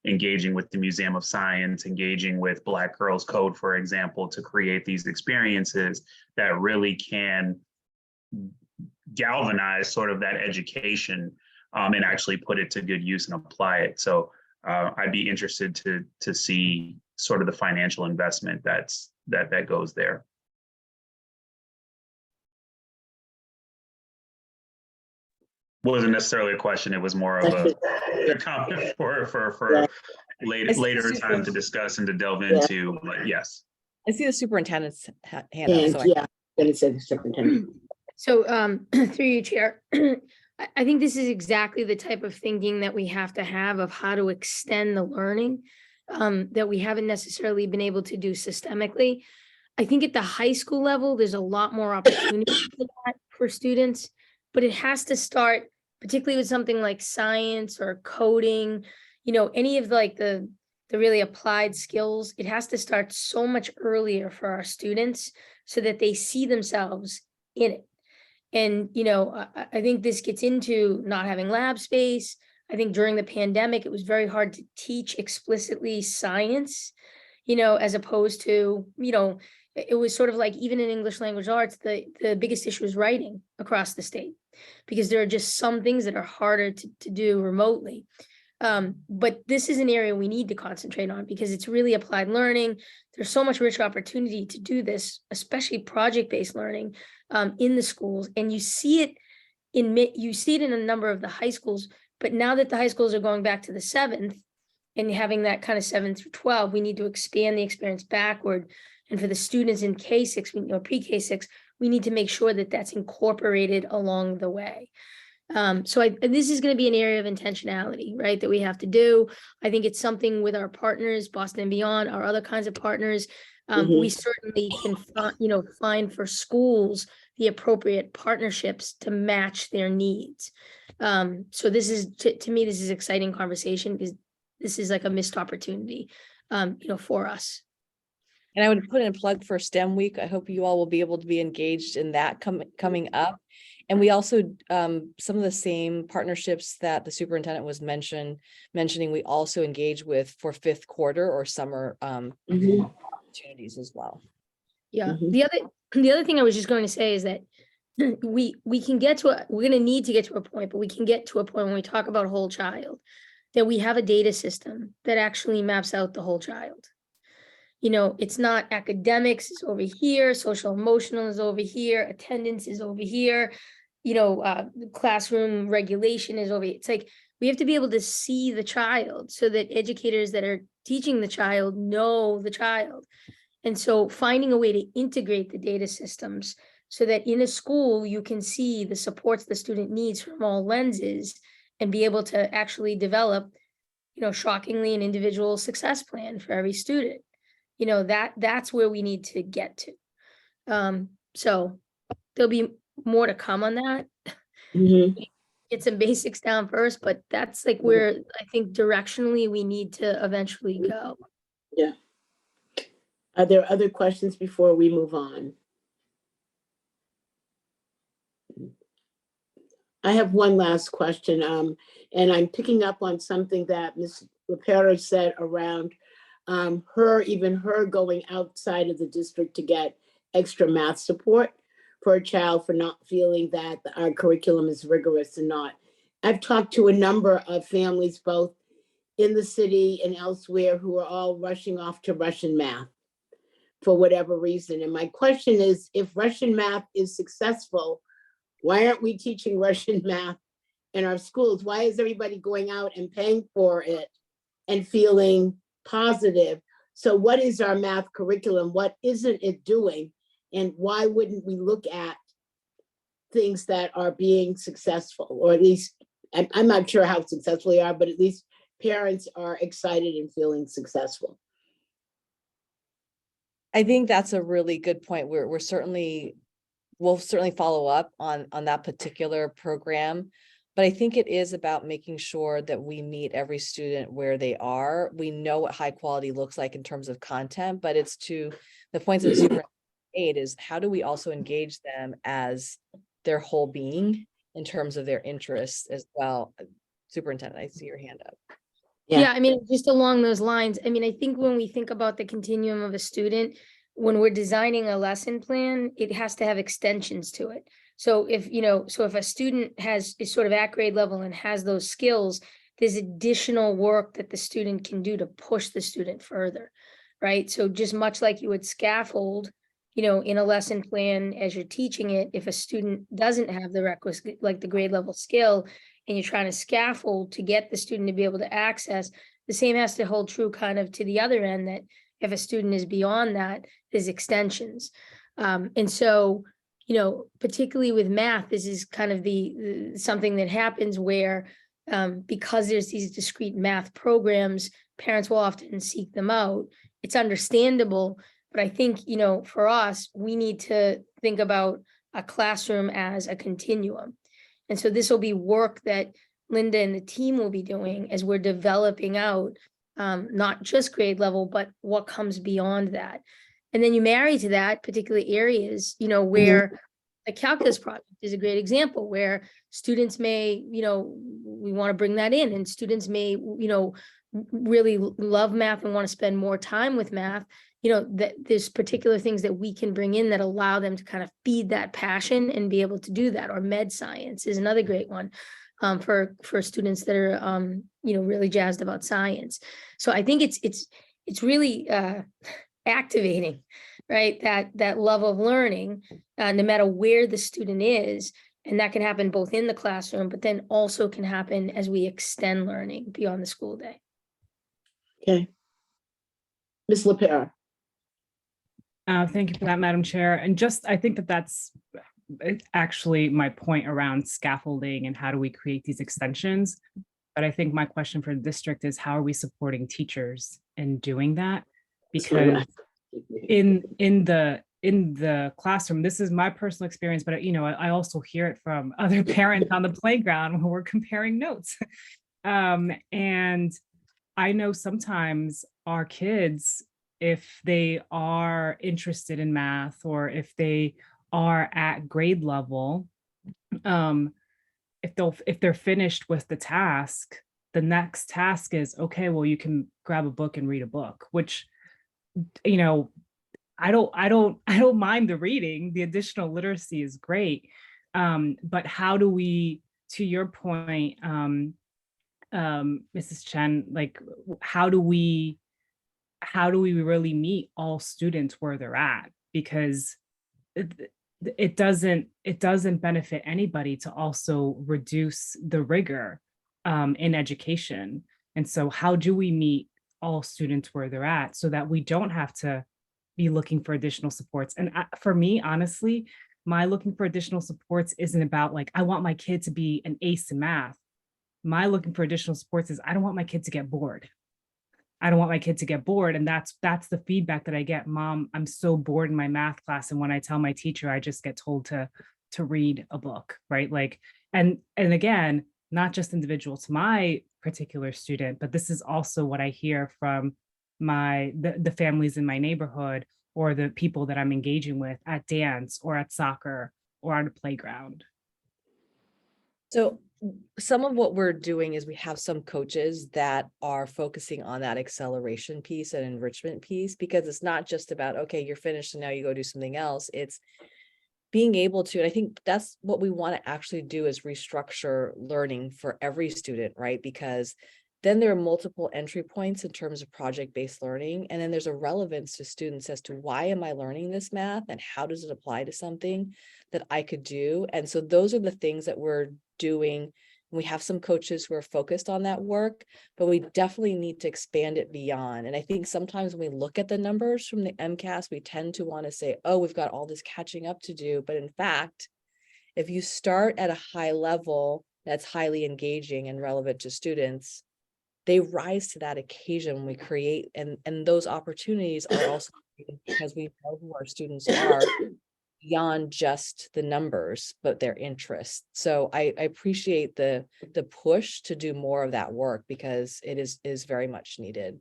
engaging with the Museum of Science, engaging with Black Girls Code, for example, to create these experiences that really can galvanize sort of that education and actually put it to good use and apply it. So I'd be interested to see sort of the financial investment that goes there. Wasn't necessarily a question, it was more of a comment for later time to discuss and to delve into, but yes. I see the superintendent's hand up. And So yeah, I'm gonna say the superintendent. So through you, Chair, I think this is exactly the type of thinking that we have to have of how to extend the learning that we haven't necessarily been able to do systemically. I think at the high school level, there's a lot more opportunity for that for students, but it has to start, particularly with something like science or coding, any of like the really applied skills. It has to start so much earlier for our students so that they see themselves in it. And, I think this gets into not having lab space. I think during the pandemic, it was very hard to teach explicitly science, as opposed to, it was sort of like, even in English language arts, the biggest issue is writing across the state, because there are just some things that are harder to do remotely. But this is an area we need to concentrate on because it's really applied learning. There's so much rich opportunity to do this, especially project-based learning in the schools. And you see it in a number of the high schools, but now that the high schools are going back to the 7th and having that kind of 7 through 12, we need to expand the experience backward. And for the students in K6, pre-K6, we need to make sure that that's incorporated along the way. So this is going to be an area of intentionality, right, that we have to do. I think it's something with our partners, Boston and Beyond, our other kinds of partners. We certainly can, find for schools the appropriate partnerships to match their needs. So this is, to me, this is exciting conversation because this is like a missed opportunity, for us. And I would put in a plug for STEM Week. I hope you all will be able to be engaged in that coming up. And we also, some of the same partnerships that the superintendent was mentioning, we also engage with for fifth quarter or summer opportunities as well. Yeah. The other thing I was just going to say is that we can get to we're going to need to get to a point, but we can get to a point when we talk about whole child, that we have a data system that actually maps out the whole child. It's not academics is over here, social emotional is over here, attendance is over here, classroom regulation is over here. It's like, we have to be able to see the child so that educators that are teaching the child know the child. And so finding a way to integrate the data systems so that in a school, you can see the supports the student needs from all lenses and be able to actually develop, shockingly, an individual success plan for every student. That's where we need to get to. So there'll be more to come on that. Get some basics down first, but that's like where I think directionally we need to eventually go. Yeah. Are there other questions before we move on? I have one last question, and I'm picking up on something that Ms. LaPera said around her going outside of the district to get extra math support for a child for not feeling that our curriculum is rigorous and not. I've talked to a number of families, both in the city and elsewhere, who are all rushing off to Russian math for whatever reason. And my question is, if Russian math is successful, why aren't we teaching Russian math in our schools? Why is everybody going out and paying for it and feeling positive? So what is our math curriculum? What isn't it doing? And why wouldn't we look at things that are being successful, or at least, I'm not sure how successful they are, but at least parents are excited and feeling successful. I think that's a really good point. We'll certainly follow up on that particular program. But I think it is about making sure that we meet every student where they are. We know what high quality looks like in terms of content, but it's to the points that the superintendent made is how do we also engage them as their whole being in terms of their interests as well. Superintendent, I see your hand up. Yeah, I mean, just along those lines, I mean, I think when we think about the continuum of a student, when we're designing a lesson plan, it has to have extensions to it. So if a student is sort of at grade level and has those skills, there's additional work that the student can do to push the student further, right? So just much like you would scaffold, in a lesson plan as you're teaching it, if a student doesn't have the requisite, like the grade level skill, and you're trying to scaffold to get the student to be able to access, the same has to hold true kind of to the other end, that if a student is beyond that, there's extensions. And so, particularly with math, this is kind of the something that happens where because there's these discrete math programs, parents will often seek them out. It's understandable, but I think, for us, we need to think about a classroom as a continuum. And so this will be work that Linda and the team will be doing as we're developing out not just grade level, but what comes beyond that. And then you marry to that particular areas, where the calculus project is a great example where students may, we want to bring that in, and students may, really love math and want to spend more time with math. That there's particular things that we can bring in that allow them to kind of feed that passion and be able to do that. Or med science is another great one for students that are, really jazzed about science. So I think it's really activating, right? That love of learning, no matter where the student is. And that can happen both in the classroom, but then also can happen as we extend learning beyond the school day. Okay. Ms. LaPera. Thank you for that, Madam Chair. And I think that's actually my point around scaffolding and how do we create these extensions. But I think my question for the district is, how are we supporting teachers in doing that? Because in the classroom, this is my personal experience, but I also hear it from other parents on the playground when we're comparing notes. And I know sometimes our kids, if they are interested in math or if they are at grade level, if they're finished with the task, the next task is, okay, well, you can grab a book and read a book, which, you know, I don't mind the reading. The additional literacy is great. But how do we, to your point, Mrs. Chen, like, how do we really meet all students where they're at? Because it doesn't benefit anybody to also reduce the rigor in education. And so how do we meet all students where they're at so that we don't have to be looking for additional supports? And for me, honestly, my looking for additional supports isn't about like, I want my kid to be an ace in math. My looking for additional supports is I don't want my kid to get bored. I don't want my kid to get bored. And that's the feedback that I get. Mom, I'm so bored in my math class. And when I tell my teacher, I just get told to read a book, right? Like, and again, not just individual to my particular student, but this is also what I hear from the families in my neighborhood or the people that I'm engaging with at dance or at soccer or on a playground. So some of what we're doing is we have some coaches that are focusing on that acceleration piece and enrichment piece, because it's not just about, okay, you're finished and now you go do something else. It's being able to, and I think that's what we want to actually do, is restructure learning for every student, right? Because then there are multiple entry points in terms of project-based learning. And then there's a relevance to students as to why am I learning this math and how does it apply to something that I could do? And so those are the things that we're doing. We have some coaches who are focused on that work, but we definitely need to expand it beyond. And I think sometimes when we look at the numbers from the MCAS, we tend to want to say, oh, we've got all this catching up to do. But in fact, if you start at a high level that's highly engaging and relevant to students, they rise to that occasion when we create, and those opportunities are also because we know who our students are beyond just the numbers, but their interests. So I appreciate the push to do more of that work, because it is very much needed.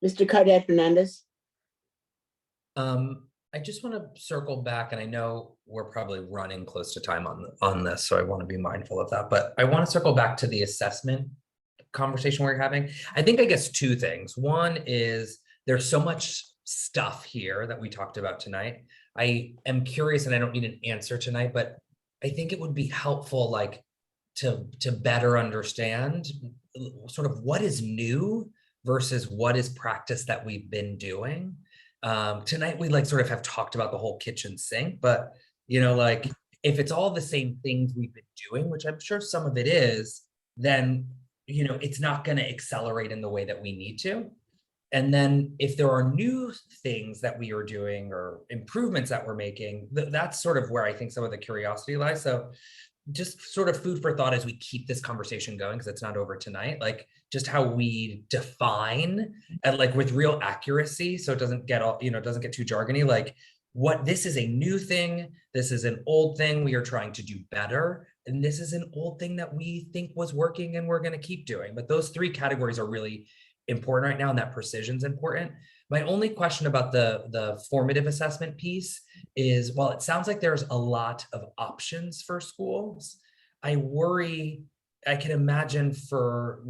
Mr. Cardet Fernandez. I just want to circle back, and I know we're probably running close to time on this, so I want to be mindful of that. But I want to circle back to the assessment conversation we're having. I guess two things. One is there's so much stuff here that we talked about tonight. I am curious, and I don't need an answer tonight, but I think it would be helpful, like, to better understand sort of what is new versus what is practice that we've been doing. Tonight we like sort of have talked about the whole kitchen sink, but like, if it's all the same things we've been doing, which I'm sure some of it is, then it's not going to accelerate in the way that we need to. And then if there are new things that we are doing or improvements that we're making, that's sort of where I think some of the curiosity lies. So just sort of food for thought as we keep this conversation going, because it's not over tonight, like just how we define and like with real accuracy, so it doesn't get all, it doesn't get too jargony, like what this is a new thing, this is an old thing we are trying to do better, and this is an old thing that we think was working and we're going to keep doing. But those three categories are really important right now, and that precision is important. My only question about the formative assessment piece is, while it sounds like there's a lot of options for schools, I worry, I can imagine for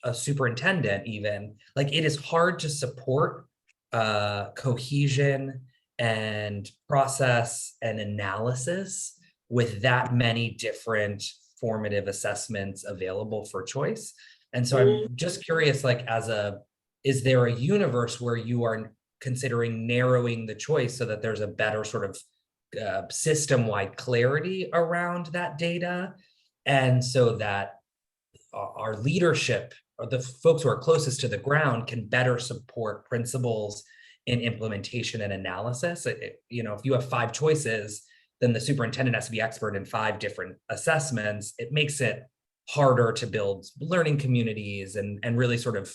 a superintendent, even, like, it is hard to support cohesion and process and analysis with that many different formative assessments available for choice. And so I'm just curious, like, is there a universe where you are considering narrowing the choice so that there's a better sort of system-wide clarity around that data, and so that our leadership, or the folks who are closest to the ground, can better support principals in implementation and analysis? If you have 5 choices, then the superintendent has to be expert in 5 different assessments. It makes it harder to build learning communities and really sort of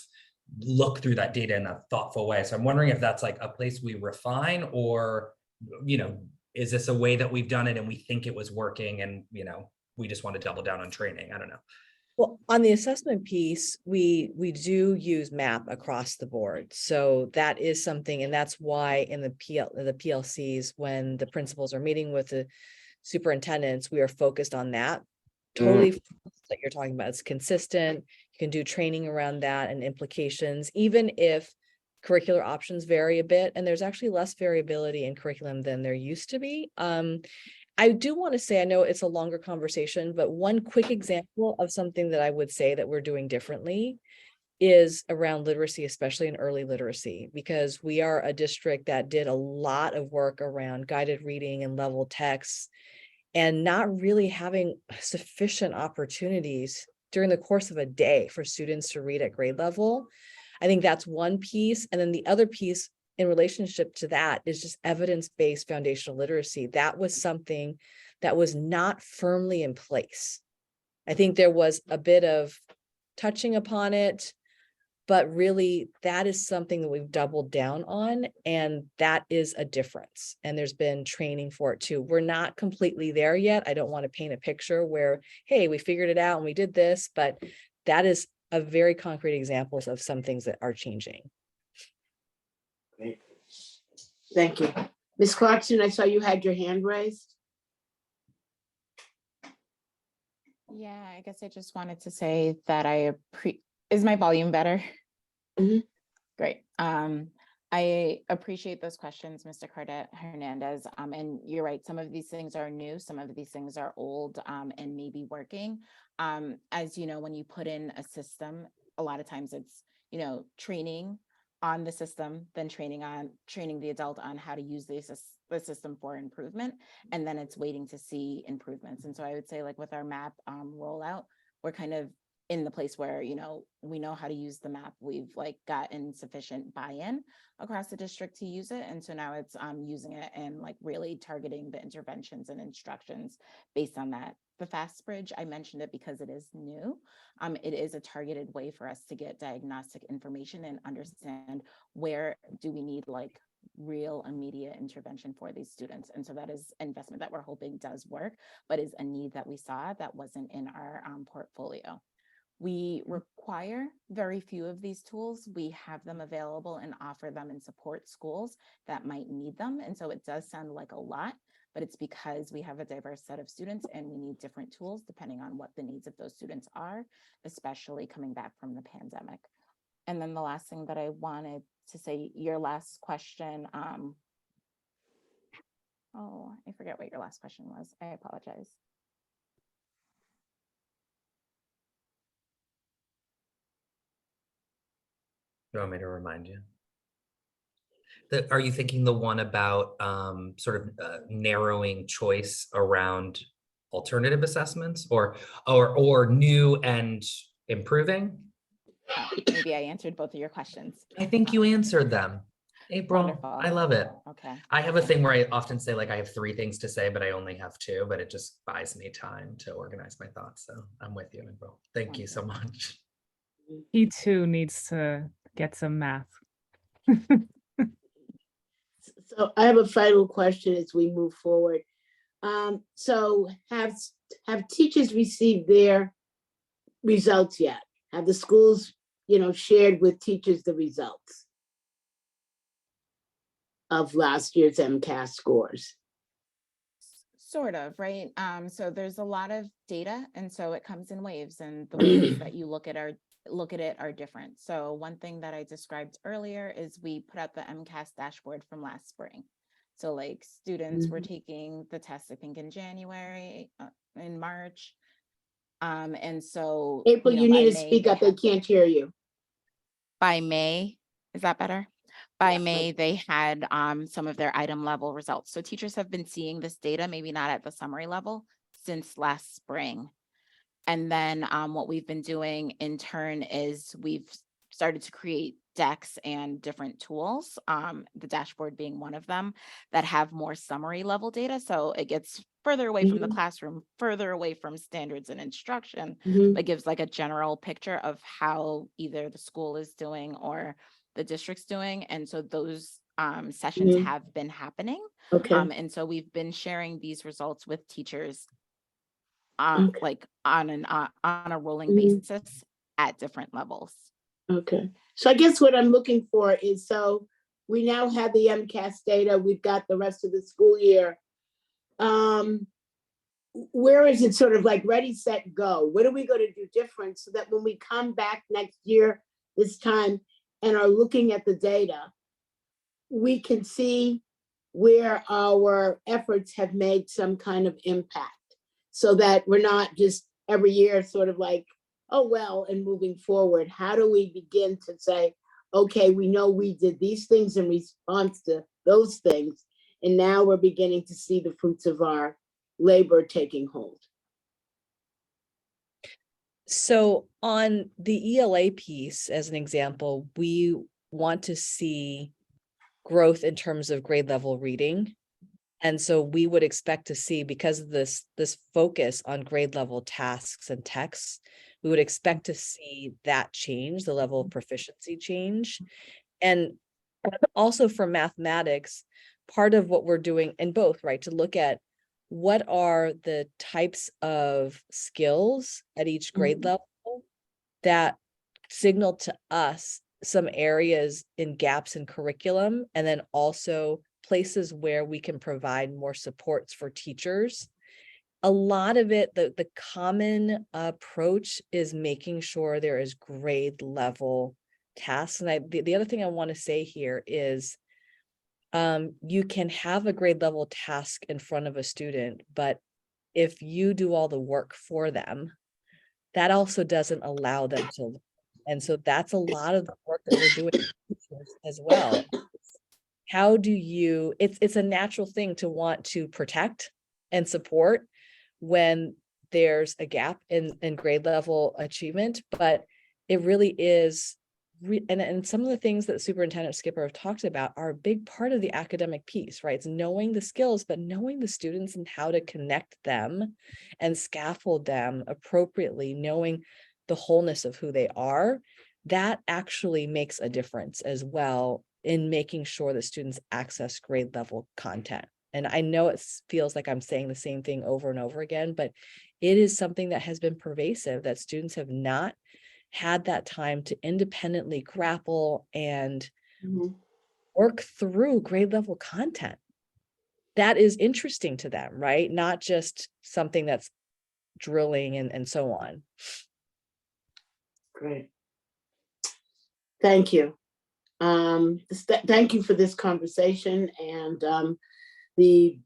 look through that data in a thoughtful way. So I'm wondering if that's like a place we refine, or, is this a way that we've done it and we think it was working, and, we just want to double down on training. I don't know. Well, on the assessment piece, we do use MAP across the board. So that is something, and that's why in the PLCs, when the principals are meeting with the superintendents, we are focused on that. Totally that you're talking about. It's consistent. You can do training around that and implications, even if curricular options vary a bit, and there's actually less variability in curriculum than there used to be. I do want to say, I know it's a longer conversation, but one quick example of something that I would say that we're doing differently is around literacy, especially in early literacy, because we are a district that did a lot of work around guided reading and level texts and not really having sufficient opportunities during the course of a day for students to read at grade level. I think that's one piece. And then the other piece in relationship to that is just evidence-based foundational literacy. That was something that was not firmly in place. I think there was a bit of touching upon it, but really that is something that we've doubled down on, and that is a difference. And there's been training for it too. We're not completely there yet. I don't want to paint a picture where, hey, we figured it out and we did this, but that is a very concrete examples of some things that are changing. Thank you. Ms. Clarkson, I saw you had your hand raised. Yeah, I guess I just wanted to say that is my volume better? Great. I appreciate those questions, Mr. Cardet Hernandez. And you're right, some of these things are new, some of these things are old and maybe working. As you know, when you put in a system, a lot of times it's, training on the system, then training the adult on how to use the system for improvement. And then it's waiting to see improvements. And so I would say, like with our MAP rollout, we're kind of in the place where, we know how to use the MAP. We've gotten sufficient buy-in across the district to use it. And so now it's using it and really targeting the interventions and instructions based on that. The FAST Bridge, I mentioned it because it is new. It is a targeted way for us to get diagnostic information and understand where do we need real immediate intervention for these students. And so that is investment that we're hoping does work, but is a need that we saw that wasn't in our portfolio. We require very few of these tools. We have them available and offer them and support schools that might need them. And so it does sound like a lot, but it's because we have a diverse set of students and we need different tools depending on what the needs of those students are, especially coming back from the pandemic. And then the last thing that I wanted to say, your last question, I forget what your last question was. I apologize. You want me to remind you? Are you thinking the one about sort of narrowing choice around alternative assessments or new and improving? Maybe I answered both of your questions. I think you answered them. April, Wonderful. I love it. Okay. I have a thing where I often say I have 3 things to say, but I only have 2, but it just buys me time to organize my thoughts. So I'm with you, April. Thank you so much. He too needs to get some math. So I have a final question as we move forward. So have teachers received their results yet? Have the schools, shared with teachers the results of last year's MCAS scores? Sort of, right? So there's a lot of data, and so it comes in waves, and the ways that you look at it are different. So one thing that I described earlier is we put out the MCAS dashboard from last spring. So students were taking the test, I think in January, in March. And so April, you need to speak up. They can't hear you. By May, is that better? By May, they had some of their item level results. So teachers have been seeing this data, maybe not at the summary level, since last spring. And then what we've been doing in turn is we've started to create decks and different tools, the dashboard being one of them, that have more summary level data. So it gets further away from the classroom, further away from standards and instruction, but gives a general picture of how either the school is doing or the district's doing. And so those sessions have been happening. Okay. And so we've been sharing these results with teachers Okay. like on a rolling Mhm. basis at different levels. Okay, so I guess what I'm looking for is, so we now have the MCAS data, we've got the rest of the school year. Where is it sort of like ready, set, go? What are we going to do different so that when we come back next year, this time, and are looking at the data, we can see where our efforts have made some kind of impact, so that we're not just every year sort of like, oh, well, and moving forward. How do we begin to say, okay, we know we did these things in response to those things, and now we're beginning to see the fruits of our labor taking hold? So on the ELA piece, as an example, we want to see growth in terms of grade level reading. And so we would expect to see, because of this focus on grade level tasks and texts, we would expect to see that change, the level of proficiency change. And also for mathematics, part of what we're doing in both, right, to look at what are the types of skills at each grade level that signal to us some areas in gaps in curriculum, and then also places where we can provide more supports for teachers. A lot of it, the common approach is making sure there is grade level tasks. And the other thing I want to say here is you can have a grade level task in front of a student, but if you do all the work for them, that also doesn't allow them to. And so that's a lot of the work that we're doing as well. How do you, it's a natural thing to want to protect and support when there's a gap in grade level achievement, but it really is, and some of the things that Superintendent Skipper have talked about are a big part of the academic piece, right? It's knowing the skills, but knowing the students and how to connect them and scaffold them appropriately, knowing the wholeness of who they are, that actually makes a difference as well in making sure that students access grade level content. And I know it feels like I'm saying the same thing over and over again, but it is something that has been pervasive, that students have not had that time to independently grapple and work through grade level content that is interesting to them, right? Not just something that's drilling and so on. Great. Thank you. Thank you for this conversation, and the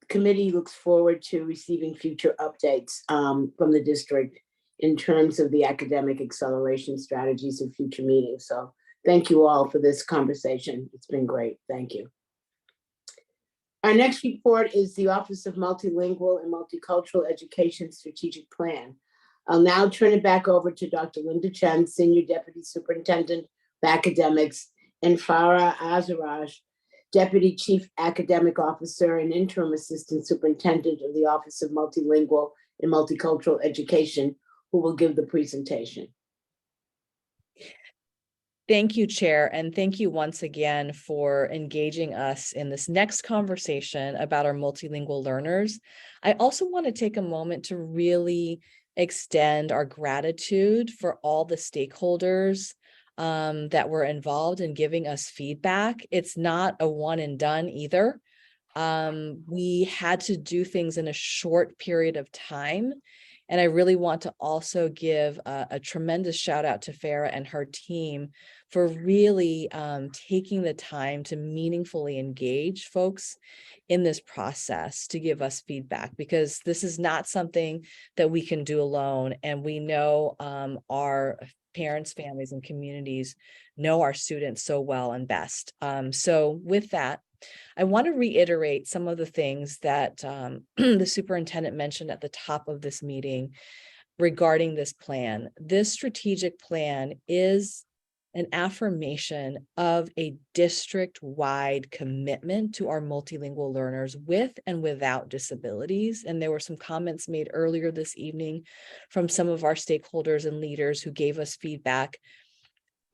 committee looks forward to receiving future updates from the district in terms of the academic acceleration strategies in future meetings. So thank you all for this conversation. It's been great. Thank you. Our next report is the Office of Multilingual and Multicultural Education Strategic Plan. I'll now turn it back over to Dr. Linda Chen, Senior Deputy Superintendent of Academics, and Farah Azaraj, Deputy Chief Academic Officer and Interim Assistant Superintendent of the Office of Multilingual and Multicultural Education, who will give the presentation. Thank you, Chair, and thank you once again for engaging us in this next conversation about our multilingual learners. I also want to take a moment to really extend our gratitude for all the stakeholders that were involved in giving us feedback. It's not a one and done either. We had to do things in a short period of time. And I really want to also give a tremendous shout out to Farah and her team for really taking the time to meaningfully engage folks in this process to give us feedback, because this is not something that we can do alone. And we know our parents, families, and communities know our students so well and best. So with that, I want to reiterate some of the things that the superintendent mentioned at the top of this meeting regarding this plan. This strategic plan is an affirmation of a district-wide commitment to our multilingual learners with and without disabilities. And there were some comments made earlier this evening from some of our stakeholders and leaders who gave us feedback.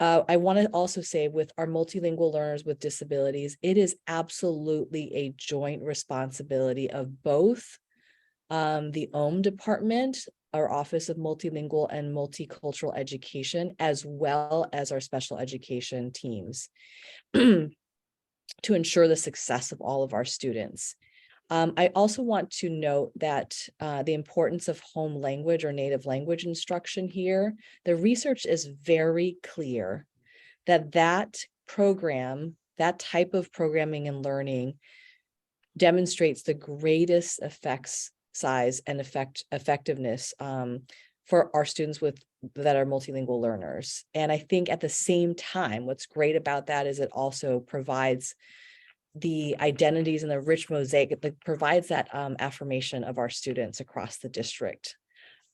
I want to also say, with our multilingual learners with disabilities, it is absolutely a joint responsibility of both the department, our Office of Multilingual and Multicultural Education, as well as our special education teams to ensure the success of all of our students. I also want to note that the importance of home language or native language instruction here. The research is very clear that that program, that type of programming and learning demonstrates the greatest size and effectiveness for our students that are multilingual learners. And I think at the same time, what's great about that is it also provides the identities and the rich mosaic that provides that affirmation of our students across the district.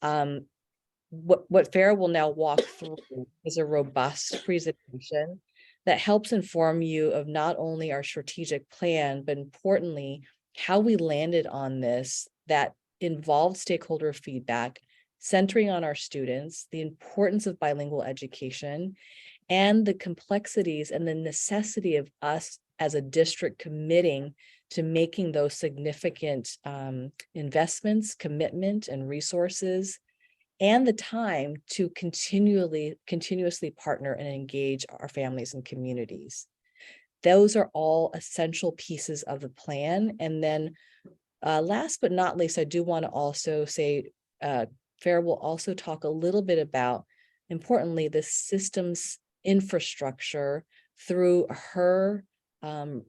What Farah will now walk through is a robust presentation that helps inform you of not only our strategic plan, but importantly, how we landed on this that involved stakeholder feedback, centering on our students, the importance of bilingual education, and the complexities and the necessity of us as a district committing to making those significant investments, commitment, and resources, and the time to continuously partner and engage our families and communities. Those are all essential pieces of the plan. And then last but not least, I do want to also say, Farah will also talk a little bit about, importantly, the systems infrastructure through her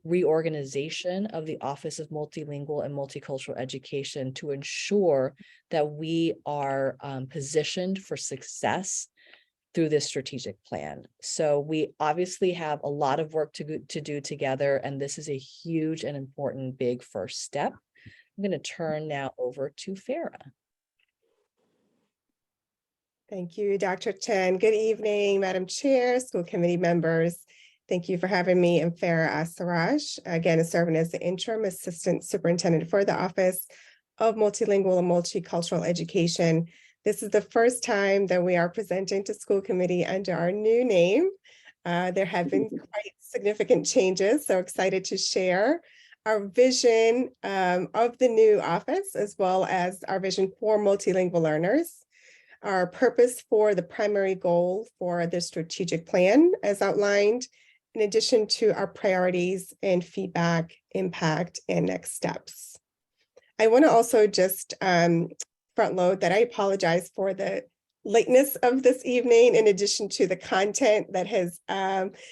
reorganization of the Office of Multilingual and Multicultural Education to ensure that we are positioned for success through this strategic plan. So we obviously have a lot of work to do together, and this is a huge and important big first step. I'm going to turn now over to Farah. Thank you, Dr. Chen. Good evening, Madam Chair, school committee members. Thank you for having me. I'm Farah Asaraj, again, serving as the interim assistant superintendent for the Office of Multilingual and Multicultural Education. This is the first time that we are presenting to school committee under our new name. There have been quite significant changes, so excited to share our vision of the new office, as well as our vision for multilingual learners. Our purpose for the primary goal for the strategic plan as outlined, in addition to our priorities and feedback, impact, and next steps. I want to also just front load that I apologize for the lateness of this evening, in addition to the content that has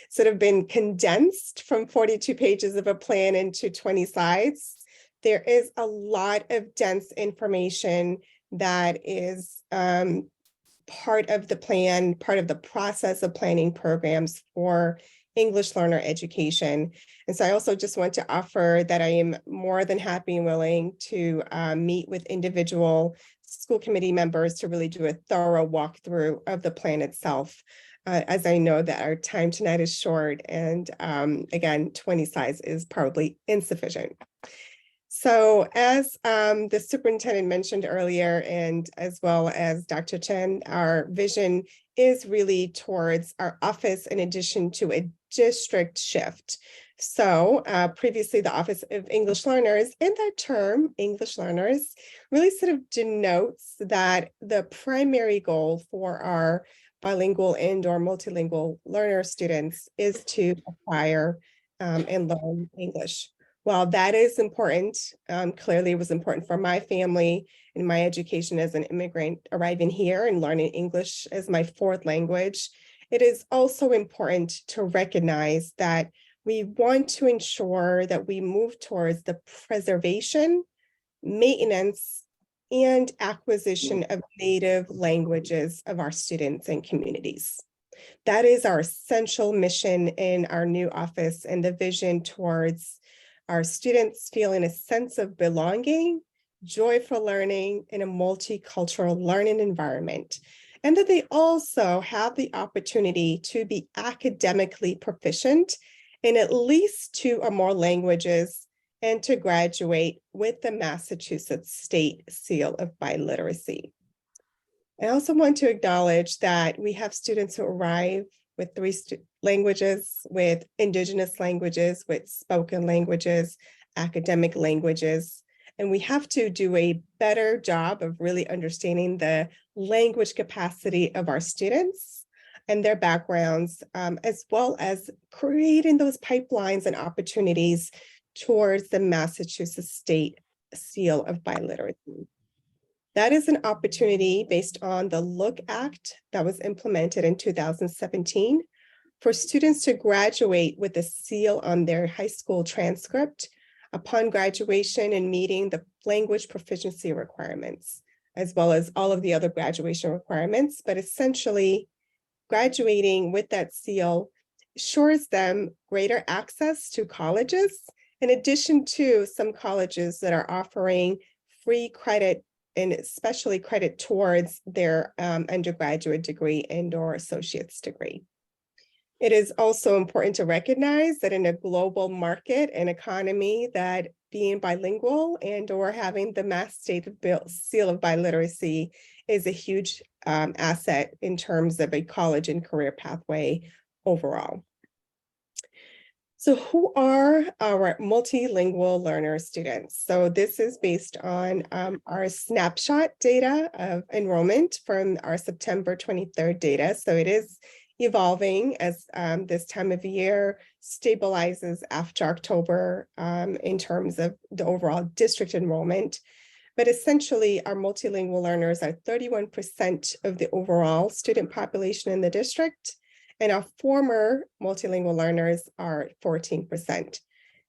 sort of been condensed from 42 pages of a plan into 20 slides. There is a lot of dense information that is part of the plan, part of the process of planning programs for English learner education. And so I also just want to offer that I am more than happy and willing to meet with individual school committee members to really do a thorough walkthrough of the plan itself, as I know that our time tonight is short, and again, 20 slides is probably insufficient. So as the superintendent mentioned earlier, and as well as Dr. Chen, our vision is really towards our office in addition to a district shift. So previously the Office of English Learners, and that term English learners really sort of denotes that the primary goal for our bilingual and or multilingual learner students is to acquire and learn English. While that is important, clearly it was important for my family and my education as an immigrant arriving here and learning English as my fourth language, it is also important to recognize that we want to ensure that we move towards the preservation, maintenance, and acquisition of native languages of our students and communities. That is our essential mission in our new office, and the vision towards our students feeling a sense of belonging, joyful learning in a multicultural learning environment, and that they also have the opportunity to be academically proficient in at least 2 or more languages and to graduate with the Massachusetts State Seal of Biliteracy. I also want to acknowledge that we have students who arrive with 3 languages, with Indigenous languages, with spoken languages, academic languages, And we have to do a better job of really understanding the language capacity of our students and their backgrounds, as well as creating those pipelines and opportunities towards the Massachusetts State Seal of Biliteracy. That is an opportunity based on the Look Act that was implemented in 2017 for students to graduate with a seal on their high school transcript upon graduation and meeting the language proficiency requirements, as well as all of the other graduation requirements. But essentially, graduating with that seal assures them greater access to colleges, in addition to some colleges that are offering free credit and especially credit towards their undergraduate degree and/or associate's degree. It is also important to recognize that in a global market and economy, that being bilingual and/or having the Mass State Seal of Biliteracy is a huge asset in terms of a college and career pathway overall. So who are our multilingual learner students? So this is based on our snapshot data of enrollment from our September 23rd data. So it is evolving as this time of year stabilizes after October in terms of the overall district enrollment. But essentially, our multilingual learners are 31% of the overall student population in the district, and our former multilingual learners are 14%.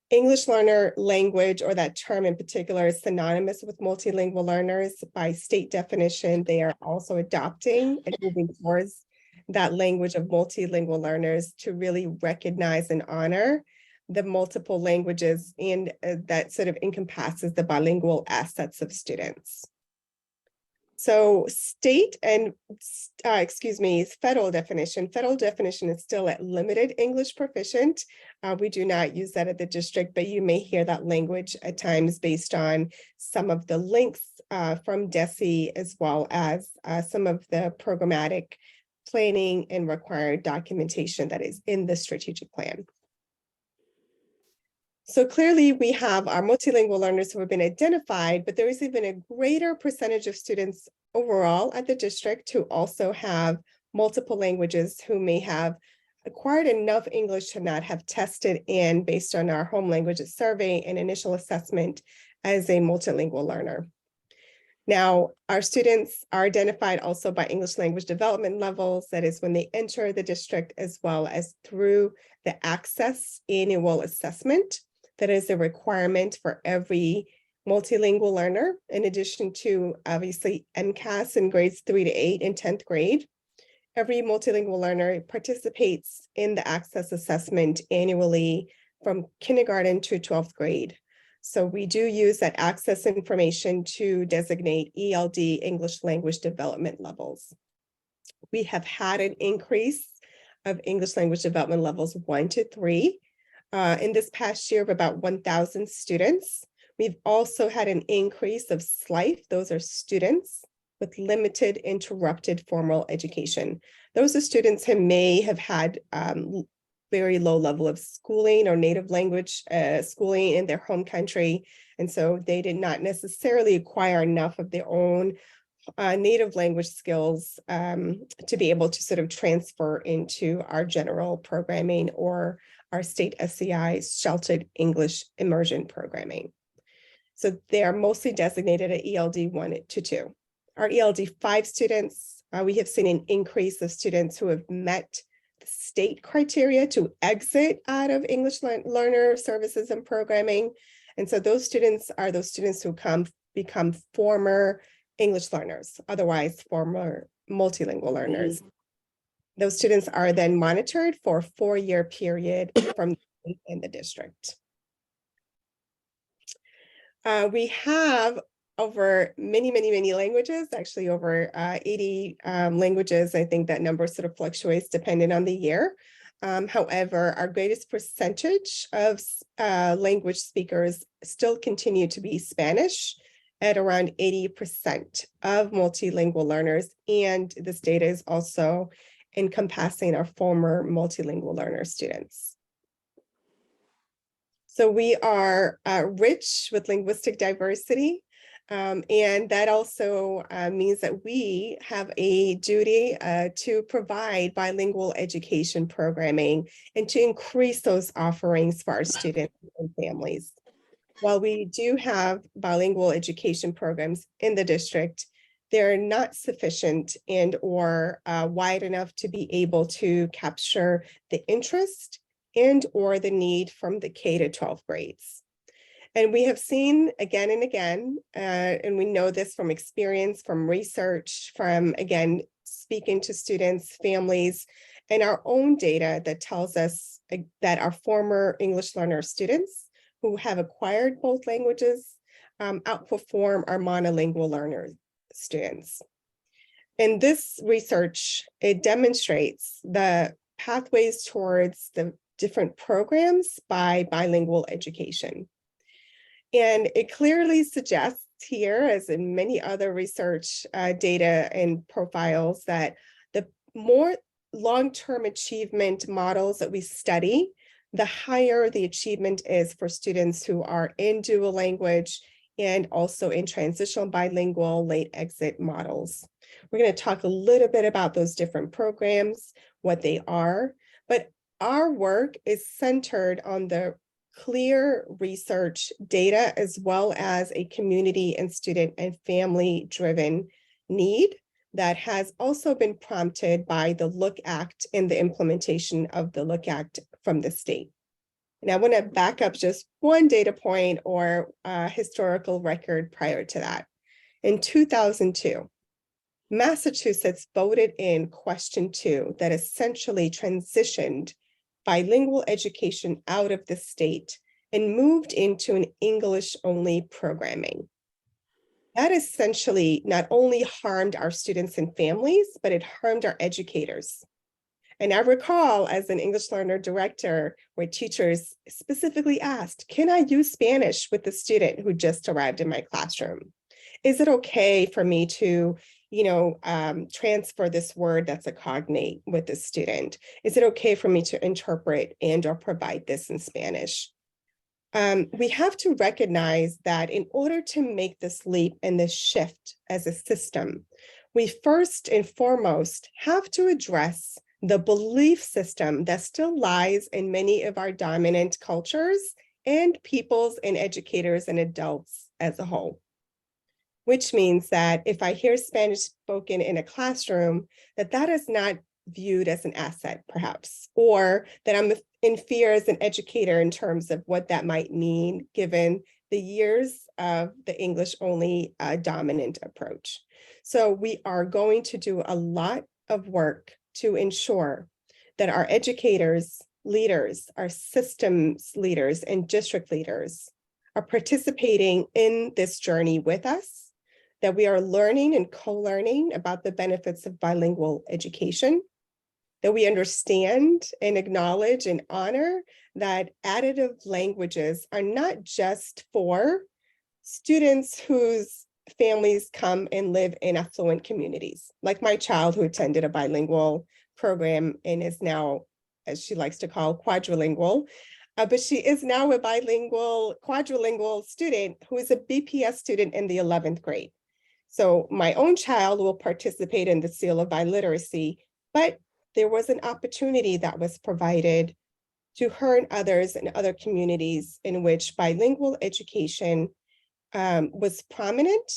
English learner language, or that term in particular, is synonymous with multilingual learners. By state definition, they are also adopting and moving towards that language of multilingual learners to really recognize and honor the multiple languages, and that sort of encompasses the bilingual assets of students. So state and, federal definition. Federal definition is still at limited English proficient. We do not use that at the district, but you may hear that language at times based on some of the links from DESE, as well as some of the programmatic planning and required documentation that is in the strategic plan. So clearly we have our multilingual learners who have been identified, but there is even a greater percentage of students overall at the district who also have multiple languages, who may have acquired enough English to not have tested in based on our home languages survey and initial assessment as a multilingual learner. Now, our students are identified also by English language development levels, that is when they enter the district, as well as through the Access annual assessment. That is a requirement for every multilingual learner, in addition to obviously MCAS in grades 3 to 8 in 10th grade. Every multilingual learner participates in the Access assessment annually from kindergarten to 12th grade. So we do use that Access information to designate ELD English language development levels. We have had an increase of English language development levels 1 to 3. In this past year of about 1,000 students. We've also had an increase of SLIFE. Those are students with limited interrupted formal education. Those are students who may have had very low level of schooling or native language schooling in their home country. And so they did not necessarily acquire enough of their own native language skills to be able to sort of transfer into our general programming or our state SCI sheltered English immersion programming. So they are mostly designated at ELD 1 to 2. Our ELD 5 students, we have seen an increase of students who have met the state criteria to exit out of English learner services and programming. And so those students are those students who become former English learners, otherwise former multilingual learners. Those students are then monitored for a 4-year period from in the district. We have over many languages, actually over 80 languages. I think that number sort of fluctuates depending on the year. However, our greatest percentage of language speakers still continue to be Spanish at around 80% of multilingual learners. And this data is also encompassing our former multilingual learner students. So we are rich with linguistic diversity. And that also means that we have a duty to provide bilingual education programming and to increase those offerings for our students and families. While we do have bilingual education programs in the district, they're not sufficient and or wide enough to be able to capture the interest and or the need from the K to 12 grades. And we have seen again and again, and we know this from experience, from research, from, again, speaking to students, families, and our own data that tells us that our former English learner students who have acquired both languages outperform our monolingual learner students. And this research, it demonstrates the pathways towards the different programs by bilingual education. And it clearly suggests here, as in many other research data and profiles, that the more long-term achievement models that we study, the higher the achievement is for students who are in dual language and also in transitional bilingual late exit models. We're going to talk a little bit about those different programs, what they are, but our work is centered on the clear research data as well as a community and student and family driven need that has also been prompted by the Look Act and the implementation of the Look Act from the state. And I want to back up just one data point or historical record prior to that. In 2002, Massachusetts voted in question 2 that essentially transitioned bilingual education out of the state and moved into an English-only programming. That essentially not only harmed our students and families, but it harmed our educators. And I recall as an English learner director where teachers specifically asked, can I use Spanish with the student who just arrived in my classroom? Is it okay for me to transfer this word that's a cognate with the student? Is it okay for me to interpret and or provide this in Spanish? We have to recognize that in order to make this leap and this shift as a system, we first and foremost have to address the belief system that still lies in many of our dominant cultures and peoples and educators and adults as a whole. Which means that if I hear Spanish spoken in a classroom, that is not viewed as an asset, perhaps, or that I'm in fear as an educator in terms of what that might mean, given the years of the English-only dominant approach. So we are going to do a lot of work to ensure that our educators, leaders, our systems leaders, and district leaders are participating in this journey with us, that we are learning and co-learning about the benefits of bilingual education, that we understand and acknowledge and honor that additive languages are not just for students whose families come and live in affluent communities, like my child who attended a bilingual program and is now, as she likes to call, quadrilingual. But she is now a quadrilingual student who is a BPS student in the 11th grade. So my own child will participate in the Seal of Biliteracy, but there was an opportunity that was provided to her and others in other communities in which bilingual education was prominent.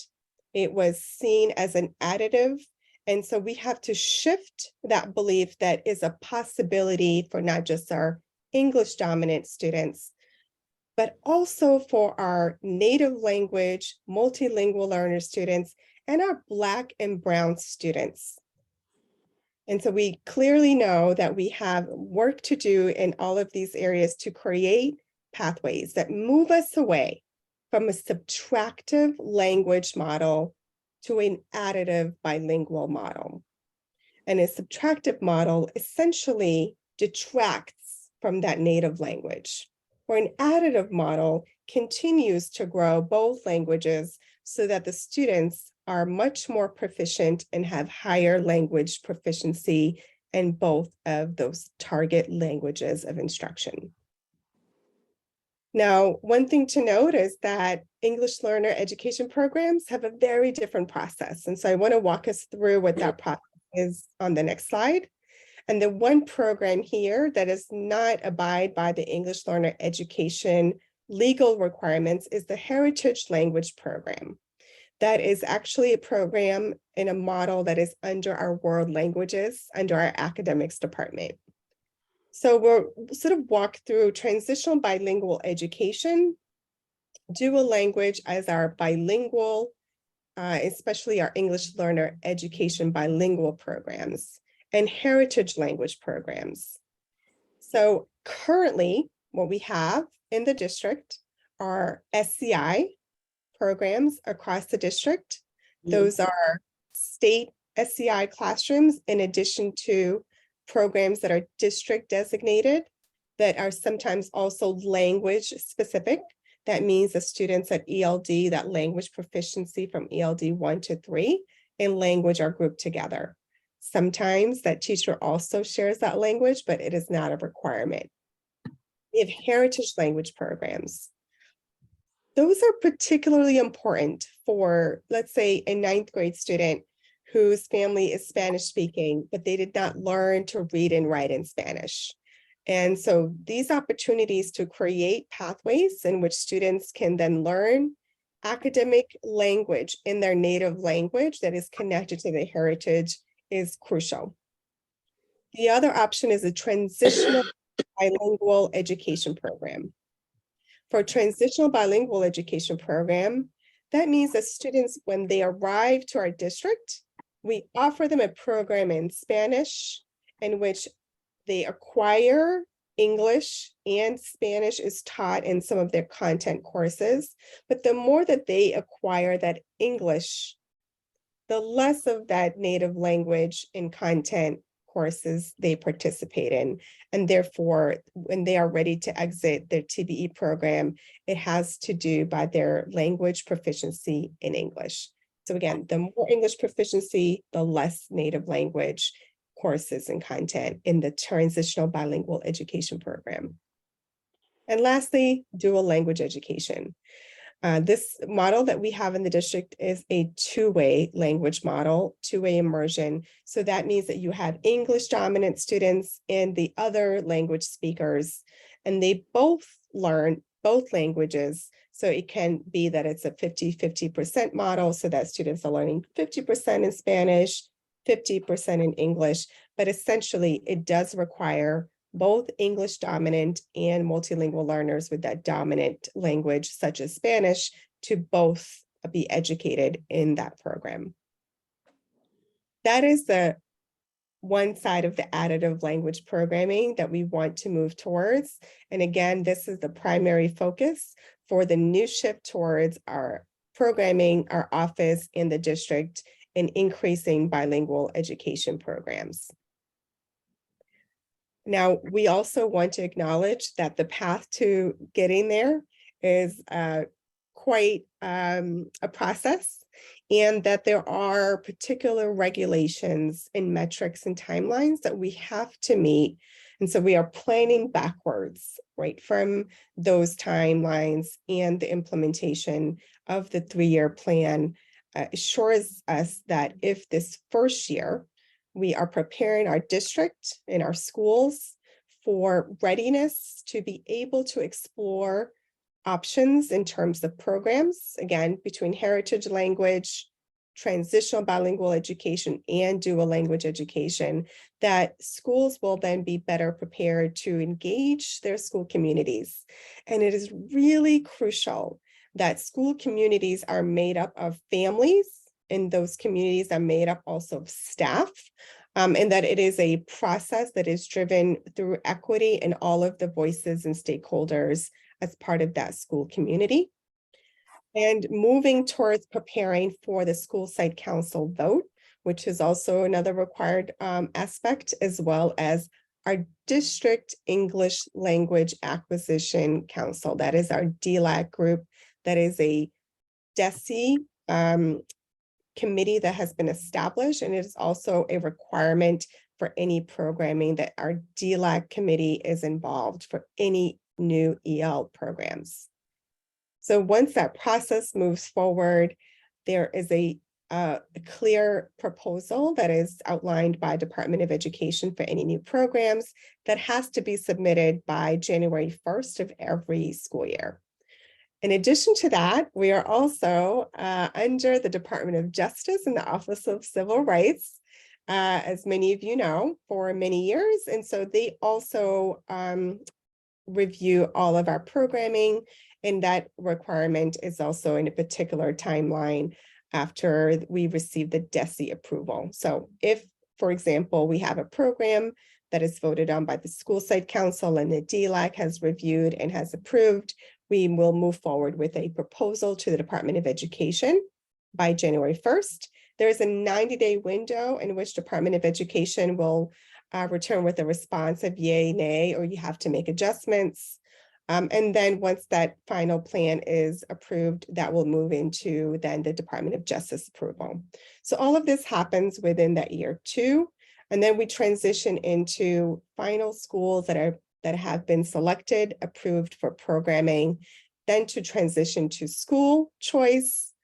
It was seen as an additive. And so we have to shift that belief that is a possibility for not just our English dominant students, but also for our native language, multilingual learner students, and our Black and Brown students. And so we clearly know that we have work to do in all of these areas to create pathways that move us away from a subtractive language model to an additive bilingual model. And a subtractive model essentially detracts from that native language, where an additive model continues to grow both languages so that the students are much more proficient and have higher language proficiency in both of those target languages of instruction. Now, one thing to note is that English learner education programs have a very different process. And so I want to walk us through what that process is on the next slide. And the one program here that does not abide by the English learner education legal requirements is the Heritage Language Program. That is actually a program in a model that is under our world languages, under our academics department. So we'll sort of walk through transitional bilingual education, dual language as our bilingual, especially our English learner education bilingual programs, and heritage language programs. So currently, what we have in the district are SCI programs across the district. Those are state SCI classrooms in addition to programs that are district designated that are sometimes also language specific. That means the students at ELD, that language proficiency from ELD 1 to 3 in language are grouped together. Sometimes that teacher also shares that language, but it is not a requirement. We have heritage language programs. Those are particularly important for, let's say, a 9th grade student whose family is Spanish speaking, but they did not learn to read and write in Spanish. And so these opportunities to create pathways in which students can then learn academic language in their native language that is connected to their heritage is crucial. The other option is a transitional bilingual education program. For a transitional bilingual education program, that means that students, when they arrive to our district, we offer them a program in Spanish in which they acquire English and Spanish is taught in some of their content courses. But the more that they acquire that English, the less of that native language in content courses they participate in. And therefore, when they are ready to exit their TBE program, it has to do by their language proficiency in English. So again, the more English proficiency, the less native language courses and content in the transitional bilingual education program. And lastly, dual language education. This model that we have in the district is a two-way language model, two-way immersion. So that means that you have English dominant students and the other language speakers, and they both learn both languages. So it can be that it's a 50-50% model, so that students are learning 50% in Spanish, 50% in English, but essentially it does require both English dominant and multilingual learners with that dominant language, such as Spanish, to both be educated in that program. That is the one side of the additive language programming that we want to move towards. And again, this is the primary focus for the new shift towards our programming, our office in the district, and increasing bilingual education programs. Now, we also want to acknowledge that the path to getting there is quite a process, and that there are particular regulations and metrics and timelines that we have to meet. And so we are planning backwards, right, from those timelines, and the implementation of the 3-year plan assures us that if this first year, we are preparing our district and our schools for readiness to be able to explore options in terms of programs, again, between heritage language, transitional bilingual education, and dual language education, that schools will then be better prepared to engage their school communities. And it is really crucial that school communities are made up of families, and those communities are made up also of staff, and that it is a process that is driven through equity and all of the voices and stakeholders as part of that school community. And moving towards preparing for the school site council vote, which is also another required aspect, as well as our district English language acquisition council. That is our DLAC group. That is a DESE committee that has been established, and it is also a requirement for any programming that our DLAC committee is involved for any new EL programs. So once that process moves forward, there is a clear proposal that is outlined by Department of Education for any new programs that has to be submitted by January 1st of every school year. In addition to that, we are also under the Department of Justice and the Office of Civil Rights, as many of you know, for many years. And so they also review all of our programming, and that requirement is also in a particular timeline after we receive the DESE approval. So if, for example, we have a program that is voted on by the school site council and the DLAC has reviewed and has approved, we will move forward with a proposal to the Department of Education by January 1st. There is a 90-day window in which Department of Education will return with a response of yay, nay, or you have to make adjustments. And then once that final plan is approved, that will move into then the Department of Justice approval. So all of this happens within that year 2. And then we transition into final schools that have been selected, approved for programming, then to transition to school choice,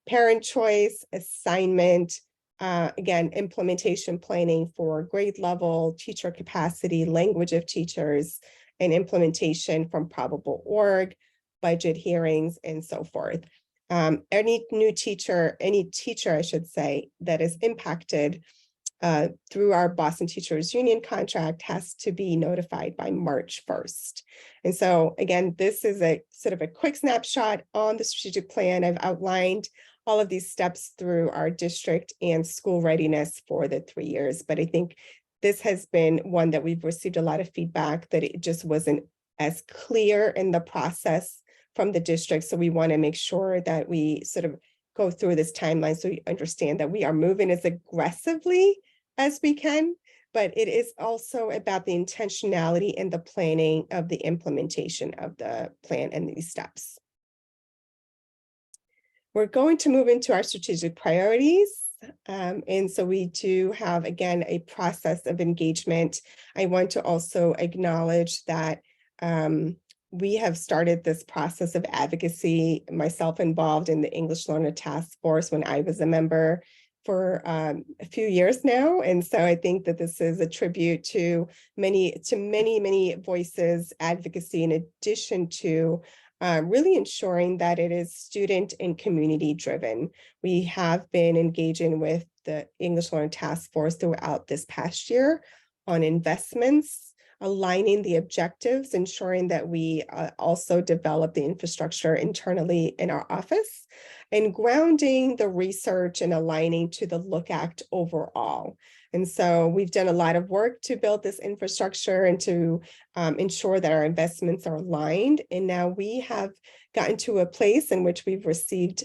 parent choice, assignment, again, implementation planning for grade level, teacher capacity, language of teachers, and implementation from probable org, budget hearings, and so forth. Any teacher, I should say, that is impacted through our Boston Teachers Union contract has to be notified by March 1st. And so again, this is a sort of a quick snapshot on the strategic plan. I've outlined all of these steps through our district and school readiness for the 3 years. But I think this has been one that we've received a lot of feedback that it just wasn't as clear in the process from the district. So we want to make sure that we sort of go through this timeline so you understand that we are moving as aggressively as we can, but it is also about the intentionality and the planning of the implementation of the plan and these steps. We're going to move into our strategic priorities. And so we do have, again, a process of engagement. I want to also acknowledge that we have started this process of advocacy, myself involved in the English Learner Task Force when I was a member for a few years now. And so I think that this is a tribute to many voices, advocacy, in addition to really ensuring that it is student and community driven. We have been engaging with the English Learner Task Force throughout this past year on investments, aligning the objectives, ensuring that we also develop the infrastructure internally in our office, and grounding the research and aligning to the Look Act overall. And so we've done a lot of work to build this infrastructure and to ensure that our investments are aligned. And now we have gotten to a place in which we've received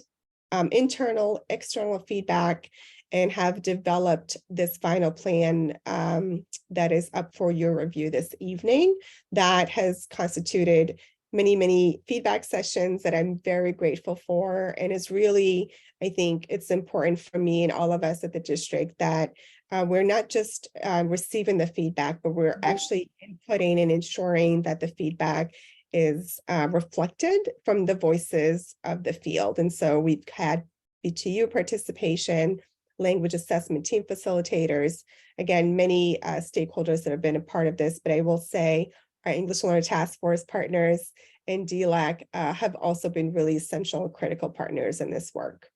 internal, external feedback and have developed this final plan that is up for your review this evening that has constituted many feedback sessions that I'm very grateful for. And it's really, I think it's important for me and all of us at the district that we're not just receiving the feedback, but we're actually inputting and ensuring that the feedback is reflected from the voices of the field. And so we've had BTU participation, language assessment team facilitators, again, many stakeholders that have been a part of this, but I will say our English Learner Task Force partners and DLAC have also been really essential and critical partners in this work.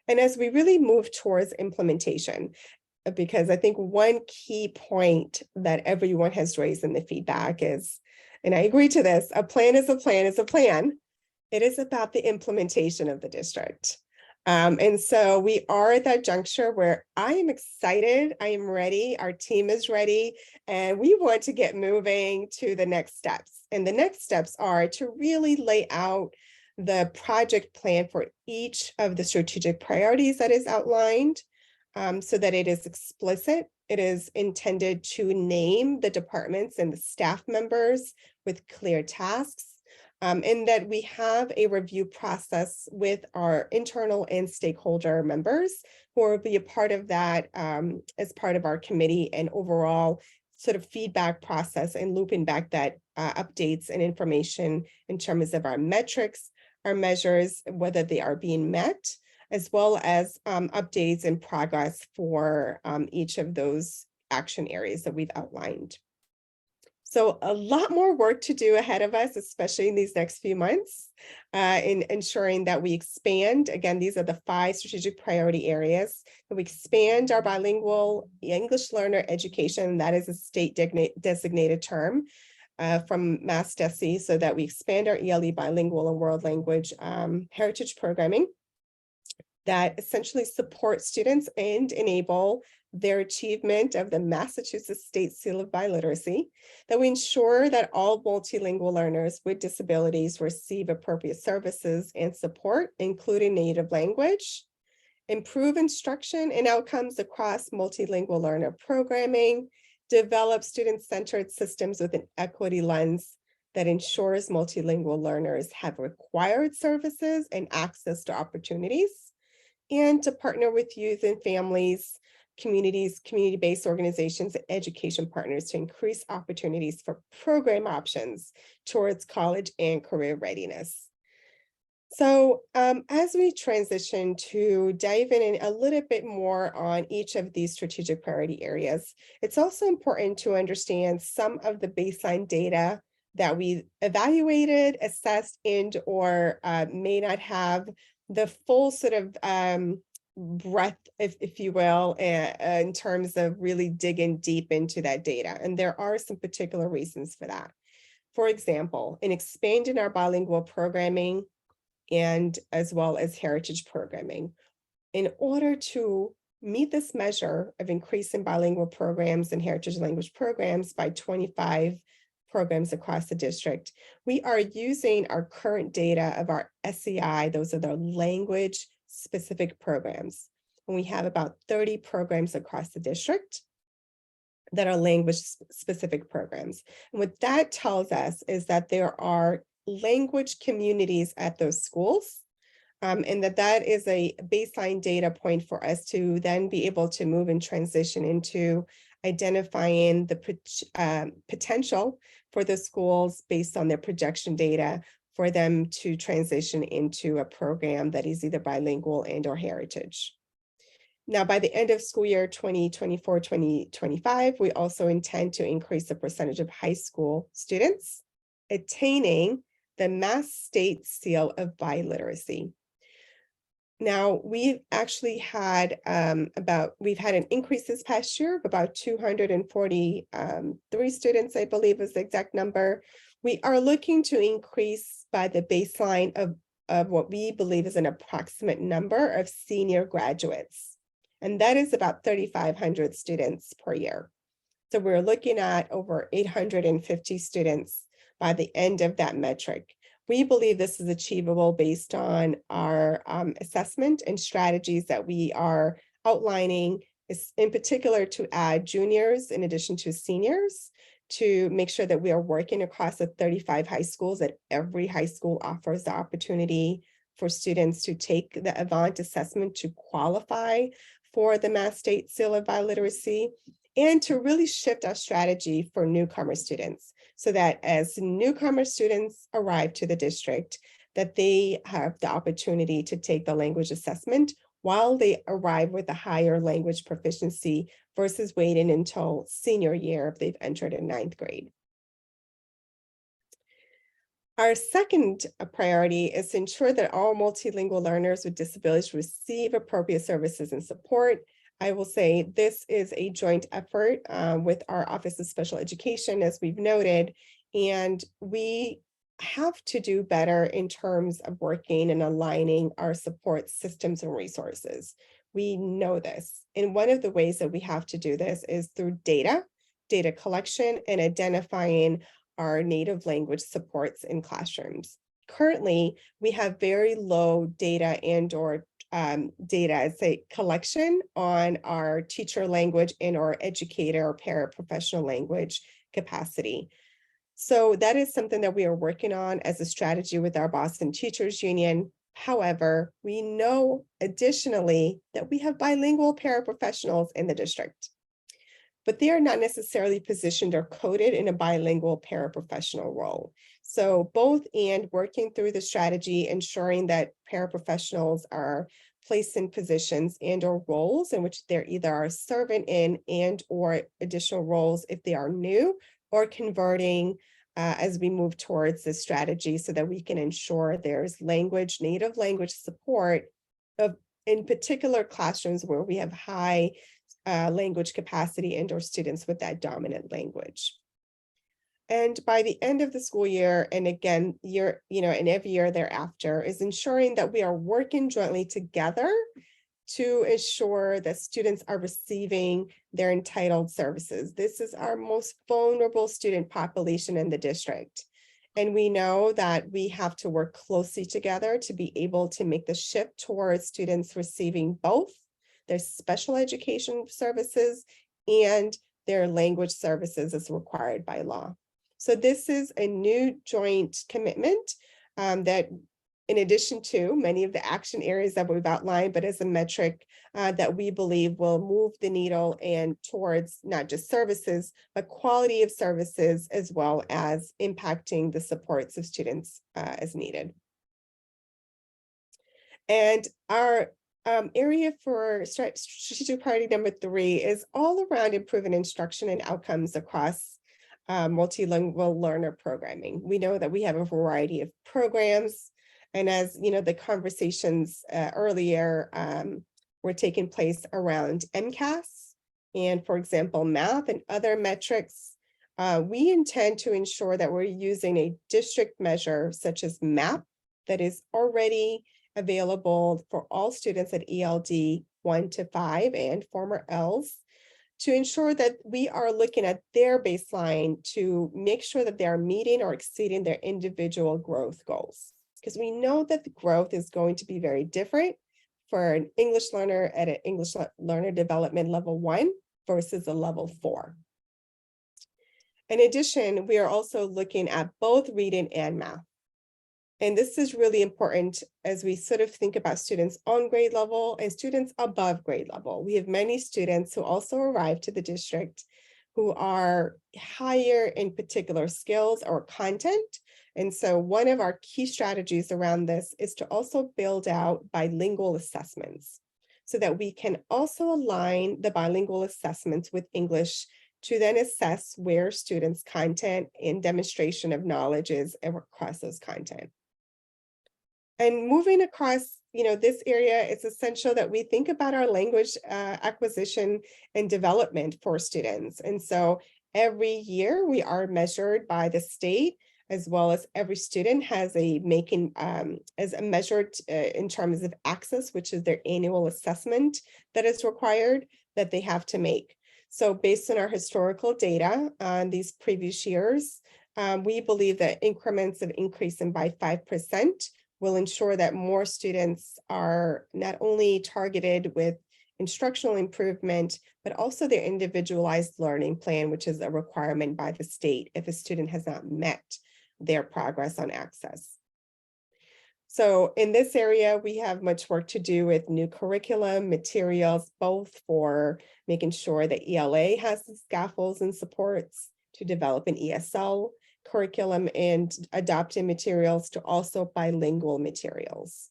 And as we really move towards implementation, because I think one key point that everyone has raised in the feedback is, and I agree to this, a plan is a plan is a plan. It is about the implementation of the district. And so we are at that juncture where I am excited, I am ready, our team is ready, and we want to get moving to the next steps. And the next steps are to really lay out the project plan for each of the strategic priorities that is outlined so that it is explicit. It is intended to name the departments and the staff members with clear tasks. And that we have a review process with our internal and stakeholder members who will be a part of that as part of our committee and overall sort of feedback process and looping back that updates and information in terms of our metrics, our measures, whether they are being met, as well as updates and progress for each of those action areas that we've outlined. So a lot more work to do ahead of us, especially in these next few months, in ensuring that we expand. Again, these are the 5 strategic priority areas. That we expand our bilingual English learner education. That is a state designated term from Mass DESE, so that we expand our ELE bilingual and world language heritage programming that essentially support students and enable their achievement of the Massachusetts State Seal of Biliteracy, that we ensure that all multilingual learners with disabilities receive appropriate services and support, including native language, improve instruction and outcomes across multilingual learner programming, develop student-centered systems with an equity lens that ensures multilingual learners have required services and access to opportunities, and to partner with youth and families, communities, community-based organizations, and education partners to increase opportunities for program options towards college and career readiness. So as we transition to dive in a little bit more on each of these strategic priority areas, it's also important to understand some of the baseline data that we evaluated, assessed, and or may not have the full sort of breadth, if you will, in terms of really digging deep into that data. And there are some particular reasons for that. For example, in expanding our bilingual programming and as well as heritage programming, in order to meet this measure of increasing bilingual programs and heritage language programs by 25 programs across the district, we are using our current data of our SEI, those are the language specific programs. And we have about 30 programs across the district that are language specific programs. And what that tells us is that there are language communities at those schools, and that is a baseline data point for us to then be able to move and transition into identifying the potential for the schools based on their projection data for them to transition into a program that is either bilingual and or heritage. Now, by the end of school year 2024-2025, we also intend to increase the percentage of high school students attaining the Mass State Seal of Biliteracy. Now, we've actually had we've had an increase this past year of about 243 students, I believe is the exact number. We are looking to increase by the baseline of what we believe is an approximate number of senior graduates. And that is about 3,500 students per year. So we're looking at over 850 students by the end of that metric. We believe this is achievable based on our assessment and strategies that we are outlining, in particular to add juniors in addition to seniors, to make sure that we are working across the 35 high schools, that every high school offers the opportunity for students to take the Avant assessment to qualify for the Mass State Seal of Biliteracy, and to really shift our strategy for newcomer students, so that as newcomer students arrive to the district, that they have the opportunity to take the language assessment while they arrive with a higher language proficiency versus waiting until senior year if they've entered in 9th grade. Our second priority is to ensure that all multilingual learners with disabilities receive appropriate services and support. I will say this is a joint effort with our Office of Special Education, as we've noted, and we have to do better in terms of working and aligning our support systems and resources. We know this. And one of the ways that we have to do this is through data collection, and identifying our native language supports in classrooms. Currently, we have very low data and or collection on our teacher language and or educator or paraprofessional language capacity. So that is something that we are working on as a strategy with our Boston Teachers Union. However, we know additionally that we have bilingual paraprofessionals in the district. but they are not necessarily positioned or coded in a bilingual paraprofessional role. So both and working through the strategy, ensuring that paraprofessionals are placed in positions and or roles in which they're either are serving in and or additional roles if they are new, or converting as we move towards this strategy, so that we can ensure there's native language support in particular classrooms where we have high language capacity and or students with that dominant language. And by the end of the school year, and again, and every year thereafter, is ensuring that we are working jointly together to ensure that students are receiving their entitled services. This is our most vulnerable student population in the district. And we know that we have to work closely together to be able to make the shift towards students receiving both their special education services and their language services as required by law. So this is a new joint commitment that, in addition to many of the action areas that we've outlined, but as a metric that we believe will move the needle and towards not just services, but quality of services, as well as impacting the supports of students as needed. And our area for strategic priority number 3 is all around improving instruction and outcomes across multilingual learner programming. We know that we have a variety of programs, and as you know, the conversations earlier were taking place around MCAS and, for example, math and other metrics. We intend to ensure that we're using a district measure such as MAP that is already available for all students at ELD 1 to 5 and former ELs, to ensure that we are looking at their baseline to make sure that they are meeting or exceeding their individual growth goals. Because we know that the growth is going to be very different for an English learner at an English learner development level 1 versus a level 4. In addition, we are also looking at both reading and math. And this is really important as we sort of think about students on grade level and students above grade level. We have many students who also arrive to the district who are higher in particular skills or content. And so one of our key strategies around this is to also build out bilingual assessments so that we can also align the bilingual assessments with English to then assess where students' content and demonstration of knowledge is across those content. And moving across, this area, it's essential that we think about our language acquisition and development for students. And so every year we are measured by the state, as well as every student has measured in terms of access, which is their annual assessment that is required that they have to make. So based on our historical data on these previous years, we believe that increments of increasing by 5% will ensure that more students are not only targeted with instructional improvement, but also their individualized learning plan, which is a requirement by the state if a student has not met their progress on access. So in this area, we have much work to do with new curriculum materials, both for making sure that ELA has the scaffolds and supports to develop an ESL curriculum and adopting materials to also bilingual materials.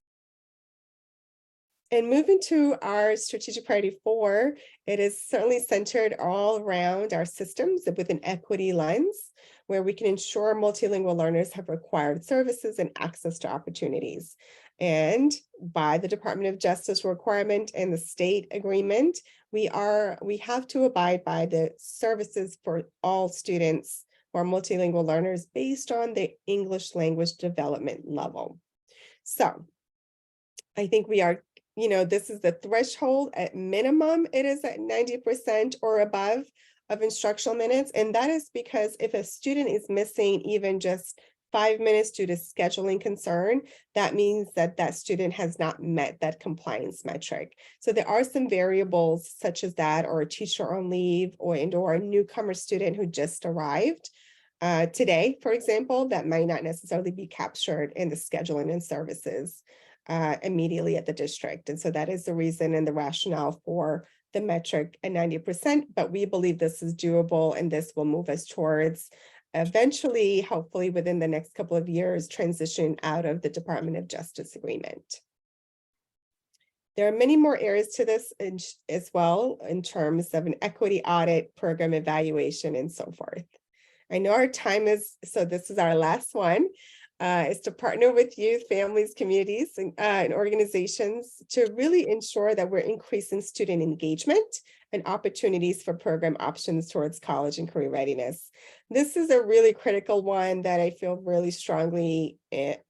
And moving to our strategic priority 4, it is certainly centered all around our systems with an equity lens, where we can ensure multilingual learners have required services and access to opportunities. And by the Department of Justice requirement and the state agreement, we have to abide by the services for all students who are multilingual learners based on the English language development level. So I think we are, this is the threshold. At minimum, it is at 90% or above of instructional minutes. And that is because if a student is missing even just 5 minutes due to scheduling concern, that means that that student has not met that compliance metric. So there are some variables such as that, or a teacher on leave, or a newcomer student who just arrived today, for example, that might not necessarily be captured in the scheduling and services immediately at the district. And so that is the reason and the rationale for the metric at 90%, but we believe this is doable and this will move us towards eventually, hopefully within the next couple of years, transition out of the Department of Justice agreement. There are many more areas to this as well in terms of an equity audit, program evaluation, and so forth. I know our time is, so this is our last one, is to partner with youth, families, communities, and organizations to really ensure that we're increasing student engagement and opportunities for program options towards college and career readiness. This is a really critical one that I feel really strongly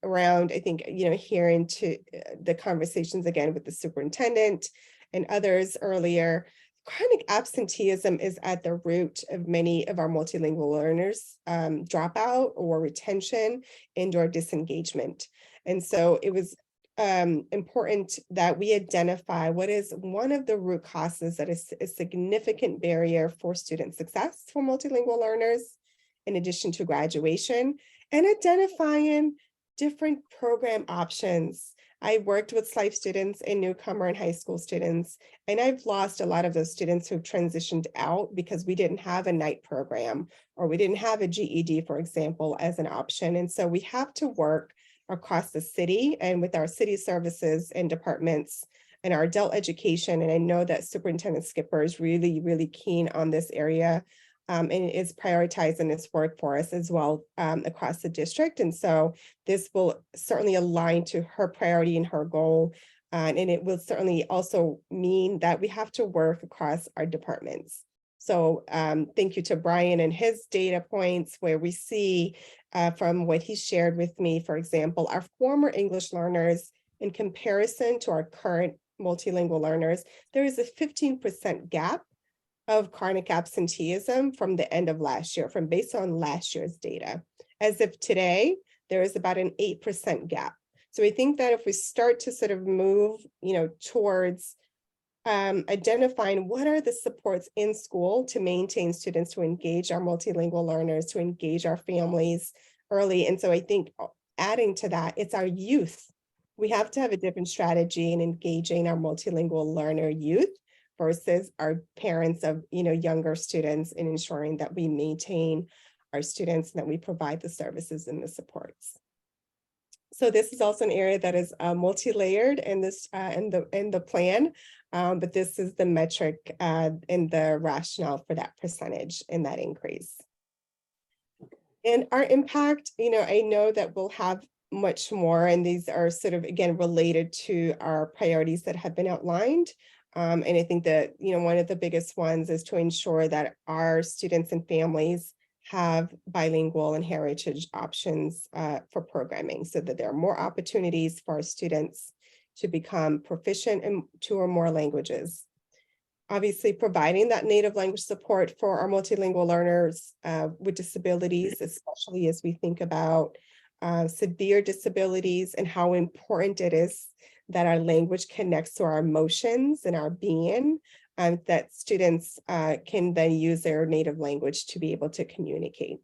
around. I think, hearing to the conversations again with the superintendent and others earlier, chronic absenteeism is at the root of many of our multilingual learners' dropout or retention and/or disengagement. And so it was important that we identify what is one of the root causes that is a significant barrier for student success for multilingual learners, in addition to graduation, and identifying different program options. I worked with SLIFE students and newcomer and high school students, and I've lost a lot of those students who've transitioned out because we didn't have a night program or we didn't have a GED, for example, as an option. And so we have to work across the city and with our city services and departments and our adult education. And I know that Superintendent Skipper is really, really keen on this area and is prioritizing this work for us as well across the district. And so this will certainly align to her priority and her goal. And it will certainly also mean that we have to work across our departments. So thank you to Brian and his data points where we see from what he shared with me, for example, our former English learners in comparison to our current multilingual learners, there is a 15% gap of chronic absenteeism from the end of last year, from based on last year's data. As of today, there is about an 8% gap. So we think that if we start to sort of move, towards identifying what are the supports in school to maintain students, to engage our multilingual learners, to engage our families early. And so I think adding to that, it's our youth. We have to have a different strategy in engaging our multilingual learner youth versus our parents of younger students, and ensuring that we maintain our students and that we provide the services and the supports. So this is also an area that is multi-layered in this in the plan, but this is the metric and the rationale for that percentage in that increase. And our impact, I know that we'll have much more, and these are sort of again related to our priorities that have been outlined. And I think that one of the biggest ones is to ensure that our students and families have bilingual and heritage options for programming, so that there are more opportunities for our students to become proficient in 2 or more languages. Obviously, providing that native language support for our multilingual learners with disabilities, especially as we think about severe disabilities and how important it is that our language connects to our emotions and our being, that students can then use their native language to be able to communicate.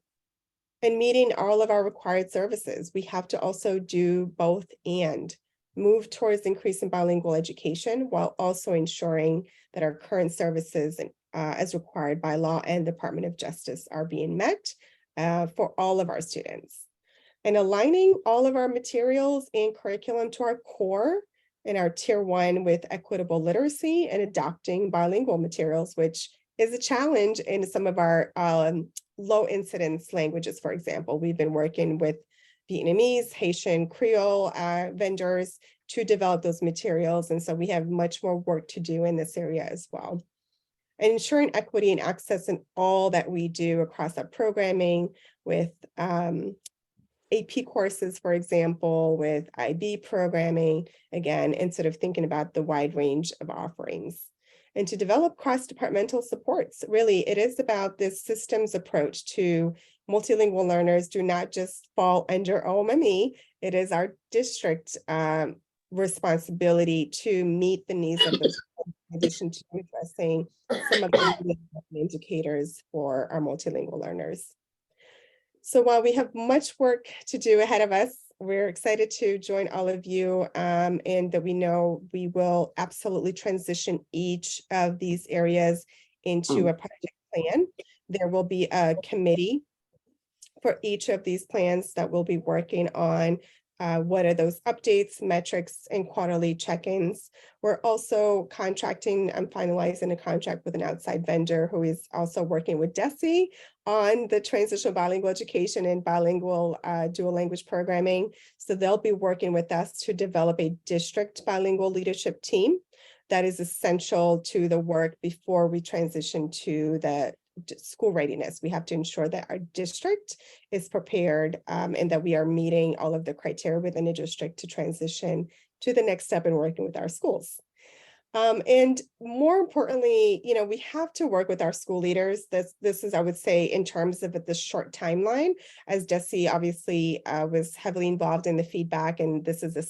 And meeting all of our required services, we have to also do both and move towards increasing bilingual education while also ensuring that our current services as required by law and Department of Justice are being met for all of our students. And aligning all of our materials and curriculum to our core in our tier 1 with equitable literacy and adopting bilingual materials, which is a challenge in some of our low incidence languages. For example, we've been working with Vietnamese, Haitian, Creole vendors to develop those materials. And so we have much more work to do in this area as well. And ensuring equity and access in all that we do across our programming with AP courses, for example, with IB programming, again, and sort of thinking about the wide range of offerings. And to develop cross-departmental supports, really, it is about this systems approach to multilingual learners do not just fall under OMME. It is our district responsibility to meet the needs of those, in addition to addressing some of the indicators for our multilingual learners. So while we have much work to do ahead of us, we're excited to join all of you, and that we know we will absolutely transition each of these areas into a project plan. There will be a committee for each of these plans that will be working on what are those updates, metrics, and quarterly check-ins. We're also contracting and finalizing a contract with an outside vendor who is also working with DESE on the transitional bilingual education and bilingual dual language programming. So they'll be working with us to develop a district bilingual leadership team that is essential to the work before we transition to the school readiness. We have to ensure that our district is prepared and that we are meeting all of the criteria within the district to transition to the next step in working with our schools. And more importantly, you know, we have to work with our school leaders. This is, I would say, in terms of the short timeline, as DESE obviously was heavily involved in the feedback, and this is a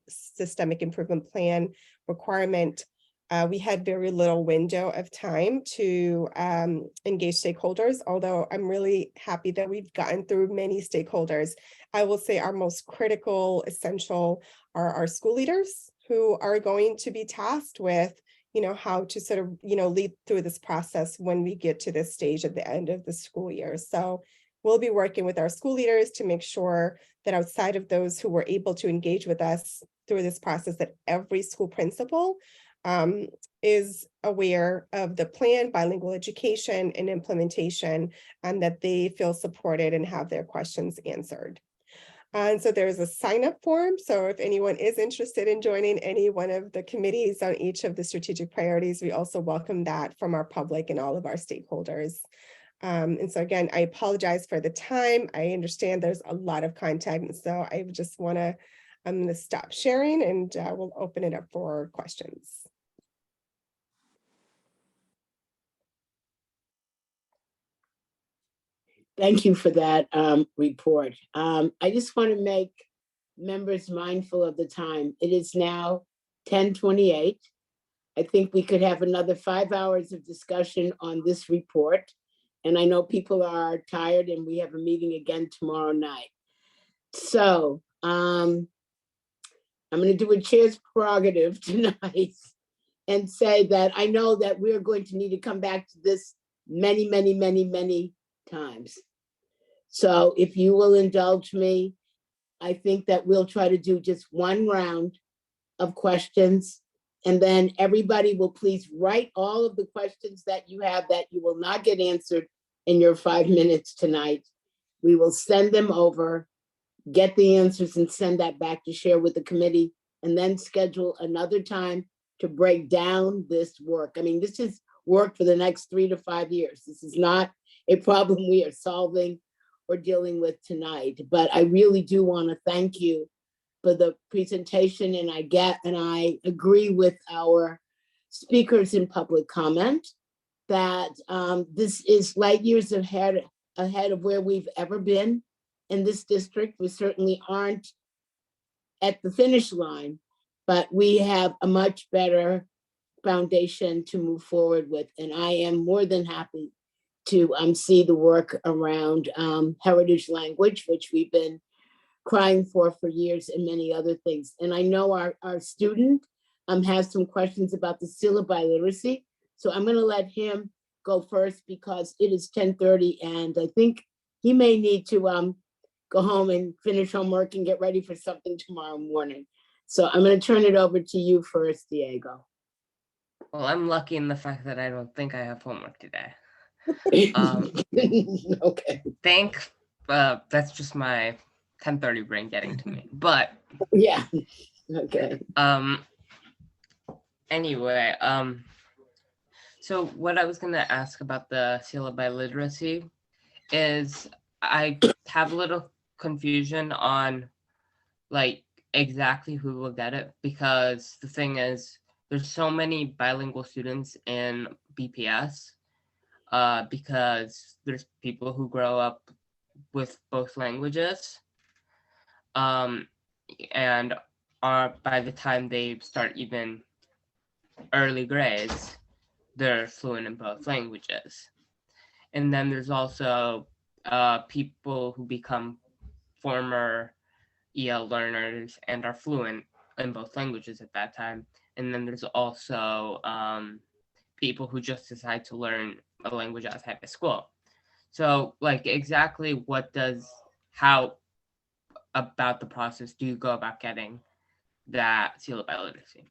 systemic improvement plan requirement. We had very little window of time to engage stakeholders, although I'm really happy that we've gotten through many stakeholders. I will say our most critical, essential are our school leaders, who are going to be tasked with, you know, how to sort of, you know, lead through this process when we get to this stage at the end of the school year. So we'll be working with our school leaders to make sure that outside of those who were able to engage with us through this process, that every school principal is aware of the plan, bilingual education and implementation, and that they feel supported and have their questions answered. And so there's a sign-up form. So if anyone is interested in joining any one of the committees on each of the strategic priorities, we also welcome that from our public and all of our stakeholders. And so again, I apologize for the time. I understand there's a lot of content. So I just I'm going to stop sharing and we'll open it up for questions. Thank you for that report. I just want to make members mindful of the time. It is now 10:28. I think we could have another 5 hours of discussion on this report. And I know people are tired and we have a meeting again tomorrow night. So I'm going to do a chair's prerogative tonight and say that I know that we're going to need to come back to this many, many, many, many times. So if you will indulge me, I think that we'll try to do just one round of questions, and then everybody will please write all of the questions that you have that you will not get answered in your 5 minutes tonight. We will send them over, get the answers and send that back to share with the committee, and then schedule another time to break down this work. I mean, this is work for the next 3 to 5 years. This is not a problem we are solving or dealing with tonight, but I really do want to thank you for the presentation, and I agree with our speakers in public comment that this is light years ahead of where we've ever been in this district. We certainly aren't at the finish line, but we have a much better foundation to move forward with, and I am more than happy to see the work around heritage language, which we've been crying for years, and many other things. And I know our student has some questions about the syllabi literacy. So I'm going to let him go first because it is 10:30 and I think he may need to go home and finish homework and get ready for something tomorrow morning. So I'm going to turn it over to you first, Diego. Well, I'm lucky in the fact that I don't think I have homework today. Okay. That's just my 10:30 brain getting to me. But yeah. Okay. Anyway, so what I was gonna ask about the syllabi literacy is I have a little confusion on like exactly who will get it, because the thing is there's so many bilingual students in BPS because there's people who grow up with both languages and are, by the time they start even early grades, they're fluent in both languages. And then there's also people who become former EL learners and are fluent in both languages at that time. And then there's also people who just decide to learn a language outside of school. So like exactly how about the process do you go about getting that seal of biliteracy?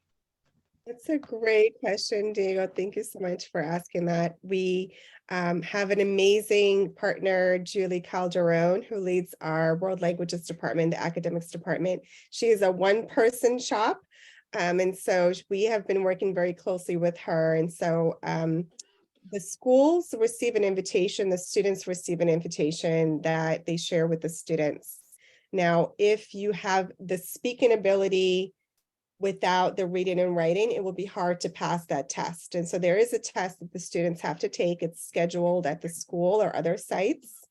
That's a great question, Diego. Thank you so much for asking that. We have an amazing partner, Julie Calderon, who leads our World Languages Department, the Academics Department. She is a one-person shop. And so we have been working very closely with her. And so the schools receive an invitation, the students receive an invitation that they share with the students. Now, if you have the speaking ability without the reading and writing, it will be hard to pass that test. And so there is a test that the students have to take. It's scheduled at the school or other sites.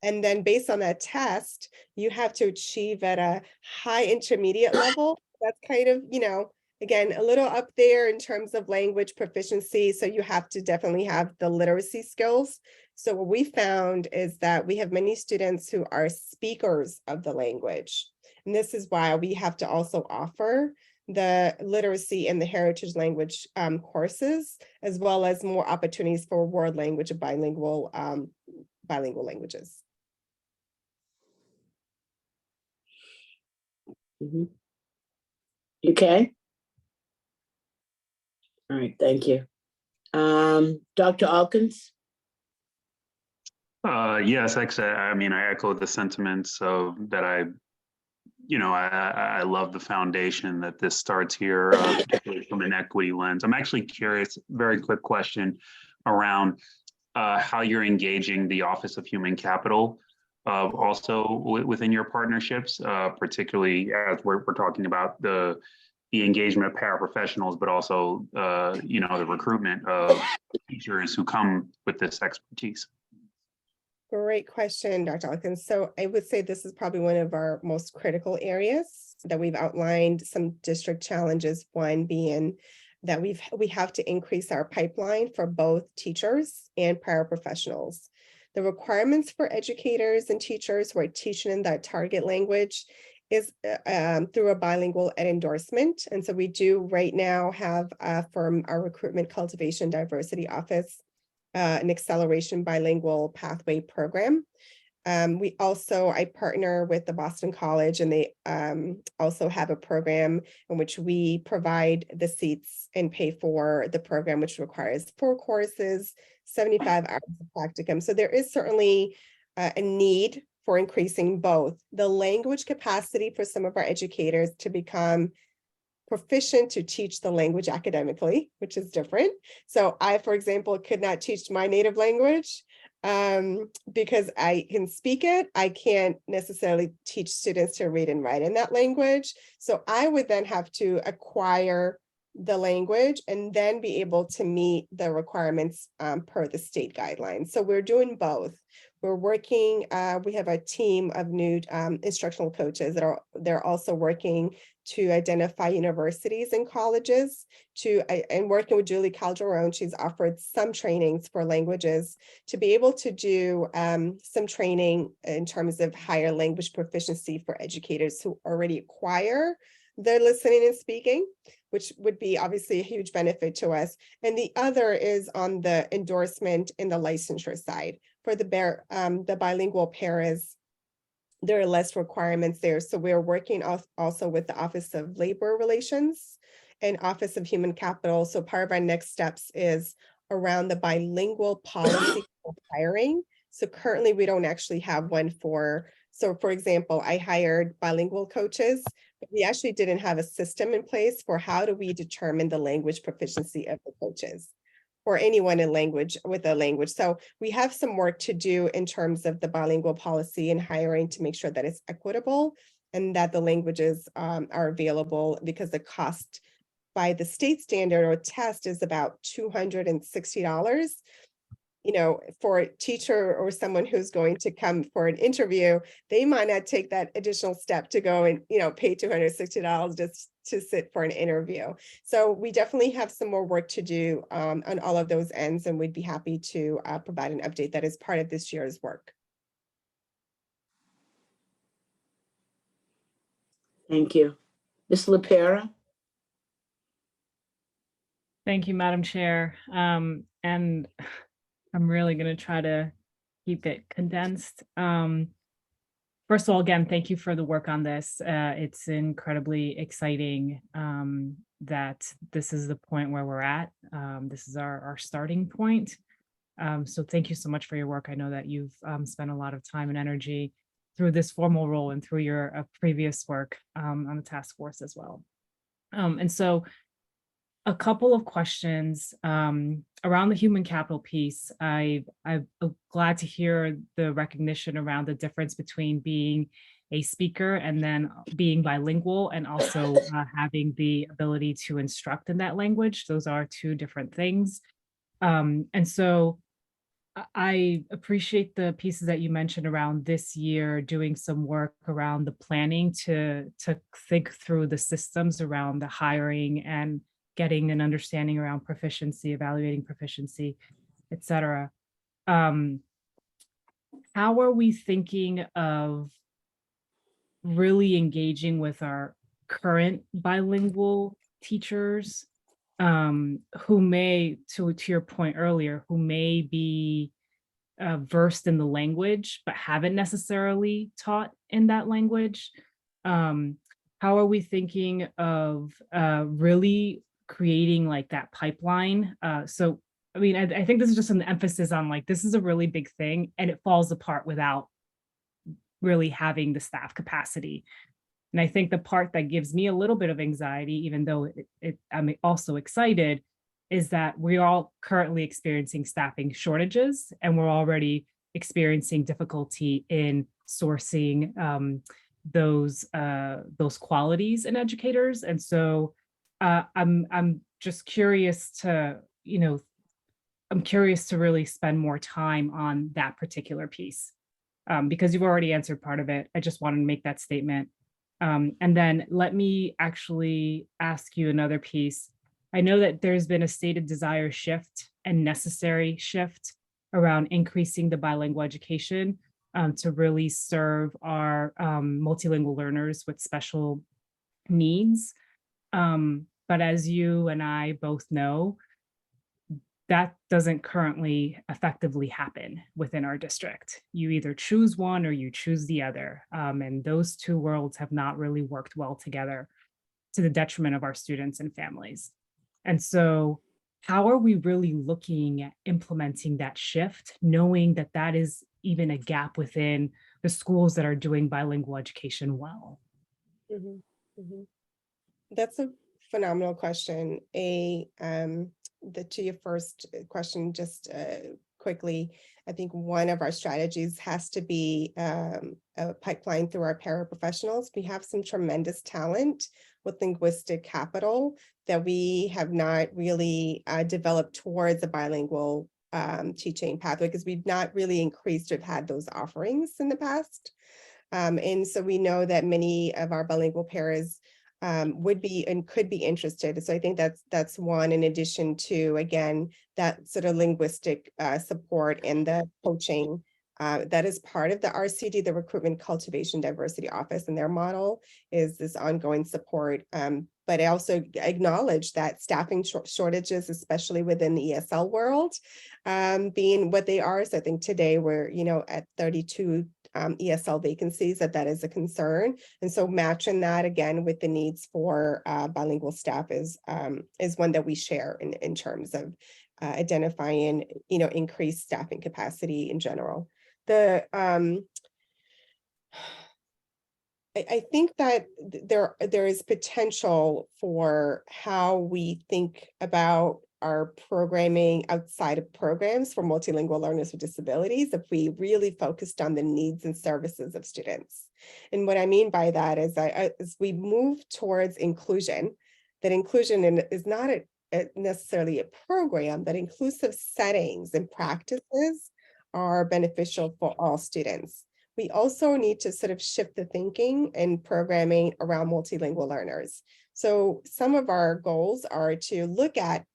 And then based on that test, you have to achieve at a high intermediate level. That's kind of, again, a little up there in terms of language proficiency. So you have to definitely have the literacy skills. So what we found is that we have many students who are speakers of the language. And this is why we have to also offer the literacy and the heritage language courses, as well as more opportunities for world language and bilingual languages. Okay. All right, thank you. Dr. Alkins? Yes, actually, I mean, I echo the sentiments of that I love the foundation that this starts here, particularly from an equity lens. I'm actually curious, very quick question around how you're engaging the Office of Human Capital also within your partnerships, particularly as we're talking about the engagement of paraprofessionals, but also, the recruitment of teachers who come with this expertise. Great question, Dr. Alkins. So I would say this is probably one of our most critical areas that we've outlined some district challenges, one being that we have to increase our pipeline for both teachers and paraprofessionals. The requirements for educators and teachers who are teaching in that target language is through a bilingual ed endorsement. And so we do right now have from our Recruitment Cultivation Diversity Office an acceleration bilingual pathway program. I partner with the Boston College, and they also have a program in which we provide the seats and pay for the program, which requires 4 courses, 75 hours of practicum. So there is certainly a need for increasing both the language capacity for some of our educators to become proficient to teach the language academically, which is different. So I, for example, could not teach my native language because I can speak it. I can't necessarily teach students to read and write in that language. So I would then have to acquire the language and then be able to meet the requirements per the state guidelines. So we're doing both. We're working, we have a team of new instructional coaches that they're also working to identify universities and colleges and working with Julie Calderon. She's offered some trainings for languages to be able to do some training in terms of higher language proficiency for educators who already acquire their listening and speaking, which would be obviously a huge benefit to us. And the other is on the endorsement in the licensure side. For the bilingual paras, there are less requirements there. So we're working also with the Office of Labor Relations and Office of Human Capital. So part of our next steps is around the bilingual policy for hiring. So currently we don't actually have one for example, I hired bilingual coaches, but we actually didn't have a system in place for how do we determine the language proficiency of the coaches or anyone in language with a language. So we have some work to do in terms of the bilingual policy and hiring to make sure that it's equitable and that the languages are available, because the cost by the state standard or test is about $260. For a teacher or someone who's going to come for an interview, they might not take that additional step to go and, pay $260 just to sit for an interview. So we definitely have some more work to do on all of those ends, and we'd be happy to provide an update that is part of this year's work. Thank you. Ms. LaPera? Thank you, Madam Chair. And I'm really going to try to keep it condensed. First of all, again, thank you for the work on this. It's incredibly exciting that this is the point where we're at. This is our starting point. So thank you so much for your work. I know that you've spent a lot of time and energy through this formal role and through your previous work on the task force as well. And so a couple of questions around the human capital piece. I'm glad to hear the recognition around the difference between being a speaker and then being bilingual, and also having the ability to instruct in that language. Those are two different things. And so I appreciate the pieces that you mentioned around this year, doing some work around the planning to think through the systems around the hiring and getting an understanding around proficiency, evaluating proficiency, et cetera. How are we thinking of really engaging with our current bilingual teachers who may, to your point earlier, who may be versed in the language, but haven't necessarily taught in that language? How are we thinking of really creating like that pipeline? So, I mean, I think this is just an emphasis on like, this is a really big thing and it falls apart without really having the staff capacity. And I think the part that gives me a little bit of anxiety, even though I'm also excited, is that we're all currently experiencing staffing shortages, and we're already experiencing difficulty in sourcing those qualities in educators. And so I'm just curious to, I'm curious to really spend more time on that particular piece because you've already answered part of it. I just wanted to make that statement. And then let me actually ask you another piece. I know that there's been a stated desire shift and necessary shift around increasing the bilingual education to really serve our multilingual learners with special needs. But as you and I both know, that doesn't currently effectively happen within our district. You either choose one or you choose the other. And those two worlds have not really worked well together, to the detriment of our students and families. And so how are we really looking at implementing that shift, knowing that that is even a gap within the schools that are doing bilingual education well? That's a phenomenal question. To your first question, just quickly, I think one of our strategies has to be a pipeline through our paraprofessionals. We have some tremendous talent with linguistic capital that we have not really developed towards a bilingual teaching pathway because we've not really increased or had those offerings in the past. And so we know that many of our bilingual paras would be and could be interested. So I think that's one, in addition to, again, that sort of linguistic support and the coaching that is part of the RCD, the Recruitment Cultivation Diversity Office, and their model is this ongoing support. But I also acknowledge that staffing shortages, especially within the ESL world, being what they are. So I think today we're, at 32 ESL vacancies, that is a concern. And so matching that again with the needs for bilingual staff is one that we share in terms of identifying, increased staffing capacity in general. I think that there is potential for how we think about our programming outside of programs for multilingual learners with disabilities if we really focused on the needs and services of students. And what I mean by that is as we move towards inclusion, that inclusion is not necessarily a program, but inclusive settings and practices are beneficial for all students. We also need to sort of shift the thinking and programming around multilingual learners. So some of our goals are to look at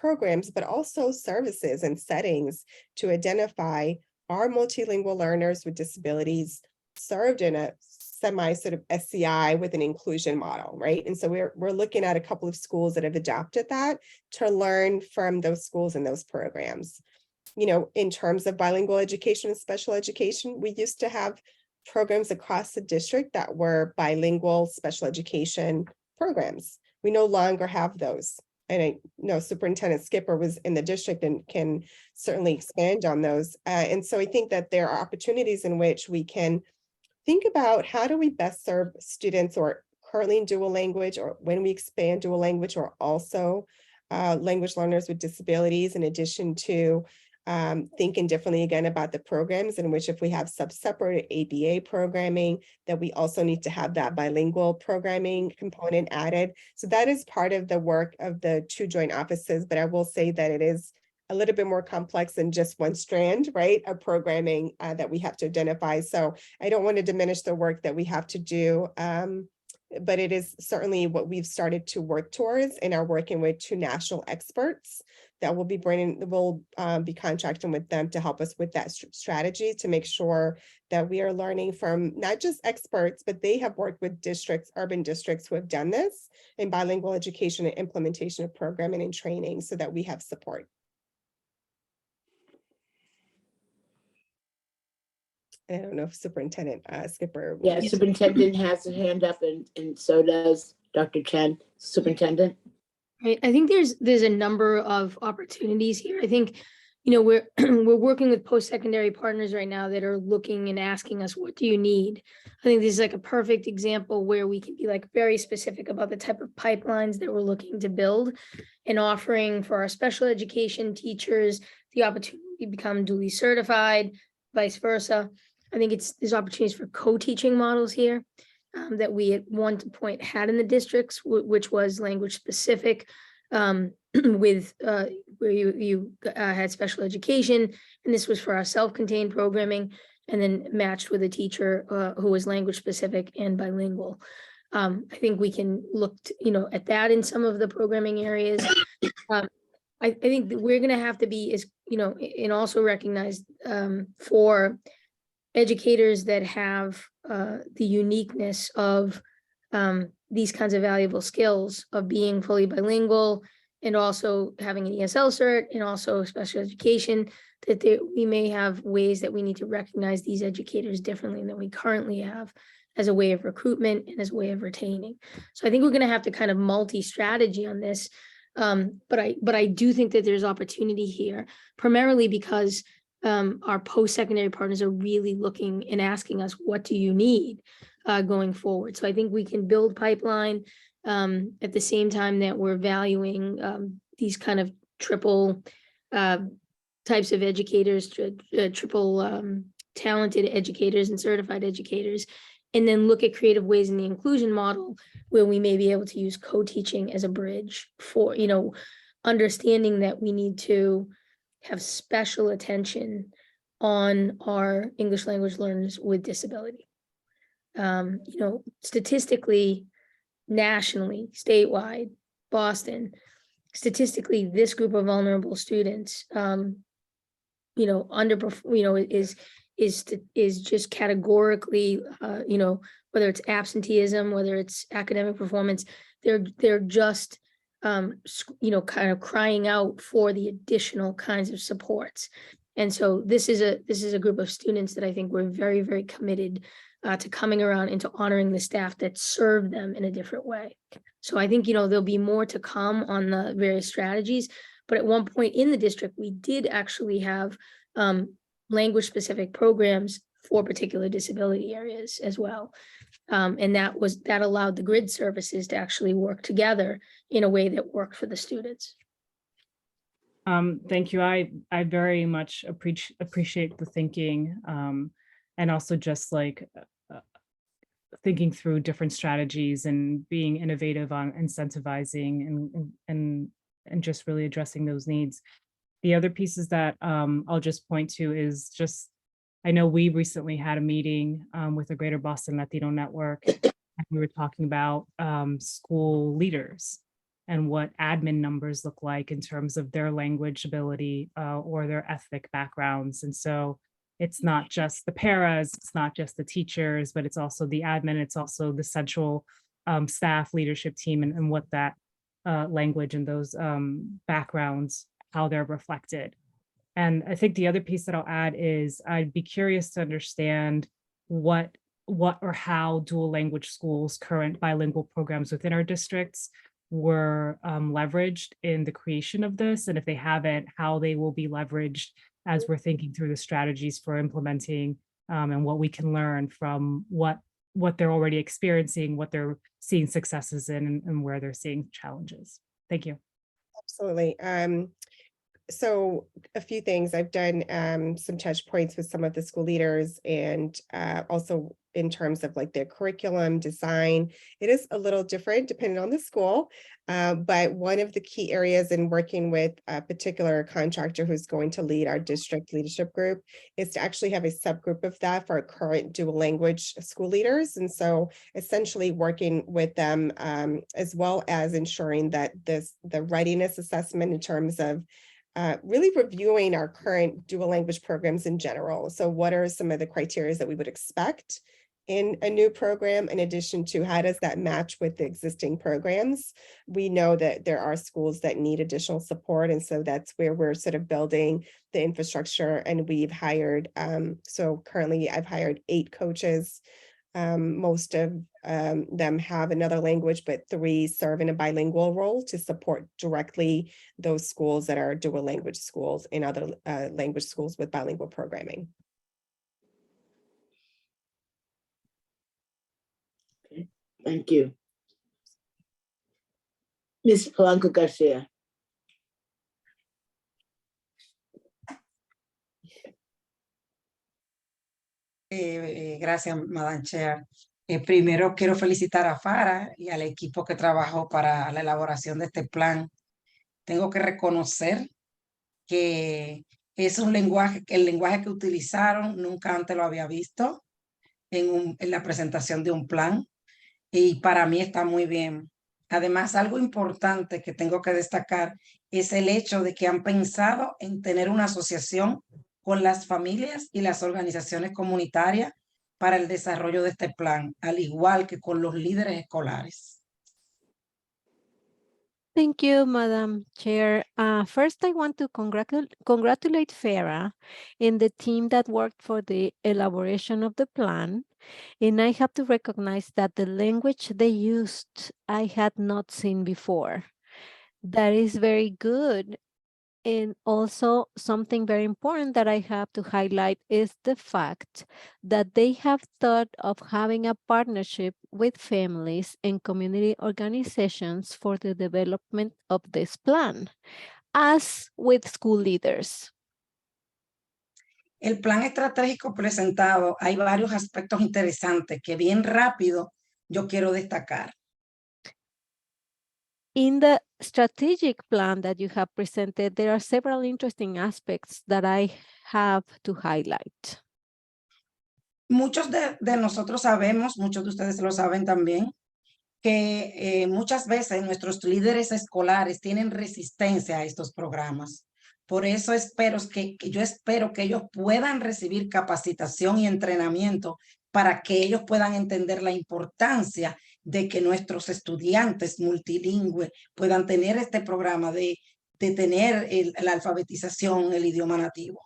programs, but also services and settings to identify our multilingual learners with disabilities served in a semi sort of SCI with an inclusion model, right? And so we're looking at a couple of schools that have adopted that to learn from those schools and those programs. You know, in terms of bilingual education and special education, we used to have programs across the district that were bilingual special education programs. We no longer have those. And I know Superintendent Skipper was in the district and can certainly expand on those. And so I think that there are opportunities in which we can think about how do we best serve students who are currently in dual language, or when we expand dual language, or also language learners with disabilities, in addition to thinking differently again about the programs in which, if we have separate ABA programming, that we also need to have that bilingual programming component added. So that is part of the work of the two joint offices, but I will say that it is a little bit more complex than just one strand, right, of programming that we have to identify. So I don't want to diminish the work that we have to do, but it is certainly what we've started to work towards, and are working with two national experts that will be be contracting with them to help us with that strategy, to make sure that we are learning from not just experts, but they have worked with districts, urban districts who have done this in bilingual education and implementation of programming and training, so that we have support. I don't know if Superintendent Skipper. Yeah, Superintendent has a hand up, and so does Dr. Chen. Superintendent. Right. I think there's a number of opportunities here. I think, you know, we're we're working with post-secondary partners right now that are looking and asking us, what do you need? I think this is like a perfect example where we can be like very specific about the type of pipelines that we're looking to build, and offering for our special education teachers the opportunity to become duly certified, vice versa. I think there's opportunities for co-teaching models here. That we at one point had in the districts, which was language specific, with where you had special education, and this was for our self-contained programming, and then matched with a teacher who was language specific and bilingual. I think we can look at that in some of the programming areas. I think that we're going to have to be and also recognize for educators that have the uniqueness of these kinds of valuable skills of being fully bilingual, and also having an ESL cert, and also special education, that we may have ways that we need to recognize these educators differently than we currently have, as a way of recruitment and as a way of retaining. So I think we're going to have to kind of multi-strategy on this. But I do think that there's opportunity here, primarily because our post-secondary partners are really looking and asking us, what do you need going forward? So I think we can build pipeline at the same time that we're valuing these kind of triple types of educators, triple talented educators and certified educators, and then look at creative ways in the inclusion model where we may be able to use co-teaching as a bridge for, understanding that we need to have special attention on our English language learners with disability. Statistically, nationally, statewide, Boston, statistically, this group of vulnerable students, is just categorically, whether it's absenteeism, whether it's academic performance, they're just kind of crying out for the additional kinds of supports. And so this is a group of students that I think we're very, very committed to coming around and to honoring the staff that serve them in a different way. So I think, there'll be more to come on the various strategies, but at one point in the district, we did actually have language specific programs for particular disability areas as well. And that allowed the grid services to actually work together in a way that worked for the students. Thank you. I very much appreciate the thinking, and also just like thinking through different strategies and being innovative on incentivizing and just really addressing those needs. The other pieces that I'll just point to is just, I know we recently had a meeting with the Greater Boston Latino Network, and we were talking about school leaders and what admin numbers look like in terms of their language ability or their ethnic backgrounds. And so it's not just the paras, it's not just the teachers, but it's also the admin, it's also the central staff leadership team and what that language and those backgrounds, how they're reflected. And I think the other piece that I'll add is I'd be curious to understand what or how dual language schools, current bilingual programs within our districts were leveraged in the creation of this. And if they haven't, how they will be leveraged as we're thinking through the strategies for implementing and what we can learn from what they're already experiencing, what they're seeing successes in, and where they're seeing challenges. Thank you. Absolutely. So a few things. I've done some touch points with some of the school leaders, and also in terms of like their curriculum design. It is a little different depending on the school, but one of the key areas in working with a particular contractor who's going to lead our district leadership group is to actually have a subgroup of that for our current dual language school leaders. And so essentially working with them, as well as ensuring that the readiness assessment in terms of really reviewing our current dual language programs in general. So what are some of the criteria that we would expect in a new program, in addition to how does that match with the existing programs? We know that there are schools that need additional support, and so that's where we're sort of building the infrastructure, and we've hired, so currently I've hired 8 coaches. Most of them have another language, but 3 serve in a bilingual role to support directly those schools that are dual language schools and other language schools with bilingual programming. Okay, thank you. Ms. Polanco Garcia. Gracias, Madam Chair. Primero quiero felicitar a Farah y al equipo que trabajó para la elaboración de este plan. Tengo que reconocer que es un lenguaje, el lenguaje que utilizaron nunca antes lo había visto en la presentación de un plan, y para mí está muy bien. Además, algo importante que tengo que destacar es el hecho de que han pensado en tener una asociación con las familias y las organizaciones comunitarias para el desarrollo de este plan, al igual que con los líderes escolares. Thank you, Madam Chair. First, I want to congratulate Farah and the team that worked for the elaboration of the plan. And I have to recognize that the language they used, I had not seen before. That is very good. And also something very important that I have to highlight is the fact that they have thought of having a partnership with families and community organizations for the development of this plan, as with school leaders. El plan estratégico presentado, hay varios aspectos interesantes que bien rápido yo quiero destacar. In the strategic plan that you have presented, there are several interesting aspects that I have to highlight. Muchos de nosotros sabemos, muchos de ustedes lo saben también, que muchas veces nuestros líderes escolares tienen resistencia a estos programas. Por eso yo espero que ellos puedan recibir capacitación y entrenamiento para que ellos puedan entender la importancia de que nuestros estudiantes multilingües puedan tener este programa de tener la alfabetización, el idioma nativo.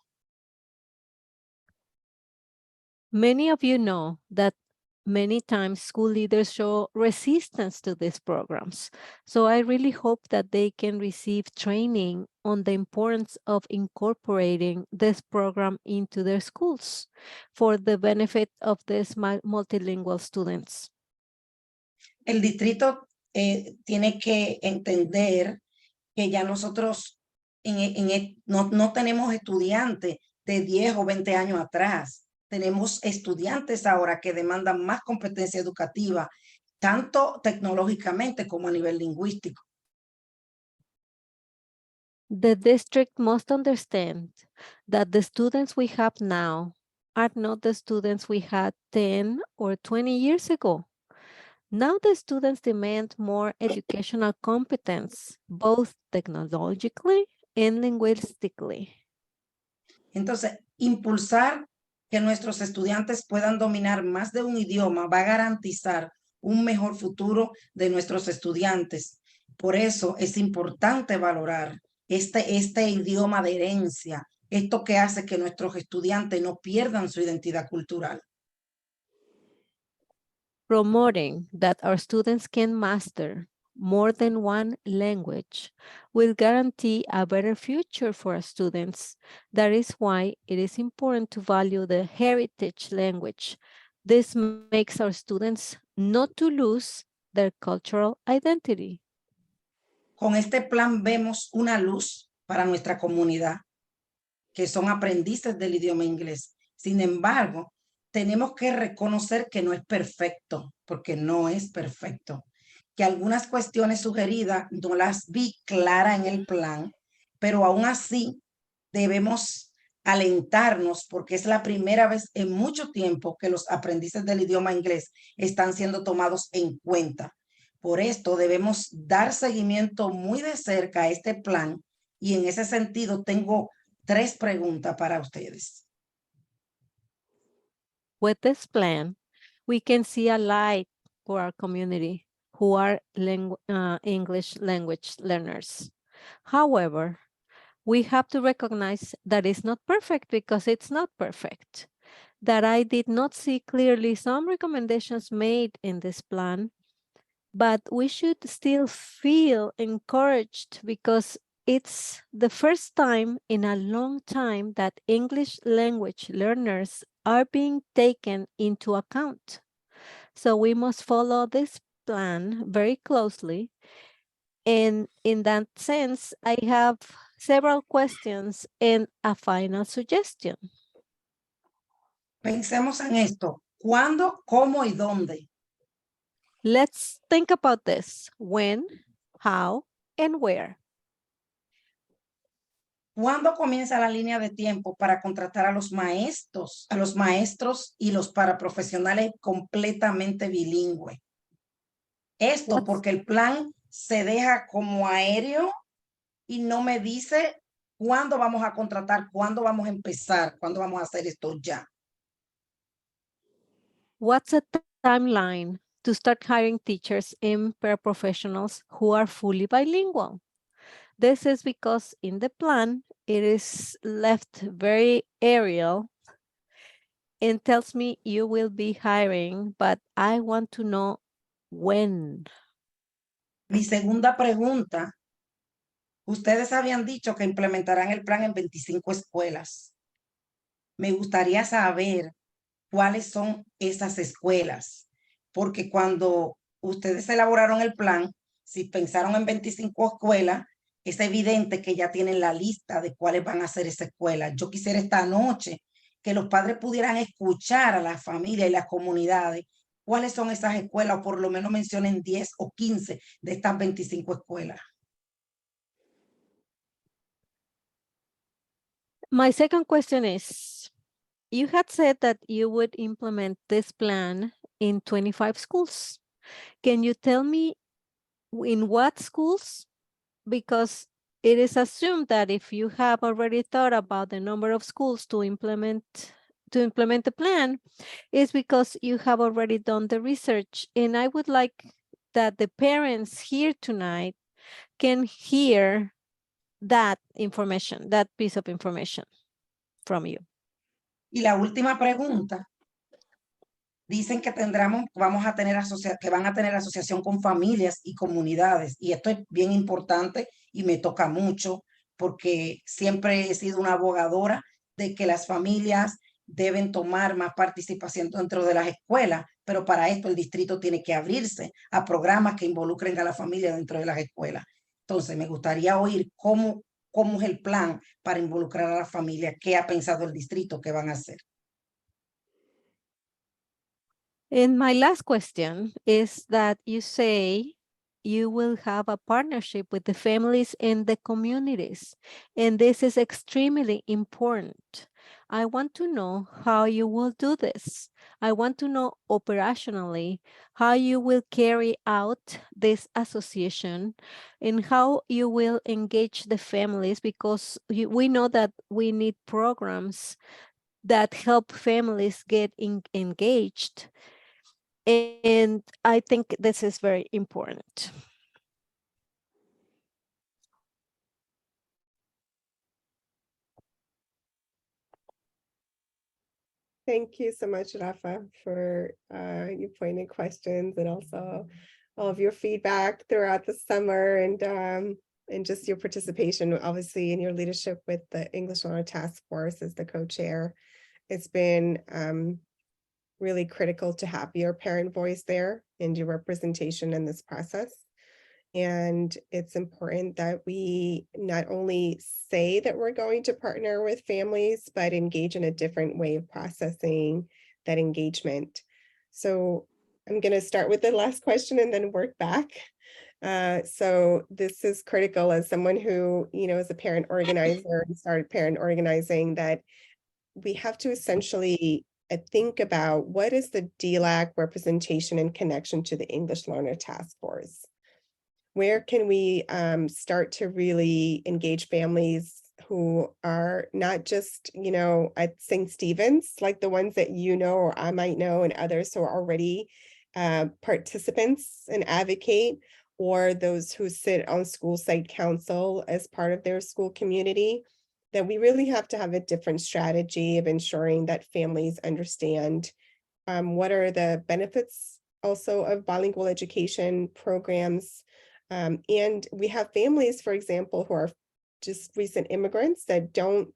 Many of you know that many times school leaders show resistance to these programs. So I really hope that they can receive training on the importance of incorporating this program into their schools for the benefit of these multilingual students. El distrito tiene que entender que ya nosotros no tenemos estudiantes de 10 o 20 años atrás. Tenemos estudiantes ahora que demandan más competencia educativa, tanto tecnológicamente como a nivel lingüístico. The district must understand that the students we have now are not the students we had 10 or 20 years ago. Now the students demand more educational competence, both technologically and linguistically. Entonces, impulsar que nuestros estudiantes puedan dominar más de un idioma va a garantizar un mejor futuro de nuestros estudiantes. Por eso es importante valorar este idioma de herencia, esto que hace que nuestros estudiantes no pierdan su identidad cultural. Promoting that our students can master more than one language will guarantee a better future for our students. That is why it is important to value the heritage language. This makes our students not to lose their cultural identity. Con este plan vemos una luz para nuestra comunidad, que son aprendices del idioma inglés. Sin embargo, tenemos que reconocer que no es perfecto, porque no es perfecto. Que algunas cuestiones sugeridas no las vi claras en el plan, pero aún así debemos alentarnos porque es la primera vez en mucho tiempo que los aprendices del idioma inglés están siendo tomados en cuenta. Por esto debemos dar seguimiento muy de cerca a este plan y en ese sentido tengo 3 preguntas para ustedes. With this plan, we can see a light for our community who are English language learners. However, we have to recognize that it's not perfect because it's not perfect. That I did not see clearly some recommendations made in this plan, but we should still feel encouraged because it's the first time in a long time that English language learners are being taken into account. So we must follow this plan very closely. And in that sense, I have several questions and a final suggestion. Pensemos en esto. ¿Cuándo, cómo y dónde? Let's think about this. When, how, and where. ¿Cuándo comienza la línea de tiempo para contratar a los maestros y los paraprofesionales completamente bilingües? Esto porque el plan se deja como aéreo y no me dice cuándo vamos a contratar, cuándo vamos a empezar, cuándo vamos a hacer esto ya. What's a timeline to start hiring teachers and paraprofessionals who are fully bilingual? This is because in the plan, it is left very aerial and tells me you will be hiring, but I want to know when. Mi segunda pregunta, ustedes habían dicho que implementarán el plan en 25 escuelas. Me gustaría saber cuáles son esas escuelas, porque cuando ustedes elaboraron el plan, si pensaron en 25 escuelas, es evidente que ya tienen la lista de cuáles van a ser esas escuelas. Yo quisiera esta noche que los padres pudieran escuchar a las familias y las comunidades cuáles son esas escuelas, o por lo menos mencionen 10 o 15 de estas 25 escuelas. My second question is, you had said that you would implement this plan in 25 schools. Can you tell me in what schools? Because it is assumed that if you have already thought about the number of schools to implement the plan, is because you have already done the research. And I would like that the parents here tonight can hear that information, that piece of information from you. Y la última pregunta, dicen que vamos a tener que van a tener asociación con familias y comunidades, y esto es bien importante y me toca mucho porque siempre he sido una abogadora de que las familias deben tomar más participación dentro de las escuelas, pero para esto el distrito tiene que abrirse a programas que involucren a la familia dentro de las escuelas. Entonces me gustaría oír cómo es el plan para involucrar a la familia, qué ha pensado el distrito que van a hacer. And my last question is that you say you will have a partnership with the families and the communities, and this is extremely important. I want to know how you will do this. I want to know operationally how you will carry out this association and how you will engage the families, because we know that we need programs that help families get engaged. And I think this is very important. Thank you so much, Rafa, for your pointed questions and also all of your feedback throughout the summer and just your participation, obviously, in your leadership with the English Learner Task Force as the co-chair. It's been really critical to have your parent voice there and your representation in this process. And it's important that we not only say that we're going to partner with families, but engage in a different way of processing that engagement. So I'm going to start with the last question and then work back. So this is critical as someone who, is a parent organizer and started parent organizing, that we have to essentially think about what is the DLAC representation and connection to the English Learner Task Force. Where can we start to really engage families who are not just, at St. Stephen's, like the ones that or I might know, and others who are already participants and advocate, or those who sit on school site council as part of their school community, that we really have to have a different strategy of ensuring that families understand what are the benefits also of bilingual education programs. And we have families, for example, who are just recent immigrants that don't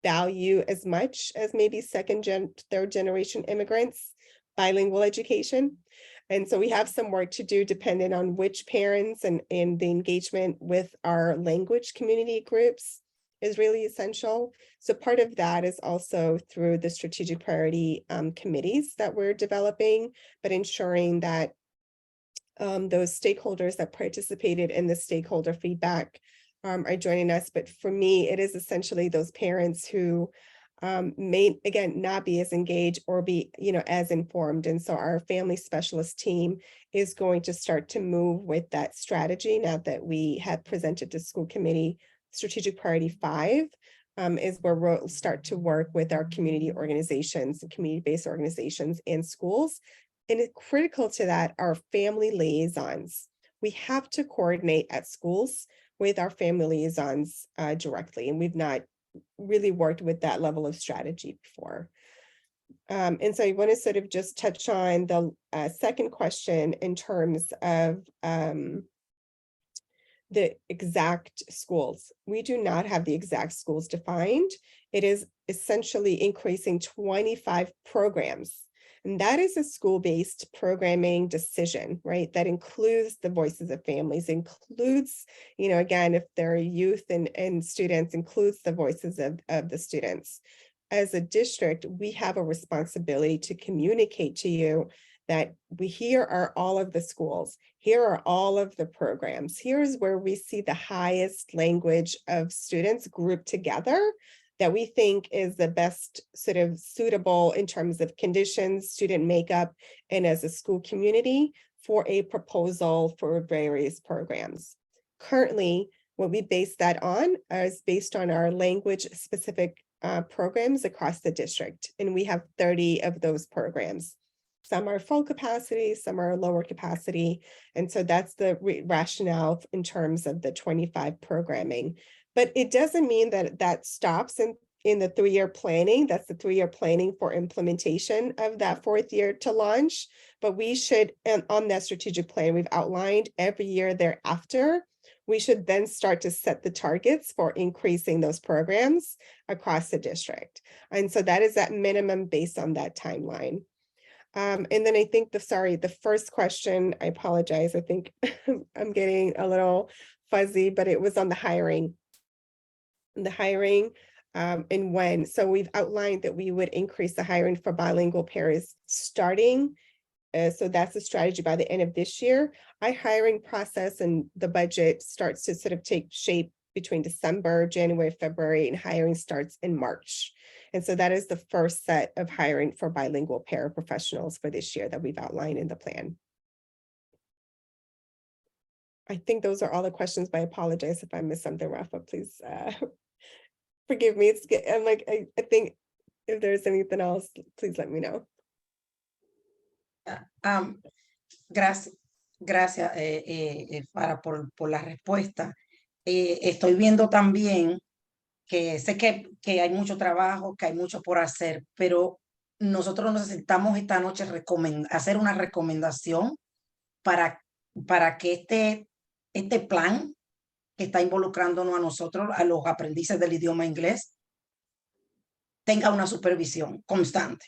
value as much as maybe third generation immigrants, bilingual education. And so we have some work to do depending on which parents and the engagement with our language community groups is really essential. So part of that is also through the strategic priority committees that we're developing, but ensuring that those stakeholders that participated in the stakeholder feedback are joining us. But for me, it is essentially those parents who may, again, not be as engaged or be, as informed. And so our family specialist team is going to start to move with that strategy now that we have presented to school committee. Strategic priority 5 is where we'll start to work with our community organizations and community-based organizations and schools. And critical to that are family liaisons. We have to coordinate at schools with our family liaisons directly, and we've not really worked with that level of strategy before. And so I want to sort of just touch on the second question in terms of the exact schools. We do not have the exact schools defined. It is essentially increasing 25 programs. And that is a school-based programming decision, right? That includes the voices of families, includes, again, if there are youth and students, includes the voices of the students. As a district, we have a responsibility to communicate to you that here are all of the schools, here are all of the programs, here's where we see the highest language of students grouped together that we think is the best sort of suitable in terms of conditions, student makeup, and as a school community for a proposal for various programs. Currently, what we base that on is based on our language specific programs across the district. And we have 30 of those programs. Some are full capacity, some are lower capacity. And so that's the rationale in terms of the 25 programming. But it doesn't mean that that stops in the 3-year planning. That's the 3-year planning for implementation of that 4th year to launch. But we should, on that strategic plan, we've outlined every year thereafter, we should then start to set the targets for increasing those programs across the district. And so that is that minimum based on that timeline. And then I think the first question, I apologize. I think I'm getting a little fuzzy, but it was on the hiring. And when. So we've outlined that we would increase the hiring for bilingual pairs starting. So that's a strategy by the end of this year. Our hiring process and the budget starts to sort of take shape between December, January, February, and hiring starts in March. And so that is the first set of hiring for bilingual paraprofessionals for this year that we've outlined in the plan. I think those are all the questions, but I apologize if I missed something, Rafa, please forgive me. I'm like, I think If there's anything else, please let me know. Gracias, Farah, por la respuesta. Estoy viendo también que sé que hay mucho trabajo, que hay mucho por hacer, pero nosotros necesitamos esta noche hacer una recomendación para que este plan que está involucrándonos a nosotros, a los aprendices del idioma inglés, tenga una supervisión constante.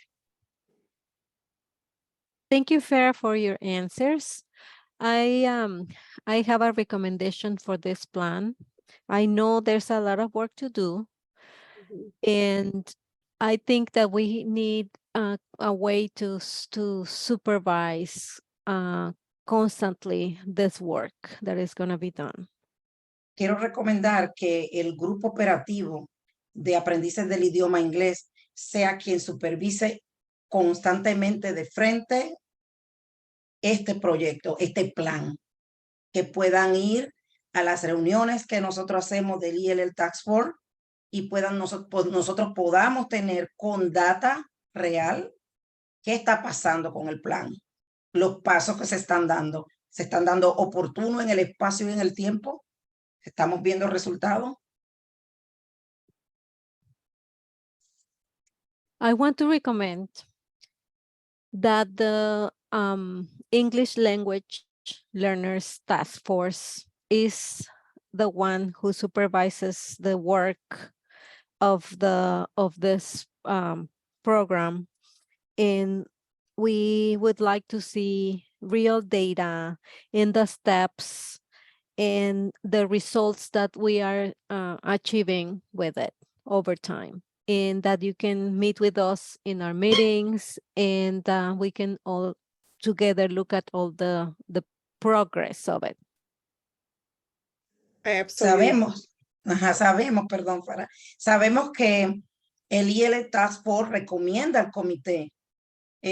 Thank you, Farah, for your answers. I have a recommendation for this plan. I know there's a lot of work to do, and I think that we need a way to supervise constantly this work that is going to be done. Quiero recomendar que el grupo operativo de aprendices del idioma inglés sea quien supervise constantemente de frente este proyecto, este plan, que puedan ir a las reuniones que nosotros hacemos del ILL Task Force y nosotros podamos tener con data real qué está pasando con el plan, los pasos que se están dando oportuno en el espacio y en el tiempo, estamos viendo resultados. I want to recommend that the English Language Learners Task Force is the one who supervises the work of this program, and we would like to see real data in the steps and the results that we are achieving with it over time, and that you can meet with us in our meetings, and we can all together look at all the progress of it. Sabemos, perdón, Farah, sabemos que el IL Task Force recomienda al comité,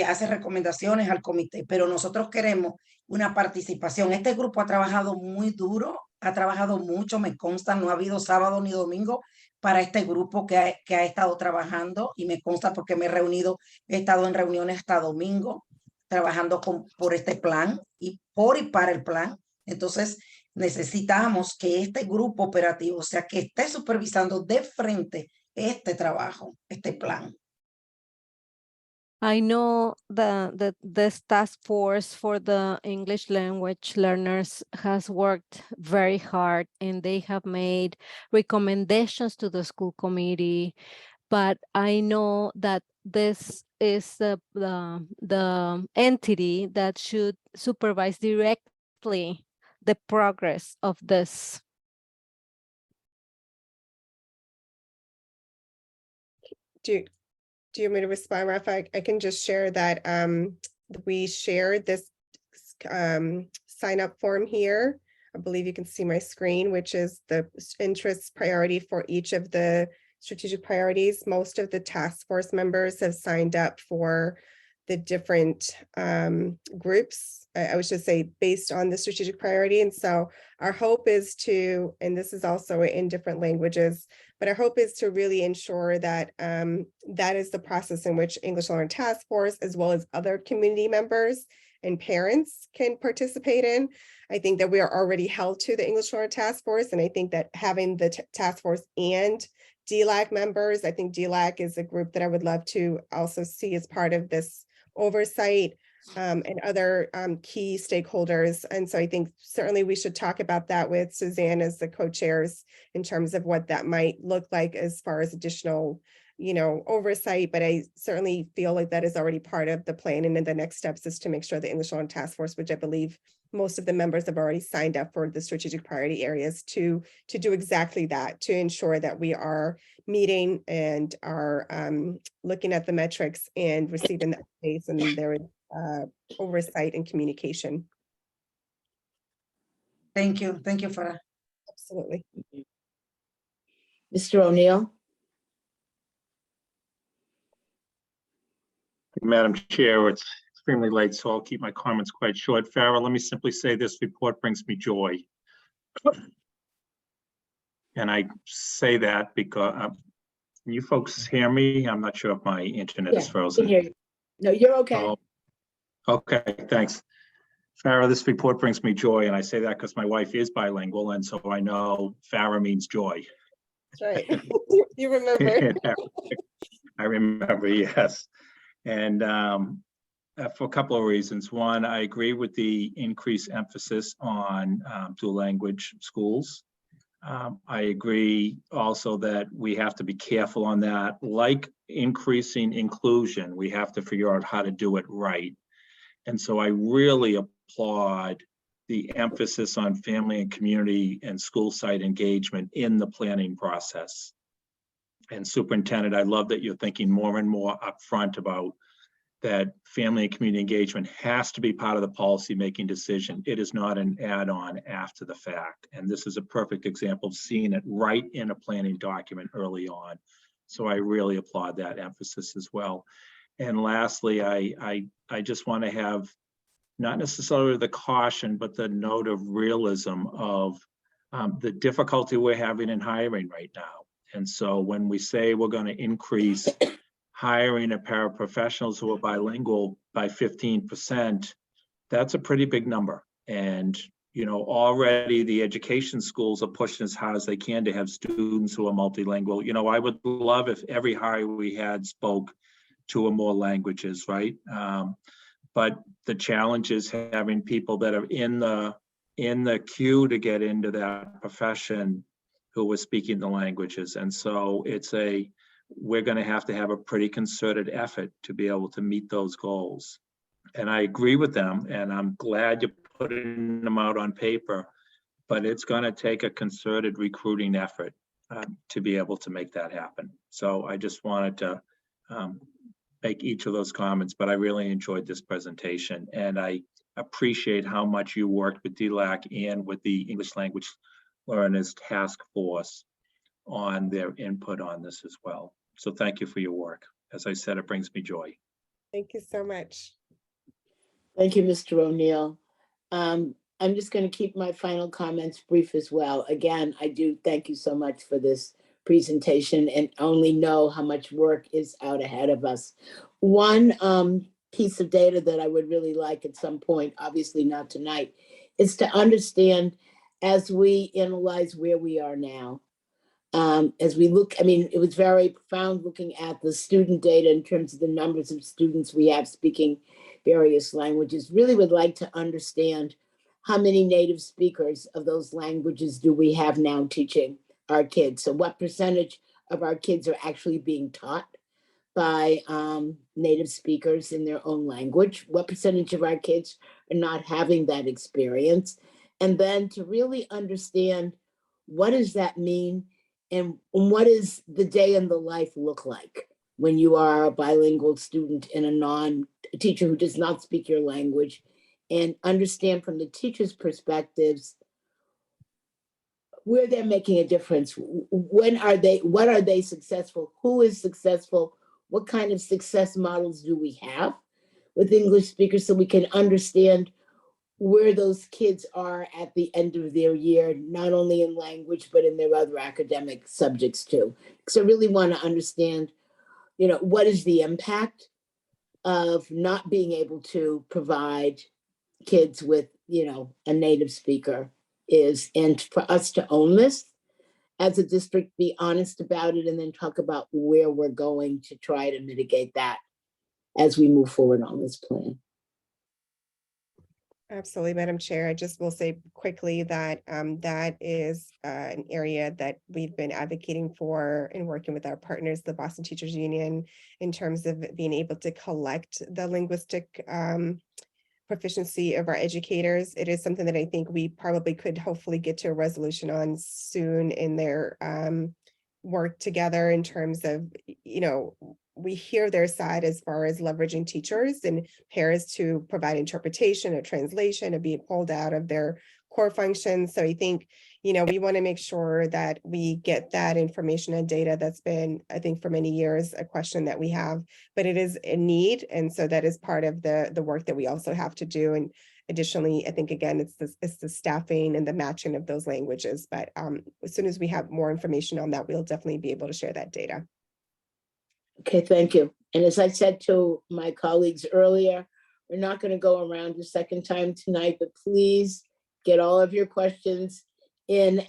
hace recomendaciones al comité, pero nosotros queremos una participación. Este grupo ha trabajado muy duro, ha trabajado mucho, me consta, no ha habido sábado ni domingo para este grupo que ha estado trabajando, y me consta porque me he estado en reuniones hasta domingo, trabajando por este plan y para el plan. Entonces, necesitamos que este grupo operativo, o sea, que esté supervisando de frente este trabajo, este plan. I know this task force for the English language learners has worked very hard, and they have made recommendations to the school committee, but I know that this is the entity that should supervise directly the progress of this. Do you want me to respond, Rafa? I can just share that we shared this sign up form here. I believe you can see my screen, which is the interest priority for each of the strategic priorities. Most of the task force members have signed up for the different groups. I would just say based on the strategic priority. And so our hope is to, and this is also in different languages, but our hope is to really ensure that that is the process in which English Learner Task Force, as well as other community members and parents, can participate in. I think that we are already held to the English Learner Task Force, and I think that having the task force and DLAC members, I think DLAC is a group that I would love to also see as part of this oversight, and other key stakeholders. And so I think certainly we should talk about that with Suzanne as the co-chairs in terms of what that might look like as far as additional, oversight. But I certainly feel like that is already part of the plan. And then the next steps is to make sure the English Learner Task Force, which I believe most of the members have already signed up for the strategic priority areas, to do exactly that, to ensure that we are meeting and are looking at the metrics and receiving that space, and there is oversight and communication. Thank you, Farah. Absolutely. Mr. O'Neill? Madam Chair, it's extremely late, so I'll keep my comments quite short. Farah, let me simply say this report brings me joy. And I say that because Can you folks hear me? I'm not sure if my internet Yeah, is I can frozen. hear you. No, you're okay. Oh, okay, thanks. Farah, this report brings me joy, and I say that because my wife is bilingual, and so I know Farah means joy. That's right. You remember. I remember, yes. And for a couple of reasons. One, I agree with the increased emphasis on dual language schools. I agree also that we have to be careful on that. Like increasing inclusion, we have to figure out how to do it right. And so I really applaud the emphasis on family and community and school site engagement in the planning process. And Superintendent, I love that you're thinking more and more upfront about that family and community engagement has to be part of the policy-making decision. It is not an add-on after the fact. And this is a perfect example of seeing it right in a planning document early on. So I really applaud that emphasis as well. And lastly, I just want to have not necessarily the caution, but the note of realism of the difficulty we're having in hiring right now. And so when we say we're going to increase hiring of paraprofessionals who are bilingual by 15%, that's a pretty big number. And, you know, already the education schools are pushing as hard as they can to have students who are multilingual. You know, I would love if every hire we had spoke two or more languages, right? But the challenge is having people that are in the queue to get into that profession who are speaking the languages. And so we're going to have a pretty concerted effort to be able to meet those goals. And I agree with them, and I'm glad you're putting them out on paper, but it's going to take a concerted recruiting effort to be able to make that happen. So I just wanted to make each of those comments, but I really enjoyed this presentation, and I appreciate how much you worked with DLAC and with the English Language Learners Task Force on their input on this as well. So thank you for your work. As I said, it brings me joy. Thank you so much. Thank you, Mr. O'Neill. I'm just going to keep my final comments brief as well. Again, I do thank you so much for this presentation and only know how much work is out ahead of us. One piece of data that I would really like at some point, obviously not tonight, is to understand as we analyze where we are now. As we look, I mean, it was very profound looking at the student data in terms of the numbers of students we have speaking various languages. Really would like to understand how many native speakers of those languages do we have now teaching our kids? So what percentage of our kids are actually being taught by native speakers in their own language? What percentage of our kids are not having that experience? And then to really understand what does that mean and what does the day in the life look like when you are a bilingual student and a teacher who does not speak your language, and understand from the teacher's perspectives where they're making a difference. What are they successful? Who is successful? What kind of success models do we have with English speakers so we can understand where those kids are at the end of their year, not only in language, but in their other academic subjects too. So I really want to understand, you know, what is the impact of not being able to provide kids with, you know, a native speaker is, and for us to own this as a district, be honest about it, and then talk about where we're going to try to mitigate that as we move forward on this plan. Absolutely, Madam Chair. I just will say quickly that that is an area that we've been advocating for and working with our partners, the Boston Teachers Union, in terms of being able to collect the linguistic proficiency of our educators. It is something that I think we probably could hopefully get to a resolution on soon in their work together in terms of, you know, we hear their side as far as leveraging teachers and pairs to provide interpretation or translation or being pulled out of their core functions. So I think, you know, we want to make sure that we get that information and data. That's been, I think, for many years, a question that we have, but it is a need. And so that is part of the work that we also have to do. And additionally, I think, again, it's the staffing and the matching of those languages. But as soon as we have more information on that, we'll definitely be able to share that data. Okay, thank you. And as I said to my colleagues earlier, we're not going to go around a second time tonight, but please get all of your questions in